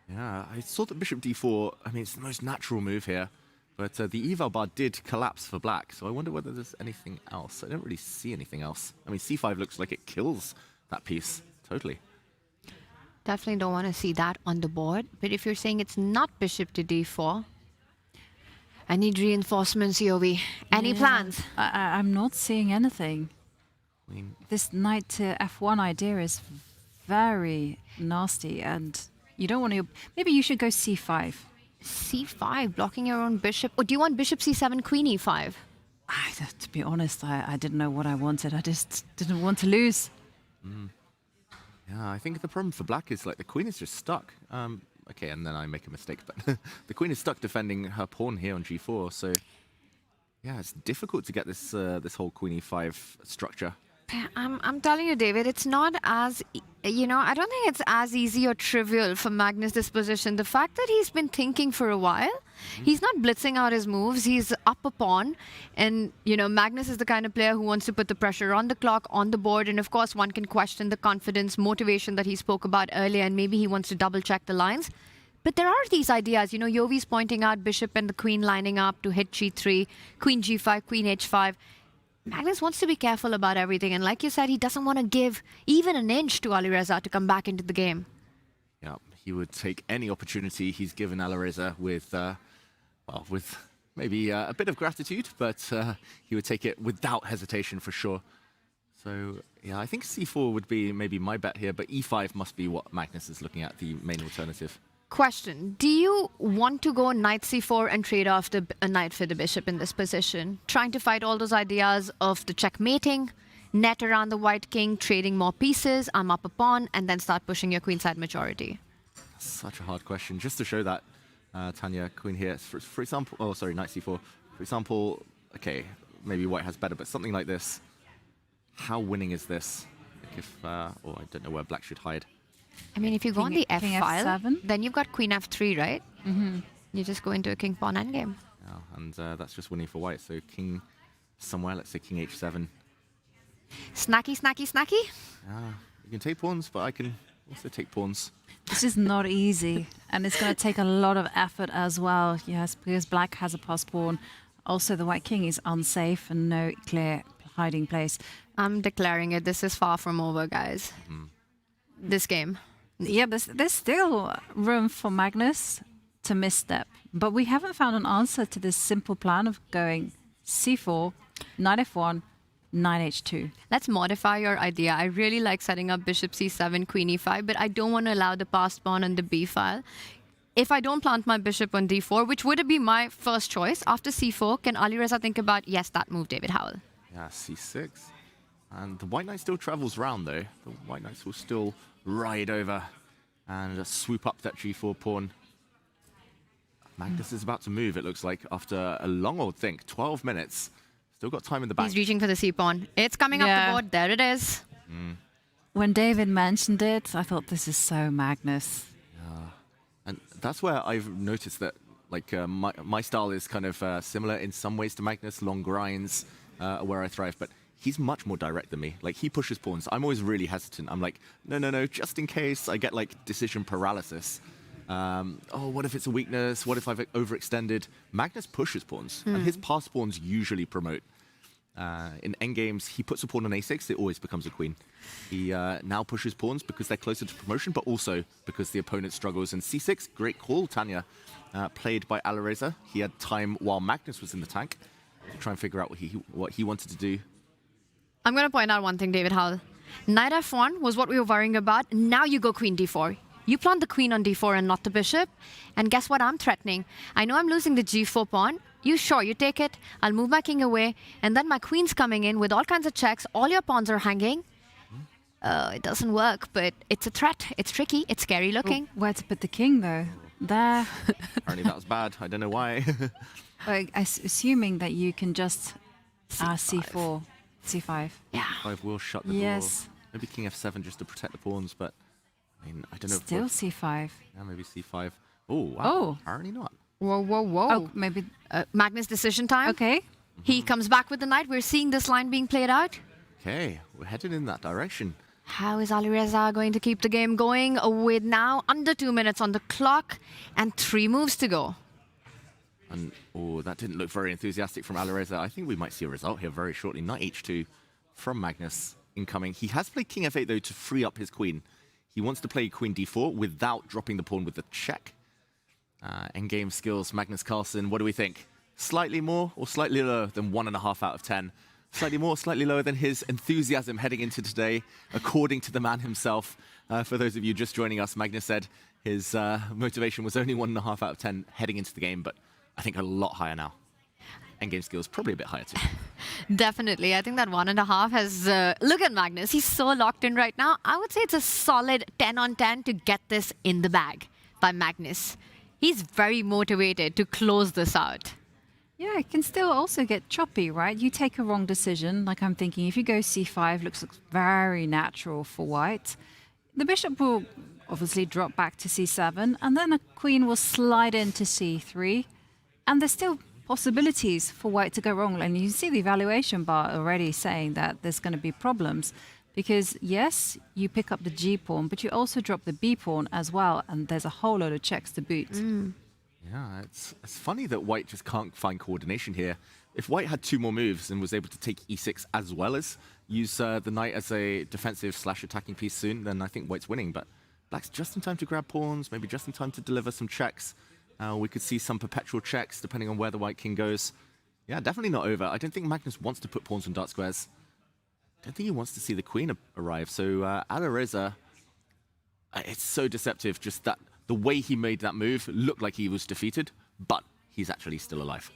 Yeah, I saw that bishop d4, I mean, it's the most natural move here. But the eval bar did collapse for black, so I wonder whether there's anything else. I don't really see anything else. I mean, c5 looks like it kills that piece, totally. Definitely don't want to see that on the board. But if you're saying it's not bishop to d4, I need reinforcements, Yovi. Any plans? I'm not seeing anything. Queen. This knight to f1 idea is very nasty, and you don't want to... Maybe you should go c5. c5, blocking your own bishop. Or do you want bishop c7, queen e5? To be honest, I didn't know what I wanted. I just didn't want to lose. Yeah, I think the problem for black is like the queen is just stuck. Okay, and then I make a mistake, but the queen is stuck defending her pawn here on g4. So yeah, it's difficult to get this this whole queen e5 structure. I'm telling you, David, it's not as, I don't think it's as easy or trivial for Magnus this position. The fact that he's been thinking for a while, he's not blitzing out his moves, he's up a pawn. And, Magnus is the kind of player who wants to put the pressure on the clock, on the board. And of course, one can question the confidence, motivation that he spoke about earlier, and maybe he wants to double check the lines. But there are these ideas, Yovi's pointing out bishop and the queen lining up to hit g3, queen g5, queen h5. Magnus wants to be careful about everything, and like you said, he doesn't want to give even an inch to Alireza to come back into the game. Yeah, he would take any opportunity he's given Alireza with, with maybe a bit of gratitude, but he would take it without hesitation for sure. So yeah, I think c4 would be maybe my bet here, but e5 must be what Magnus is looking at, the main alternative. Question, do you want to go knight c4 and trade off a knight for the bishop in this position? Trying to fight all those ideas of the checkmating, net around the white king, trading more pieces, I'm up a pawn, and then start pushing your queenside majority? Such a hard question. Just to show that, Tanya, queen here, for example, oh, sorry, knight c4. For example, okay, maybe white has better, but something like this. How winning is this? Like if, I don't know where black should hide. I mean, if you go on the f king file, f7? then you've got queen f3, right? You just go into a king pawn endgame. Yeah, and that's just winning for white. So king somewhere, let's say king h7. Snacky, snacky, snacky? Yeah, you can take pawns, but I can also take pawns. This is not easy, and it's going to take a lot of effort as well. Yes, because black has a passed pawn. Also, the white king is unsafe and no clear hiding place. I'm declaring it. This is far from over, guys. This game. Yeah, there's still room for Magnus to misstep. But we haven't found an answer to this simple plan of going c4, knight f1, knight h2. Let's modify your idea. I really like setting up bishop c7, queen e5, but I don't want to allow the passed pawn on the b file. If I don't plant my bishop on d4, which would be my first choice, after c4, can Alireza think about, yes, that move, David Howell? Yeah, c6. And the white knight still travels round, though. The white knights will still ride over and just swoop up that g4 pawn. Magnus is about to move, it looks like, after a long old think. 12 minutes. Still got time in the bank. He's reaching for the c-pawn. It's coming up the board. There it is. When David mentioned it, I thought, this is so Magnus. Yeah. And that's where I've noticed that, like, my style is kind of similar in some ways to Magnus. Long grinds, where I thrive. But he's much more direct than me. Like, he pushes pawns. I'm always really hesitant. I'm like, no, just in case. I get, like, decision paralysis. What if it's a weakness? What if I've overextended? Magnus pushes pawns, and his passed pawns usually promote. In endgames, he puts a pawn on a6, it always becomes a queen. He now pushes pawns because they're closer to promotion, but also because the opponent struggles. And c6, great call, Tanya, played by Alireza. He had time while Magnus was in the tank to try and figure out what he wanted to do. I'm going to point out one thing, David Howell. Knight f1 was what we were worrying about. Now you go queen d4. You plant the queen on d4 and not the bishop. And guess what I'm threatening? I know I'm losing the g4 pawn. You take it. I'll move my king away. And then my queen's coming in with all kinds of checks. All your pawns are hanging. It doesn't work, but it's a threat. It's tricky. It's scary looking. Oh, where to put the king, though? There. Apparently that was bad. I don't know why. Assuming that you can just c4, c5. Yeah. C5 will shut the door. Maybe king f7 just to protect the pawns, but I mean, I don't know. Still c5. Yeah, maybe c5. Oh, wow. Oh. Apparently not. Whoa. Oh, maybe. Magnus decision time. Okay. He comes back with the knight. We're seeing this line being played out. Okay, we're headed in that direction. How is Alireza going to keep the game going with now under 2 minutes on the clock and 3 moves to go? And that didn't look very enthusiastic from Alireza. I think we might see a result here very shortly. Knight h2 from Magnus incoming. He has played king f8 though to free up his queen. He wants to play queen d4 without dropping the pawn with the check. Endgame skills, Magnus Carlsen, what do we think? Slightly more or slightly lower than 1.5 out of 10? Slightly more, slightly lower than his enthusiasm heading into today, according to the man himself. For those of you just joining us, Magnus said his motivation was only 1.5 out of 10 heading into the game, but I think a lot higher now. Endgame skills probably a bit higher too. Definitely. I think that 1.5 has... look at Magnus. He's so locked in right now. I would say it's a solid 10 on 10 to get this in the bag by Magnus. He's very motivated to close this out. Yeah, it can still also get choppy, right? You take a wrong decision. Like I'm thinking, if you go c5, looks very natural for white. The bishop will obviously drop back to c7, and then a queen will slide into c3. And there's still possibilities for white to go wrong. And you see the evaluation bar already saying that there's going to be problems. Because yes, you pick up the g pawn, but you also drop the b pawn as well. And there's a whole load of checks to boot. Yeah, it's funny that white just can't find coordination here. If white had 2 more moves and was able to take e6 as well as use the knight as a defensive/attacking piece soon, then I think white's winning. But black's just in time to grab pawns, maybe just in time to deliver some checks. We could see some perpetual checks depending on where the white king goes. Yeah, definitely not over. I don't think Magnus wants to put pawns on dark squares. I don't think he wants to see the queen arrive. So Alireza, it's so deceptive just that the way he made that move looked like he was defeated, but he's actually still alive.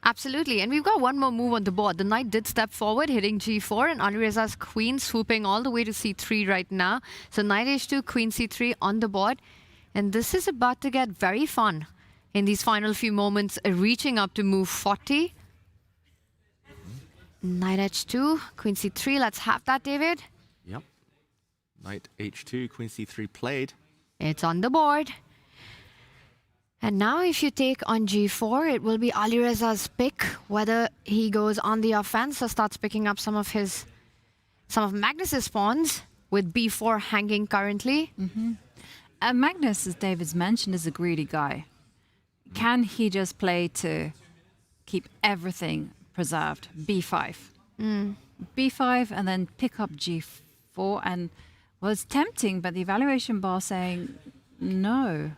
Absolutely. And we've got one more move on the board. The knight did step forward, hitting g4, and Alireza's queen swooping all the way to c3 right now. So knight h2, queen c3 on the board. And this is about to get very fun in these final few moments, reaching up to move 40. Knight h2, queen c3. Let's have that, David. Yep. Knight h2, queen c3 played. It's on the board. And now if you take on g4, it will be Alireza's pick, whether he goes on the offense or starts picking up some of Magnus's pawns, with b4 hanging currently. Magnus, as David's mentioned, is a greedy guy. Can he just play to keep everything preserved? b5. b5 and then pick up g4. And well, it's tempting, but the evaluation bar saying no.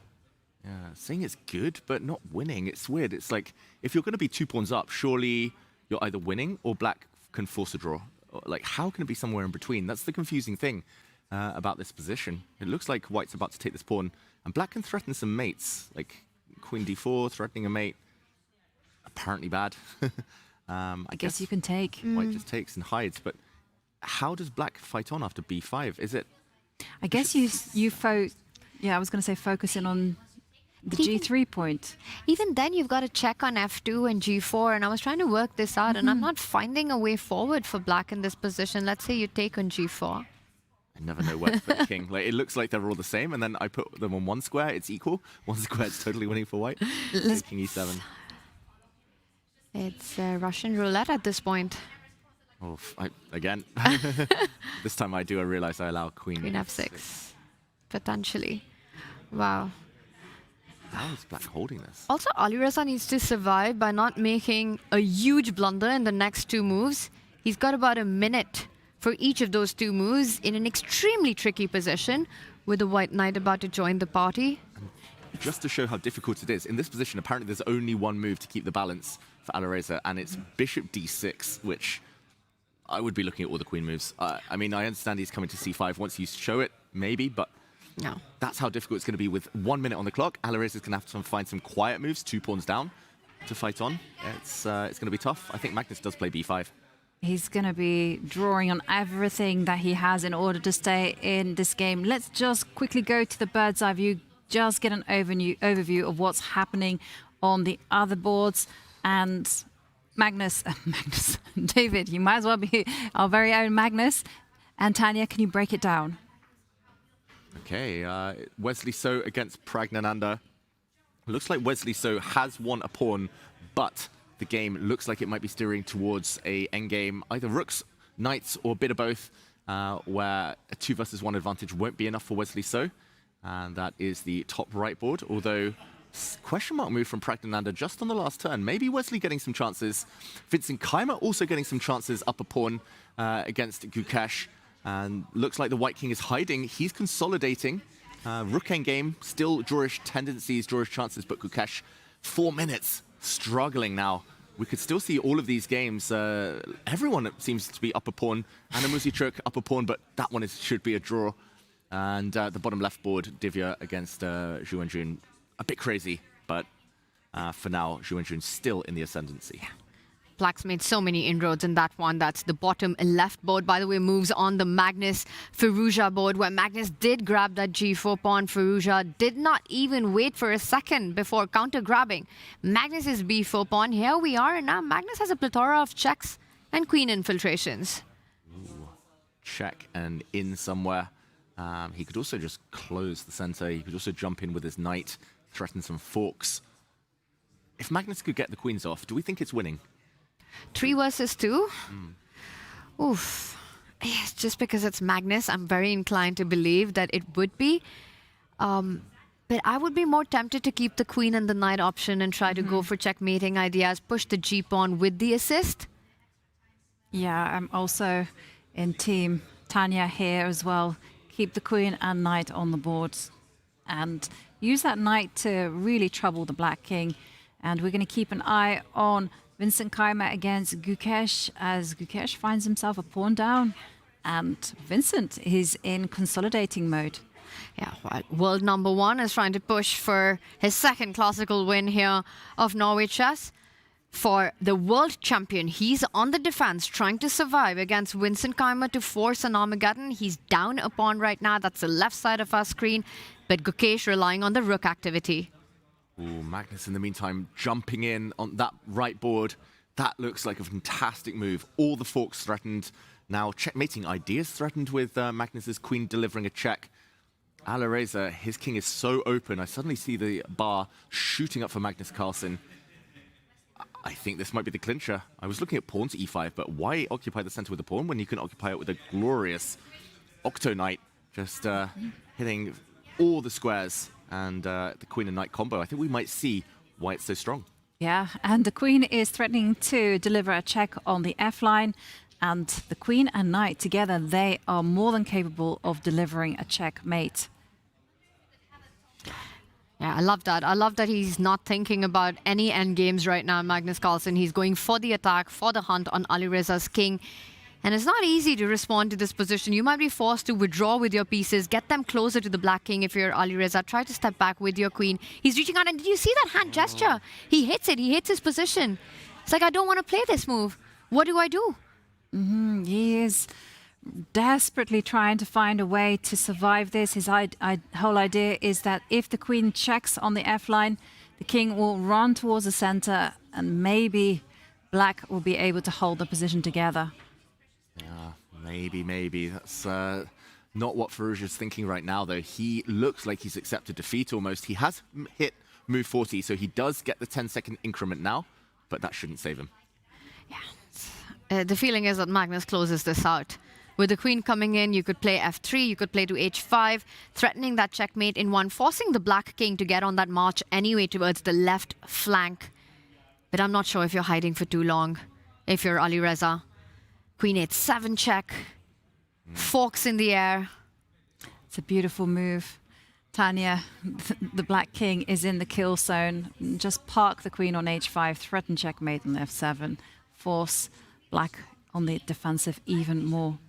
Yeah, saying it's good, but not winning. It's weird. It's like, if you're going to be 2 pawns up, surely you're either winning or black can force a draw. Like, how can it be somewhere in between? That's the confusing thing about this position. It looks like white's about to take this pawn, and black can threaten some mates, like queen d4, threatening a mate. Apparently bad. I guess you can take. White just takes and hides, but how does black fight on after b5? Is it... I guess I was going to say focus in on the g3 point. Even then, you've got to check on f2 and g4, and I was trying to work this out, and I'm not finding a way forward for black in this position. Let's say you take on g4. I never know where to put the king. Like, it looks like they're all the same, and then I put them on one square, it's equal. One square, it's totally winning for white. King e7. It's Russian roulette at this point. Oh, again. This time I realize I allow queen f6. Potentially. Wow. How is black holding this? Also, Alireza needs to survive by not making a huge blunder in the next 2 moves. He's got about a minute for each of those 2 moves in an extremely tricky position, with the white knight about to join the party. Just to show how difficult it is, in this position, apparently there's only one move to keep the balance for Alireza, and it's bishop d6, which I would be looking at all the queen moves. I mean, I understand he's coming to c5 once you show it, maybe, but no. That's how difficult it's going to be with 1 minute on the clock. Alireza's going to have to find some quiet moves, 2 pawns down to fight on. It's going to be tough. I think Magnus does play b5. He's going to be drawing on everything that he has in order to stay in this game. Let's just quickly go to the bird's eye view, just get an overview of what's happening on the other boards. And Magnus, David, you might as well be our very own Magnus. And Tanya, can you break it down? Okay, Wesley So against Pragnananda. Looks like Wesley So has won a pawn, but the game looks like it might be steering towards a endgame, either rooks, knights, or a bit of both, where a 2 versus 1 advantage won't be enough for Wesley So. And that is the top right board, although question mark move from Pragnananda just on the last turn. Maybe Wesley getting some chances. Vincent Keimer also getting some chances up a pawn against Gukesh. And looks like the white king is hiding. He's consolidating. Rook endgame, still drawish tendencies, drawish chances, but Gukesh, 4 minutes, struggling now. We could still see all of these games. Everyone seems to be up a pawn. Anamusichuk up a pawn, but that one should be a draw. And the bottom left board, Divya against Zhu Wenjun. A bit crazy, but for now, Zhu Wenjun still in the ascendancy. Black's made so many inroads in that one. That's the bottom left board. By the way, moves on the Magnus Firouzja board, where Magnus did grab that g4 pawn. Firouzja did not even wait for a second before counter-grabbing Magnus's b4 pawn. Here we are, and now Magnus has a plethora of checks and queen infiltrations. Ooh, check and in somewhere. He could also just close the center. He could also jump in with his knight, threaten some forks. If Magnus could get the queens off, do we think it's winning? 3 versus 2? Oof. Yes, just because it's Magnus, I'm very inclined to believe that it would be. But I would be more tempted to keep the queen and the knight option and try to go for checkmating ideas, push the g-pawn with the assist. Yeah, I'm also in team Tanya here as well. Keep the queen and knight on the board and use that knight to really trouble the black king. And we're going to keep an eye on Vincent Keymer against Gukesh, as Gukesh finds himself a pawn down, and Vincent is in consolidating mode. Yeah, well, world number 1 is trying to push for his second classical win here of Norway chess. For the world champion, he's on the defense, trying to survive against Vincent Keymer to force an Armageddon. He's down a pawn right now. That's the left side of our screen, but Gukesh relying on the rook activity. Ooh, Magnus in the meantime jumping in on that right board. That looks like a fantastic move. All the forks threatened. Now checkmating ideas threatened with Magnus's queen delivering a check. Alireza, his king is so open. I suddenly see the bar shooting up for Magnus Carlsen. I think this might be the clincher. I was looking at pawn to e5, but why occupy the center with a pawn when you can occupy it with a glorious Octo Knight, just hitting all the squares and the queen and knight combo. I think we might see why it's so strong. Yeah, and the queen is threatening to deliver a check on the f-line, and the queen and knight together, they are more than capable of delivering a checkmate. Yeah, I love that. I love that he's not thinking about any endgames right now, Magnus Carlsen. He's going for the attack, for the hunt on Alireza's king. And it's not easy to respond to this position. You might be forced to withdraw with your pieces, get them closer to the black king if you're Alireza. Try to step back with your queen. He's reaching out, and did you see that hand gesture? He hits it. He hits his position. It's like, I don't want to play this move. What do I do? He is desperately trying to find a way to survive this. His whole idea is that if the queen checks on the f-line, the king will run towards the center, and maybe black will be able to hold the position together. Yeah, maybe. That's not what Firouzja's thinking right now, though. He looks like he's accepted defeat almost. He has hit move 40, so he does get the 10-second increment now, but that shouldn't save him. Yeah, the feeling is that Magnus closes this out. With the queen coming in, you could play f3, you could play to h5, threatening that checkmate in one, forcing the black king to get on that march anyway towards the left flank. But I'm not sure if you're hiding for too long, if you're Alireza. Queen h7 check, forks in the air. It's a beautiful move. Tanya, the black king is in the kill zone. Just park the queen on h5, threaten checkmate on f7, force black on the defensive even more.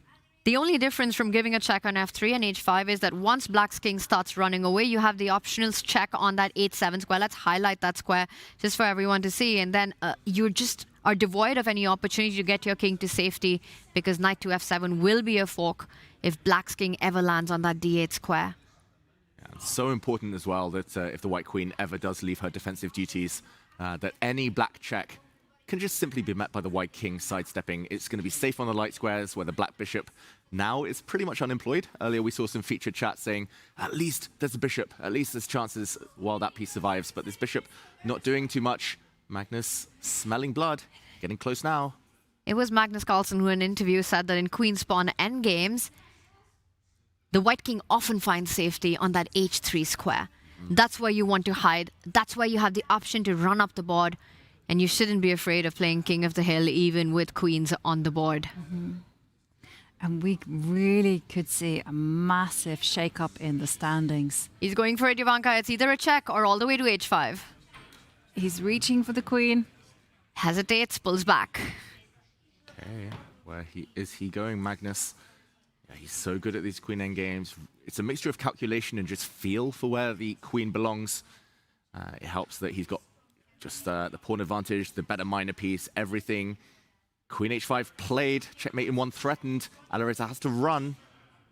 The only difference from giving a check on f3 and h5 is that once black's king starts running away, you have the optional check on that h7 square. Let's highlight that square just for everyone to see. And then you just are devoid of any opportunity to get your king to safety, because knight to f7 will be a fork if black's king ever lands on that d8 square. Yeah, it's so important as well that if the white queen ever does leave her defensive duties, that any black check can just simply be met by the white king sidestepping. It's going to be safe on the light squares, where the black bishop now is pretty much unemployed. Earlier we saw some featured chat saying, at least there's a bishop, at least there's chances while that piece survives, but this bishop not doing too much. Magnus smelling blood, getting close now. It was Magnus Carlsen who in an interview said that in queen's pawn endgames, the white king often finds safety on that h3 square. That's where you want to hide. That's where you have the option to run up the board. And you shouldn't be afraid of playing king of the hill, even with queens on the board. And we really could see a massive shake-up in the standings. He's going for it, Ivanka. It's either a check or all the way to h5. He's reaching for the queen. Hesitates, pulls back. Okay, where is he going, Magnus? Yeah, he's so good at these queen endgames. It's a mixture of calculation and just feel for where the queen belongs. It helps that he's got just the pawn advantage, the better minor piece, everything. Queen h5 played, checkmate in one threatened. Alireza has to run.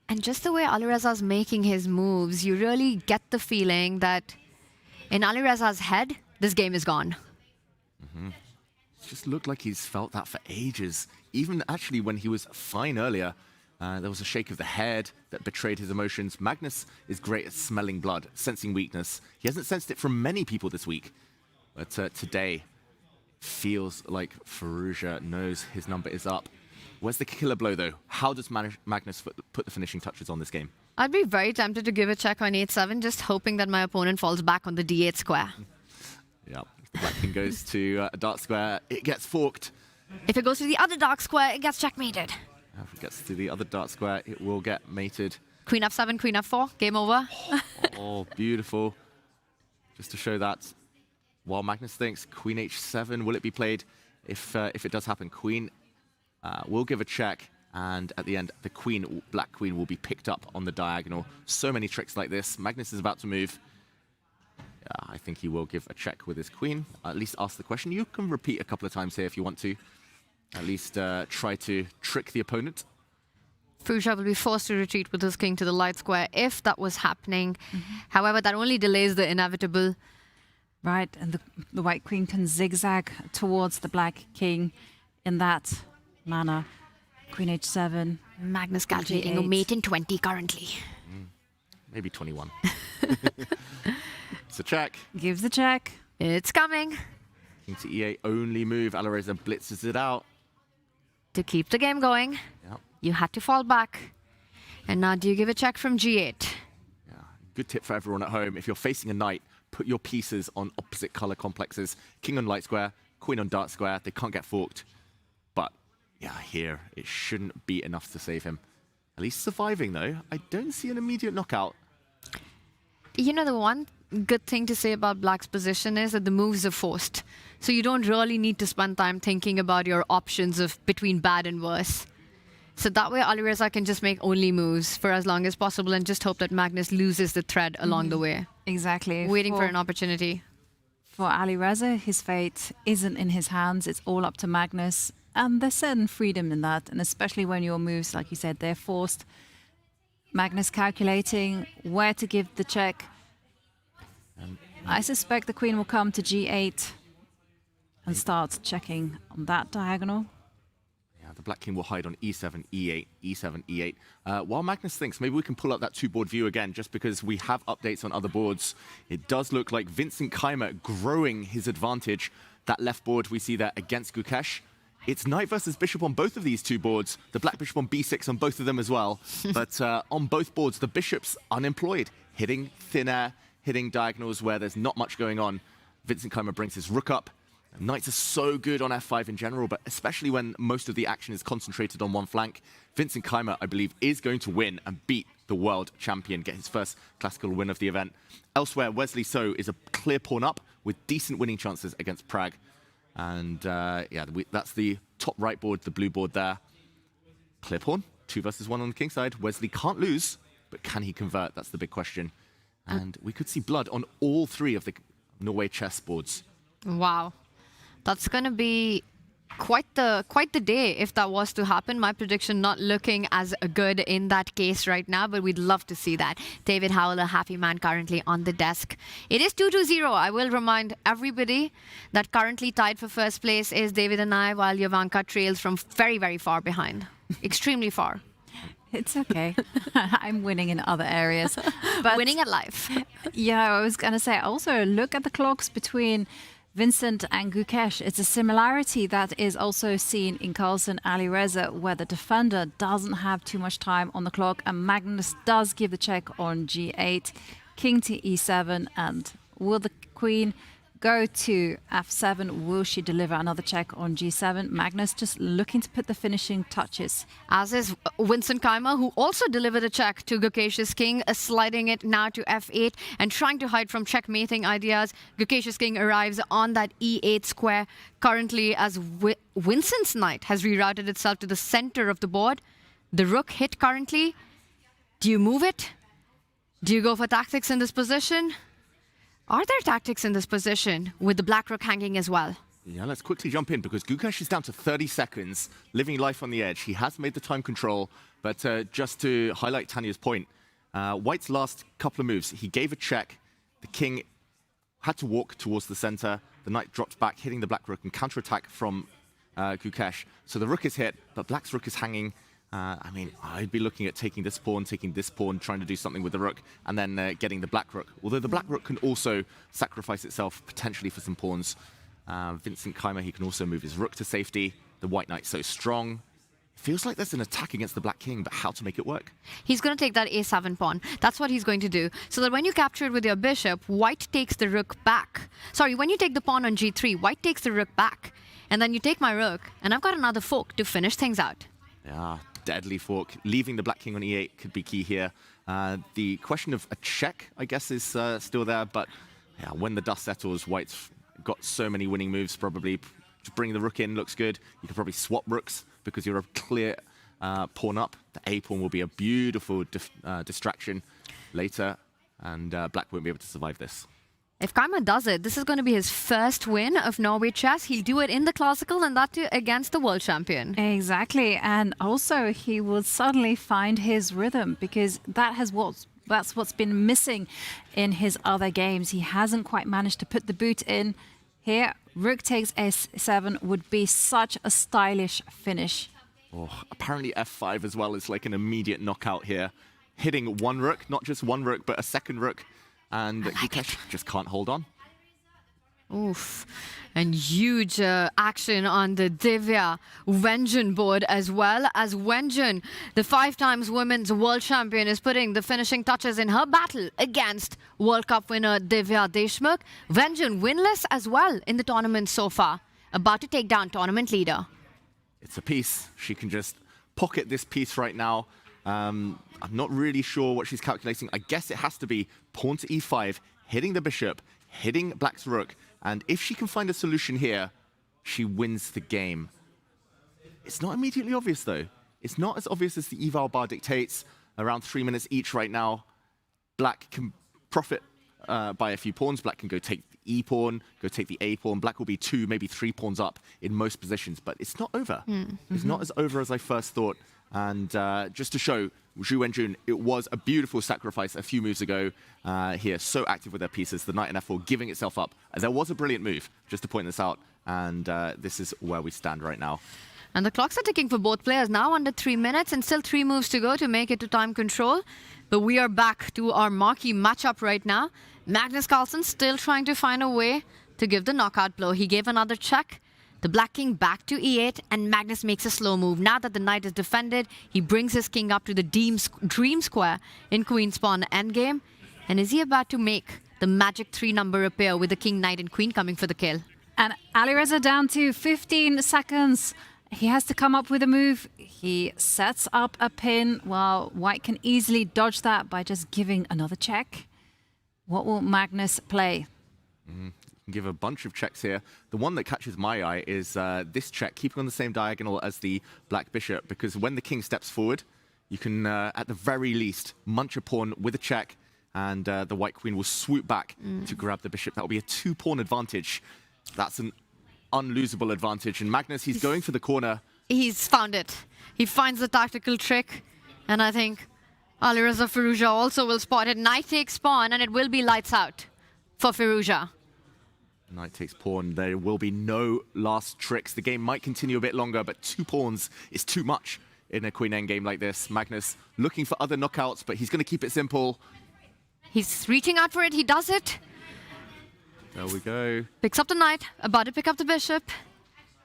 And just the way Alireza's making his moves, you really get the feeling that in Alireza's head, this game is gone. It just looked like he's felt that for ages. Even actually when he was fine earlier, there was a shake of the head that betrayed his emotions. Magnus is great at smelling blood, sensing weakness. He hasn't sensed it from many people this week. But today, feels like Firouzja knows his number is up. Where's the killer blow, though? How does Magnus put the finishing touches on this game? I'd be very tempted to give a check on h7, just hoping that my opponent falls back on the d8 square. Yeah, the black king goes to a dark square. It gets forked. If it goes to the other dark square, it gets checkmated. If it gets to the other dark square, it will get mated. Queen f7, queen f4, game over. Oh, beautiful. Just to show that, while Magnus thinks queen h7, will it be played? If it does happen, queen will give a check, and at the end, the queen, black queen, will be picked up on the diagonal. So many tricks like this. Magnus is about to move. I think he will give a check with his queen. At least ask the question. You can repeat a couple of times here if you want to. At least try to trick the opponent. Firouzja will be forced to retreat with his king to the light square if that was happening. However, that only delays the inevitable. Right, and the white queen can zigzag towards the black king in that manner. Queen h7. Magnus calculating a mate in 20 currently. Maybe 21. It's a check. Gives the check. It's coming. King to e8, only move. Alireza blitzes it out. To keep the game going, you had to fall back. And now do you give a check from g8? Yeah, good tip for everyone at home. If you're facing a knight, put your pieces on opposite color complexes. King on light square, queen on dark square. They can't get forked. But yeah, here, it shouldn't be enough to save him. At least surviving, though. I don't see an immediate knockout. You know, the one good thing to say about black's position is that the moves are forced. So you don't really need to spend time thinking about your options of between bad and worse. So that way, Alireza can just make only moves for as long as possible and just hope that Magnus loses the thread along the way. Exactly. Waiting for an opportunity. For Alireza, his fate isn't in his hands. It's all up to Magnus. And there's certain freedom in that. And especially when your moves, like you said, they're forced. Magnus calculating where to give the check. I suspect the queen will come to g8 and start checking on that diagonal. Yeah, the black king will hide on e7, e8, e7, e8. While Magnus thinks, maybe we can pull up that two-board view again, just because we have updates on other boards. It does look like Vincent Keimer growing his advantage. That left board we see there against Gukesh. It's knight versus bishop on both of these two boards. The black bishop on b6 on both of them as well. But on both boards, the bishop's unemployed, hitting thin air, hitting diagonals where there's not much going on. Vincent Keimer brings his rook up. Knights are so good on f5 in general, but especially when most of the action is concentrated on one flank. Vincent Keimer, I believe, is going to win and beat the world champion, get his first classical win of the event. Elsewhere, Wesley So is a clear pawn up with decent winning chances against Prague. And yeah, that's the top right board, the blue board there. Clear pawn, 2 versus 1 on the king side. Wesley can't lose, but can he convert? That's the big question. And we could see blood on all 3 of the Norway chess boards. Wow. That's going to be quite the day if that was to happen. My prediction not looking as good in that case right now, but we'd love to see that. David Howell, a happy man currently on the desk. It is 2-0. I will remind everybody that currently tied for first place is David and I, while Jovanka trails from very, very far behind. Extremely far. It's okay. I'm winning in other areas. But winning at life. Yeah, I was going to say, also look at the clocks between Vincent and Gukesh. It's a similarity that is also seen in Carlsen Alireza, where the defender doesn't have too much time on the clock, and Magnus does give the check on g8, king to e7, and will the queen go to f7. Will she deliver another check on g7? Magnus just looking to put the finishing touches. As is Vincent Keimer, who also delivered a check to Gukesh's king, sliding it now to f8 and trying to hide from checkmating ideas. Gukesh's king arrives on that e8 square currently as Vincent's knight has rerouted itself to the center of the board. The rook hit currently. Do you move it? Do you go for tactics in this position? Are there tactics in this position with the black rook hanging as well? Yeah, let's quickly jump in because Gukesh is down to 30 seconds, living life on the edge. He has made the time control, but just to highlight Tanya's point, White's last couple of moves, he gave a check. The king had to walk towards the center. The knight dropped back, hitting the black rook and counterattack from Gukesh. So the rook is hit, but black's rook is hanging. I mean, I'd be looking at taking this pawn, trying to do something with the rook, and then getting the black rook. Although the black rook can also sacrifice itself potentially for some pawns. Vincent Keimer, he can also move his rook to safety. The white knight's so strong. Feels like there's an attack against the black king, but how to make it work? He's going to take that a7 pawn. That's what he's going to do. So that when you capture it with your bishop, white takes the rook back. Sorry, when you take the pawn on g3, white takes the rook back. And then you take my rook, and I've got another fork to finish things out. Yeah, deadly fork. Leaving the black king on e8 could be key here. The question of a check, I guess, is still there. But yeah, when the dust settles, white's got so many winning moves, probably. Just bring the rook in looks good. You could probably swap rooks because you're a clear pawn up. The a pawn will be a beautiful distraction later, and black won't be able to survive this. If Keimer does it, this is going to be his first win of Norway chess. He'll do it in the classical, and that too against the world champion. Exactly, and also he will suddenly find his rhythm because that's what's been missing in his other games. He hasn't quite managed to put the boot in. Here, rook takes s7 would be such a stylish finish. Oh, apparently f5 as well is like an immediate knockout here. Hitting one rook, not just one rook, but a second rook. And Gukesh just can't hold on. Oof. And huge action on the Divya Wenjun board as well, as Wenjun, the 5-time women's world champion, is putting the finishing touches in her battle against World Cup winner Divya Deshmukh. Wenjun winless as well in the tournament so far, about to take down tournament leader. It's a piece. She can just pocket this piece right now. I'm not really sure what she's calculating. I guess it has to be pawn to e5, hitting the bishop, hitting black's rook. And if she can find a solution here, she wins the game. It's not immediately obvious, though. It's not as obvious as the eval bar dictates. Around 3 minutes each right now. Black can profit by a few pawns. Black can go take the e pawn, go take the a pawn. Black will be 2, maybe 3 pawns up in most positions. But it's not over. It's not as over as I first thought. And just to show Zhu Wenjun, it was a beautiful sacrifice a few moves ago here. So active with their pieces, the knight in f4 giving itself up. There was a brilliant move, just to point this out. And this is where we stand right now. And the clocks are ticking for both players now, under 3 minutes, and still 3 moves to go to make it to time control. But we are back to our marquee matchup right now. Magnus Carlsen still trying to find a way to give the knockout blow. He gave another check. The black king back to e8, and Magnus makes a slow move. Now that the knight is defended, he brings his king up to the dream square in queen's pawn endgame. And is he about to make the magic 3 number appear with the king, knight, and queen coming for the kill? And Alireza down to 15 seconds. He has to come up with a move. He sets up a pin. Well, white can easily dodge that by just giving another check. What will Magnus play? Give a bunch of checks here. The one that catches my eye is this check, keeping on the same diagonal as the black bishop, because when the king steps forward, you can, at the very least, munch a pawn with a check, and the white queen will swoop back to grab the bishop. That will be a 2-pawn advantage. That's an unlosable advantage. And Magnus, he's going for the corner. He's found it. He finds the tactical trick, and I think Alireza Firouzja also will spot it. Knight takes pawn, and it will be lights out for Firouzja. Knight takes pawn. There will be no last tricks. The game might continue a bit longer, but 2 pawns is too much in a queen endgame like this. Magnus looking for other knockouts, but he's going to keep it simple. He's reaching out for it. He does it. There we go. Picks up the knight, about to pick up the bishop.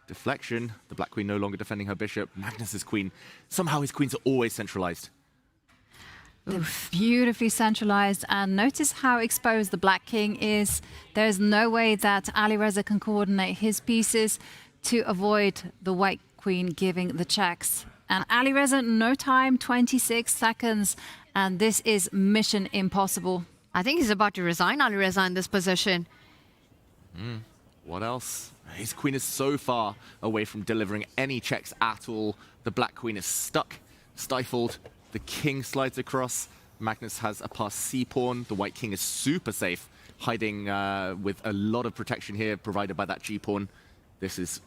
Deflection. The black queen no longer defending her bishop. Magnus's queen. Somehow his queens are always centralized. Beautifully centralized, and notice how exposed the Black King is. There's no way that Alireza can coordinate his pieces to avoid the White Queen giving the checks. And Alireza, no time, 26 seconds, and this is mission impossible. I think he's about to resign, Alireza, in this position. What else? His queen is so far away from delivering any checks at all. The Black Queen is stuck, stifled. The king slides across. Magnus has a passed c-pawn. The White King is super safe, hiding with a lot of protection here provided by that g-pawn. This is,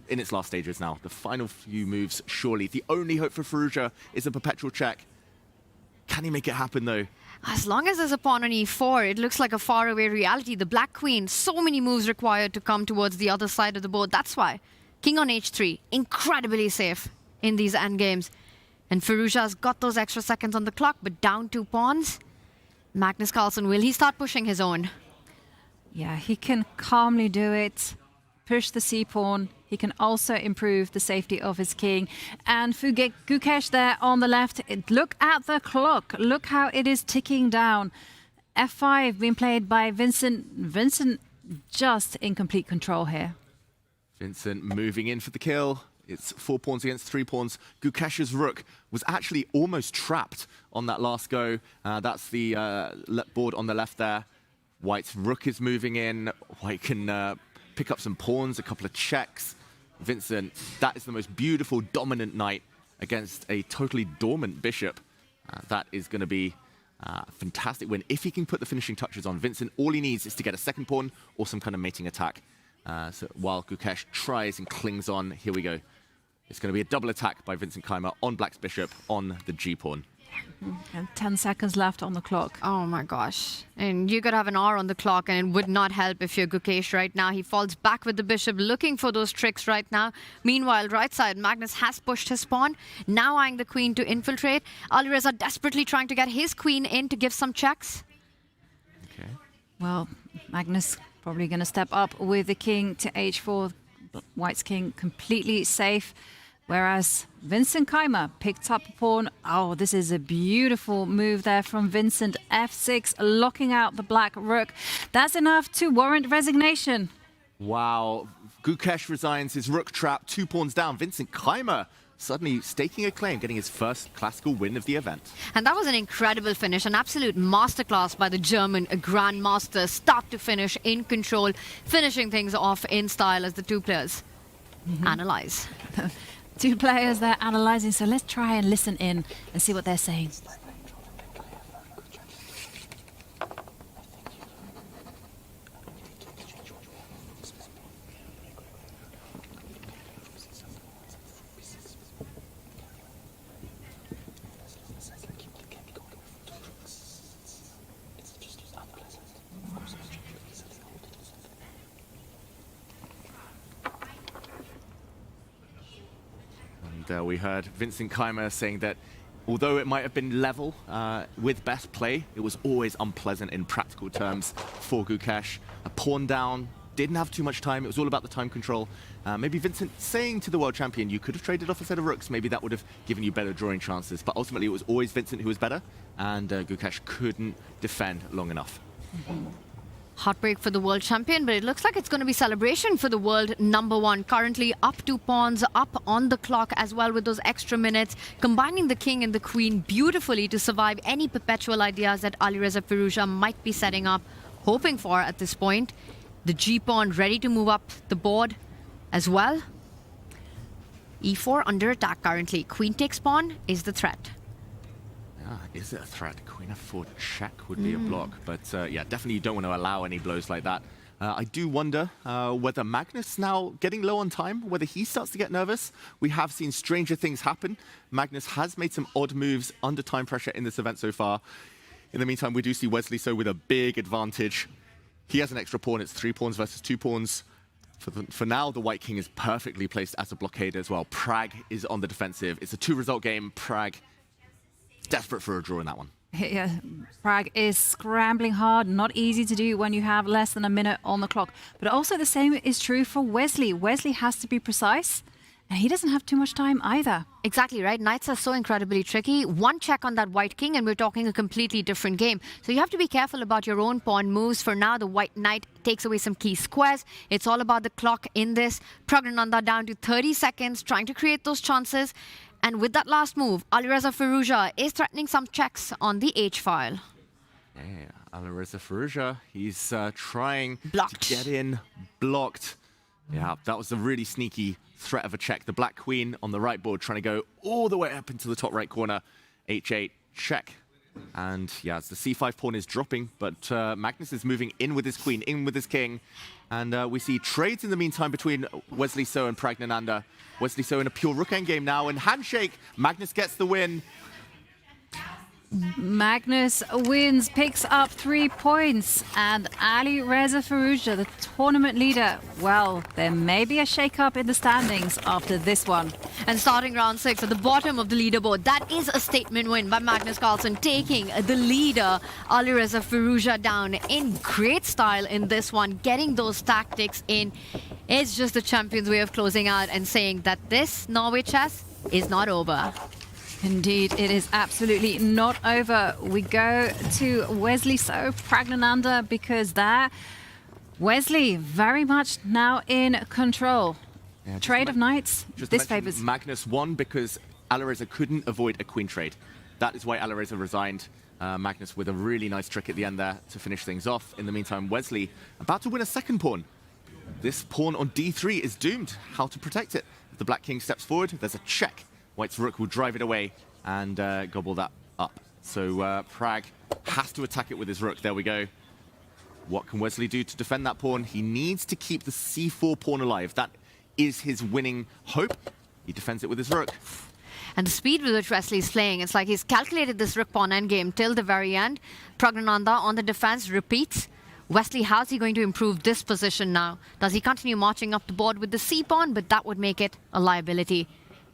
in its last stages now. The final few moves, surely. The only hope for Firouzja is a perpetual check. Can he make it happen, though? As long as there's a pawn on e4, it looks like a faraway reality. The Black Queen, so many moves required to come towards the other side of the board. That's why king on h3, incredibly safe in these endgames. And Firouzja's got those extra seconds on the clock, but down 2 pawns. Magnus Carlsen, will he start pushing his own? Yeah, he can calmly do it, push the c-pawn. He can also improve the safety of his king. And Gukesh there on the left. Look at the clock. Look how it is ticking down. f5 being played by Vincent. Vincent just in complete control here. Vincent moving in for the kill. It's 4 pawns against 3 pawns. Gukesh's rook was actually almost trapped on that last go. That's the board on the left there. White's rook is moving in. White can pick up some pawns, a couple of checks. Vincent, that is the most beautiful dominant knight against a totally dormant bishop. That is going to be a fantastic win. If he can put the finishing touches on Vincent, all he needs is to get a second pawn or some kind of mating attack. So while Gukesh tries and clings on, here we go. It's going to be a double attack by Vincent Keimer on Black's bishop on the g-pawn. And 10 seconds left on the clock. Oh my gosh. And you could have an hour on the clock, and it would not help if you're Gukesh right now. He falls back with the bishop, looking for those tricks right now. Meanwhile, right side, Magnus has pushed his pawn, now eyeing the queen to infiltrate. Alireza desperately trying to get his queen in to give some checks. Okay. Well, Magnus probably going to step up with the king to h4. White's king completely safe. Whereas Vincent Keimer picked up a pawn. Oh, this is a beautiful move there from Vincent. f6, locking out the black rook. That's enough to warrant resignation. Wow. Gukesh resigns, his rook trap, 2 pawns down. Vincent Keimer suddenly staking a claim, getting his first classical win of the event. And that was an incredible finish, an absolute masterclass by the German grandmaster, start to finish, in control, finishing things off in style as the two players analyze. 2 players there analyzing, so let's try and listen in and see what they're saying. We heard Vincent Keimer saying that although it might have been level with best play, it was always unpleasant in practical terms for Gukesh. A pawn down, didn't have too much time. It was all about the time control. Maybe Vincent saying to the world champion, you could have traded off a set of rooks. Maybe that would have given you better drawing chances. But ultimately, it was always Vincent who was better, and Gukesh couldn't defend long enough. Heartbreak for the world champion, but it looks like it's going to be celebration for the world #1. Currently up 2 pawns, up on the clock as well with those extra minutes, combining the king and the queen beautifully to survive any perpetual ideas that Alireza Firouzja might be setting up, hoping for at this point. The g-pawn ready to move up the board as well. e4 under attack currently. Queen takes pawn is the threat. Is it a threat? Queen f4 check would be a block, but yeah, definitely you don't want to allow any blows like that. I do wonder whether Magnus, now getting low on time, whether he starts to get nervous. We have seen stranger things happen. Magnus has made some odd moves under time pressure in this event so far. In the meantime, we do see Wesley so with a big advantage. He has an extra pawn. It's 3 pawns versus 2 pawns. For now, the White King is perfectly placed as a blockader as well. Prague is on the defensive. It's a 2-result game. Prague desperate for a draw in that one. Yeah, Prague is scrambling hard, not easy to do when you have less than a minute on the clock. But also the same is true for Wesley. Wesley has to be precise And he doesn't have too much time either. Exactly, right? Knights are so incredibly tricky. One check on that white king and we're talking a completely different game. So you have to be careful about your own pawn moves. For now, the white knight takes away some key squares. It's all about the clock in this. Praggnanandhaa down to 30 seconds, trying to create those chances. And with that last move, Alireza Firouzja is threatening some checks on the H-file. Yeah, Alireza Firouzja, he's trying Blocked. to get in, blocked. Yeah, that was a really sneaky threat of a check. The black queen on the right board trying to go all the way up into the top right corner. H8, check. And yeah, as the c5 pawn is dropping, but Magnus is moving in with his queen, in with his king. And we see trades in the meantime between Wesley So and Praggnanandhaa. Wesley So in a pure rook endgame now, and handshake. Magnus gets the win. Magnus wins, picks up 3 points, and Alireza Firouzja, the tournament leader, well, there may be a shake-up in the standings after this one. And starting round 6 at the bottom of the leaderboard, that is a statement win by Magnus Carlsen, taking the leader, Alireza Firouzja, down in great style in this one, getting those tactics in. It's just the champion's way of closing out and saying that this Norway chess is not over. Indeed, it is absolutely not over. We go to Wesley So, Praggnanandhaa, because there, Wesley very much now in control. Yeah, trade of knights, this favors Magnus won because Alireza couldn't avoid a queen trade. That is why Alireza resigned. Magnus with a really nice trick at the end there to finish things off. In the meantime, Wesley about to win a second pawn. This pawn on d3 is doomed. How to protect it? If the black king steps forward, there's a check. White's rook will drive it away and gobble that up. So Pragg has to attack it with his rook. There we go. What can Wesley do to defend that pawn? He needs to keep the c4 pawn alive. That is his winning hope. He defends it with his rook. And the speed with which Wesley is playing, it's like he's calculated this rook pawn endgame till the very end. Praggnanandhaa on the defense repeats. Wesley, how's he going to improve this position now? Does he continue marching up the board with the c pawn? But that would make it a liability.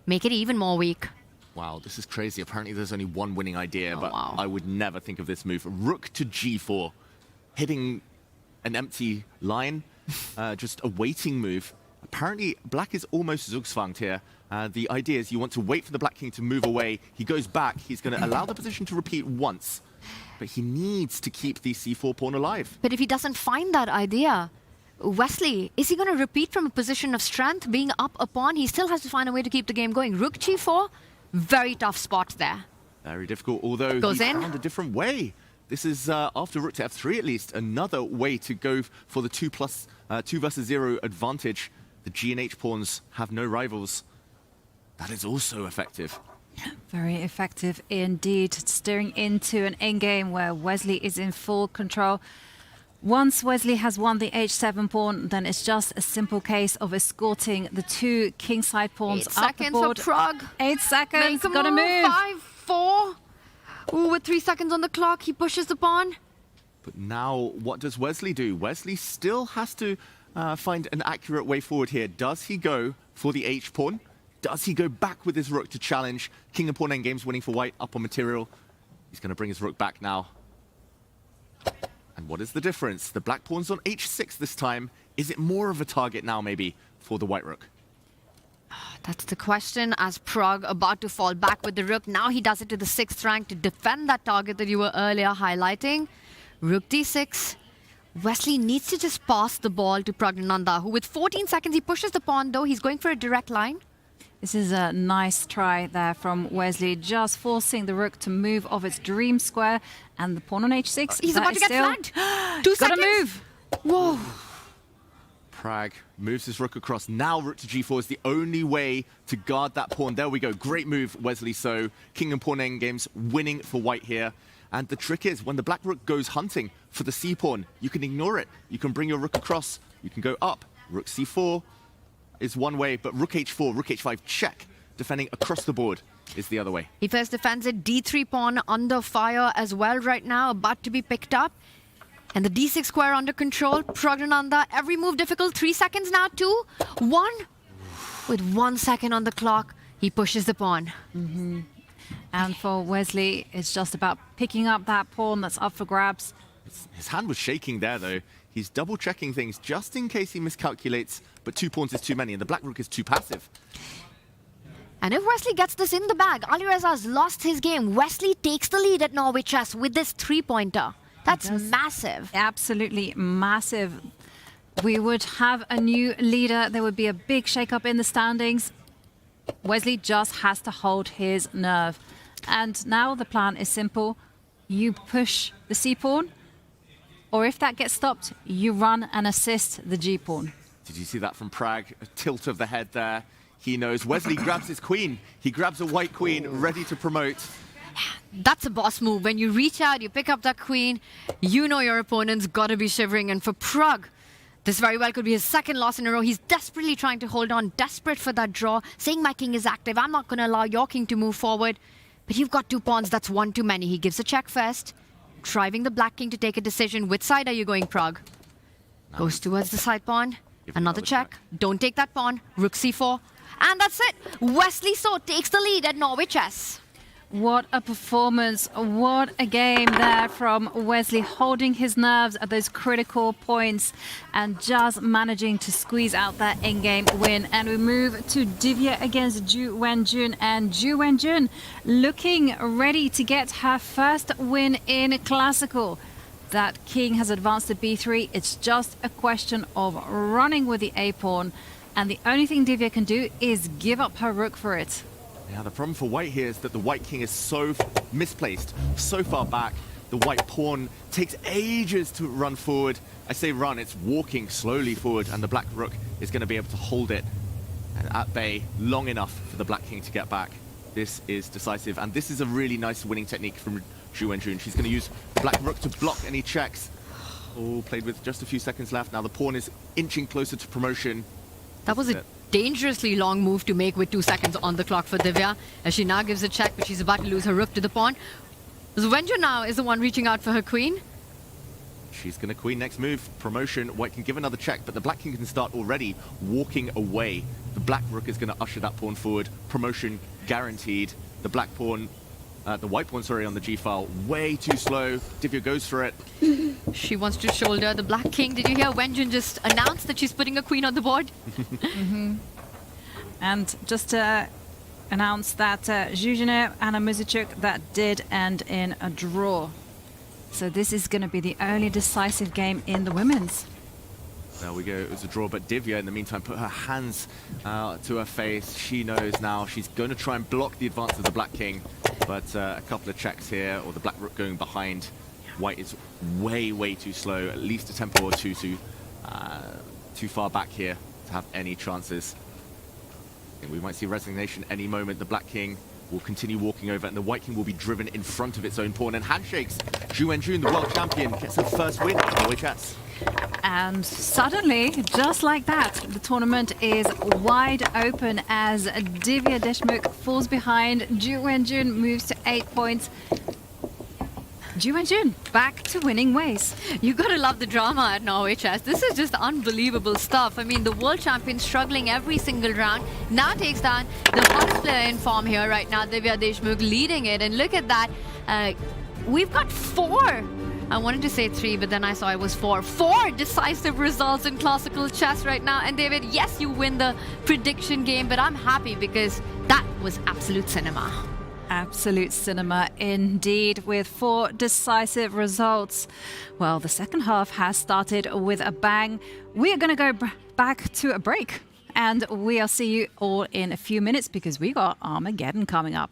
Make it even more weak. Wow, this is crazy. Apparently there's only one winning idea, but wow. I would never think of this move. Rook to g4, hitting an empty line, just a waiting move. Apparently black is almost Zugzwanged here. The idea is you want to wait for the black king to move away. He goes back. He's going to allow the position to repeat once, but he needs to keep the c4 pawn alive. But if he doesn't find that idea, Wesley, is he going to repeat from a position of strength, being up a pawn? He still has to find a way to keep the game going. Rook g4, very tough spot there. Very difficult, although he found a different way. This is, after rook to f3 at least, another way to go for the 2 versus 0 advantage. The g and h pawns have no rivals. That is also effective. Very effective indeed, steering into an endgame where Wesley is in full control. Once Wesley has won the h7 pawn, then it's just a simple case of escorting the 2 kingside pawns up the board. 8 seconds for Pragg. 8 seconds, gotta move. 5, 4. Ooh, with 3 seconds on the clock, he pushes the pawn. But now, what does Wesley do? Wesley still has to find an accurate way forward here. Does he go for the h pawn? Does he go back with his rook to challenge? King and pawn endgame's winning for white, up on material. He's going to bring his rook back now. And what is the difference? The black pawn's on h6 this time. Is it more of a target now, maybe, for the white rook? That's the question, as Pragg about to fall back with the rook. Now he does it to the 6th rank to defend that target that you were earlier highlighting. Rook d6. Wesley needs to just pass the ball to Praggnanandhaa, who with 14 seconds, he pushes the pawn, though. He's going for a direct line. This is a nice try there from Wesley, just forcing the rook to move off its dream square, and the pawn on h6. He's about to get flanked. 2 seconds. Gotta move. Whoa. Pragg moves his rook across. Now rook to g4 is the only way to guard that pawn. There we go. Great move, Wesley So. King and pawn endgames winning for white here. And the trick is, when the black rook goes hunting for the c-pawn, you can ignore it. You can bring your rook across. You can go up. Rook c4 is one way, but rook h4, rook h5, check. Defending across the board is the other way. He first defends it. d3 pawn under fire as well right now, about to be picked up. And the d6 square under control. Praggnanandhaa, every move difficult. 3 seconds now, 2, 1. With 1 second on the clock, he pushes the pawn. And for Wesley, it's just about picking up that pawn that's up for grabs. His hand was shaking there, though. He's double-checking things just in case he miscalculates, but 2 pawns is too many, and the black rook is too passive. And if Wesley gets this in the bag, Alireza's lost his game. Wesley takes the lead at Norway Chess with this 3-pointer. That's massive. Absolutely massive. We would have a new leader. There would be a big shake-up in the standings. Wesley just has to hold his nerve. And now the plan is simple. You push the c-pawn, or if that gets stopped, you run and assist the g-pawn. Did you see that from Prague? A tilt of the head there. He knows. Wesley grabs his queen. He grabs a white queen, ready to promote. That's a boss move. When you reach out, you pick up that queen, you know your opponent's got to be shivering. And for Prague, this very well could be his second loss in a row. He's desperately trying to hold on, desperate for that draw, saying my king is active. I'm not going to allow your king to move forward. But you've got 2 pawns. That's one too many. He gives a check first, driving the black king to take a decision. Which side are you going, Prague? Goes towards the side pawn. Another check. Don't take that pawn. Rook c4. And that's it. Wesley So takes the lead at Norway Chess. What a performance. What a game there from Wesley, holding his nerves at those critical points and just managing to squeeze out that in-game win. And we move to Divya against Ju Wenjun. And Ju Wenjun looking ready to get her first win in Classical. That king has advanced to b3. It's just a question of running with the a-pawn. And the only thing Divya can do is give up her rook for it. Yeah, the problem for white here is that the white king is so misplaced, so far back. The white pawn takes ages to run forward. I say run, it's walking slowly forward, and the black rook is going to be able to hold it and at bay long enough for the black king to get back. This is decisive, and this is a really nice winning technique from Ju Wenjun. She's going to use black rook to block any checks. All played with just a few seconds left. Now the pawn is inching closer to promotion. That was a dangerously long move to make with 2 seconds on the clock for Divya, as she now gives a check, but she's about to lose her rook to the pawn. Wenju now is the one reaching out for her queen. She's going to queen next move. Promotion. White can give another check, but the black king can start already walking away. The black rook is going to usher that pawn forward. Promotion guaranteed. The black pawn, the white pawn, sorry, on the g-file, way too slow. Divya goes for it. She wants to shoulder the black king. Did you hear Wenjun just announce that she's putting a queen on the board? And just to announce that Zhuzhina, Anna Muzichuk, that did end in a draw. So this is going to be the only decisive game in the women's. There we go, it was a draw, but Divya in the meantime put her hands to her face. She knows now she's going to try and block the advance of the black king, but a couple of checks here, or the black rook going behind. White is way too slow, at least a tempo or two too far back here to have any chances. And we might see resignation any moment. The black king will continue walking over, and the white king will be driven in front of its own pawn. And handshakes, Ju Wenjun, the world champion, gets her first win in Norway Chess. And suddenly, just like that, the tournament is wide open as Divya Deshmukh falls behind. Ju Wenjun moves to 8 points. Ju Wenjun back to winning ways. You gotta love the drama at Norway Chess. This is just unbelievable stuff. I mean, the world champion struggling every single round now takes down the hottest player in form here right now, Divya Deshmukh, leading it. And look at that. We've got 4. I wanted to say 3, but then I saw it was 4. 4 decisive results in classical chess right now. And David, yes, you win the prediction game, but I'm happy because that was absolute cinema. Absolute cinema indeed, with 4 decisive results. Well, the second half has started with a bang. We are going to go back to a break, and we'll see you all in a few minutes because we got Armageddon coming up.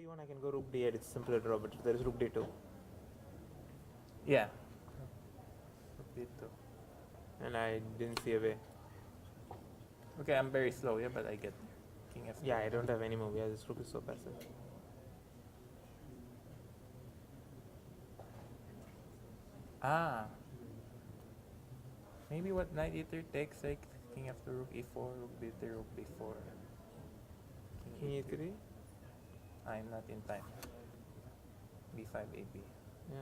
d1, I can go rook d8. It's simpler draw, but there is rook d2. Yeah. Rook d2. And I didn't see a way. Okay, I'm very slow, yeah, but I get king f3. Yeah, I don't have any move. Yeah, this rook is so passive. Ah. Maybe what knight e3 takes, like king after rook e4, rook d3, rook b4. King e3? I'm not in time. b5, ab. Yeah.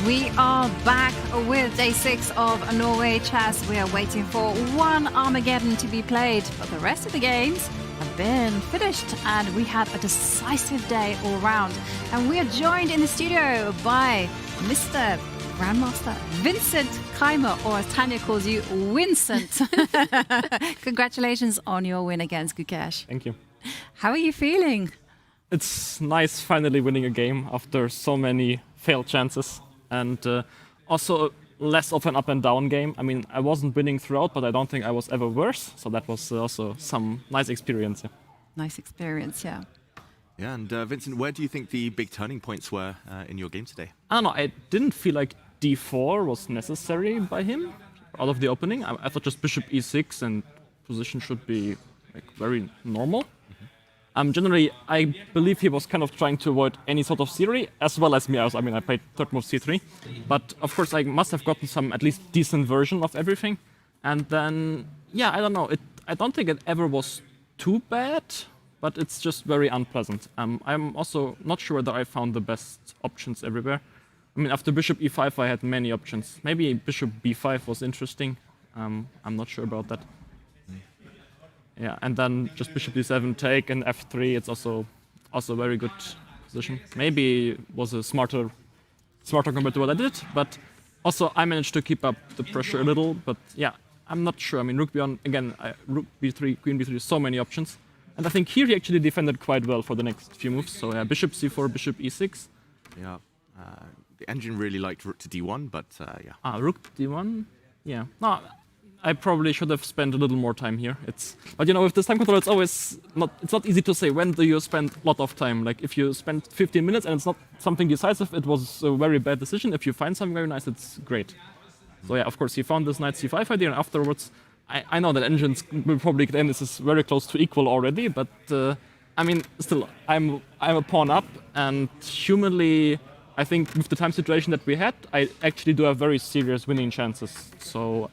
We are back with day 6 of Norway Chess. We are waiting for one Armageddon to be played, but the rest of the games have been finished and we had a decisive day all round. And we are joined in the studio by Mr. Grandmaster Vincent Keimer, or as Tanya calls you, Vincent. Congratulations on your win against Gukesh. Thank you. How are you feeling? It's nice finally winning a game after so many failed chances. And also less of an up and down game. I mean, I wasn't winning throughout, but I don't think I was ever worse. So that was also some nice experience. Yeah. Nice experience, yeah. Yeah, and Vincent, where do you think the big turning points were in your game today? I don't know, I didn't feel like d4 was necessary by him out of the opening. I thought just bishop e6 and position should be like very normal. Generally, I believe he was kind of trying to avoid any sort of theory, as well as me. I mean, I played third move c3. But of course, I must have gotten some at least decent version of everything. And then, yeah, I don't know. I don't think it ever was too bad, but it's just very unpleasant. I'm also not sure whether I found the best options everywhere. I mean, after bishop e5, I had many options. Maybe bishop b5 was interesting. I'm not sure about that. Yeah, and then just bishop d7 take and f3. It's also a very good position. Maybe it was a smarter compared to what I did, but also I managed to keep up the pressure a little. But yeah, I'm not sure. I mean, rook b1 again, rook b3, queen b3, so many options. And I think here he actually defended quite well for the next few moves. So yeah, bishop c4, bishop e6. Yeah, the engine really liked rook to d1, but yeah. Rook d1. Yeah. No, I probably should have spent a little more time here. But you know, with this time control, it's not easy to say when do you spend a lot of time. Like if you spend 15 minutes and it's not something decisive, it was a very bad decision. If you find something very nice, it's great. So yeah, of course, he found this knight c5 idea, and afterwards, I know that engines will probably claim this is very close to equal already, but I mean, still, I'm a pawn up, and humanly, I think with the time situation that we had, I actually do have very serious winning chances. So.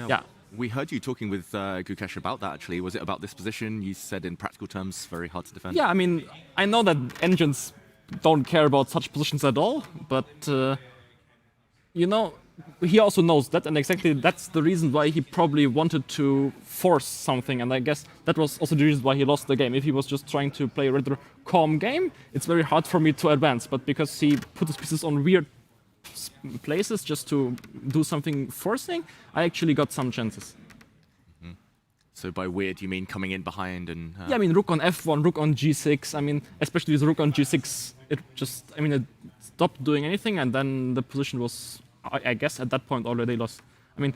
Yeah. We heard you talking with Gukesh about that, actually. Was it about this position? You said in practical terms, very hard to defend. Yeah, I mean, I know that engines don't care about such positions at all, but, you know, he also knows that, and exactly that's the reason why he probably wanted to force something, and I guess that was also the reason why he lost the game. If he was just trying to play a rather calm game, it's very hard for me to advance, but because he put his pieces on weird places just to do something forcing, I actually got some chances. Mm-hmm. So by weird, you mean coming in behind and... Yeah, I mean, rook on f1, rook on g6. I mean, especially with rook on g6, it stopped doing anything, and then the position was, I guess, at that point already lost. I mean,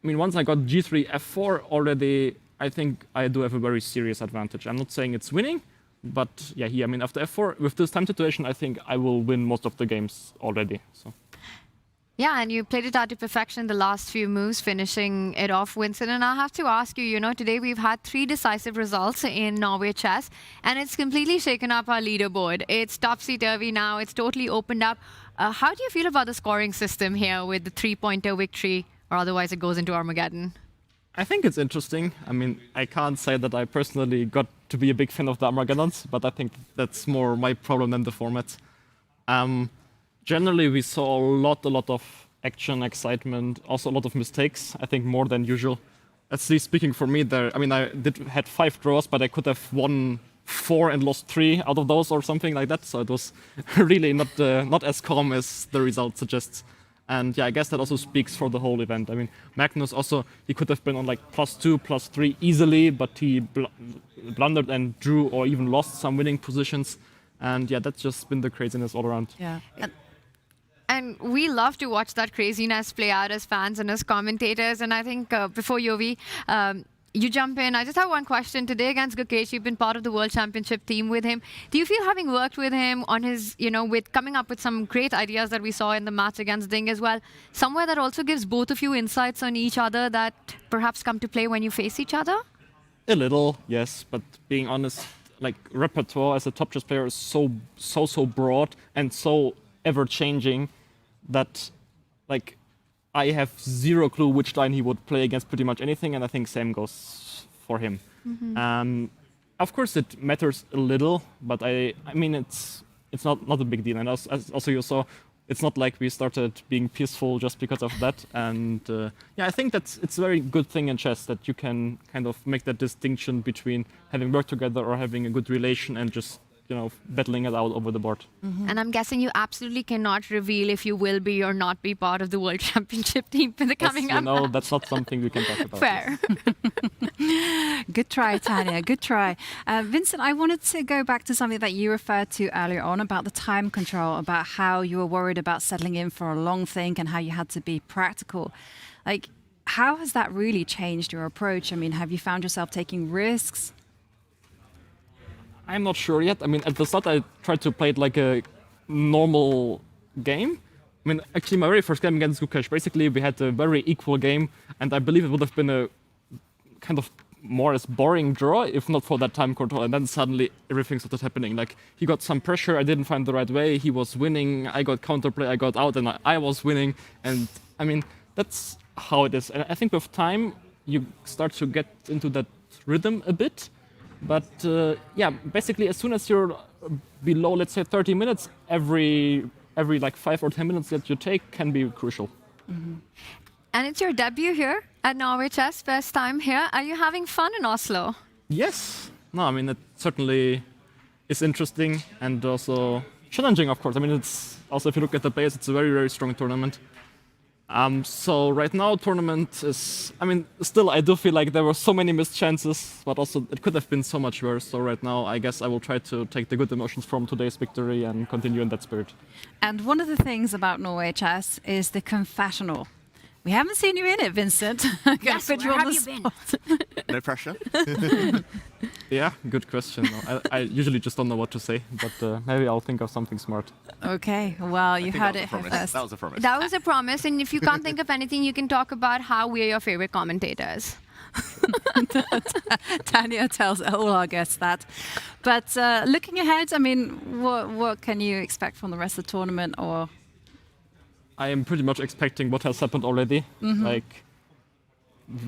once I got g3, f4 already, I think I do have a very serious advantage. I'm not saying it's winning, but yeah, here, I mean, after f4, with this time situation, I think I will win most of the games already. So. Yeah, and you played it out to perfection the last few moves, finishing it off, Winston. And I have to ask you, today we've had 3 decisive results in Norway Chess, and it's completely shaken up our leaderboard. It's topsy-turvy now. It's totally opened up. How do you feel about the scoring system here with the 3-pointer victory, or otherwise it goes into Armageddon? I think it's interesting. I mean, I can't say that I personally got to be a big fan of the Armageddons, but I think that's more my problem than the format. Generally, we saw a lot of action, excitement, also a lot of mistakes, I think more than usual. At least speaking for me there, I mean, I had 5 draws, but I could have won 4 and lost 3 out of those or something like that. So it was really not as calm as the result suggests. And yeah, I guess that also speaks for the whole event. I mean, Magnus also, he could have been on like +2, +3 easily, but he blundered and drew or even lost some winning positions. And yeah, that's just been the craziness all around. Yeah. And we love to watch that craziness play out as fans and as commentators. And I think before Yovi, you jump in. I just have one question. Today against Gukesh, you've been part of the World Championship team with him. Do you feel, having worked with him on his, with coming up with some great ideas that we saw in the match against Ding as well, somewhere that also gives both of you insights on each other that perhaps come to play when you face each other? A little, yes, but being honest, like, repertoire as a top chess player is so broad and so ever-changing that, like, I have zero clue which line he would play against pretty much anything, and I think same goes for him. Of course, it matters a little, but I mean, it's not a big deal. And as also you saw, it's not like we started being peaceful just because of that. And yeah, I think it's a very good thing in chess that you can kind of make that distinction between having worked together or having a good relation and just battling it out over the board. And I'm guessing you absolutely cannot reveal if you will be or not be part of the World Championship team for the coming up. No, that's not something we can talk about. Fair. Good try, Tanya. Good try. Vincent, I wanted to go back to something that you referred to earlier on about the time control, about how you were worried about settling in for a long think and how you had to be practical. Like, how has that really changed your approach? I mean, have you found yourself taking risks? I'm not sure yet. I mean, at the start, I tried to play it like a normal game. I mean, actually, my very first game against Gukesh, basically, we had a very equal game, and I believe it would have been a kind of more as boring draw if not for that time control. And then suddenly everything started happening. Like, he got some pressure, I didn't find the right way, he was winning, I got counterplay, I got out, and I was winning. And I mean, that's how it is. And I think with time, you start to get into that rhythm a bit. But yeah, basically, as soon as you're below, let's say, 30 minutes, every like 5 or 10 minutes that you take can be crucial. And it's your debut here at Norway Chess, first time here. Are you having fun in Oslo? Yes. No, I mean, it certainly is interesting and also challenging, of course. I mean, it's also, if you look at the players, it's a very, very strong tournament. So right now, tournament is, I mean, still I do feel like there were so many missed chances, but also it could have been so much worse. So right now, I guess I will try to take the good emotions from today's victory and continue in that spirit. And one of the things about Norway Chess is the confessional. We haven't seen you in it, Vincent. Yes, where have you been? No pressure? Yeah, good question. No, I usually just don't know what to say, but maybe I'll think of something smart. Okay, well, you heard it here first. That was a promise. That was a promise. And if you can't think of anything, you can talk about how we're your favorite commentators. Tanya tells all our guests that. But looking ahead, I mean, what can you expect from the rest of the tournament? Or I am pretty much expecting what has happened already. Like,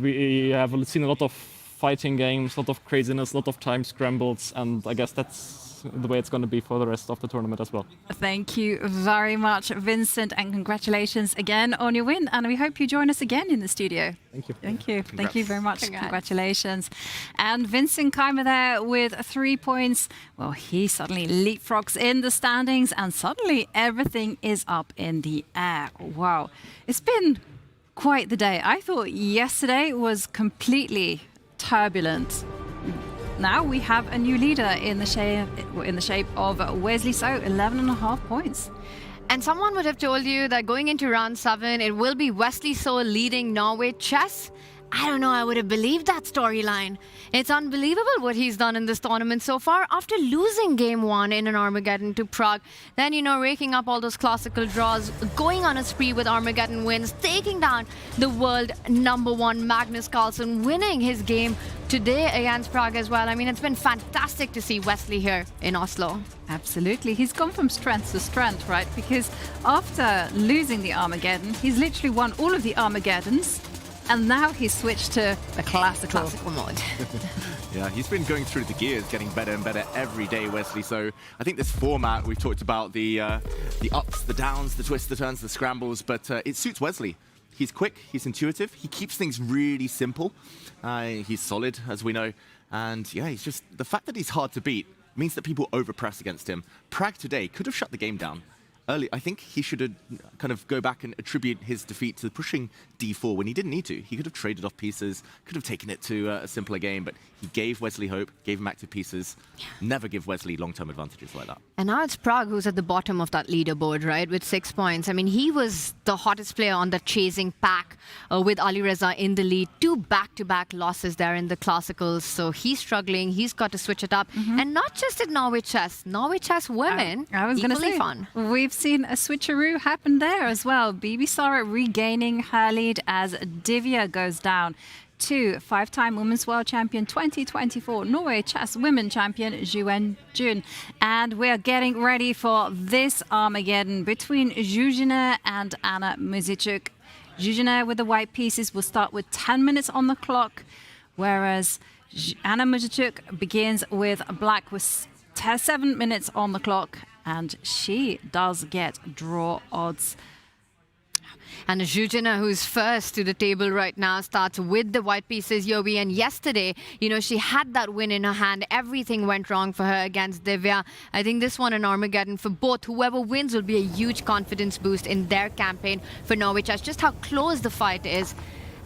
we have seen a lot of fighting games, a lot of craziness, a lot of time scrambles, and I guess that's the way it's going to be for the rest of the tournament as well. Thank you very much, Vincent, and congratulations again on your win. And we hope you join us again in the studio. Thank you. Thank you. Congrats. Thank you very much. Congrats. Congratulations. And Vincent Keimer there with 3 points. Well, he suddenly leapfrogs in the standings and suddenly everything is up in the air. Wow. It's been quite the day. I thought yesterday was completely turbulent. Now we have a new leader in the shape of Wesley So, 11.5 points. And someone would have told you that going into round 7, it will be Wesley So leading Norway Chess. I don't know, I would have believed that storyline. It's unbelievable what he's done in this tournament so far after losing game 1 in an Armageddon to Prague. Then, raking up all those classical draws, going on a spree with Armageddon wins, taking down the world #1 Magnus Carlsen, winning his game today against Prague as well. I mean, it's been fantastic to see Wesley here in Oslo. Absolutely. He's gone from strength to strength, right? Because after losing the Armageddon, he's literally won all of the Armageddons. And now he's switched to the classical mode. Yeah, he's been going through the gears, getting better and better every day, Wesley. So I think this format, we've talked about the ups, the downs, the twists, the turns, the scrambles, but it suits Wesley. He's quick, he's intuitive, he keeps things really simple. He's solid, as we know. And yeah, he's just, the fact that he's hard to beat means that people overpress against him. Prague today could have shut the game down. early. I think he should have kind of go back and attribute his defeat to pushing d4 when he didn't need to. He could have traded off pieces, could have taken it to a simpler game, but he gave Wesley hope, gave him active pieces. Never give Wesley long-term advantages like that. And now it's Prague who's at the bottom of that leaderboard, right, with 6 points. I mean, he was the hottest player on the chasing pack with Alireza in the lead. 2 back-to-back losses there in the classicals. So he's struggling. He's got to switch it up. And not just at Norway Chess. Norway Chess women, I was going to equally say, fun. We've seen a switcheroo happen there as well. Bibi Sara regaining her lead as Divya goes down to 5-time Women's World Champion 2024 Norway Chess Women Champion Zhu Jun. And we're getting ready for this Armageddon between Zuzana and Anna Muzichuk. Zuzana with the white pieces will start with 10 minutes on the clock, whereas Anna Muzichuk begins with black with 7 minutes on the clock, and she does get draw odds. And Zuzana, who's first to the table right now, starts with the white pieces, Yobi. And yesterday, you know, she had that win in her hand. Everything went wrong for her against Divya. I think this one, an Armageddon for both. Whoever wins will be a huge confidence boost in their campaign for Norway Chess. Just how close the fight is,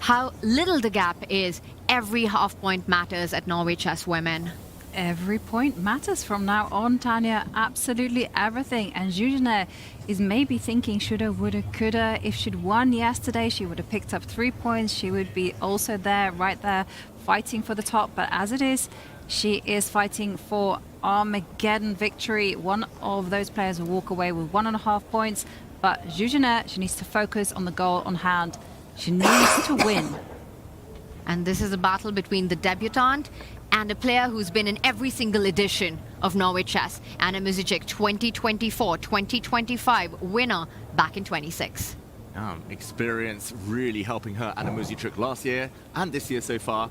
how little the gap is. Every half point matters at Norway Chess Women. Every point matters from now on, Tanya. Absolutely everything. And Zuzana is maybe thinking shoulda, woulda, coulda. If she'd won yesterday, she would have picked up 3 points. She would be also there, right there, fighting for the top. But as it is, she is fighting for Armageddon victory. One of those players will walk away with 1.5 points. But Zuzana, she needs to focus on the goal on hand. She needs to win. And this is a battle between the debutante and a player who's been in every single edition of Norway Chess, Anna Muzichuk, 2024, 2025 winner back in 26. Experience really helping her, Anna Muzichuk, last year and this year so far.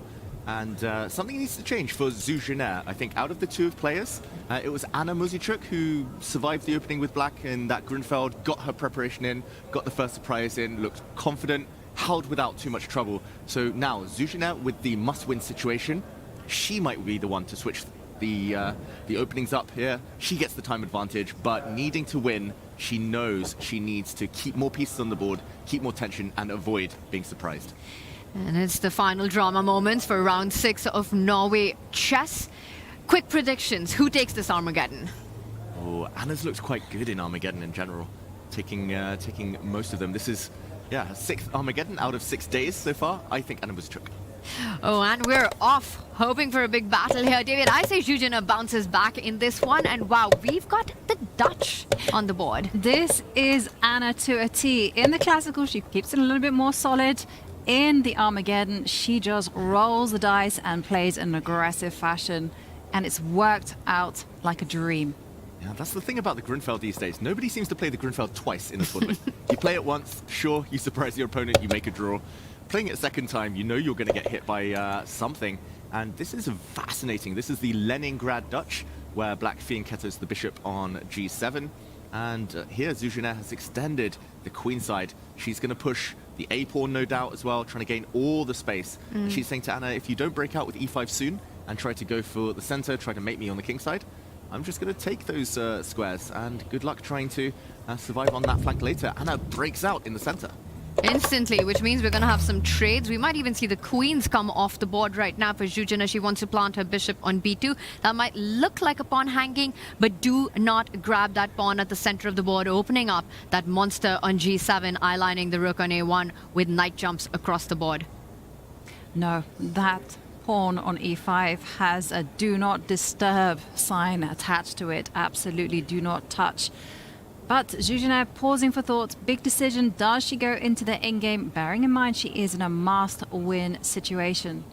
And something needs to change for Zuzana. I think out of the two players, it was Anna Muzichuk who survived the opening with black in that Grunfeld, got her preparation in, got the first surprise in, looked confident, held without too much trouble. So now Zuzana with the must-win situation, she might be the one to switch the openings up here. She gets the time advantage, but needing to win, she knows she needs to keep more pieces on the board, keep more tension, and avoid being surprised. And it's the final drama moments for round 6 of Norway Chess. Quick predictions. Who takes this Armageddon? Oh, Anna's looked quite good in Armageddon in general, taking most of them. This is, her 6th Armageddon out of 6 days so far. I think Anna Muzichuk. Oh, and we're off, hoping for a big battle here. David, I say Zuzana bounces back in this one, and wow, we've got the Dutch on the board. This is Anna to a T. In the classical, she keeps it a little bit more solid. In the Armageddon, she just rolls the dice and plays in an aggressive fashion, and it's worked out like a dream. Yeah, that's the thing about the Grunfeld these days. Nobody seems to play the Grunfeld twice in a tournament. You play it once, sure, you surprise your opponent, you make a draw. Playing it a second time, you know you're going to get hit by something. And this is fascinating. This is the Leningrad Dutch, where black fianchettos the bishop on g7. And here Zuzana has extended the queenside. She's going to push the a-pawn, no doubt, as well, trying to gain all the space. She's saying to Anna, if you don't break out with e5 soon and try to go for the center, try to mate me on the kingside, I'm just going to take those squares. And good luck trying to survive on that flank later. Anna breaks out in the center. Instantly, which means we're going to have some trades. We might even see the queens come off the board right now for Zuzana. She wants to plant her bishop on b2. That might look like a pawn hanging, but do not grab that pawn at the center of the board, opening up that monster on g7, eye-lining the rook on a1 with knight jumps across the board. No, that pawn on e5 has a do not disturb sign attached to it. Absolutely do not touch. But Zuzana pausing for thought. Big decision. Does she go into the endgame? Bearing in mind she is in a must-win situation.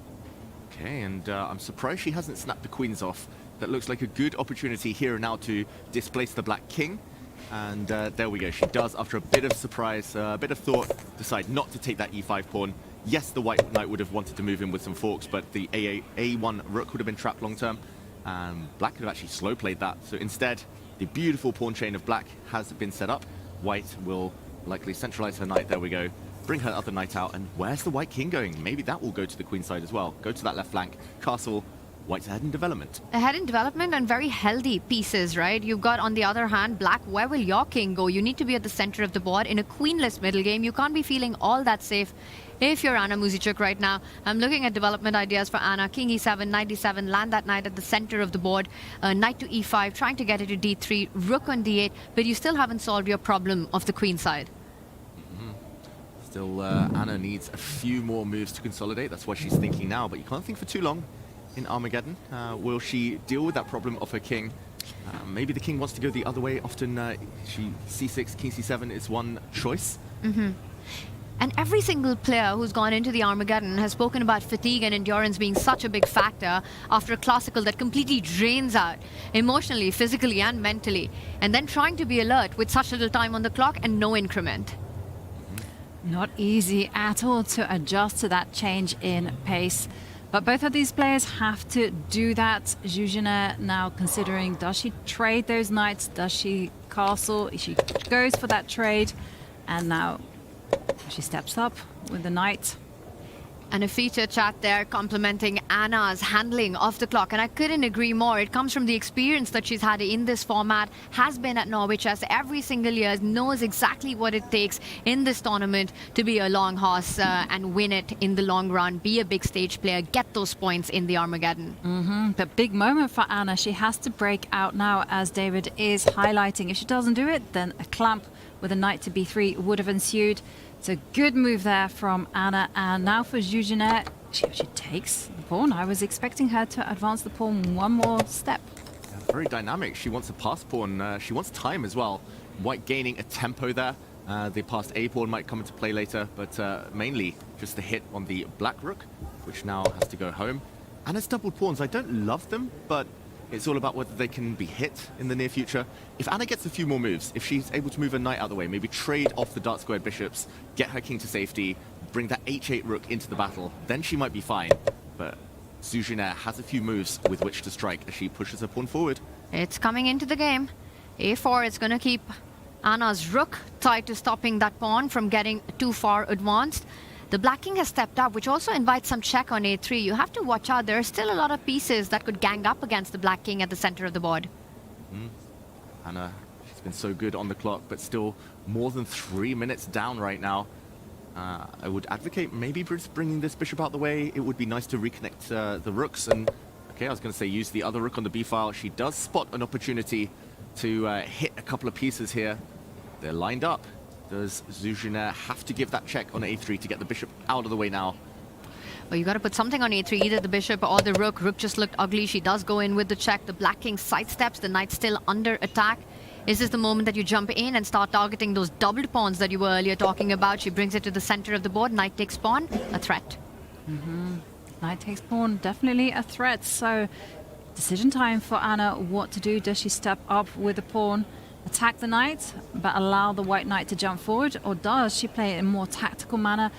Okay, and I'm surprised she hasn't snapped the queens off. That looks like a good opportunity here and now to displace the black king. And there we go. She does, after a bit of surprise, a bit of thought, decide not to take that e5 pawn. Yes, the white knight would have wanted to move in with some forks, but the a1 rook would have been trapped long term. Black could have actually slow played that. So instead, the beautiful pawn chain of black has been set up. White will likely centralize her knight. There we go. Bring her other knight out. And where's the white king going? Maybe that will go to the queen side as well. Go to that left flank. Castle White's ahead in development. Ahead in development and very healthy pieces, right? You've got, on the other hand, black. Where will your king go? You need to be at the center of the board. In a queenless middle game, you can't be feeling all that safe if you're Anna Muzychuk right now. I'm looking at development ideas for Anna. King e7, knight d7, land that knight at the center of the board. Knight to e5, trying to get it to d3, rook on d8, but you still haven't solved your problem of the queen side. Still, Anna needs a few more moves to consolidate. That's what she's thinking now, but you can't think for too long in Armageddon. Will she deal with that problem of her king? Maybe the king wants to go the other way. Often c6, king c7 is one choice. And every single player who's gone into the Armageddon has spoken about fatigue and endurance being such a big factor after a classical that completely drains out emotionally, physically and mentally. And then trying to be alert with such little time on the clock and no increment. Not easy at all to adjust to that change in pace. But both of these players have to do that. Zuzina now considering, does she trade those knights? Does she castle? She goes for that trade. And now she steps up with the knight. And a feature chat there complimenting Anna's handling of the clock. And I couldn't agree more. It comes from the experience that she's had in this format, has been at Norway Chess every single year, knows exactly what it takes in this tournament to be a long horse and win it in the long run, be a big stage player, get those points in the Armageddon. The big moment for Anna. She has to break out now, as David is highlighting. If she doesn't do it, then a clamp with a knight to b3 would have ensued. It's a good move there from Anna. And now for Zuzina, she takes the pawn. I was expecting her to advance the pawn one more step. Yeah, very dynamic. She wants a pass pawn. She wants time as well. White gaining a tempo there. The passed a pawn might come into play later, but mainly just the hit on the black rook, which now has to go home. Anna's doubled pawns, I don't love them, but it's all about whether they can be hit in the near future. If Anna gets a few more moves, if she's able to move a knight out of the way, maybe trade off the dark squared bishops, get her king to safety, bring that h8 rook into the battle, then she might be fine. But Zuzina has a few moves with which to strike as she pushes her pawn forward. It's coming into the game. a4 is going to keep Anna's rook tied to stopping that pawn from getting too far advanced. The black king has stepped up, which also invites some check on a3. You have to watch out. There are still a lot of pieces that could gang up against the black king at the center of the board. Anna, she's been so good on the clock, but still more than 3 minutes down right now. I would advocate maybe bringing this bishop out the way. It would be nice to reconnect the rooks. And okay, I was going to say use the other rook on the b file. She does spot an opportunity to hit a couple of pieces here. They're lined up. Does Zuzina have to give that check on a3 to get the bishop out of the way now? Well, you got to put something on a3, either the bishop or the rook. Rook just looked ugly. She does go in with the check. The black king sidesteps. The knight's still under attack. Is this the moment that you jump in and start targeting those doubled pawns that you were earlier talking about? She brings it to the center of the board. Knight takes pawn. A threat. Knight takes pawn. Definitely a threat. So decision time for Anna. What to do? Does she step up with the pawn, attack the knight, but allow the white knight to jump forward? Or does she play it in a more tactical manner?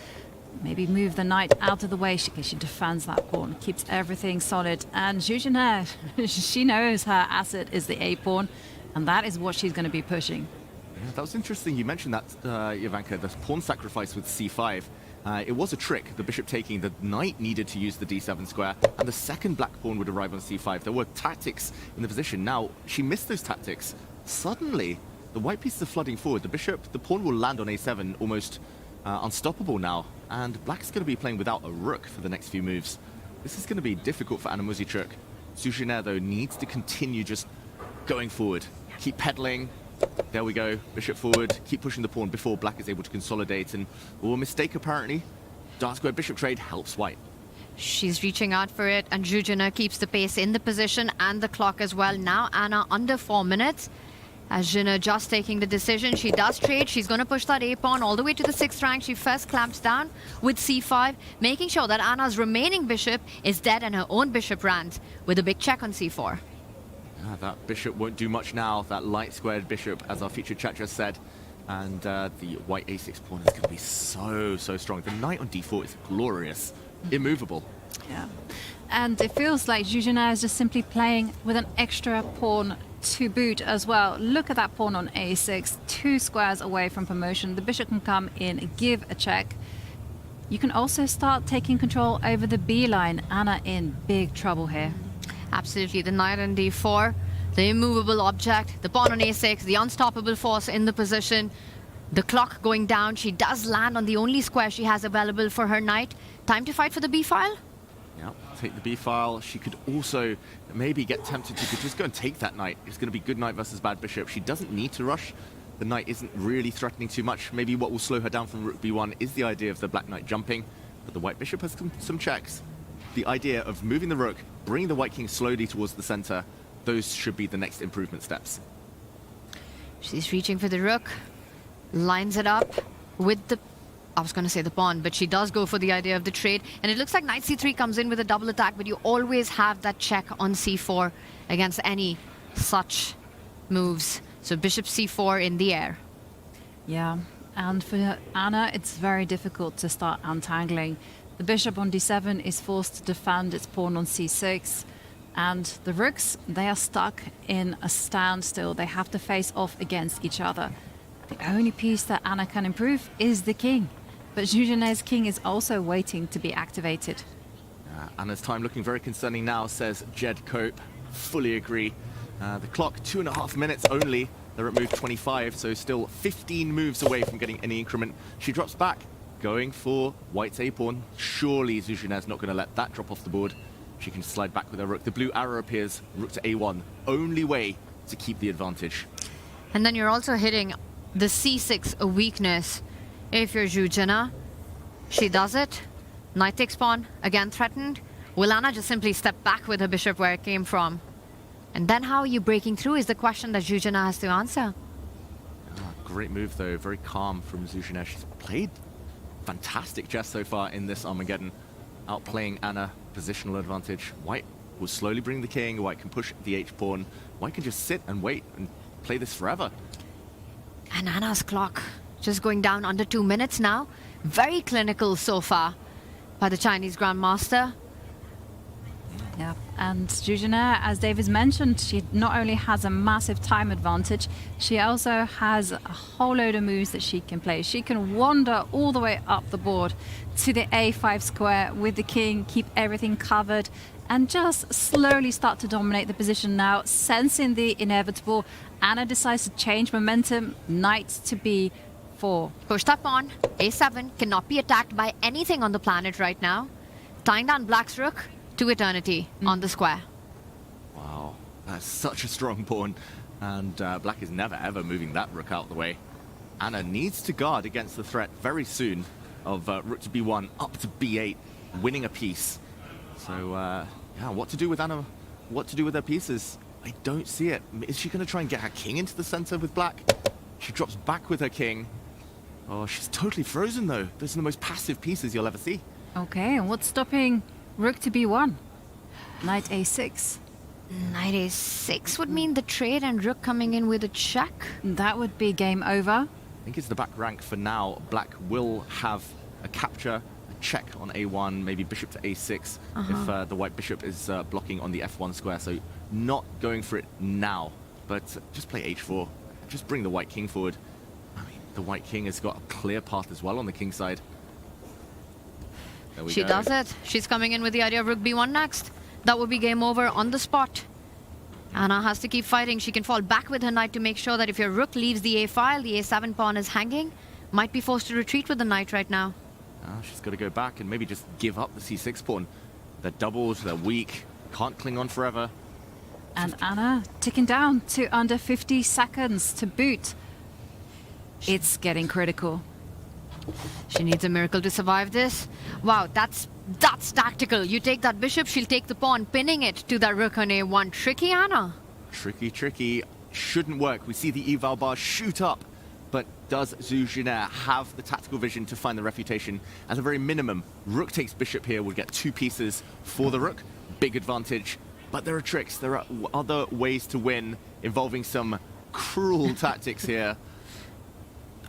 Maybe move the knight out of the way. She defends that pawn, keeps everything solid. And Zuzina, she knows her asset is the a pawn, and that is what she's going to be pushing. Yeah, that was interesting. You mentioned that, Ivanka, the pawn sacrifice with c5. It was a trick, the bishop taking. The knight needed to use the d7 square, and the second black pawn would arrive on c5. There were tactics in the position. Now, she missed those tactics. Suddenly, the white pieces are flooding forward. The bishop, the pawn will land on a7, almost unstoppable now. And black's going to be playing without a rook for the next few moves. This is going to be difficult for Anna Muzychuk. Zuzina, though, needs to continue just going forward. Keep pedaling. There we go. Bishop forward. Keep pushing the pawn before black is able to consolidate. And, a mistake apparently. Dark square bishop trade helps white. She's reaching out for it, and Zuzina keeps the pace in the position and the clock as well. Now Anna under 4 minutes. As Zuzina just taking the decision, she does trade. She's going to push that a-pawn all the way to the 6th rank. She first clamps down with c5, making sure that Anna's remaining bishop is dead and her own bishop runs with a big check on c4. That bishop won't do much now. That light squared bishop, as our featured chat just said. And the white a6 pawn is going to be so strong. The knight on d4 is glorious. Immovable. Yeah. And it feels like Zuzina is just simply playing with an extra pawn to boot as well. Look at that pawn on a6, 2 squares away from promotion. The bishop can come in, give a check. You can also start taking control over the b line. Anna in big trouble here. Absolutely. The knight on d4, the immovable object, the pawn on a6, the unstoppable force in the position, the clock going down. She does land on the only square she has available for her knight. Time to fight for the b file. Yeah, take the b file. She could also maybe get tempted to just go and take that knight. It's going to be good knight versus bad bishop. She doesn't need to rush. The knight isn't really threatening too much. Maybe what will slow her down from rook b1 is the idea of the black knight jumping, but the white bishop has some checks. The idea of moving the rook, bringing the white king slowly towards the center, those should be the next improvement steps. She's reaching for the rook, lines it up with the, I was going to say the pawn, but she does go for the idea of the trade. And it looks like knight c3 comes in with a double attack, but you always have that check on c4 against any such moves. So bishop c4 in the air. Yeah, and for Anna, it's very difficult to start untangling. The bishop on d7 is forced to defend its pawn on c6. And the rooks, they are stuck in a standstill. They have to face off against each other. The only piece that Anna can improve is the king. But Zhugenet's king is also waiting to be activated. Anna's time looking very concerning now, says Jed Cope. Fully agree. The clock, 2.5 minutes only. They're at move 25, so still 15 moves away from getting any increment. She drops back, going for white's a-pawn. Surely Zhugenet's not going to let that drop off the board. She can slide back with her rook. The blue arrow appears, rook to a1. Only way to keep the advantage. And then you're also hitting the c6, a weakness. If you're Zhugenet, she does it. Knight takes pawn, again threatened. Will Anna just simply step back with her bishop where it came from? And then how are you breaking through is the question that Zhugenet has to answer. Great move though, very calm from Zhugenet. She's played fantastic chess so far in this Armageddon. Outplaying Anna, positional advantage. White will slowly bring the king. White can push the h-pawn. White can just sit and wait and play this forever. And Anna's clock just going down under 2 minutes now. Very clinical so far by the Chinese Grandmaster. Yeah, and Zhugenet, as David mentioned, she not only has a massive time advantage, she also has a whole load of moves that she can play. She can wander all the way up the board to the a5 square with the king, keep everything covered, and just slowly start to dominate the position now, sensing the inevitable. Anna decides to change momentum, knight to b4. Pushed up on, a7 cannot be attacked by anything on the planet right now. Tying down black's rook to eternity on the square. Wow, that's such a strong pawn. And black is never ever moving that rook out the way. Anna needs to guard against the threat very soon of rook to b1 up to b8, winning a piece. So yeah, what to do with Anna? What to do with her pieces? I don't see it. Is she going to try and get her king into the center with black? She drops back with her king. Oh, she's totally frozen though. Those are the most passive pieces you'll ever see. Okay, and what's stopping rook to b1? Knight a6. Knight a6 would mean the trade and rook coming in with a check. That would be game over. I think it's the back rank for now. Black will have a capture, a check on a1, maybe bishop to a6 if the white bishop is blocking on the f1 square. So not going for it now, but just play h4. Just bring the white king forward. I mean, the white king has got a clear path as well on the king side. There we She go. does it. She's coming in with the idea of rook b1 next. That would be game over on the spot. Anna has to keep fighting. She can fall back with her knight to make sure that if your rook leaves the a file, the a7 pawn is hanging. Might be forced to retreat with the knight right now. She's got to go back and maybe just give up the c6 pawn. They're doubled, they're weak, can't cling on forever. And Anna ticking down to under 50 seconds to boot. It's getting critical. She needs a miracle to survive this. Wow, that's tactical. You take that bishop, she'll take the pawn, pinning it to that rook on a1. Tricky, Anna. Tricky. Shouldn't work. We see the eval bar shoot up. But does Zhugenet have the tactical vision to find the refutation? At the very minimum, rook takes bishop here would get 2 pieces for the rook. Big advantage. But there are tricks. There are other ways to win involving some cruel tactics here.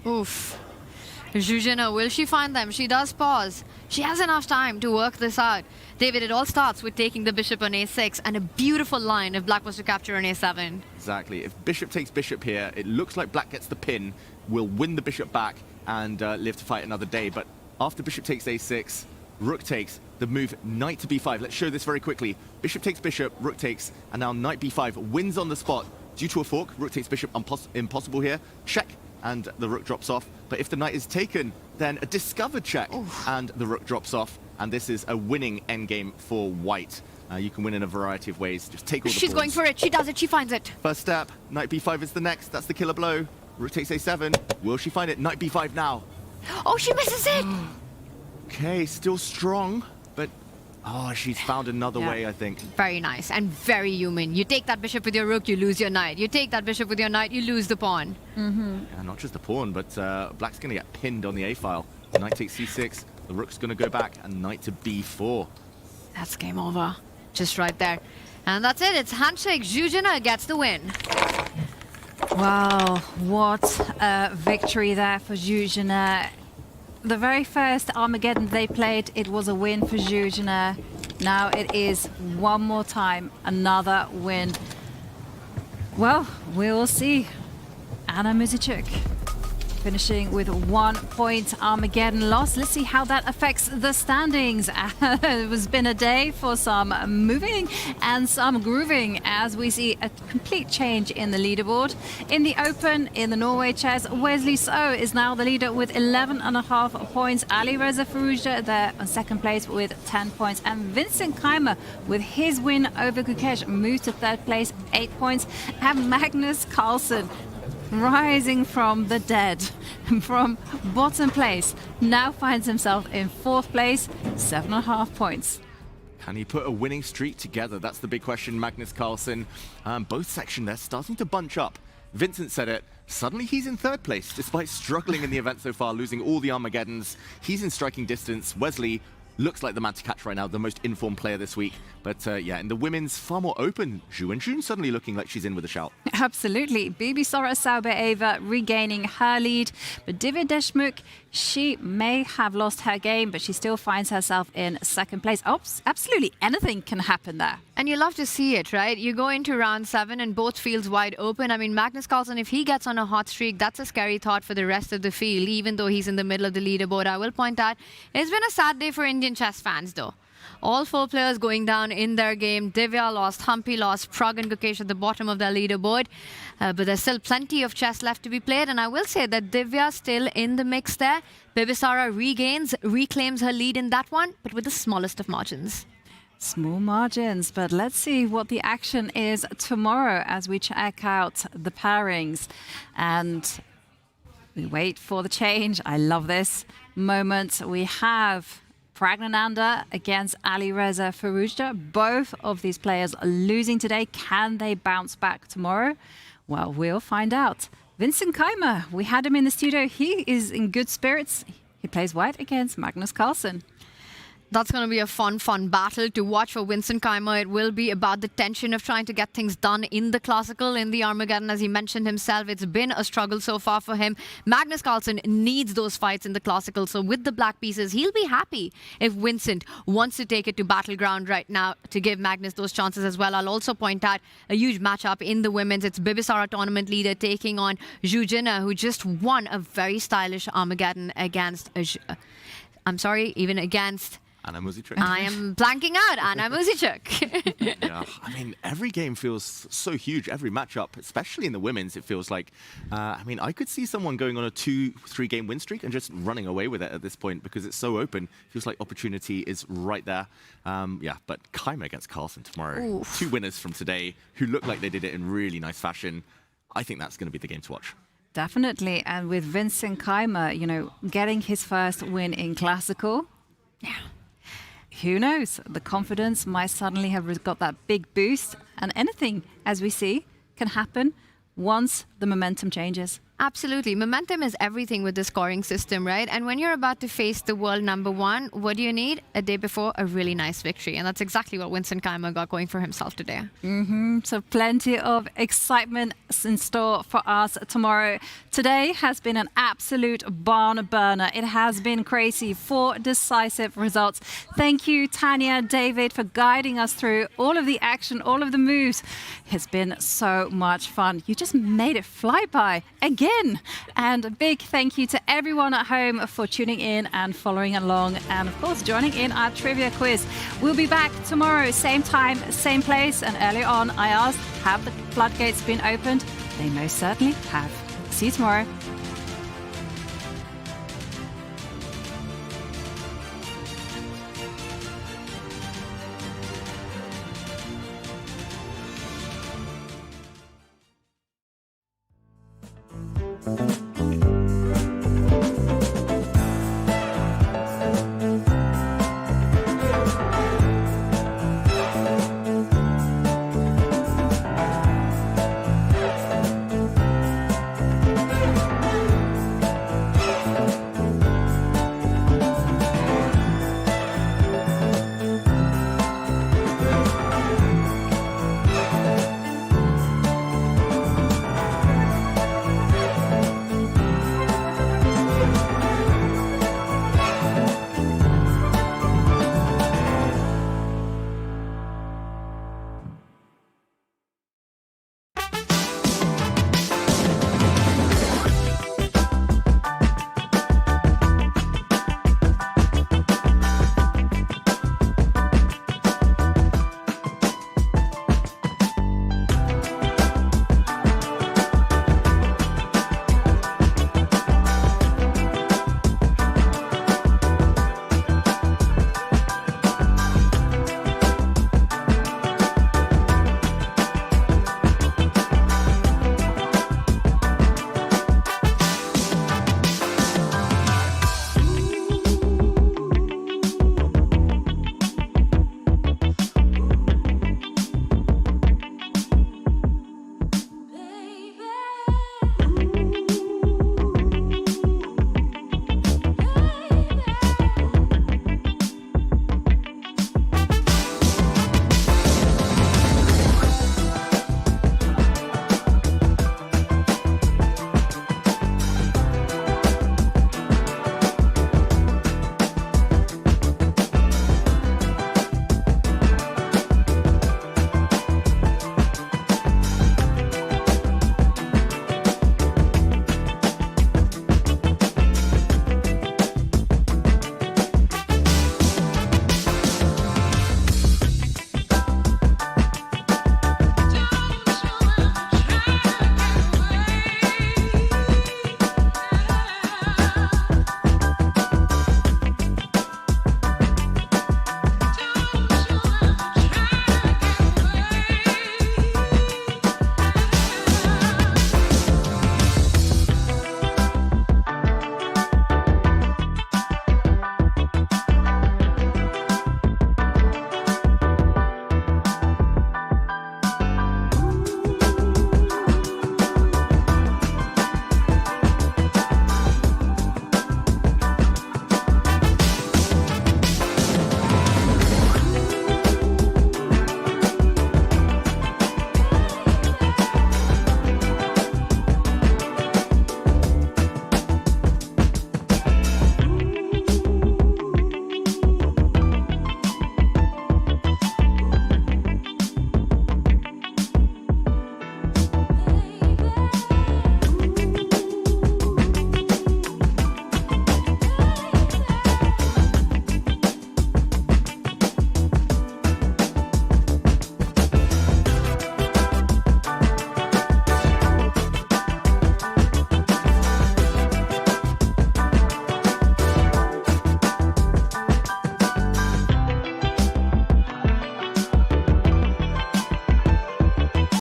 Oof. Zhugenet, will she find them? She does pause. She has enough time to work this out. David, it all starts with taking the bishop on a6 and a beautiful line if black was to capture on a7. Exactly. If bishop takes bishop here, it looks like black gets the pin, will win the bishop back and live to fight another day. But after bishop takes a6, Rook takes, the move knight to b5. Let's show this very quickly. Bishop takes bishop, rook takes, and now knight b5 wins on the spot. Due to a fork, rook takes bishop, impossible here. Check, and the rook drops off. But if the knight is taken, then a discovered check, and the rook drops off. And this is a winning endgame for white. You can win in a variety of ways. Just take all the She's pawns. going for it. She does it. She finds it. First step, knight b5 is the next. That's the killer blow. Rook takes a7. Will she find it? Knight b5 now. Oh, she misses it. Okay, still strong, but she's found another way, I think. Very nice and very human. You take that bishop with your rook, you lose your knight. You take that bishop with your knight, you lose the pawn. Yeah, not just the pawn, but black's going to get pinned on the a file. Knight takes c6. The rook's going to go back, and knight to b4. That's game over. Just right there. And that's it. It's handshake. Zhu Jin gets the win. Wow, what a victory there for Zhu Jin. The very first Armageddon they played, it was a win for Zhu Jin. Now it is one more time, another win. Well, we will see. Anna Muzichuk finishing with 1 point Armageddon loss. Let's see how that affects the standings. It has been a day for some moving and some grooving as we see a complete change in the leaderboard. In the Open, in the Norway chess, Wesley So is now the leader with 11.5 points. Alireza Firouzja there on second place with 10 points. And Vincent Keimer with his win over Gukesh moves to third place, 8 points. And Magnus Carlsen rising from the dead, from bottom place, now finds himself in fourth place, 7.5 points. Can he put a winning streak together? That's the big question, Magnus Carlsen. Both sections, they're starting to bunch up. Vincent said it. Suddenly he's in third place, despite struggling in the event so far, losing all the Armageddons. He's in striking distance. Wesley looks like the man to catch right now, the most informed player this week. But yeah, in the women's, far more open. Zhu Wenjun suddenly looking like she's in with a shout. Absolutely. Bibisara Sauber-Eva regaining her lead. But Divya Deshmukh, she may have lost her game, but she still finds herself in second place. Oh, absolutely anything can happen there. And you love to see it, right? You go into round 7 and both fields wide open. I mean, Magnus Carlsen, if he gets on a hot streak, that's a scary thought for the rest of the field, even though he's in the middle of the leaderboard. I will point out, it's been a sad day for Indian chess fans, though. All 4 players going down in their game. Divya lost, Humpy lost, Prag and Gukesh at the bottom of their leaderboard. But there's still plenty of chess left to be played. And I will say that Divya still in the mix there. Bibisara reclaims her lead in that one, but with the smallest of margins. Small margins, but let's see what the action is tomorrow as we check out the pairings. And we wait for the change. I love this moment. We have Pragnananda against Alireza Firouzja. Both of these players are losing today. Can they bounce back tomorrow? Well, we'll find out. Vincent Keimer, we had him in the studio. He is in good spirits. He plays white against Magnus Carlsen. That's going to be a fun battle to watch for Vincent Keimer. It will be about the tension of trying to get things done in the Classical, in the Armageddon. As he mentioned himself, it's been a struggle so far for him. Magnus Carlsen needs those fights in the Classical. So with the black pieces, he'll be happy if Vincent wants to take it to Battleground right now to give Magnus those chances as well. I'll also point out a huge matchup in the women's. It's Bibisara tournament leader taking on Zhu Jin, who just won a very stylish Armageddon against... against... Anna Muzichuk. I am blanking out. Anna Muzichuk. Yeah, I mean, every game feels so huge. Every matchup, especially in the women's, it feels like. I could see someone going on a 2-3 game win streak and just running away with it at this point because it's so open. Feels like opportunity is right there. But Keimer against Carlsen tomorrow. Oof. 2 winners from today who look like they did it in really nice fashion. I think that's going to be the game to watch. Definitely. And with Vincent Keimer, getting his first win in Classical. Yeah. Who knows? The confidence might suddenly have got that big boost, and anything, as we see, can happen once the momentum changes. Absolutely. Momentum is everything with the scoring system, right? And when you're about to face the world number 1, what do you need? A day before, a really nice victory. And that's exactly what Vincent Keimer got going for himself today. So plenty of excitement in store for us tomorrow. Today has been an absolute barn burner. It has been crazy. 4 decisive results. Thank you, Tanya, David, for guiding us through all of the action, all of the moves. It's been so much fun. You just made it fly by again. begin. And a big thank you to everyone at home for tuning in and following along, and of course joining in our trivia quiz. We'll be back tomorrow, same time, same place. And earlier on I asked, have the floodgates been opened? They most certainly have. See you tomorrow.